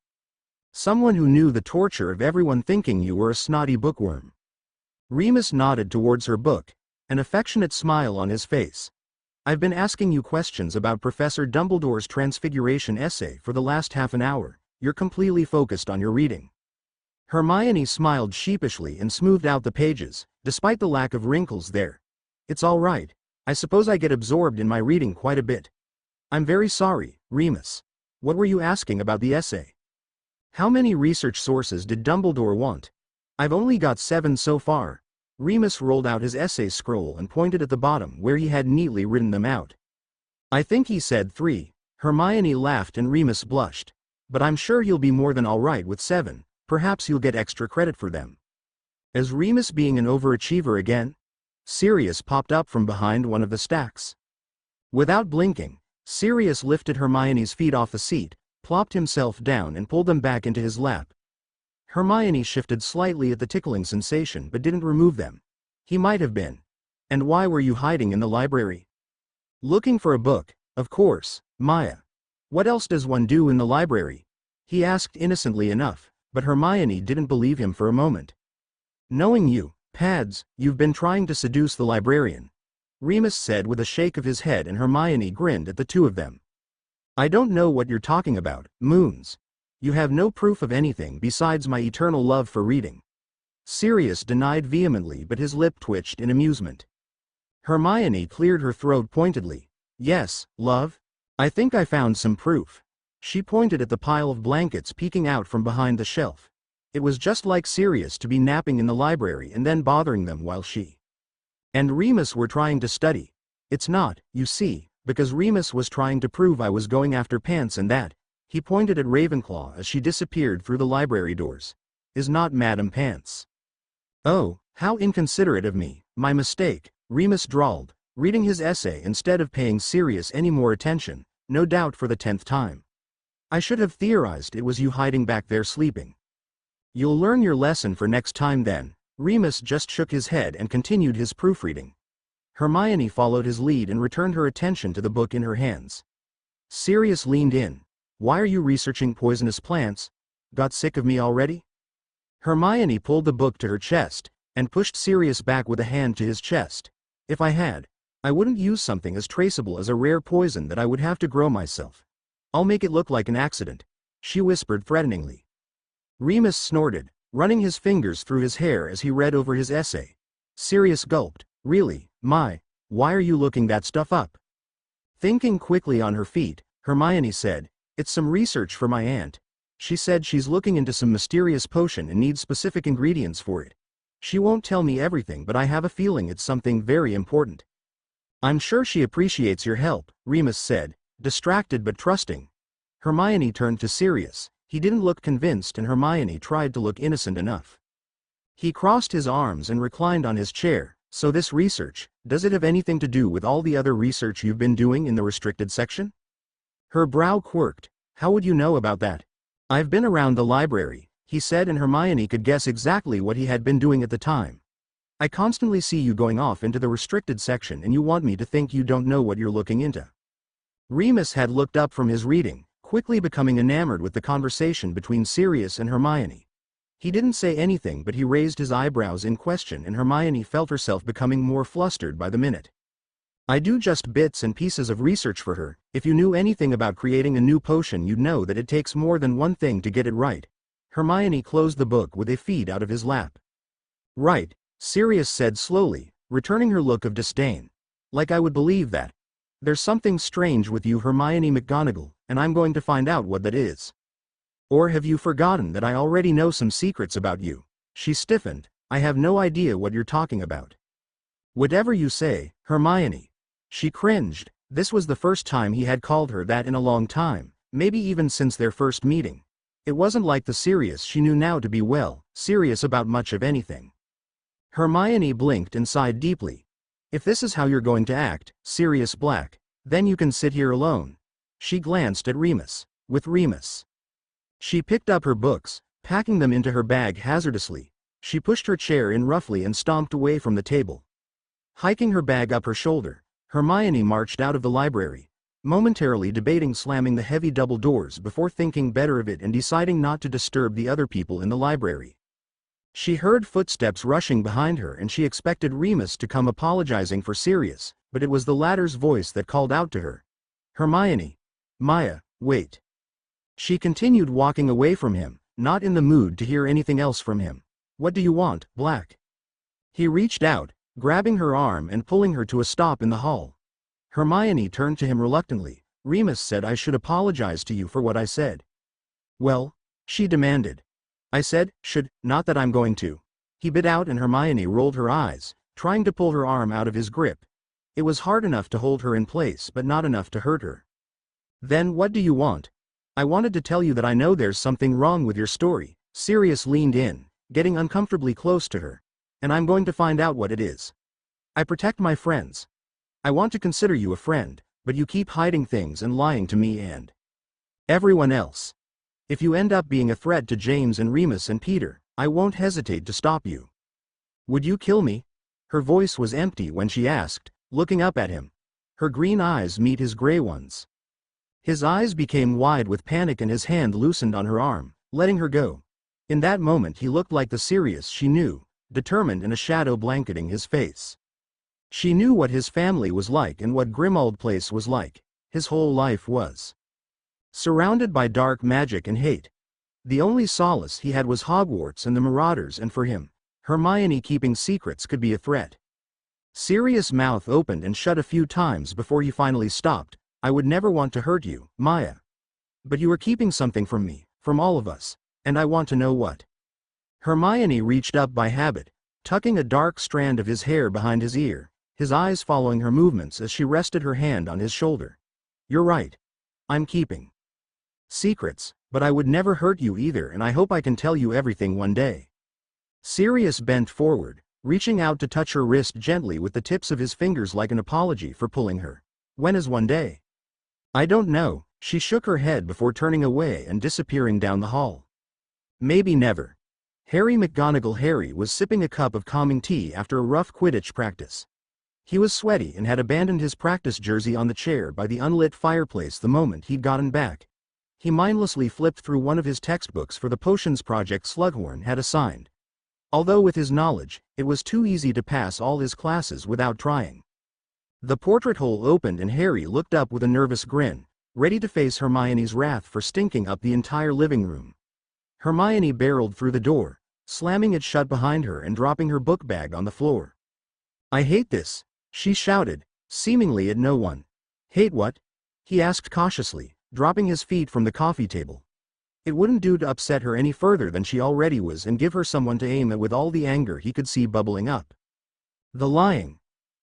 someone who knew the torture of everyone thinking you were a snotty bookworm. Remus nodded towards her book, an affectionate smile on his face. I've been asking you questions about Professor Dumbledore's Transfiguration essay for the last half an hour. You're completely focused on your reading." Hermione smiled sheepishly and smoothed out the pages, despite the lack of wrinkles there. "It's all right. I suppose I get absorbed in my reading quite a bit." "I'm very sorry, Remus. What were you asking about the essay?" "How many research sources did Dumbledore want?" "I've only got 7 so far." Remus rolled out his essay scroll and pointed at the bottom where he had neatly written them out. "I think he said 3. Hermione laughed and Remus blushed. "But I'm sure he'll be more than all right with 7. Perhaps you'll get extra credit for them." "Is Remus being an overachiever again?" Sirius popped up from behind one of the stacks. Without blinking, Sirius lifted Hermione's feet off the seat, plopped himself down and pulled them back into his lap. Hermione shifted slightly at the tickling sensation but didn't remove them. "He might have been. And why were you hiding in the library?" "Looking for a book, of course, Maya. What else does one do in the library?" he asked innocently enough, but Hermione didn't believe him for a moment. "Knowing you, Pads, you've been trying to seduce the librarian," Remus said with a shake of his head, and Hermione grinned at the two of them. "I don't know what you're talking about, Moons. You have no proof of anything besides my eternal love for reading." Sirius denied vehemently, but his lip twitched in amusement. Hermione cleared her throat pointedly. "Yes, love? I think I found some proof." She pointed at the pile of blankets peeking out from behind the shelf. It was just like Sirius to be napping in the library and then bothering them while she and Remus were trying to study. "It's not, you see, because Remus was trying to prove I was going after pants, and that," he pointed at Ravenclaw as she disappeared through the library doors, "is not Madame Pants." "Oh, how inconsiderate of me, my mistake," Remus drawled, reading his essay instead of paying Sirius any more attention, no doubt for the 10th time. "I should have theorized it was you hiding back there sleeping." "You'll learn your lesson for next time then." Remus just shook his head and continued his proofreading. Hermione followed his lead and returned her attention to the book in her hands. Sirius leaned in. "Why are you researching poisonous plants? Got sick of me already?" Hermione pulled the book to her chest, and pushed Sirius back with a hand to his chest. "If I had, I wouldn't use something as traceable as a rare poison that I would have to grow myself. I'll make it look like an accident," she whispered threateningly. Remus snorted, running his fingers through his hair as he read over his essay. Sirius gulped. "Really, why are you looking that stuff up?" Thinking quickly on her feet, Hermione said, "It's some research for my aunt. She said she's looking into some mysterious potion and needs specific ingredients for it. She won't tell me everything, but I have a feeling it's something very important." "I'm sure she appreciates your help," Remus said, distracted but trusting. Hermione turned to Sirius. He didn't look convinced, and Hermione tried to look innocent enough. He crossed his arms and reclined on his chair. "So this research, does it have anything to do with all the other research you've been doing in the restricted section?" Her brow quirked. "How would you know about that?" "I've been around the library," he said, and Hermione could guess exactly what he had been doing at the time. "I constantly see you going off into the restricted section, and you want me to think you don't know what you're looking into." Remus had looked up from his reading, quickly becoming enamored with the conversation between Sirius and Hermione. He didn't say anything, but he raised his eyebrows in question, and Hermione felt herself becoming more flustered by the minute. "I do just bits and pieces of research for her. If you knew anything about creating a new potion, you'd know that it takes more than one thing to get it right." Hermione closed the book with a feed out of his lap. "Right," Sirius said slowly, returning her look of disdain. "Like I would believe that. There's something strange with you, Hermione McGonagall, and I'm going to find out what that is. Or have you forgotten that I already know some secrets about you?" She stiffened. "I have no idea what you're talking about." "Whatever you say, Hermione." She cringed. This was the first time he had called her that in a long time, maybe even since their first meeting. It wasn't like the Sirius she knew now to be serious about much of anything. Hermione blinked and sighed deeply. "If this is how you're going to act, Sirius Black, then you can sit here alone." She glanced at Remus. "With Remus." She picked up her books, packing them into her bag hazardously. She pushed her chair in roughly and stomped away from the table. Hiking her bag up her shoulder, Hermione marched out of the library, momentarily debating slamming the heavy double doors before thinking better of it and deciding not to disturb the other people in the library. She heard footsteps rushing behind her, and she expected Remus to come apologizing for Sirius, but it was the latter's voice that called out to her. Hermione. Maya, wait. She continued walking away from him, not in the mood to hear anything else from him. What do you want, Black? He reached out, grabbing her arm and pulling her to a stop in the hall. Hermione turned to him reluctantly. Remus said I should apologize to you for what I said. Well? She demanded. I said, should, not that I'm going to. He bit out and Hermione rolled her eyes, trying to pull her arm out of his grip. It was hard enough to hold her in place but not enough to hurt her. Then what do you want? I wanted to tell you that I know there's something wrong with your story. Sirius leaned in, getting uncomfortably close to her. And I'm going to find out what it is. I protect my friends. I want to consider you a friend, but you keep hiding things and lying to me and everyone else. If you end up being a threat to James and Remus and Peter, I won't hesitate to stop you. Would you kill me? Her voice was empty when she asked, looking up at him. Her green eyes meet his gray ones. His eyes became wide with panic and his hand loosened on her arm, letting her go. In that moment he looked like the Sirius she knew, determined and a shadow blanketing his face. She knew what his family was like and what Grimmauld Place was like. His whole life was surrounded by dark magic and hate. The only solace he had was Hogwarts and the Marauders, and for him, Hermione keeping secrets could be a threat. Sirius' mouth opened and shut a few times before he finally stopped. I would never want to hurt you, Maya. But you are keeping something from me, from all of us, and I want to know what. Hermione reached up by habit, tucking a dark strand of his hair behind his ear, his eyes following her movements as she rested her hand on his shoulder. You're right. I'm keeping secrets, but I would never hurt you either, and I hope I can tell you everything one day. Sirius bent forward, reaching out to touch her wrist gently with the tips of his fingers like an apology for pulling her. When is one day? I don't know. She shook her head before turning away and disappearing down the hall. Maybe never. McGonagall Harry was sipping a cup of calming tea after a rough Quidditch practice. He was sweaty and had abandoned his practice jersey on the chair by the unlit fireplace the moment he'd gotten back. He mindlessly flipped through one of his textbooks for the potions project Slughorn had assigned. Although with his knowledge, it was too easy to pass all his classes without trying. The portrait hole opened and Harry looked up with a nervous grin, ready to face Hermione's wrath for stinking up the entire living room. Hermione barreled through the door, slamming it shut behind her and dropping her book bag on the floor. I hate this, she shouted, seemingly at no one. Hate what? He asked cautiously, dropping his feet from the coffee table. It wouldn't do to upset her any further than she already was and give her someone to aim at with all the anger he could see bubbling up. The lying.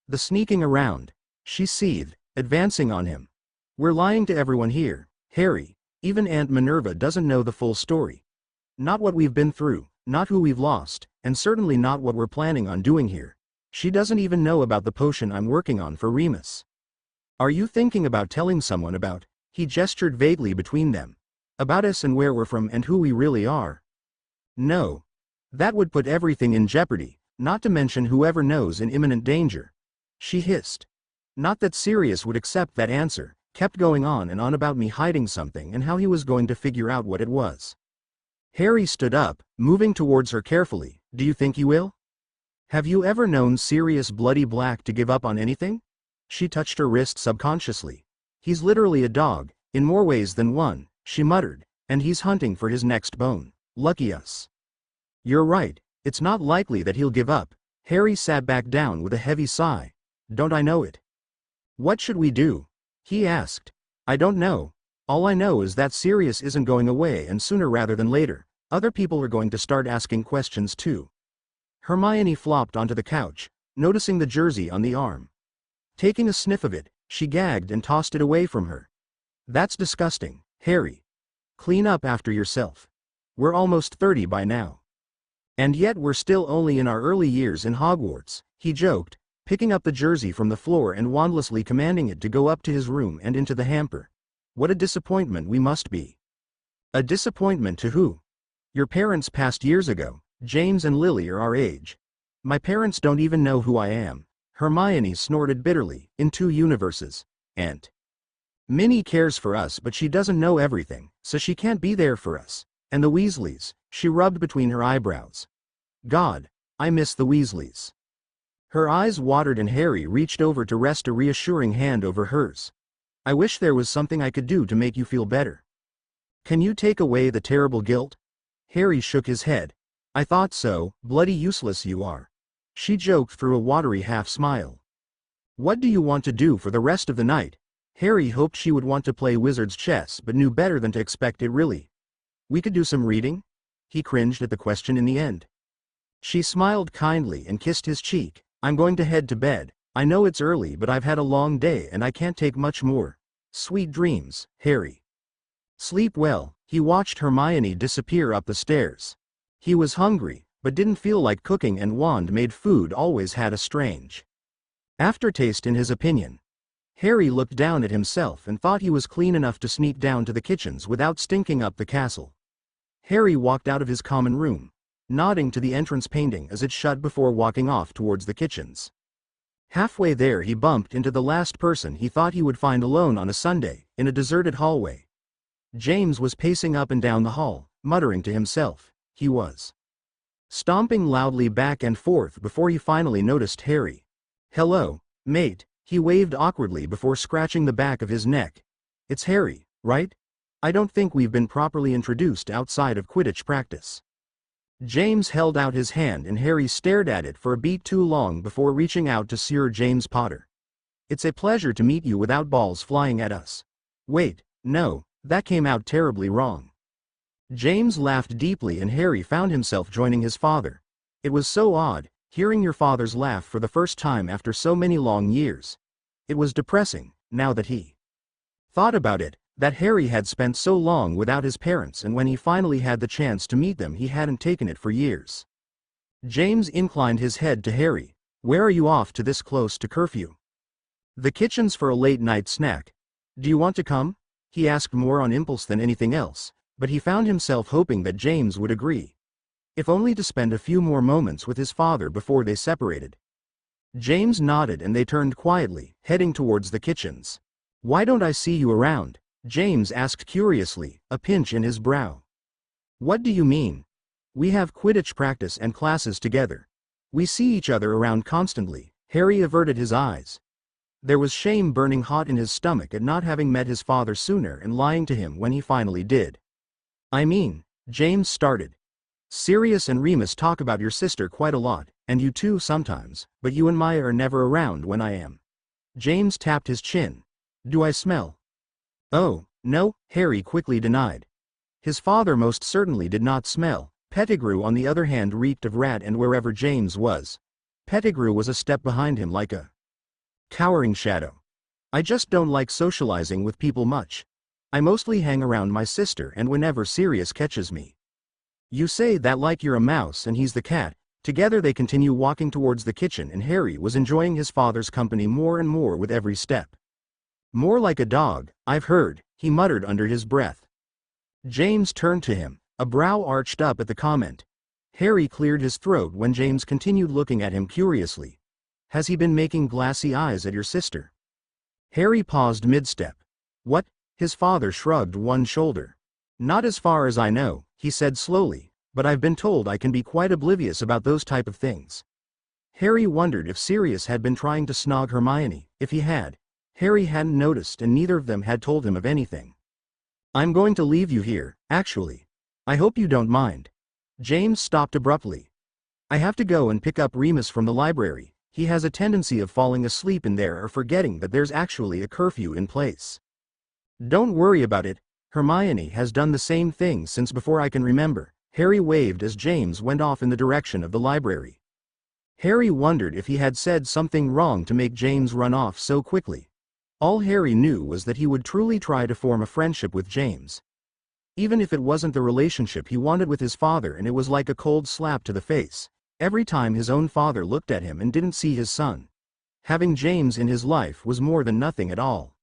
The sneaking around, she seethed, advancing on him. We're lying to everyone here, Harry. Even Aunt Minerva doesn't know the full story. Not what we've been through, not who we've lost, and certainly not what we're planning on doing here. She doesn't even know about the potion I'm working on for Remus. Are you thinking about telling someone about? He gestured vaguely between them. About us and where we're from and who we really are? No. That would put everything in jeopardy, not to mention whoever knows in imminent danger. She hissed. Not that Sirius would accept that answer, kept going on and on about me hiding something and how he was going to figure out what it was. Harry stood up, moving towards her carefully. Do you think he will? Have you ever known Sirius Bloody Black to give up on anything? She touched her wrist subconsciously. He's literally a dog, in more ways than one, she muttered, and he's hunting for his next bone. Lucky us. You're right, it's not likely that he'll give up. Harry sat back down with a heavy sigh. Don't I know it? What should we do? He asked. I don't know. All I know is that Sirius isn't going away, and sooner rather than later, other people are going to start asking questions too. Hermione flopped onto the couch, noticing the jersey on the arm. Taking a sniff of it, she gagged and tossed it away from her. That's disgusting, Harry. Clean up after yourself. We're almost 30 by now. And yet we're still only in our early years in Hogwarts, he joked, picking up the jersey from the floor and wandlessly commanding it to go up to his room and into the hamper. What a disappointment we must be. A disappointment to who? Your parents passed years ago. James and Lily are our age. My parents don't even know who I am. Hermione snorted bitterly. In 2 universes. Aunt Minnie cares for us, but she doesn't know everything, so she can't be there for us. And the Weasleys, she rubbed between her eyebrows. God, I miss the Weasleys. Her eyes watered and Harry reached over to rest a reassuring hand over hers. I wish there was something I could do to make you feel better. Can you take away the terrible guilt? Harry shook his head. I thought so, bloody useless you are. She joked through a watery half-smile. What do you want to do for the rest of the night? Harry hoped she would want to play wizard's chess but knew better than to expect it really. We could do some reading? He cringed at the question in the end. She smiled kindly and kissed his cheek. I'm going to head to bed. I know it's early but I've had a long day and I can't take much more. Sweet dreams, Harry. Sleep well. He watched Hermione disappear up the stairs. He was hungry, but didn't feel like cooking and wand-made food always had a strange aftertaste in his opinion. Harry looked down at himself and thought he was clean enough to sneak down to the kitchens without stinking up the castle. Harry walked out of his common room, nodding to the entrance painting as it shut before walking off towards the kitchens. Halfway there he bumped into the last person he thought he would find alone on a Sunday, in a deserted hallway. James was pacing up and down the hall, muttering to himself. He was stomping loudly back and forth before he finally noticed Harry. Hello, mate, he waved awkwardly before scratching the back of his neck. It's Harry, right? I don't think we've been properly introduced outside of Quidditch practice. James held out his hand and Harry stared at it for a beat too long before reaching out to Sir James Potter. It's a pleasure to meet you without balls flying at us. Wait, no, that came out terribly wrong. James laughed deeply and Harry found himself joining his father. It was so odd, hearing your father's laugh for the first time after so many long years. It was depressing, now that he thought about it, that Harry had spent so long without his parents and when he finally had the chance to meet them he hadn't taken it for years. James inclined his head to Harry. Where are you off to this close to curfew? The kitchen's for a late-night snack. Do you want to come? He asked more on impulse than anything else, but he found himself hoping that James would agree. If only to spend a few more moments with his father before they separated. James nodded and they turned quietly, heading towards the kitchens. Why don't I see you around? James asked curiously, a pinch in his brow. What do you mean? We have Quidditch practice and classes together. We see each other around constantly. Harry averted his eyes. There was shame burning hot in his stomach at not having met his father sooner and lying to him when he finally did. I mean, James started. Sirius and Remus talk about your sister quite a lot, and you too sometimes, but you and Maya are never around when I am. James tapped his chin. Do I smell? Oh, no, Harry quickly denied. His father most certainly did not smell. Pettigrew on the other hand reeked of rat and wherever James was. Pettigrew was a step behind him like a cowering shadow. I just don't like socializing with people much. I mostly hang around my sister and whenever Sirius catches me. You say that like you're a mouse and he's the cat. Together they continue walking towards the kitchen and Harry was enjoying his father's company more and more with every step. More like a dog, I've heard, he muttered under his breath. James turned to him, a brow arched up at the comment. Harry cleared his throat when James continued looking at him curiously. Has he been making glassy eyes at your sister? Harry paused mid-step. What? His father shrugged one shoulder. Not as far as I know, he said slowly, but I've been told I can be quite oblivious about those type of things. Harry wondered if Sirius had been trying to snog Hermione. If he had, Harry hadn't noticed and neither of them had told him of anything. I'm going to leave you here, actually. I hope you don't mind. James stopped abruptly. I have to go and pick up Remus from the library. He has a tendency of falling asleep in there or forgetting that there's actually a curfew in place. Don't worry about it. Hermione has done the same thing since before I can remember. Harry waved as James went off in the direction of the library. Harry wondered if he had said something wrong to make James run off so quickly. All Harry knew was that he would truly try to form a friendship with James. Even if it wasn't the relationship he wanted with his father, and it was like a cold slap to the face every time his own father looked at him and didn't see his son. Having James in his life was more than nothing at all.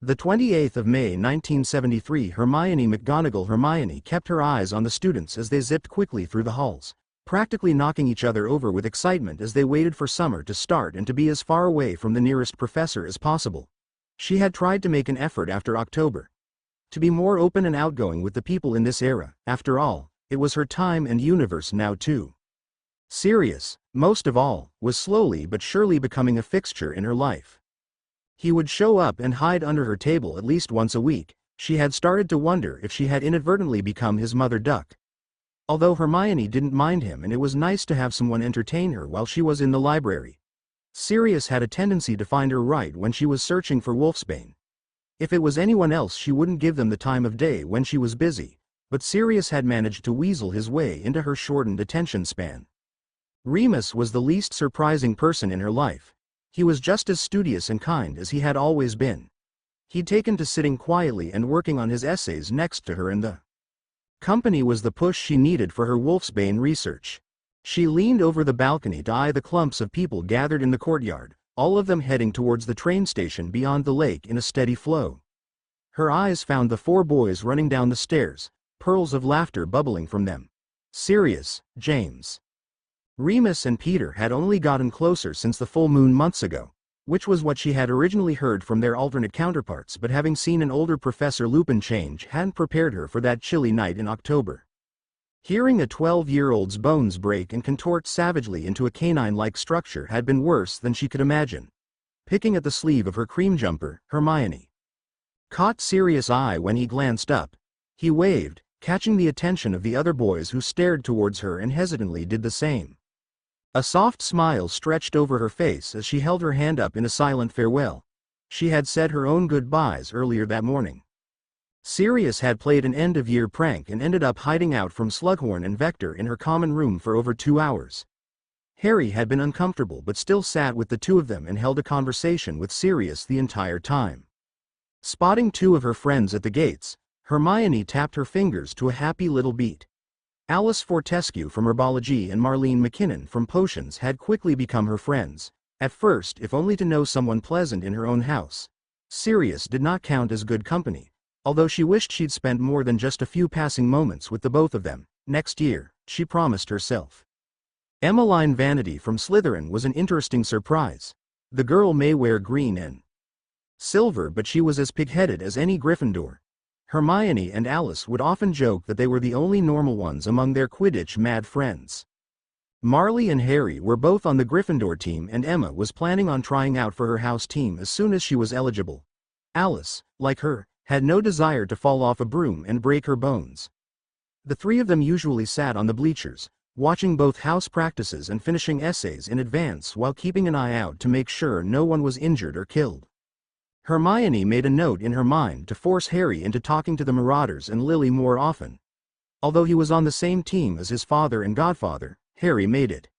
The 28th of May 1973 Hermione kept her eyes on the students as they zipped quickly through the halls, practically knocking each other over with excitement as they waited for summer to start and to be as far away from the nearest professor as possible. She had tried to make an effort after October to be more open and outgoing with the people in this era. After all, it was her time and universe now too. Sirius, most of all, was slowly but surely becoming a fixture in her life. He would show up and hide under her table at least once a week. She had started to wonder if she had inadvertently become his mother duck. Although Hermione didn't mind him and it was nice to have someone entertain her while she was in the library, Sirius had a tendency to find her right when she was searching for wolfsbane. If it was anyone else she wouldn't give them the time of day when she was busy, but Sirius had managed to weasel his way into her shortened attention span. Remus was the least surprising person in her life. He was just as studious and kind as he had always been. He'd taken to sitting quietly and working on his essays next to her, and the company was the push she needed for her wolfsbane research. She leaned over the balcony to eye the clumps of people gathered in the courtyard, all of them heading towards the train station beyond the lake in a steady flow. Her eyes found the 4 boys running down the stairs, pearls of laughter bubbling from them. Sirius, James, Remus and Peter had only gotten closer since the full moon months ago, which was what she had originally heard from their alternate counterparts, but having seen an older Professor Lupin change hadn't prepared her for that chilly night in October. Hearing a 12-year-old's bones break and contort savagely into a canine-like structure had been worse than she could imagine. Picking at the sleeve of her cream jumper, Hermione caught Sirius' eye when he glanced up. He waved, catching the attention of the other boys who stared towards her and hesitantly did the same. A soft smile stretched over her face as she held her hand up in a silent farewell. She had said her own goodbyes earlier that morning. Sirius had played an end-of-year prank and ended up hiding out from Slughorn and Vector in her common room for over 2 hours. Harry had been uncomfortable but still sat with the 2 of them and held a conversation with Sirius the entire time. Spotting 2 of her friends at the gates, Hermione tapped her fingers to a happy little beat. Alice Fortescue from Herbology and Marlene McKinnon from Potions had quickly become her friends, at first if only to know someone pleasant in her own house. Sirius did not count as good company, although she wished she'd spent more than just a few passing moments with the both of them. Next year, she promised herself. Emmeline Vanity from Slytherin was an interesting surprise. The girl may wear green and silver, but she was as pig-headed as any Gryffindor. Hermione and Alice would often joke that they were the only normal ones among their Quidditch-mad friends. Marley and Harry were both on the Gryffindor team, and Emma was planning on trying out for her house team as soon as she was eligible. Alice, like her, had no desire to fall off a broom and break her bones. The 3 of them usually sat on the bleachers, watching both house practices and finishing essays in advance while keeping an eye out to make sure no one was injured or killed. Hermione made a note in her mind to force Harry into talking to the Marauders and Lily more often. Although he was on the same team as his father and godfather, Harry made it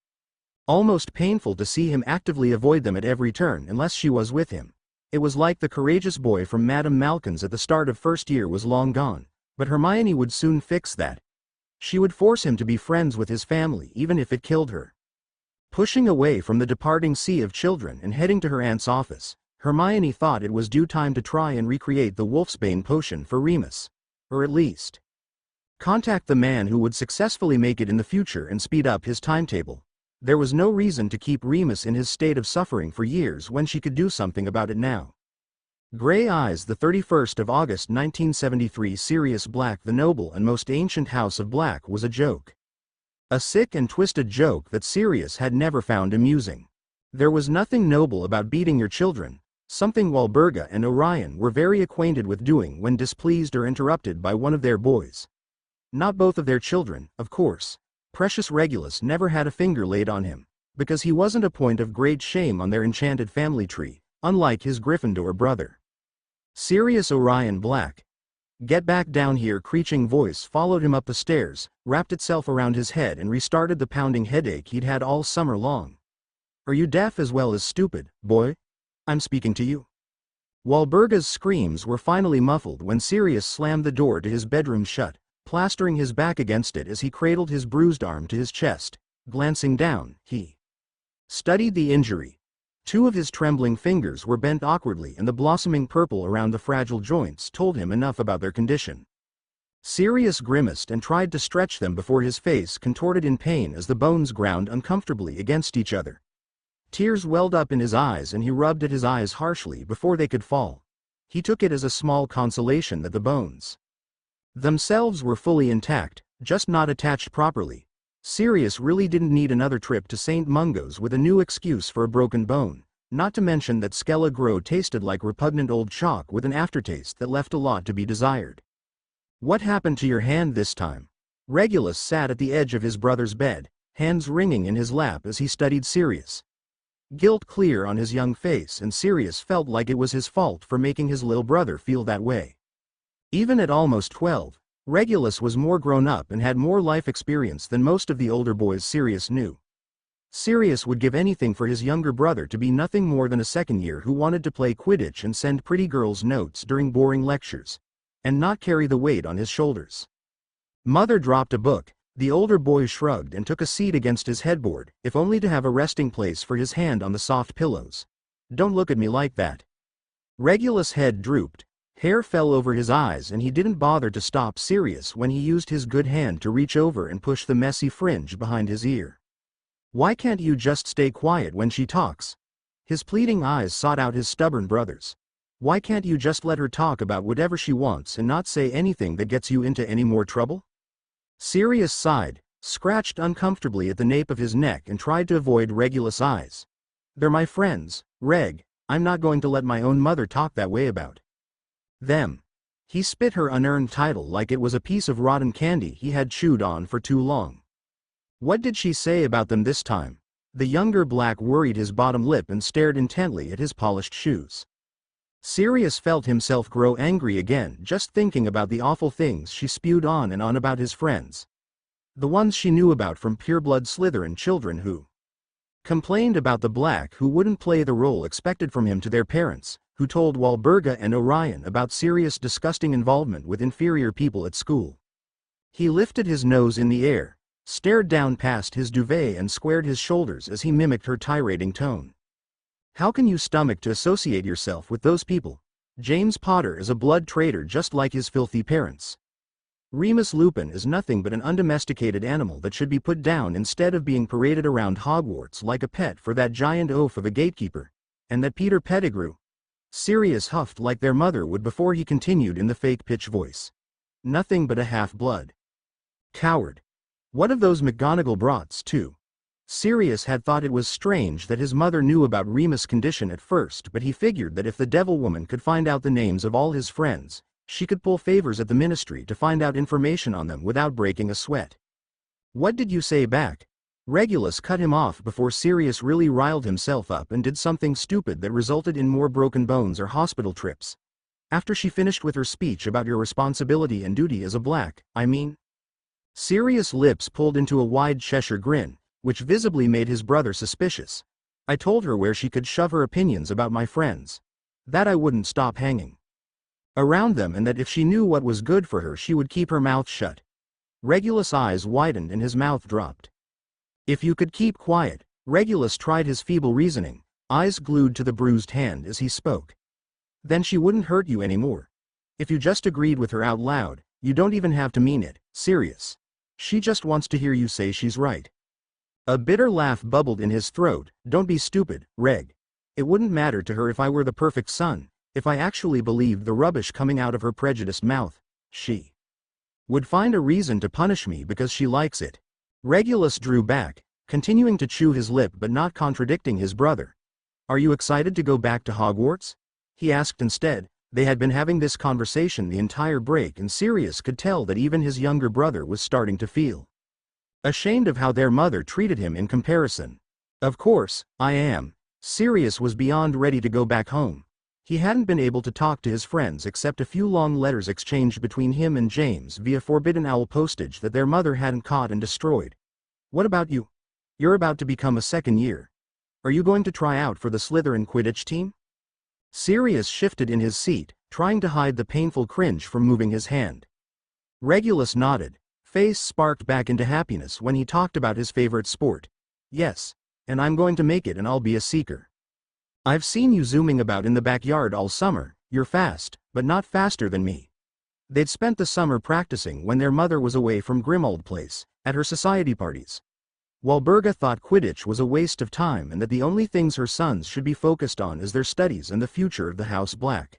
almost painful to see him actively avoid them at every turn unless she was with him. It was like the courageous boy from Madame Malkin's at the start of first year was long gone, but Hermione would soon fix that. She would force him to be friends with his family even if it killed her. Pushing away from the departing sea of children and heading to her aunt's office, Hermione thought it was due time to try and recreate the wolfsbane potion for Remus. Or at least contact the man who would successfully make it in the future and speed up his timetable. There was no reason to keep Remus in his state of suffering for years when she could do something about it now. Grey Eyes, the 31st of August 1973. Sirius Black, the noble and most ancient house of Black, was a joke. A sick and twisted joke that Sirius had never found amusing. There was nothing noble about beating your children, something Walburga and Orion were very acquainted with doing when displeased or interrupted by one of their boys. Not both of their children, of course. Precious Regulus never had a finger laid on him, because he wasn't a point of great shame on their enchanted family tree, unlike his Gryffindor brother. Sirius Orion Black. Get back down here! Creaking voice followed him up the stairs, wrapped itself around his head and restarted the pounding headache he'd had all summer long. Are you deaf as well as stupid, boy? I'm speaking to you. Walburga's screams were finally muffled when Sirius slammed the door to his bedroom shut, plastering his back against it as he cradled his bruised arm to his chest. Glancing down, he studied the injury. 2 of his trembling fingers were bent awkwardly, and the blossoming purple around the fragile joints told him enough about their condition. Sirius grimaced and tried to stretch them before his face contorted in pain as the bones ground uncomfortably against each other. Tears welled up in his eyes and he rubbed at his eyes harshly before they could fall. He took it as a small consolation that the bones themselves were fully intact, just not attached properly. Sirius really didn't need another trip to St. Mungo's with a new excuse for a broken bone, not to mention that Skella Grow tasted like repugnant old chalk with an aftertaste that left a lot to be desired. What happened to your hand this time? Regulus sat at the edge of his brother's bed, hands wringing in his lap as he studied Sirius. Guilt clear on his young face, and Sirius felt like it was his fault for making his little brother feel that way. Even at almost 12, Regulus was more grown up and had more life experience than most of the older boys Sirius knew. Sirius would give anything for his younger brother to be nothing more than a second year who wanted to play Quidditch and send pretty girls notes during boring lectures, and not carry the weight on his shoulders. Mother dropped a book. The older boy shrugged and took a seat against his headboard, if only to have a resting place for his hand on the soft pillows. Don't look at me like that. Regulus' head drooped, hair fell over his eyes, and he didn't bother to stop Sirius when he used his good hand to reach over and push the messy fringe behind his ear. Why can't you just stay quiet when she talks? His pleading eyes sought out his stubborn brother's. Why can't you just let her talk about whatever she wants and not say anything that gets you into any more trouble? Sirius sighed, scratched uncomfortably at the nape of his neck, and tried to avoid Regulus' eyes. They're my friends, Reg. I'm not going to let my own mother talk that way about them. He spit her unearned title like it was a piece of rotten candy he had chewed on for too long. What did she say about them this time? The younger Black worried his bottom lip and stared intently at his polished shoes. Sirius felt himself grow angry again just thinking about the awful things she spewed on and on about his friends. The ones she knew about from pureblood Slytherin children who complained about the Black who wouldn't play the role expected from him to their parents, who told Walburga and Orion about Sirius' disgusting involvement with inferior people at school. He lifted his nose in the air, stared down past his duvet, and squared his shoulders as he mimicked her tirading tone. How can you stomach to associate yourself with those people? James Potter is a blood traitor just like his filthy parents. Remus Lupin is nothing but an undomesticated animal that should be put down instead of being paraded around Hogwarts like a pet for that giant oaf of a gatekeeper. And that Peter Pettigrew. Sirius huffed like their mother would before he continued in the fake pitch voice. Nothing but a half-blood coward. What of those McGonagall brats too? Sirius had thought it was strange that his mother knew about Remus' condition at first, but he figured that if the devil woman could find out the names of all his friends, she could pull favors at the ministry to find out information on them without breaking a sweat. What did you say back? Regulus cut him off before Sirius really riled himself up and did something stupid that resulted in more broken bones or hospital trips. After she finished with her speech about your responsibility and duty as a Black, I mean. Sirius' lips pulled into a wide Cheshire grin, which visibly made his brother suspicious. I told her where she could shove her opinions about my friends. That I wouldn't stop hanging around them, and that if she knew what was good for her she would keep her mouth shut. Regulus' eyes widened and his mouth dropped. If you could keep quiet. Regulus tried his feeble reasoning, eyes glued to the bruised hand as he spoke. Then she wouldn't hurt you anymore. If you just agreed with her out loud, you don't even have to mean it, Sirius. She just wants to hear you say she's right. A bitter laugh bubbled in his throat. Don't be stupid, Reg. It wouldn't matter to her if I were the perfect son. If I actually believed the rubbish coming out of her prejudiced mouth, she would find a reason to punish me because she likes it. Regulus drew back, continuing to chew his lip but not contradicting his brother. Are you excited to go back to Hogwarts? He asked instead. They had been having this conversation the entire break, and Sirius could tell that even his younger brother was starting to feel ashamed of how their mother treated him in comparison. Of course, I am. Sirius was beyond ready to go back home. He hadn't been able to talk to his friends except a few long letters exchanged between him and James via Forbidden Owl postage that their mother hadn't caught and destroyed. What about you? You're about to become a second year. Are you going to try out for the Slytherin Quidditch team? Sirius shifted in his seat, trying to hide the painful cringe from moving his hand. Regulus nodded, face sparked back into happiness when he talked about his favorite sport. Yes, and I'm going to make it, and I'll be a seeker. I've seen you zooming about in the backyard all summer. You're fast, but not faster than me. They'd spent the summer practicing when their mother was away from Grimmauld Place, at her society parties. Walburga thought Quidditch was a waste of time and that the only things her sons should be focused on is their studies and the future of the House Black.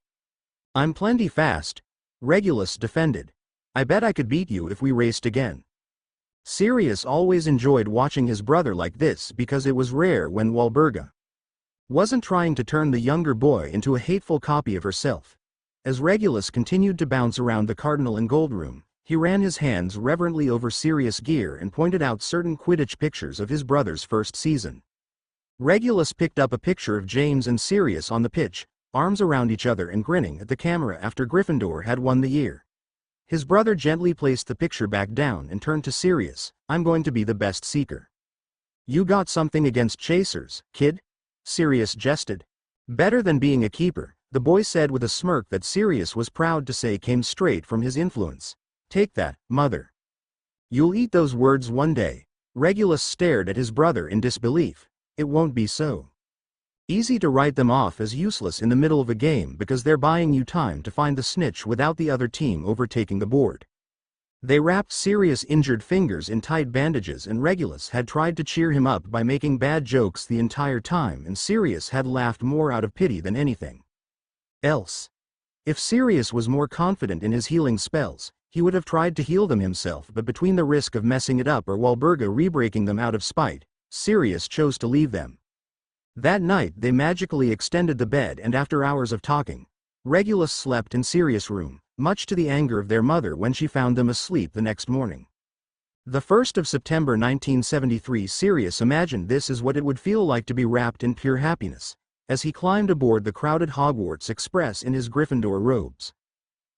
I'm plenty fast, Regulus defended. I bet I could beat you if we raced again. Sirius always enjoyed watching his brother like this because it was rare when Walburga wasn't trying to turn the younger boy into a hateful copy of herself. As Regulus continued to bounce around the Cardinal and Gold Room, he ran his hands reverently over Sirius' gear and pointed out certain Quidditch pictures of his brother's first season. Regulus picked up a picture of James and Sirius on the pitch, arms around each other and grinning at the camera after Gryffindor had won the year. His brother gently placed the picture back down and turned to Sirius. "I'm going to be the best seeker." "You got something against chasers, kid?" Sirius jested. "Better than being a keeper," the boy said with a smirk that Sirius was proud to say came straight from his influence. "Take that, mother. You'll eat those words one day." Regulus stared at his brother in disbelief. "It won't be so easy to write them off as useless in the middle of a game because they're buying you time to find the snitch without the other team overtaking the board." They wrapped Sirius' injured fingers in tight bandages and Regulus had tried to cheer him up by making bad jokes the entire time and Sirius had laughed more out of pity than anything else. If Sirius was more confident in his healing spells, he would have tried to heal them himself, but between the risk of messing it up or Walburga re-breaking them out of spite, Sirius chose to leave them. That night they magically extended the bed and after hours of talking, Regulus slept in Sirius' room, much to the anger of their mother when she found them asleep the next morning. The 1st of September 1973 Sirius imagined this is what it would feel like to be wrapped in pure happiness, as he climbed aboard the crowded Hogwarts Express in his Gryffindor robes.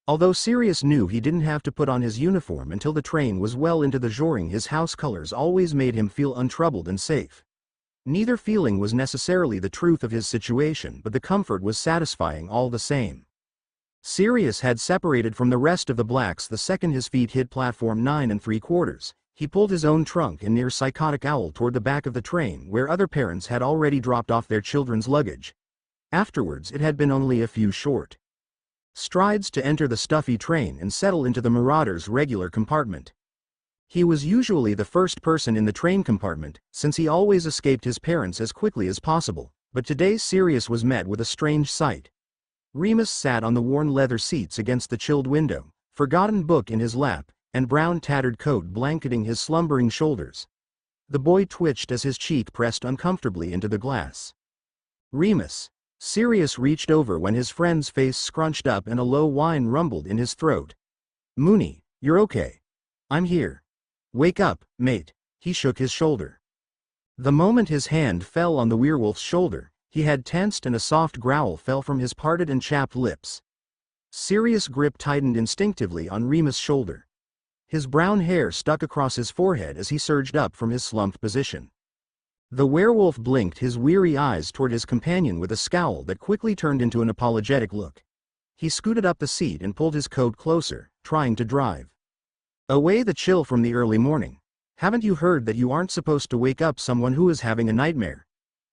Although Sirius knew he didn't have to put on his uniform until the train was well into the joring, his house colors always made him feel untroubled and safe. Neither feeling was necessarily the truth of his situation, but the comfort was satisfying all the same. Sirius had separated from the rest of the blacks the second his feet hit platform 9 3/4. He pulled his own trunk and near Psychotic Owl toward the back of the train where other parents had already dropped off their children's luggage. Afterwards it had been only a few short strides to enter the stuffy train and settle into the Marauders' regular compartment. He was usually the first person in the train compartment, since he always escaped his parents as quickly as possible, but today Sirius was met with a strange sight. Remus sat on the worn leather seats against the chilled window, forgotten book in his lap, and brown tattered coat blanketing his slumbering shoulders. The boy twitched as his cheek pressed uncomfortably into the glass. "Remus." Sirius reached over when his friend's face scrunched up and a low whine rumbled in his throat. "Moony, you're okay. I'm here. Wake up, mate." He shook his shoulder. The moment his hand fell on the werewolf's shoulder, he had tensed and a soft growl fell from his parted and chapped lips. Sirius' grip tightened instinctively on Remus' shoulder. His brown hair stuck across his forehead as he surged up from his slumped position. The werewolf blinked his weary eyes toward his companion with a scowl that quickly turned into an apologetic look. He scooted up the seat and pulled his coat closer, trying to drive away the chill from the early morning. "Haven't you heard that you aren't supposed to wake up someone who is having a nightmare?"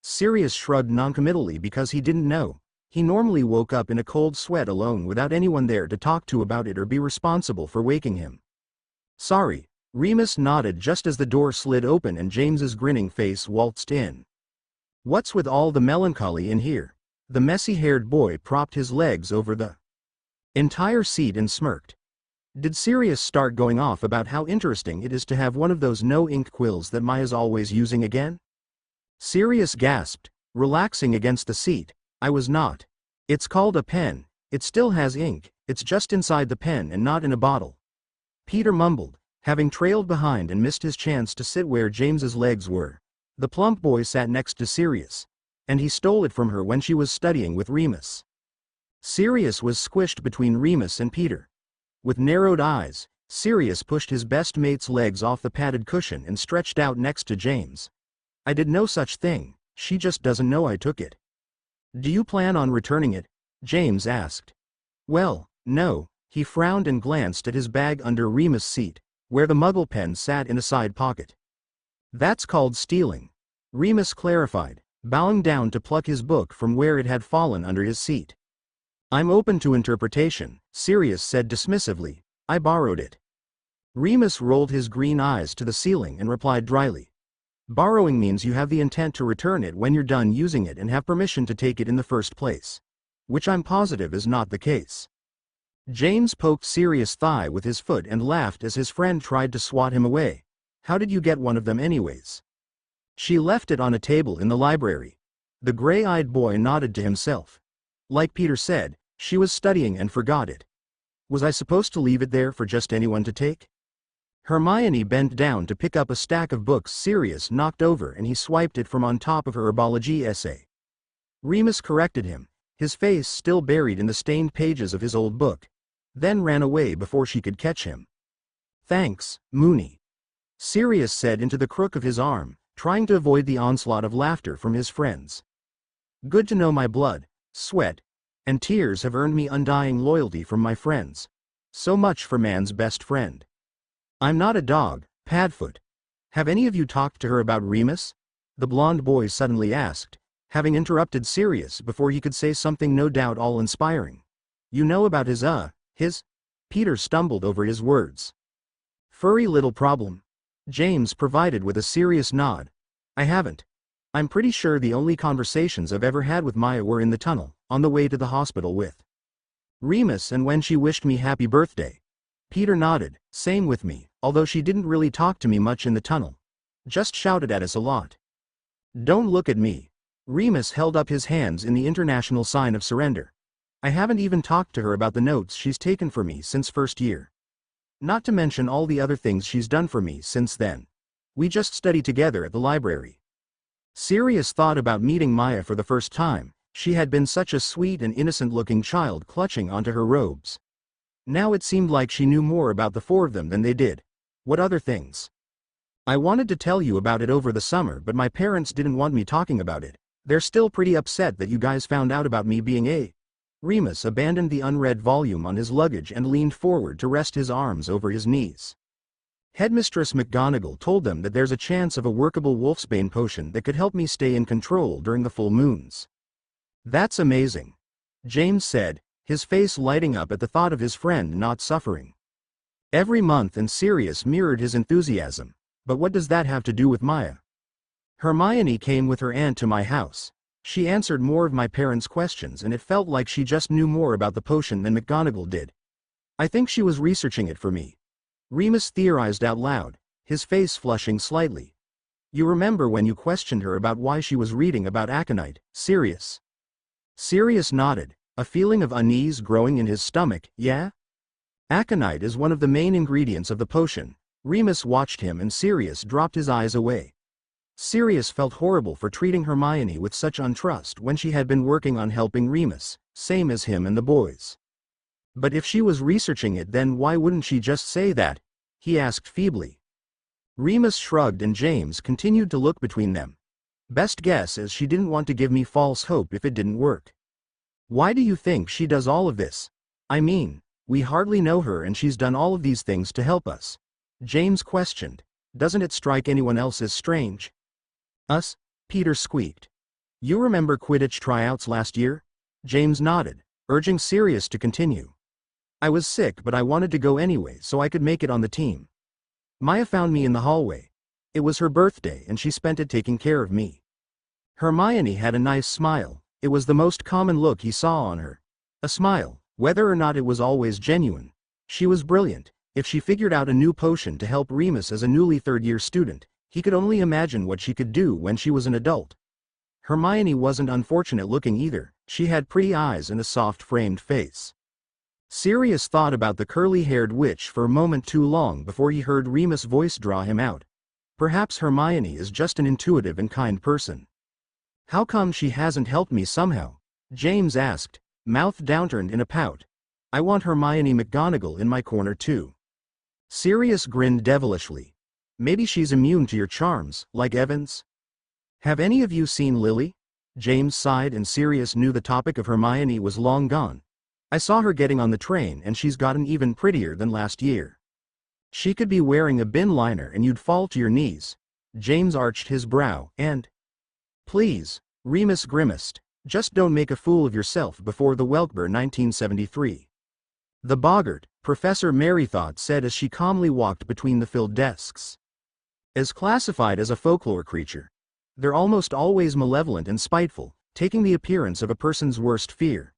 Sirius shrugged noncommittally because he didn't know. He normally woke up in a cold sweat alone without anyone there to talk to about it or be responsible for waking him. "Sorry." Remus nodded just as the door slid open and James's grinning face waltzed in. "What's with all the melancholy in here?" The messy-haired boy propped his legs over the entire seat and smirked. Did Sirius start going off about how interesting it is to have one of those no-ink quills that Maya's always using again? Sirius gasped, relaxing against the seat. "I was not. It's called a pen. It still has ink, it's just inside the pen and not in a bottle." Peter mumbled, having trailed behind and missed his chance to sit where James's legs were. The plump boy sat next to Sirius, and he stole it from her when she was studying with Remus. Sirius was squished between Remus and Peter. With narrowed eyes, Sirius pushed his best mate's legs off the padded cushion and stretched out next to James. "I did no such thing, she just doesn't know I took it." "Do you plan on returning it?" James asked. "Well, no." He frowned and glanced at his bag under Remus' seat, where the muggle pen sat in a side pocket. "That's called stealing," Remus clarified, bowing down to pluck his book from where it had fallen under his seat. "I'm open to interpretation," Sirius said dismissively. "I borrowed it." Remus rolled his green eyes to the ceiling and replied dryly. "Borrowing means you have the intent to return it when you're done using it and have permission to take it in the first place. Which I'm positive is not the case." James poked Sirius' thigh with his foot and laughed as his friend tried to swat him away. How did you get one of them anyways? She left it on a table in the library. The gray-eyed boy nodded to himself. Like Peter said, she was studying and forgot it. Was I supposed to leave it there for just anyone to take? Hermione bent down to pick up a stack of books Sirius knocked over, and he swiped it from on top of her herbology essay. Remus corrected him, his face still buried in the stained pages of his old book, then ran away before she could catch him. Thanks, Moony, Sirius said into the crook of his arm, trying to avoid the onslaught of laughter from his friends. Good to know my blood, sweat, and tears have earned me undying loyalty from my friends. So much for man's best friend. I'm not a dog, Padfoot. Have any of you talked to her about Remus? The blond boy suddenly asked, having interrupted Sirius before he could say something no doubt all-inspiring. You know about his. Peter stumbled over his words. Furry little problem. James provided with a serious nod. I haven't. I'm pretty sure the only conversations I've ever had with Maya were in the tunnel, on the way to the hospital with Remus, and when she wished me happy birthday. Peter nodded, same with me, although she didn't really talk to me much in the tunnel. Just shouted at us a lot. Don't look at me. Remus held up his hands in the international sign of surrender. I haven't even talked to her about the notes she's taken for me since first year. Not to mention all the other things she's done for me since then. We just study together at the library. Sirius thought about meeting Maya for the first time. She had been such a sweet and innocent-looking child clutching onto her robes. Now it seemed like she knew more about the four of them than they did. What other things? I wanted to tell you about it over the summer, but my parents didn't want me talking about it. They're still pretty upset that you guys found out about me being a... Remus abandoned the unread volume on his luggage and leaned forward to rest his arms over his knees. Headmistress McGonagall told them that there's a chance of a workable wolfsbane potion that could help me stay in control during the full moons. That's amazing, James said, his face lighting up at the thought of his friend not suffering. Every month, and Sirius mirrored his enthusiasm. But what does that have to do with Maya? Hermione came with her aunt to my house. She answered more of my parents' questions, and it felt like she just knew more about the potion than McGonagall did. I think she was researching it for me. Remus theorized out loud, his face flushing slightly. You remember when you questioned her about why she was reading about aconite, Sirius? Sirius nodded, a feeling of unease growing in his stomach. Yeah? Aconite is one of the main ingredients of the potion. Remus watched him, and Sirius dropped his eyes away. Sirius felt horrible for treating Hermione with such untrust when she had been working on helping Remus, same as him and the boys. But if she was researching it, then why wouldn't she just say that? He asked feebly. Remus shrugged, and James continued to look between them. Best guess is she didn't want to give me false hope if it didn't work. Why do you think she does all of this? I mean, we hardly know her, and she's done all of these things to help us. James questioned. Doesn't it strike anyone else as strange? Us? Peter squeaked. You remember Quidditch tryouts last year? James nodded, urging Sirius to continue. I was sick, but I wanted to go anyway so I could make it on the team. Maya found me in the hallway. It was her birthday, and she spent it taking care of me. Hermione had a nice smile. It was the most common look he saw on her. A smile, whether or not it was always genuine. She was brilliant. If she figured out a new potion to help Remus as a newly third-year student, he could only imagine what she could do when she was an adult. Hermione wasn't unfortunate looking either. She had pretty eyes and a soft-framed face. Sirius thought about the curly-haired witch for a moment too long before he heard Remus' voice draw him out. Perhaps Hermione is just an intuitive and kind person. How come she hasn't helped me somehow? James asked, mouth downturned in a pout. I want Hermione McGonagall in my corner too. Sirius grinned devilishly. Maybe she's immune to your charms, like Evans? Have any of you seen Lily? James sighed, and Sirius knew the topic of Hermione was long gone. I saw her getting on the train, and she's gotten even prettier than last year. She could be wearing a bin liner and you'd fall to your knees. James arched his brow, and... Please, Remus grimaced, just don't make a fool of yourself before the Welkber 1973. The boggart, Professor Merrythought said as she calmly walked between the filled desks. As classified as a folklore creature, they're almost always malevolent and spiteful, taking the appearance of a person's worst fear.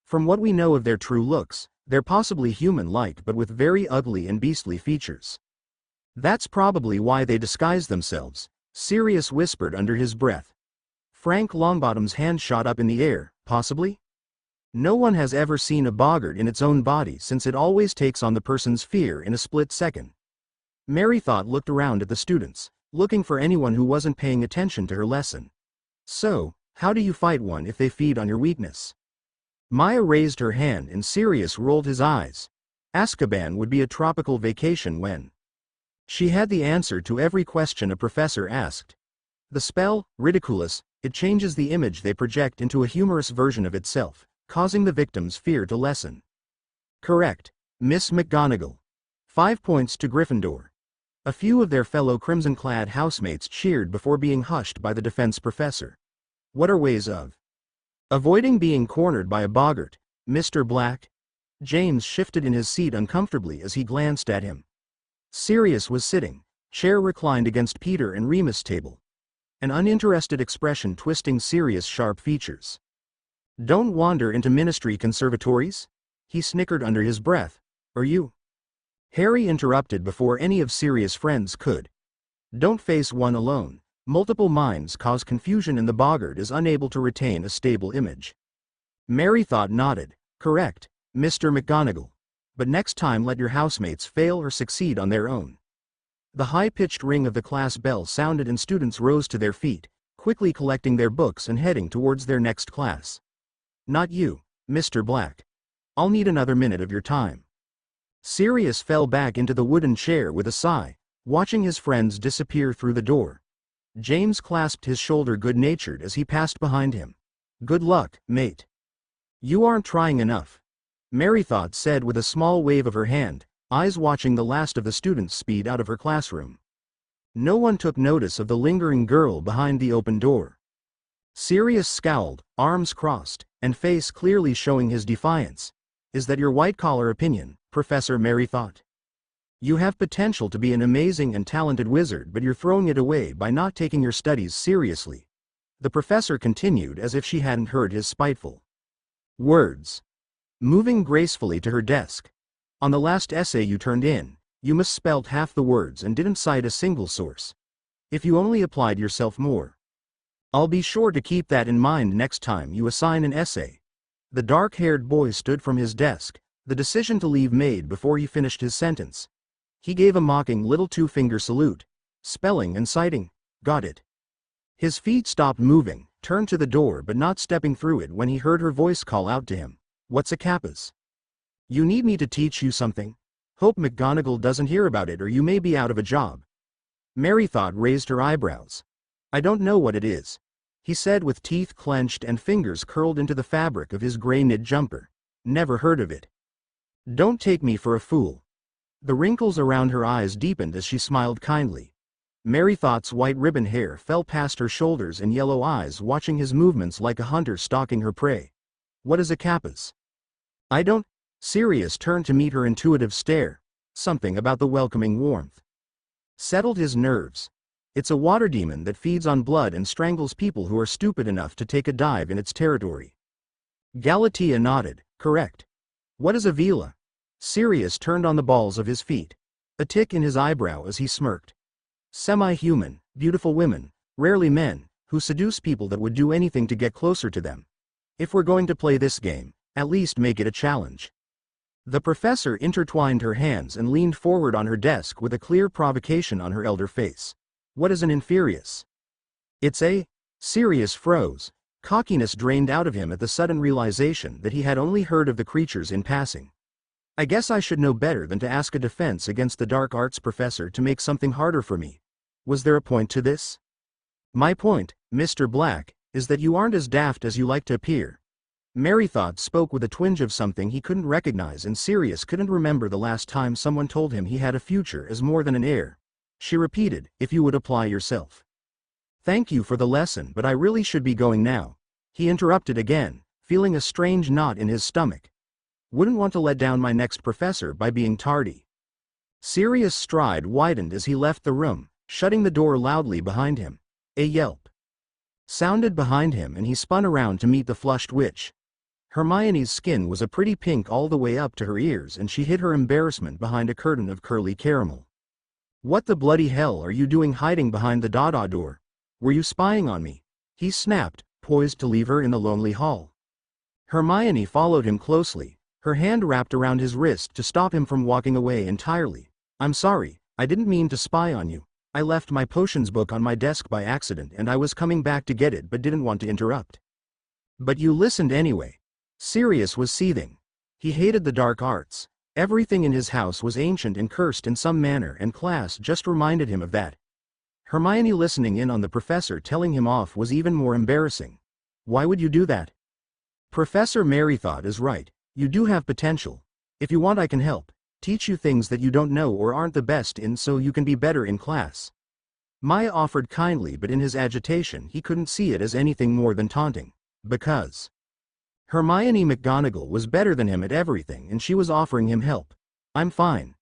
From what we know of their true looks, they're possibly human-like but with very ugly and beastly features. That's probably why they disguise themselves, Sirius whispered under his breath. Frank Longbottom's hand shot up in the air, possibly? No one has ever seen a boggart in its own body since it always takes on the person's fear in a split second. Merrythought looked around at the students, looking for anyone who wasn't paying attention to her lesson. So, how do you fight one if they feed on your weakness? Maya raised her hand and Sirius rolled his eyes. Azkaban would be a tropical vacation when. She had the answer to every question a professor asked. The spell, Ridiculous, it changes the image they project into a humorous version of itself, causing the victim's fear to lessen. Correct, Miss McGonagall. 5 points to Gryffindor. A few of their fellow crimson-clad housemates cheered before being hushed by the defense professor. What are ways of avoiding being cornered by a boggart, Mr. Black? James shifted in his seat uncomfortably as he glanced at him. Sirius was sitting, chair reclined against Peter and Remus' table. An uninterested expression twisting Sirius' sharp features. Don't wander into ministry conservatories? He snickered under his breath. Or you? Harry interrupted before any of Sirius' friends could. Don't face one alone. Multiple minds cause confusion and the boggart is unable to retain a stable image. Merrythought nodded. Correct, Mr. McGonagall. But next time let your housemates fail or succeed on their own. The high-pitched ring of the class bell sounded and students rose to their feet, quickly collecting their books and heading towards their next class. Not you, Mr. Black. I'll need another minute of your time. Sirius fell back into the wooden chair with a sigh, watching his friends disappear through the door. James clasped his shoulder good-natured as he passed behind him. Good luck, mate. You aren't trying enough, Merrythought said with a small wave of her hand, eyes watching the last of the students speed out of her classroom. No one took notice of the lingering girl behind the open door. Sirius scowled, arms crossed, and face clearly showing his defiance. Is that your white-collar opinion, Professor Merrythought? You have potential to be an amazing and talented wizard, but you're throwing it away by not taking your studies seriously. The professor continued as if she hadn't heard his spiteful words. Moving gracefully to her desk. On the last essay you turned in, you misspelled half the words and didn't cite a single source. If you only applied yourself more. I'll be sure to keep that in mind next time you assign an essay. The dark-haired boy stood from his desk, the decision to leave made before he finished his sentence. He gave a mocking little two-finger salute. Spelling and citing. Got it. His feet stopped moving, turned to the door but not stepping through it when he heard her voice call out to him. What's a kappas? You need me to teach you something? Hope McGonagall doesn't hear about it or you may be out of a job. Merrythought raised her eyebrows. I don't know what it is, he said with teeth clenched and fingers curled into the fabric of his gray knit jumper. Never heard of it. Don't take me for a fool. The wrinkles around her eyes deepened as she smiled kindly. Merrythought's white ribbon hair fell past her shoulders and yellow eyes watching his movements like a hunter stalking her prey. What is a kappas? I don't. Sirius turned to meet her intuitive stare. Something about the welcoming warmth settled his nerves. It's a water demon that feeds on blood and strangles people who are stupid enough to take a dive in its territory. Galatea nodded. Correct. What is a vela? Sirius turned on the balls of his feet. A tick in his eyebrow as he smirked. Semi-human, beautiful women, rarely men, who seduce people that would do anything to get closer to them. If we're going to play this game, at least make it a challenge. The professor intertwined her hands and leaned forward on her desk with a clear provocation on her elder face. What is an inferius? It's a. Sirius froze. Cockiness drained out of him at the sudden realization that he had only heard of the creatures in passing. I guess I should know better than to ask a defense against the dark arts professor to make something harder for me. Was there a point to this? My point, Mr. Black, is that you aren't as daft as you like to appear. Merrythought spoke with a twinge of something he couldn't recognize, and Sirius couldn't remember the last time someone told him he had a future as more than an heir. She repeated, if you would apply yourself. Thank you for the lesson, but I really should be going now. He interrupted again, feeling a strange knot in his stomach. Wouldn't want to let down my next professor by being tardy. Sirius' stride widened as he left the room, shutting the door loudly behind him. A yelp sounded behind him and he spun around to meet the flushed witch. Hermione's skin was a pretty pink all the way up to her ears and she hid her embarrassment behind a curtain of curly caramel. What the bloody hell are you doing hiding behind the Dada door? Were you spying on me? He snapped, poised to leave her in the lonely hall. Hermione followed him closely, her hand wrapped around his wrist to stop him from walking away entirely. I'm sorry, I didn't mean to spy on you. I left my potions book on my desk by accident and I was coming back to get it but didn't want to interrupt. But you listened anyway. Sirius was seething. He hated the dark arts. Everything in his house was ancient and cursed in some manner, and class just reminded him of that. Hermione listening in on the professor telling him off was even more embarrassing. Why would you do that? Professor Merrythought is right. You do have potential. If you want I can help. Teach you things that you don't know or aren't the best in so you can be better in class. Maya offered kindly, but in his agitation he couldn't see it as anything more than taunting. Because Hermione McGonagall was better than him at everything and she was offering him help. I'm fine.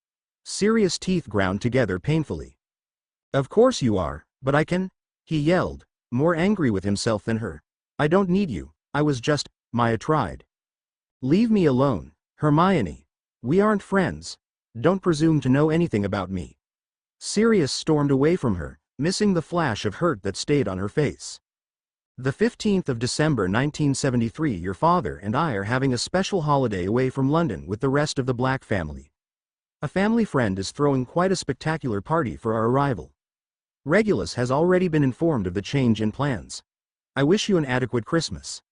Sirius' teeth ground together painfully. Of course you are, but I can, he yelled, more angry with himself than her. I don't need you, I was just, Maya tried. Leave me alone, Hermione. We aren't friends. Don't presume to know anything about me. Sirius stormed away from her, missing the flash of hurt that stayed on her face. The 15th of December 1973. Your father and I are having a special holiday away from London with the rest of the Black family. A family friend is throwing quite a spectacular party for our arrival. Regulus has already been informed of the change in plans. I wish you an adequate Christmas.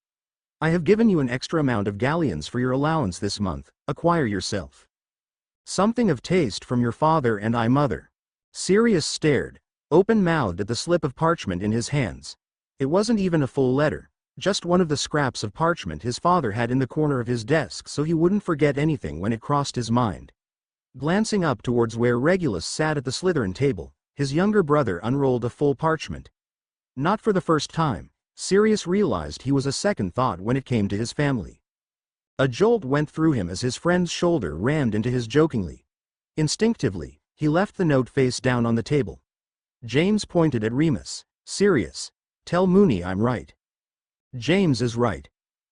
I have given you an extra amount of galleons for your allowance this month. Acquire yourself something of taste from your father and I, mother. Sirius stared, open-mouthed at the slip of parchment in his hands. It wasn't even a full letter, just one of the scraps of parchment his father had in the corner of his desk so he wouldn't forget anything when it crossed his mind. Glancing up towards where Regulus sat at the Slytherin table, his younger brother unrolled a full parchment. Not for the first time, Sirius realized he was a second thought when it came to his family. A jolt went through him as his friend's shoulder rammed into his jokingly. Instinctively, he left the note face down on the table. James pointed at Remus. Sirius, tell Mooney I'm right. James is right,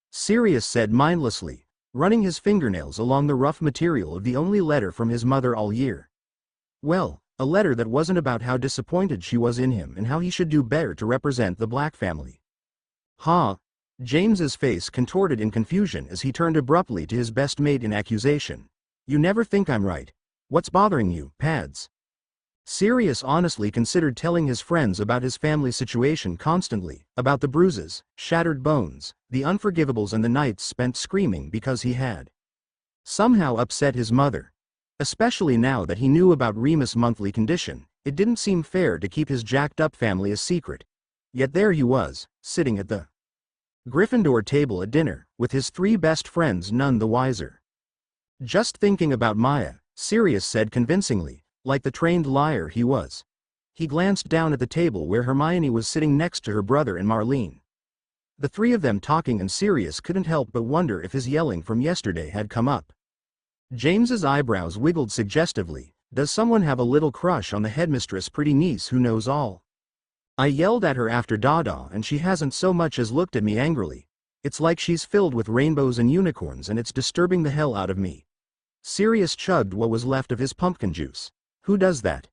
Sirius said mindlessly, running his fingernails along the rough material of the only letter from his mother all year. Well, a letter that wasn't about how disappointed she was in him and how he should do better to represent the Black family. Huh? James's face contorted in confusion as he turned abruptly to his best mate in accusation. You never think I'm right. What's bothering you, Pads? Sirius honestly considered telling his friends about his family situation constantly, about the bruises, shattered bones, the unforgivables and the nights spent screaming because he had somehow upset his mother. Especially now that he knew about Remus' monthly condition, it didn't seem fair to keep his jacked-up family a secret. Yet there he was, sitting at the Gryffindor table at dinner, with his three best friends none the wiser. Just thinking about Maya, Sirius said convincingly, like the trained liar he was. He glanced down at the table where Hermione was sitting next to her brother and Marlene. The three of them talking, and Sirius couldn't help but wonder if his yelling from yesterday had come up. James's eyebrows wiggled suggestively. Does someone have a little crush on the headmistress' pretty niece who knows all? I yelled at her after Dada and she hasn't so much as looked at me angrily. It's like she's filled with rainbows and unicorns and it's disturbing the hell out of me. Sirius chugged what was left of his pumpkin juice. Who does that?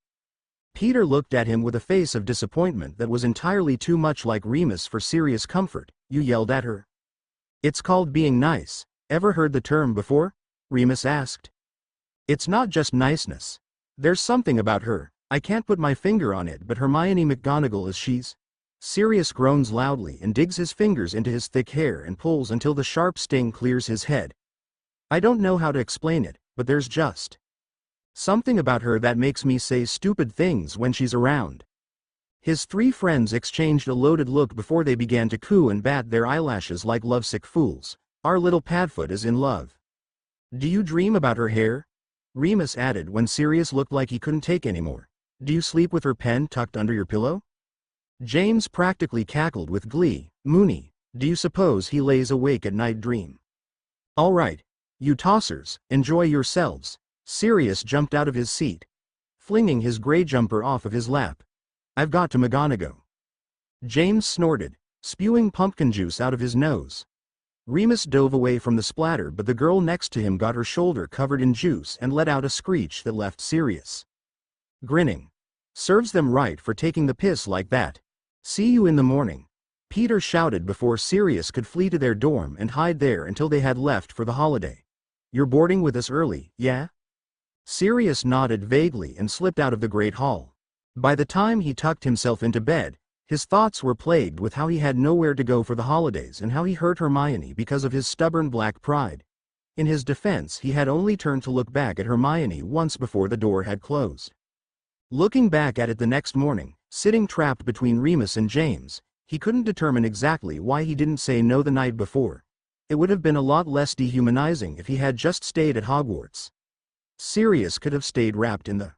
Peter looked at him with a face of disappointment that was entirely too much like Remus for Sirius' comfort. You yelled at her? It's called being nice. Ever heard the term before? Remus asked. It's not just niceness. There's something about her. I can't put my finger on it, but Hermione McGonagall is she's. Sirius groans loudly and digs his fingers into his thick hair and pulls until the sharp sting clears his head. I don't know how to explain it, but there's just something about her that makes me say stupid things when she's around. His three friends exchanged a loaded look before they began to coo and bat their eyelashes like lovesick fools. Our little Padfoot is in love. Do you dream about her hair? Remus added when Sirius looked like he couldn't take any more. Do you sleep with her pen tucked under your pillow? James practically cackled with glee. Mooney, do you suppose he lays awake at night dream? All right, you tossers, enjoy yourselves. Sirius jumped out of his seat, flinging his gray jumper off of his lap. I've got to McGonagall. James snorted, spewing pumpkin juice out of his nose. Remus dove away from the splatter, but the girl next to him got her shoulder covered in juice and let out a screech that left Sirius grinning. Serves them right for taking the piss like that. See you in the morning. Peter shouted before Sirius could flee to their dorm and hide there until they had left for the holiday. You're boarding with us early, yeah? Sirius nodded vaguely and slipped out of the Great Hall. By the time he tucked himself into bed, his thoughts were plagued with how he had nowhere to go for the holidays and how he hurt Hermione because of his stubborn black pride. In his defense, he had only turned to look back at Hermione once before the door had closed. Looking back at it the next morning, sitting trapped between Remus and James, he couldn't determine exactly why he didn't say no the night before. It would have been a lot less dehumanizing if he had just stayed at Hogwarts. Sirius could have stayed wrapped in the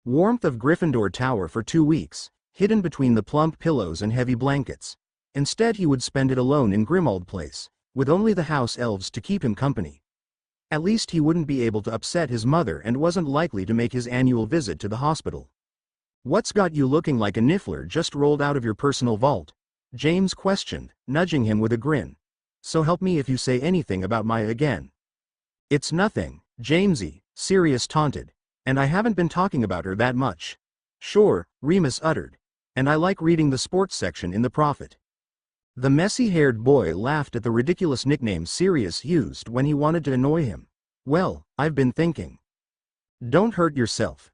warmth of Gryffindor Tower for 2 weeks, hidden between the plump pillows and heavy blankets. Instead he would spend it alone in Grimmauld Place, with only the house elves to keep him company. At least he wouldn't be able to upset his mother and wasn't likely to make his annual visit to the hospital. What's got you looking like a niffler just rolled out of your personal vault? James questioned, nudging him with a grin. So help me if you say anything about Maya again. It's nothing, Jamesy, Sirius taunted. And I haven't been talking about her that much. Sure, Remus uttered. And I like reading the sports section in The Prophet. The messy-haired boy laughed at the ridiculous nickname Sirius used when he wanted to annoy him. Well, I've been thinking. Don't hurt yourself.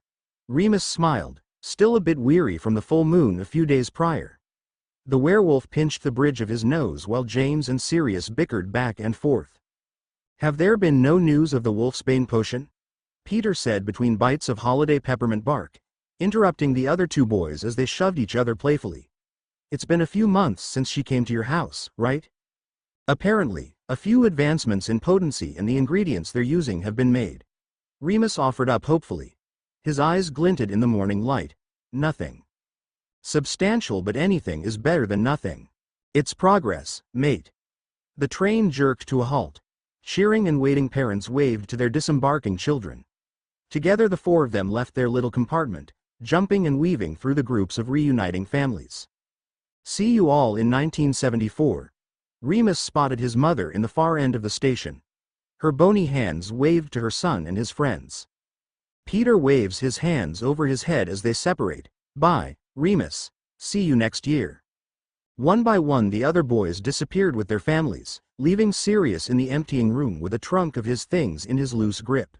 Remus smiled, still a bit weary from the full moon a few days prior. The werewolf pinched the bridge of his nose while James and Sirius bickered back and forth. Have there been no news of the wolfsbane potion? Peter said between bites of holiday peppermint bark, interrupting the other two boys as they shoved each other playfully. It's been a few months since she came to your house, right? Apparently, a few advancements in potency and the ingredients they're using have been made. Remus offered up hopefully. His eyes glinted in the morning light. Nothing substantial, but anything is better than nothing. It's progress, mate. The train jerked to a halt. Cheering and waiting parents waved to their disembarking children. Together the four of them left their little compartment, jumping and weaving through the groups of reuniting families. See you all in 1974. Remus spotted his mother in the far end of the station. Her bony hands waved to her son and his friends. Peter waves his hands over his head as they separate. Bye, Remus. See you next year. One by one the other boys disappeared with their families, leaving Sirius in the emptying room with a trunk of his things in his loose grip.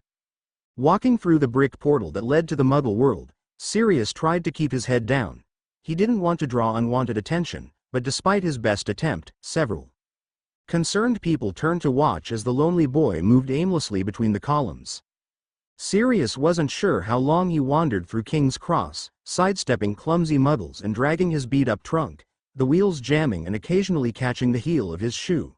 Walking through the brick portal that led to the Muggle world, Sirius tried to keep his head down. He didn't want to draw unwanted attention, but despite his best attempt, several concerned people turned to watch as the lonely boy moved aimlessly between the columns. Sirius wasn't sure how long he wandered through King's Cross, sidestepping clumsy Muggles and dragging his beat-up trunk, the wheels jamming and occasionally catching the heel of his shoe.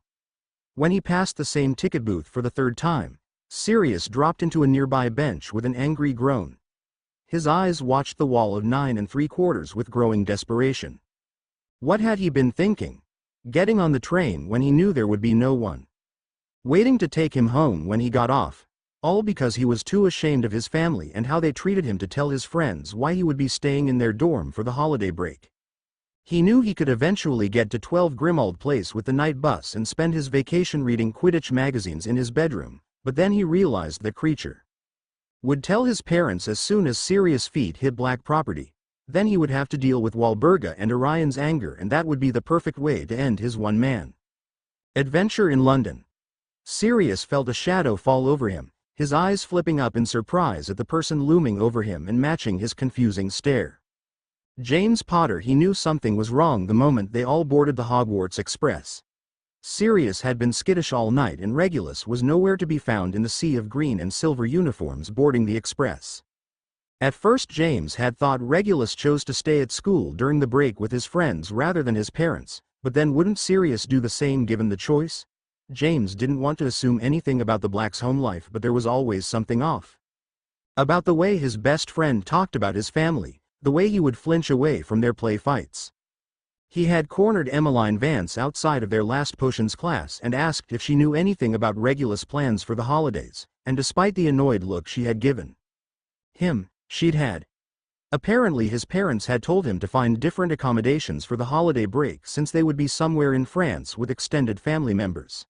When he passed the same ticket booth for the third time, Sirius dropped into a nearby bench with an angry groan. His eyes watched the wall of 9 3/4 with growing desperation. What had he been thinking? Getting on the train when he knew there would be no one. Waiting to take him home when he got off. All because he was too ashamed of his family and how they treated him to tell his friends why he would be staying in their dorm for the holiday break. He knew he could eventually get to 12 Grimmauld Place with the night bus and spend his vacation reading Quidditch magazines in his bedroom, but then he realized that Creature would tell his parents as soon as Sirius' feet hit black property. Then he would have to deal with Walburga and Orion's anger, and that would be the perfect way to end his one-man adventure in London. Sirius felt a shadow fall over him, his eyes flipping up in surprise at the person looming over him and matching his confusing stare. James Potter. He knew something was wrong the moment they all boarded the Hogwarts Express. Sirius had been skittish all night and Regulus was nowhere to be found in the sea of green and silver uniforms boarding the express. At first James had thought Regulus chose to stay at school during the break with his friends rather than his parents, but then wouldn't Sirius do the same given the choice? James didn't want to assume anything about the Black's home life, but there was always something off about the way his best friend talked about his family, the way he would flinch away from their play fights. He had cornered Emmeline Vance outside of their last potions class and asked if she knew anything about Regulus' plans for the holidays, and despite the annoyed look she had given him, she'd had. Apparently his parents had told him to find different accommodations for the holiday break since they would be somewhere in France with extended family members.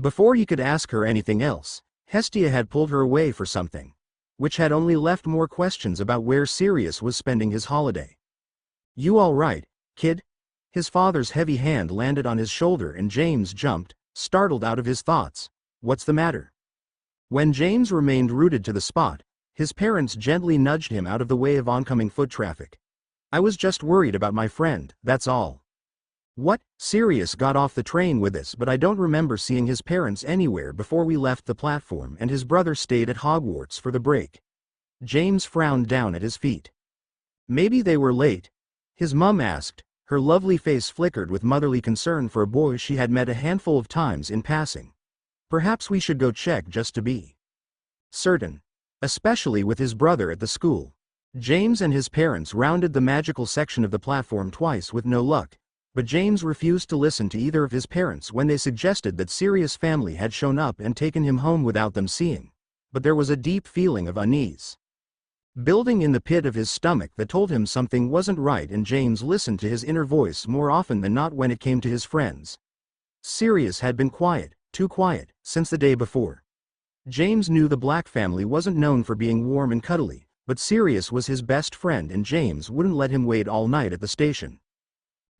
Before he could ask her anything else, Hestia had pulled her away for something. which had only left more questions about where Sirius was spending his holiday. "You all right, kid?" His father's heavy hand landed on his shoulder and James jumped, startled out of his thoughts. "What's the matter?" When James remained rooted to the spot, his parents gently nudged him out of the way of oncoming foot traffic. "I was just worried about my friend, that's all." "What?" Sirius got off the train with us, but I don't remember seeing his parents anywhere before we left the platform, and his brother stayed at Hogwarts for the break. James frowned down at his feet. "Maybe they were late?" his mum asked. Her lovely face flickered with motherly concern for a boy she had met a handful of times in passing. "Perhaps we should go check just to be certain." Especially with his brother at the school. James and his parents rounded the magical section of the platform twice with no luck, but James refused to listen to either of his parents when they suggested that Sirius' family had shown up and taken him home without them seeing. But there was a deep feeling of unease building in the pit of his stomach that told him something wasn't right, and James listened to his inner voice more often than not when it came to his friends. Sirius had been quiet, too quiet, since the day before. James knew the Black family wasn't known for being warm and cuddly, but Sirius was his best friend and James wouldn't let him wait all night at the station.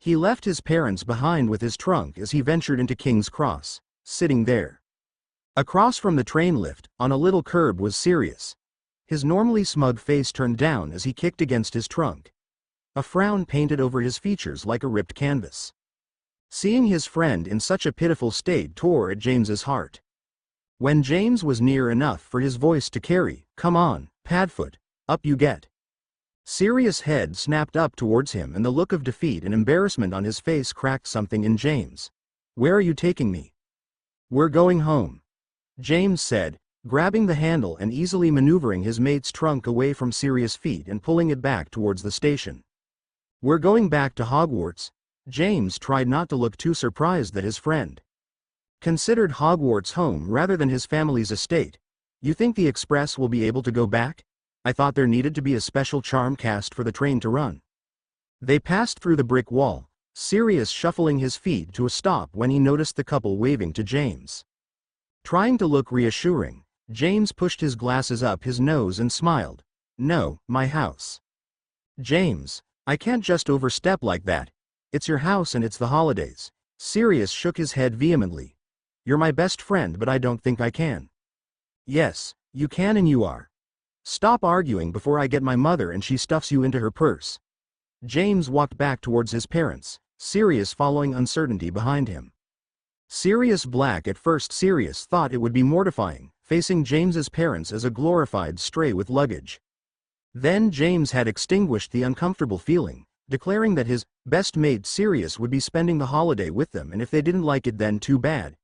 He left his parents behind with his trunk as he ventured into King's Cross, sitting there. Across from the train lift, on a little curb, was Sirius. His normally smug face turned down as he kicked against his trunk. A frown painted over his features like a ripped canvas. Seeing his friend in such a pitiful state tore at James's heart. When James was near enough for his voice to carry, "Come on, Padfoot, up you get." Sirius' head snapped up towards him and the look of defeat and embarrassment on his face cracked something in James. "Where are you taking me?" "We're going home," James said, grabbing the handle and easily maneuvering his mate's trunk away from Sirius' feet and pulling it back towards the station. "We're going back to Hogwarts." James tried not to look too surprised that his friend considered Hogwarts home rather than his family's estate. "You think the express will be able to go back? I thought there needed to be a special charm cast for the train to run." They passed through the brick wall, Sirius shuffling his feet to a stop when he noticed the couple waving to James. Trying to look reassuring, James pushed his glasses up his nose and smiled. "No, my house." "James, I can't just overstep like that. It's your house and it's the holidays." Sirius shook his head vehemently. "You're my best friend, but I don't think I can." "Yes, you can and you are. Stop arguing before I get my mother and she stuffs you into her purse." James walked back towards his parents, Sirius following uncertainty behind him. Sirius Black. At first Sirius thought it would be mortifying, facing James's parents as a glorified stray with luggage. Then James had extinguished the uncomfortable feeling, declaring that his best mate Sirius would be spending the holiday with them, and if they didn't like it then too bad.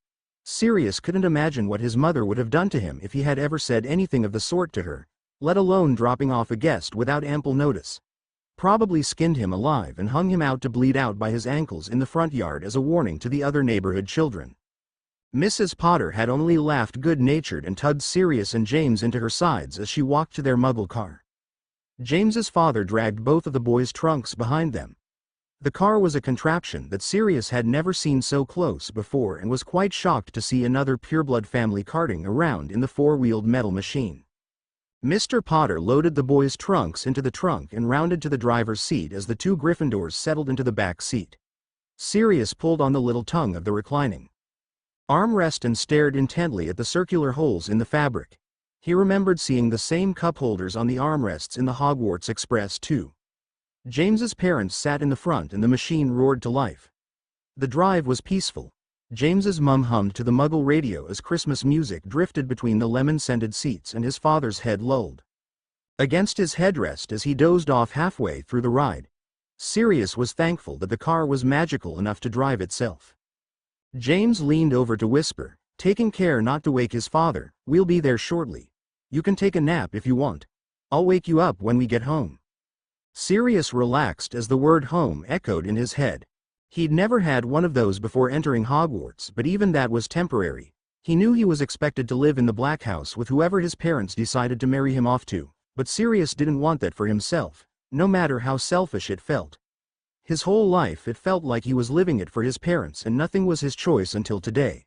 Sirius couldn't imagine what his mother would have done to him if he had ever said anything of the sort to her, let alone dropping off a guest without ample notice. Probably skinned him alive and hung him out to bleed out by his ankles in the front yard as a warning to the other neighborhood children. Mrs. Potter had only laughed good-natured and tugged Sirius and James into her sides as she walked to their Muggle car. James's father dragged both of the boys' trunks behind them. The car was a contraption that Sirius had never seen so close before and was quite shocked to see another pureblood family carting around in the four-wheeled metal machine. Mr. Potter loaded the boys' trunks into the trunk and rounded to the driver's seat as the two Gryffindors settled into the back seat. Sirius pulled on the little tongue of the reclining armrest and stared intently at the circular holes in the fabric. He remembered seeing the same cup holders on the armrests in the Hogwarts Express too. James's parents sat in the front and the machine roared to life. The drive was peaceful. James's mum hummed to the Muggle radio as Christmas music drifted between the lemon-scented seats and his father's head lolled against his headrest as he dozed off halfway through the ride. Sirius was thankful that the car was magical enough to drive itself. James leaned over to whisper, taking care not to wake his father, "We'll be there shortly. You can take a nap if you want. I'll wake you up when we get home." Sirius relaxed as the word home echoed in his head. He'd never had one of those before entering Hogwarts, but even that was temporary. He knew he was expected to live in the Black House with whoever his parents decided to marry him off to, but Sirius didn't want that for himself, no matter how selfish it felt. His whole life it felt like he was living it for his parents and nothing was his choice until today.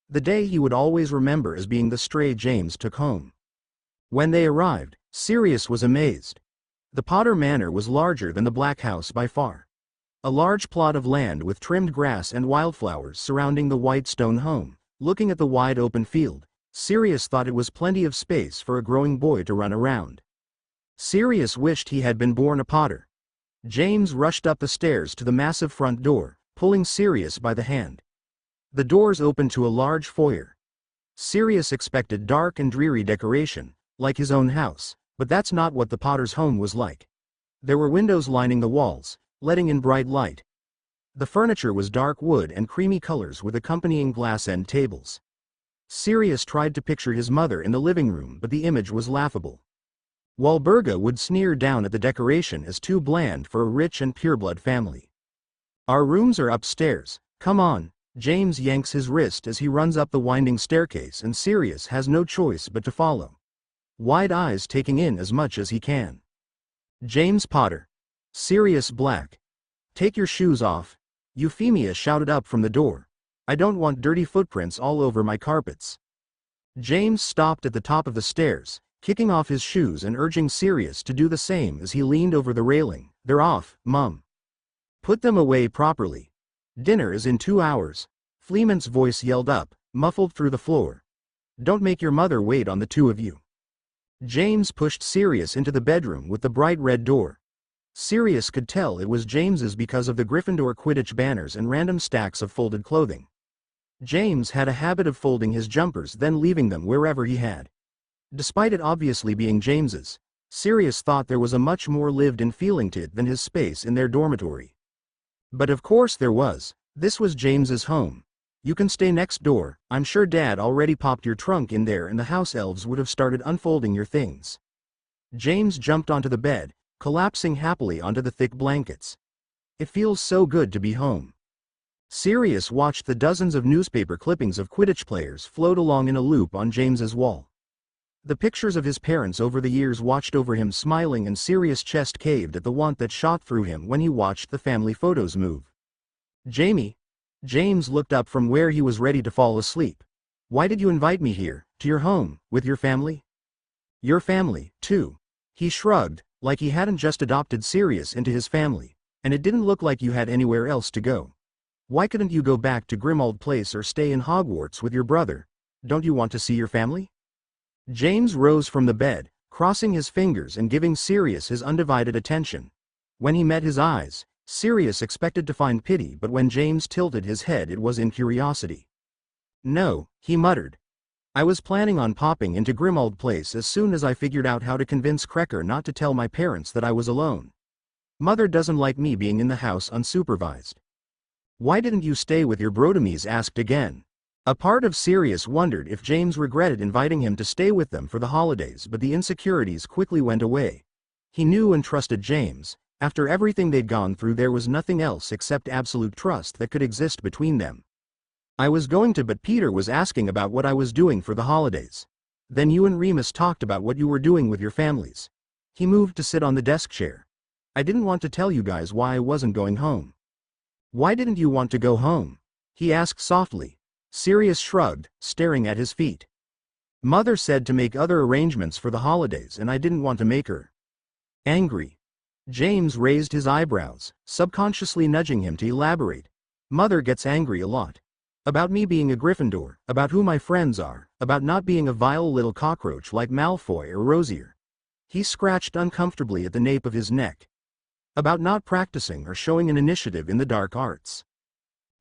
The day he would always remember as being the stray James took home. When they arrived, Sirius was amazed. The Potter Manor was larger than the Black House by far. A large plot of land with trimmed grass and wildflowers surrounding the white stone home. Looking at the wide open field, Sirius thought it was plenty of space for a growing boy to run around. Sirius wished he had been born a Potter. James rushed up the stairs to the massive front door, pulling Sirius by the hand. The doors opened to a large foyer. Sirius expected dark and dreary decoration, like his own house, but that's not what the Potter's home was like. There were windows lining the walls, letting in bright light. The furniture was dark wood and creamy colors with accompanying glass end tables. Sirius tried to picture his mother in the living room, but the image was laughable. Walburga would sneer down at the decoration as too bland for a rich and pureblood family. "Our rooms are upstairs, come on." James yanks his wrist as he runs up the winding staircase, and Sirius has no choice but to follow, wide eyes taking in as much as he can. James Potter. Sirius Black. "Take your shoes off," Euphemia shouted up from the door. "I don't want dirty footprints all over my carpets." James stopped at the top of the stairs, kicking off his shoes and urging Sirius to do the same as he leaned over the railing. "They're off, Mum. Put them away properly. Dinner is in 2 hours." Fleement's voice yelled up, muffled through the floor. "Don't make your mother wait on the two of you." James pushed Sirius into the bedroom with the bright red door. Sirius could tell it was James's because of the Gryffindor Quidditch banners and random stacks of folded clothing. James had a habit of folding his jumpers then leaving them wherever he had. Despite it obviously being James's, Sirius thought there was a much more lived-in feeling to it than his space in their dormitory. But of course there was. This was James's home. "You can stay next door. I'm sure Dad already popped your trunk in there and the house elves would have started unfolding your things." James jumped onto the bed, collapsing happily onto the thick blankets. "It feels so good to be home." Sirius watched the dozens of newspaper clippings of Quidditch players float along in a loop on James's wall. The pictures of his parents over the years watched over him smiling, and Sirius' chest caved at the want that shot through him when he watched the family photos move. "Jamie." James looked up from where he was ready to fall asleep. "Why did you invite me here, to your home, with your family?" "Your family, too." He shrugged, like he hadn't just adopted Sirius into his family, and it didn't look like you had anywhere else to go. "Why couldn't you go back to Grimmauld Place or stay in Hogwarts with your brother? Don't you want to see your family?" James rose from the bed, crossing his fingers and giving Sirius his undivided attention. When he met his eyes, Sirius expected to find pity, but when James tilted his head it was in curiosity. "No," he muttered. "I was planning on popping into Grimmauld Place as soon as I figured out how to convince Krekker not to tell my parents that I was alone. Mother doesn't like me being in the house unsupervised." "Why didn't you stay with your Brodomies?" asked again. A part of Sirius wondered if James regretted inviting him to stay with them for the holidays, but the insecurities quickly went away. He knew and trusted James. After everything they'd gone through, there was nothing else except absolute trust that could exist between them. "I was going to, but Peter was asking about what I was doing for the holidays. Then you and Remus talked about what you were doing with your families." He moved to sit on the desk chair. "I didn't want to tell you guys why I wasn't going home." "Why didn't you want to go home?" he asked softly. Sirius shrugged, staring at his feet. "Mother said to make other arrangements for the holidays, and I didn't want to make her angry." James raised his eyebrows, subconsciously nudging him to elaborate. "Mother gets angry a lot. About me being a Gryffindor, about who my friends are, about not being a vile little cockroach like Malfoy or Rosier." He scratched uncomfortably at the nape of his neck. "About not practicing or showing an initiative in the dark arts."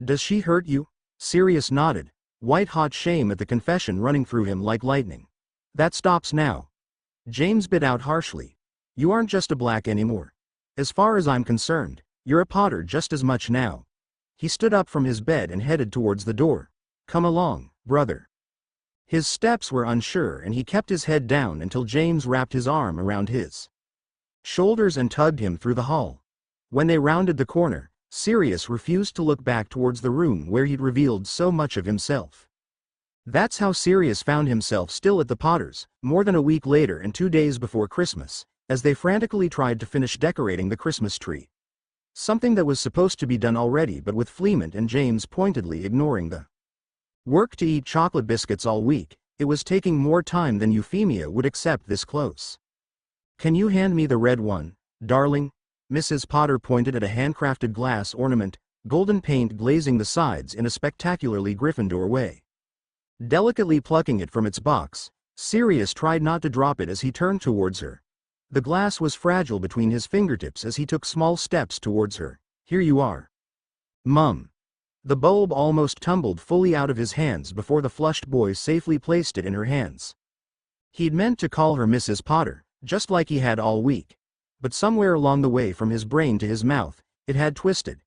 "Does she hurt you?" Sirius nodded, white-hot shame at the confession running through him like lightning. "That stops now." James bit out harshly. "You aren't just a Black anymore. As far as I'm concerned, you're a Potter just as much now." He stood up from his bed and headed towards the door. "Come along, brother." His steps were unsure and he kept his head down until James wrapped his arm around his shoulders and tugged him through the hall. When they rounded the corner, Sirius refused to look back towards the room where he'd revealed so much of himself. That's how Sirius found himself still at the Potters, more than a week later and 2 days before Christmas, as they frantically tried to finish decorating the Christmas tree. Something that was supposed to be done already, but with Fleement and James pointedly ignoring the work to eat chocolate biscuits all week, It was taking more time than Euphemia would accept this close. "Can you hand me the red one, darling?" Mrs. Potter pointed at a handcrafted glass ornament, golden paint glazing the sides in a spectacularly Gryffindor way. Delicately plucking it from its box, Sirius tried not to drop it as he turned towards her. The glass was fragile between his fingertips as he took small steps towards her. "Here you are." "Mum." The bulb almost tumbled fully out of his hands before the flushed boy safely placed it in her hands. He'd meant to call her Mrs. Potter, just like he had all week. But somewhere along the way from his brain to his mouth, it had twisted.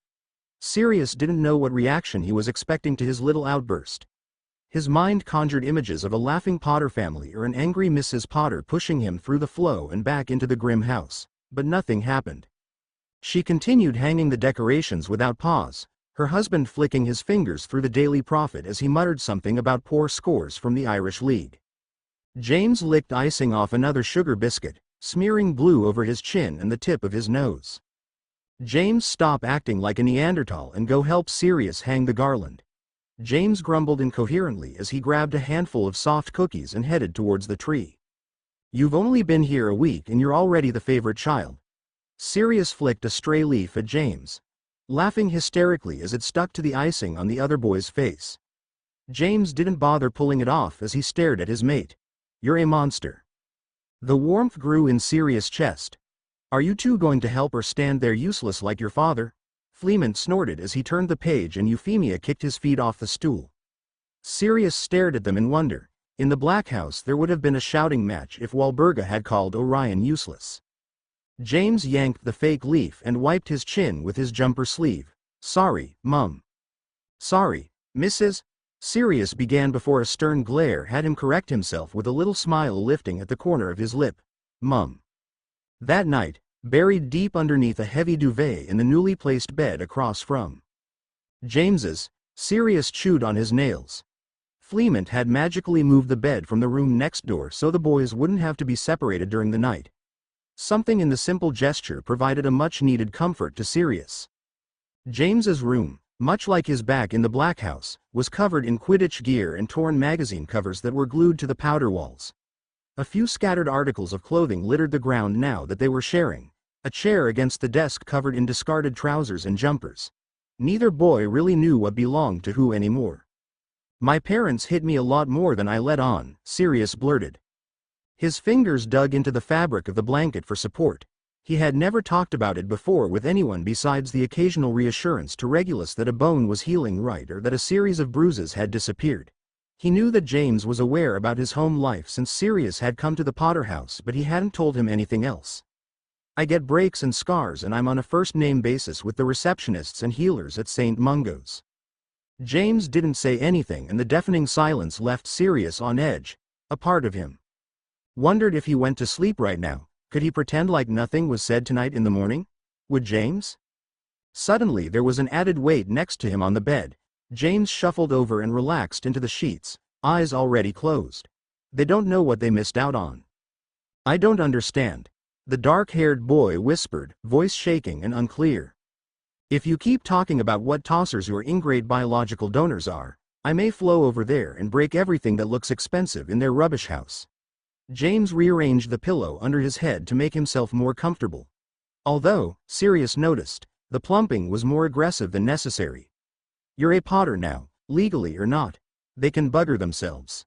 Sirius didn't know what reaction he was expecting to his little outburst. His mind conjured images of a laughing Potter family or an angry Mrs. Potter pushing him through the flow and back into the grim house, but nothing happened. She continued hanging the decorations without pause, her husband flicking his fingers through the Daily Prophet as he muttered something about poor scores from the Irish League. James licked icing off another sugar biscuit, smearing blue over his chin and the tip of his nose. "James, stop acting like a Neanderthal and go help Sirius hang the garland." James grumbled incoherently as he grabbed a handful of soft cookies and headed towards the tree. "You've only been here a week and you're already the favorite child." Sirius flicked a stray leaf at James, laughing hysterically as it stuck to the icing on the other boy's face. James didn't bother pulling it off as he stared at his mate. "You're a monster." The warmth grew in Sirius' chest. "Are you two going to help or stand there useless like your father?" Fleemont snorted as he turned the page and Euphemia kicked his feet off the stool. Sirius stared at them in wonder. In the Black House there would have been a shouting match if Walburga had called Orion useless. James yanked the fake leaf and wiped his chin with his jumper sleeve. "Sorry, Mum." "Sorry, Mrs." Sirius began before a stern glare had him correct himself with a little smile lifting at the corner of his lip. "Mum." That night, buried deep underneath a heavy duvet in the newly placed bed across from James's, Sirius chewed on his nails. Fleemont had magically moved the bed from the room next door so the boys wouldn't have to be separated during the night. Something in the simple gesture provided a much-needed comfort to Sirius. James's room, much like his back in the Black House, was covered in Quidditch gear and torn magazine covers that were glued to the powder walls. A few scattered articles of clothing littered the ground now that they were sharing. A chair against the desk covered in discarded trousers and jumpers. Neither boy really knew what belonged to who anymore. "My parents hit me a lot more than I let on," Sirius blurted. His fingers dug into the fabric of the blanket for support. He had never talked about it before with anyone besides the occasional reassurance to Regulus that a bone was healing right or that a series of bruises had disappeared. He knew that James was aware about his home life since Sirius had come to the Potter house, but he hadn't told him anything else. "I get breaks and scars and I'm on a first-name basis with the receptionists and healers at St. Mungo's." James didn't say anything and the deafening silence left Sirius on edge. A part of him wondered if he went to sleep right now, could he pretend like nothing was said tonight in the morning? Would James? Suddenly there was an added weight next to him on the bed. James shuffled over and relaxed into the sheets, eyes already closed. They don't know what they missed out on. "I don't understand," the dark-haired boy whispered, voice shaking and unclear. "If you keep talking about what tossers your ingrate biological donors are, I may flow over there and break everything that looks expensive in their rubbish house." James rearranged the pillow under his head to make himself more comfortable. Although, Sirius noticed, the plumping was more aggressive than necessary. "You're a Potter now, legally or not. They can bugger themselves."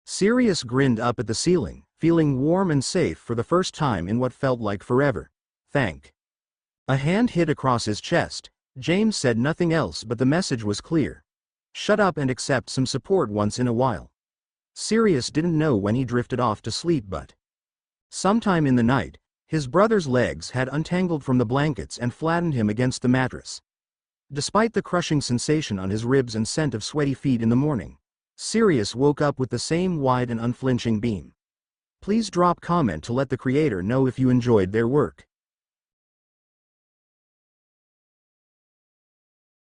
Sirius grinned up at the ceiling, feeling warm and safe for the first time in what felt like forever. "Thank." A hand hit across his chest. James said nothing else but the message was clear. Shut up and accept some support once in a while. Sirius didn't know when he drifted off to sleep, but sometime in the night, his brother's legs had untangled from the blankets and flattened him against the mattress. Despite the crushing sensation on his ribs and scent of sweaty feet in the morning, Sirius woke up with the same wide and unflinching beam. Please drop comment to let the creator know if you enjoyed their work.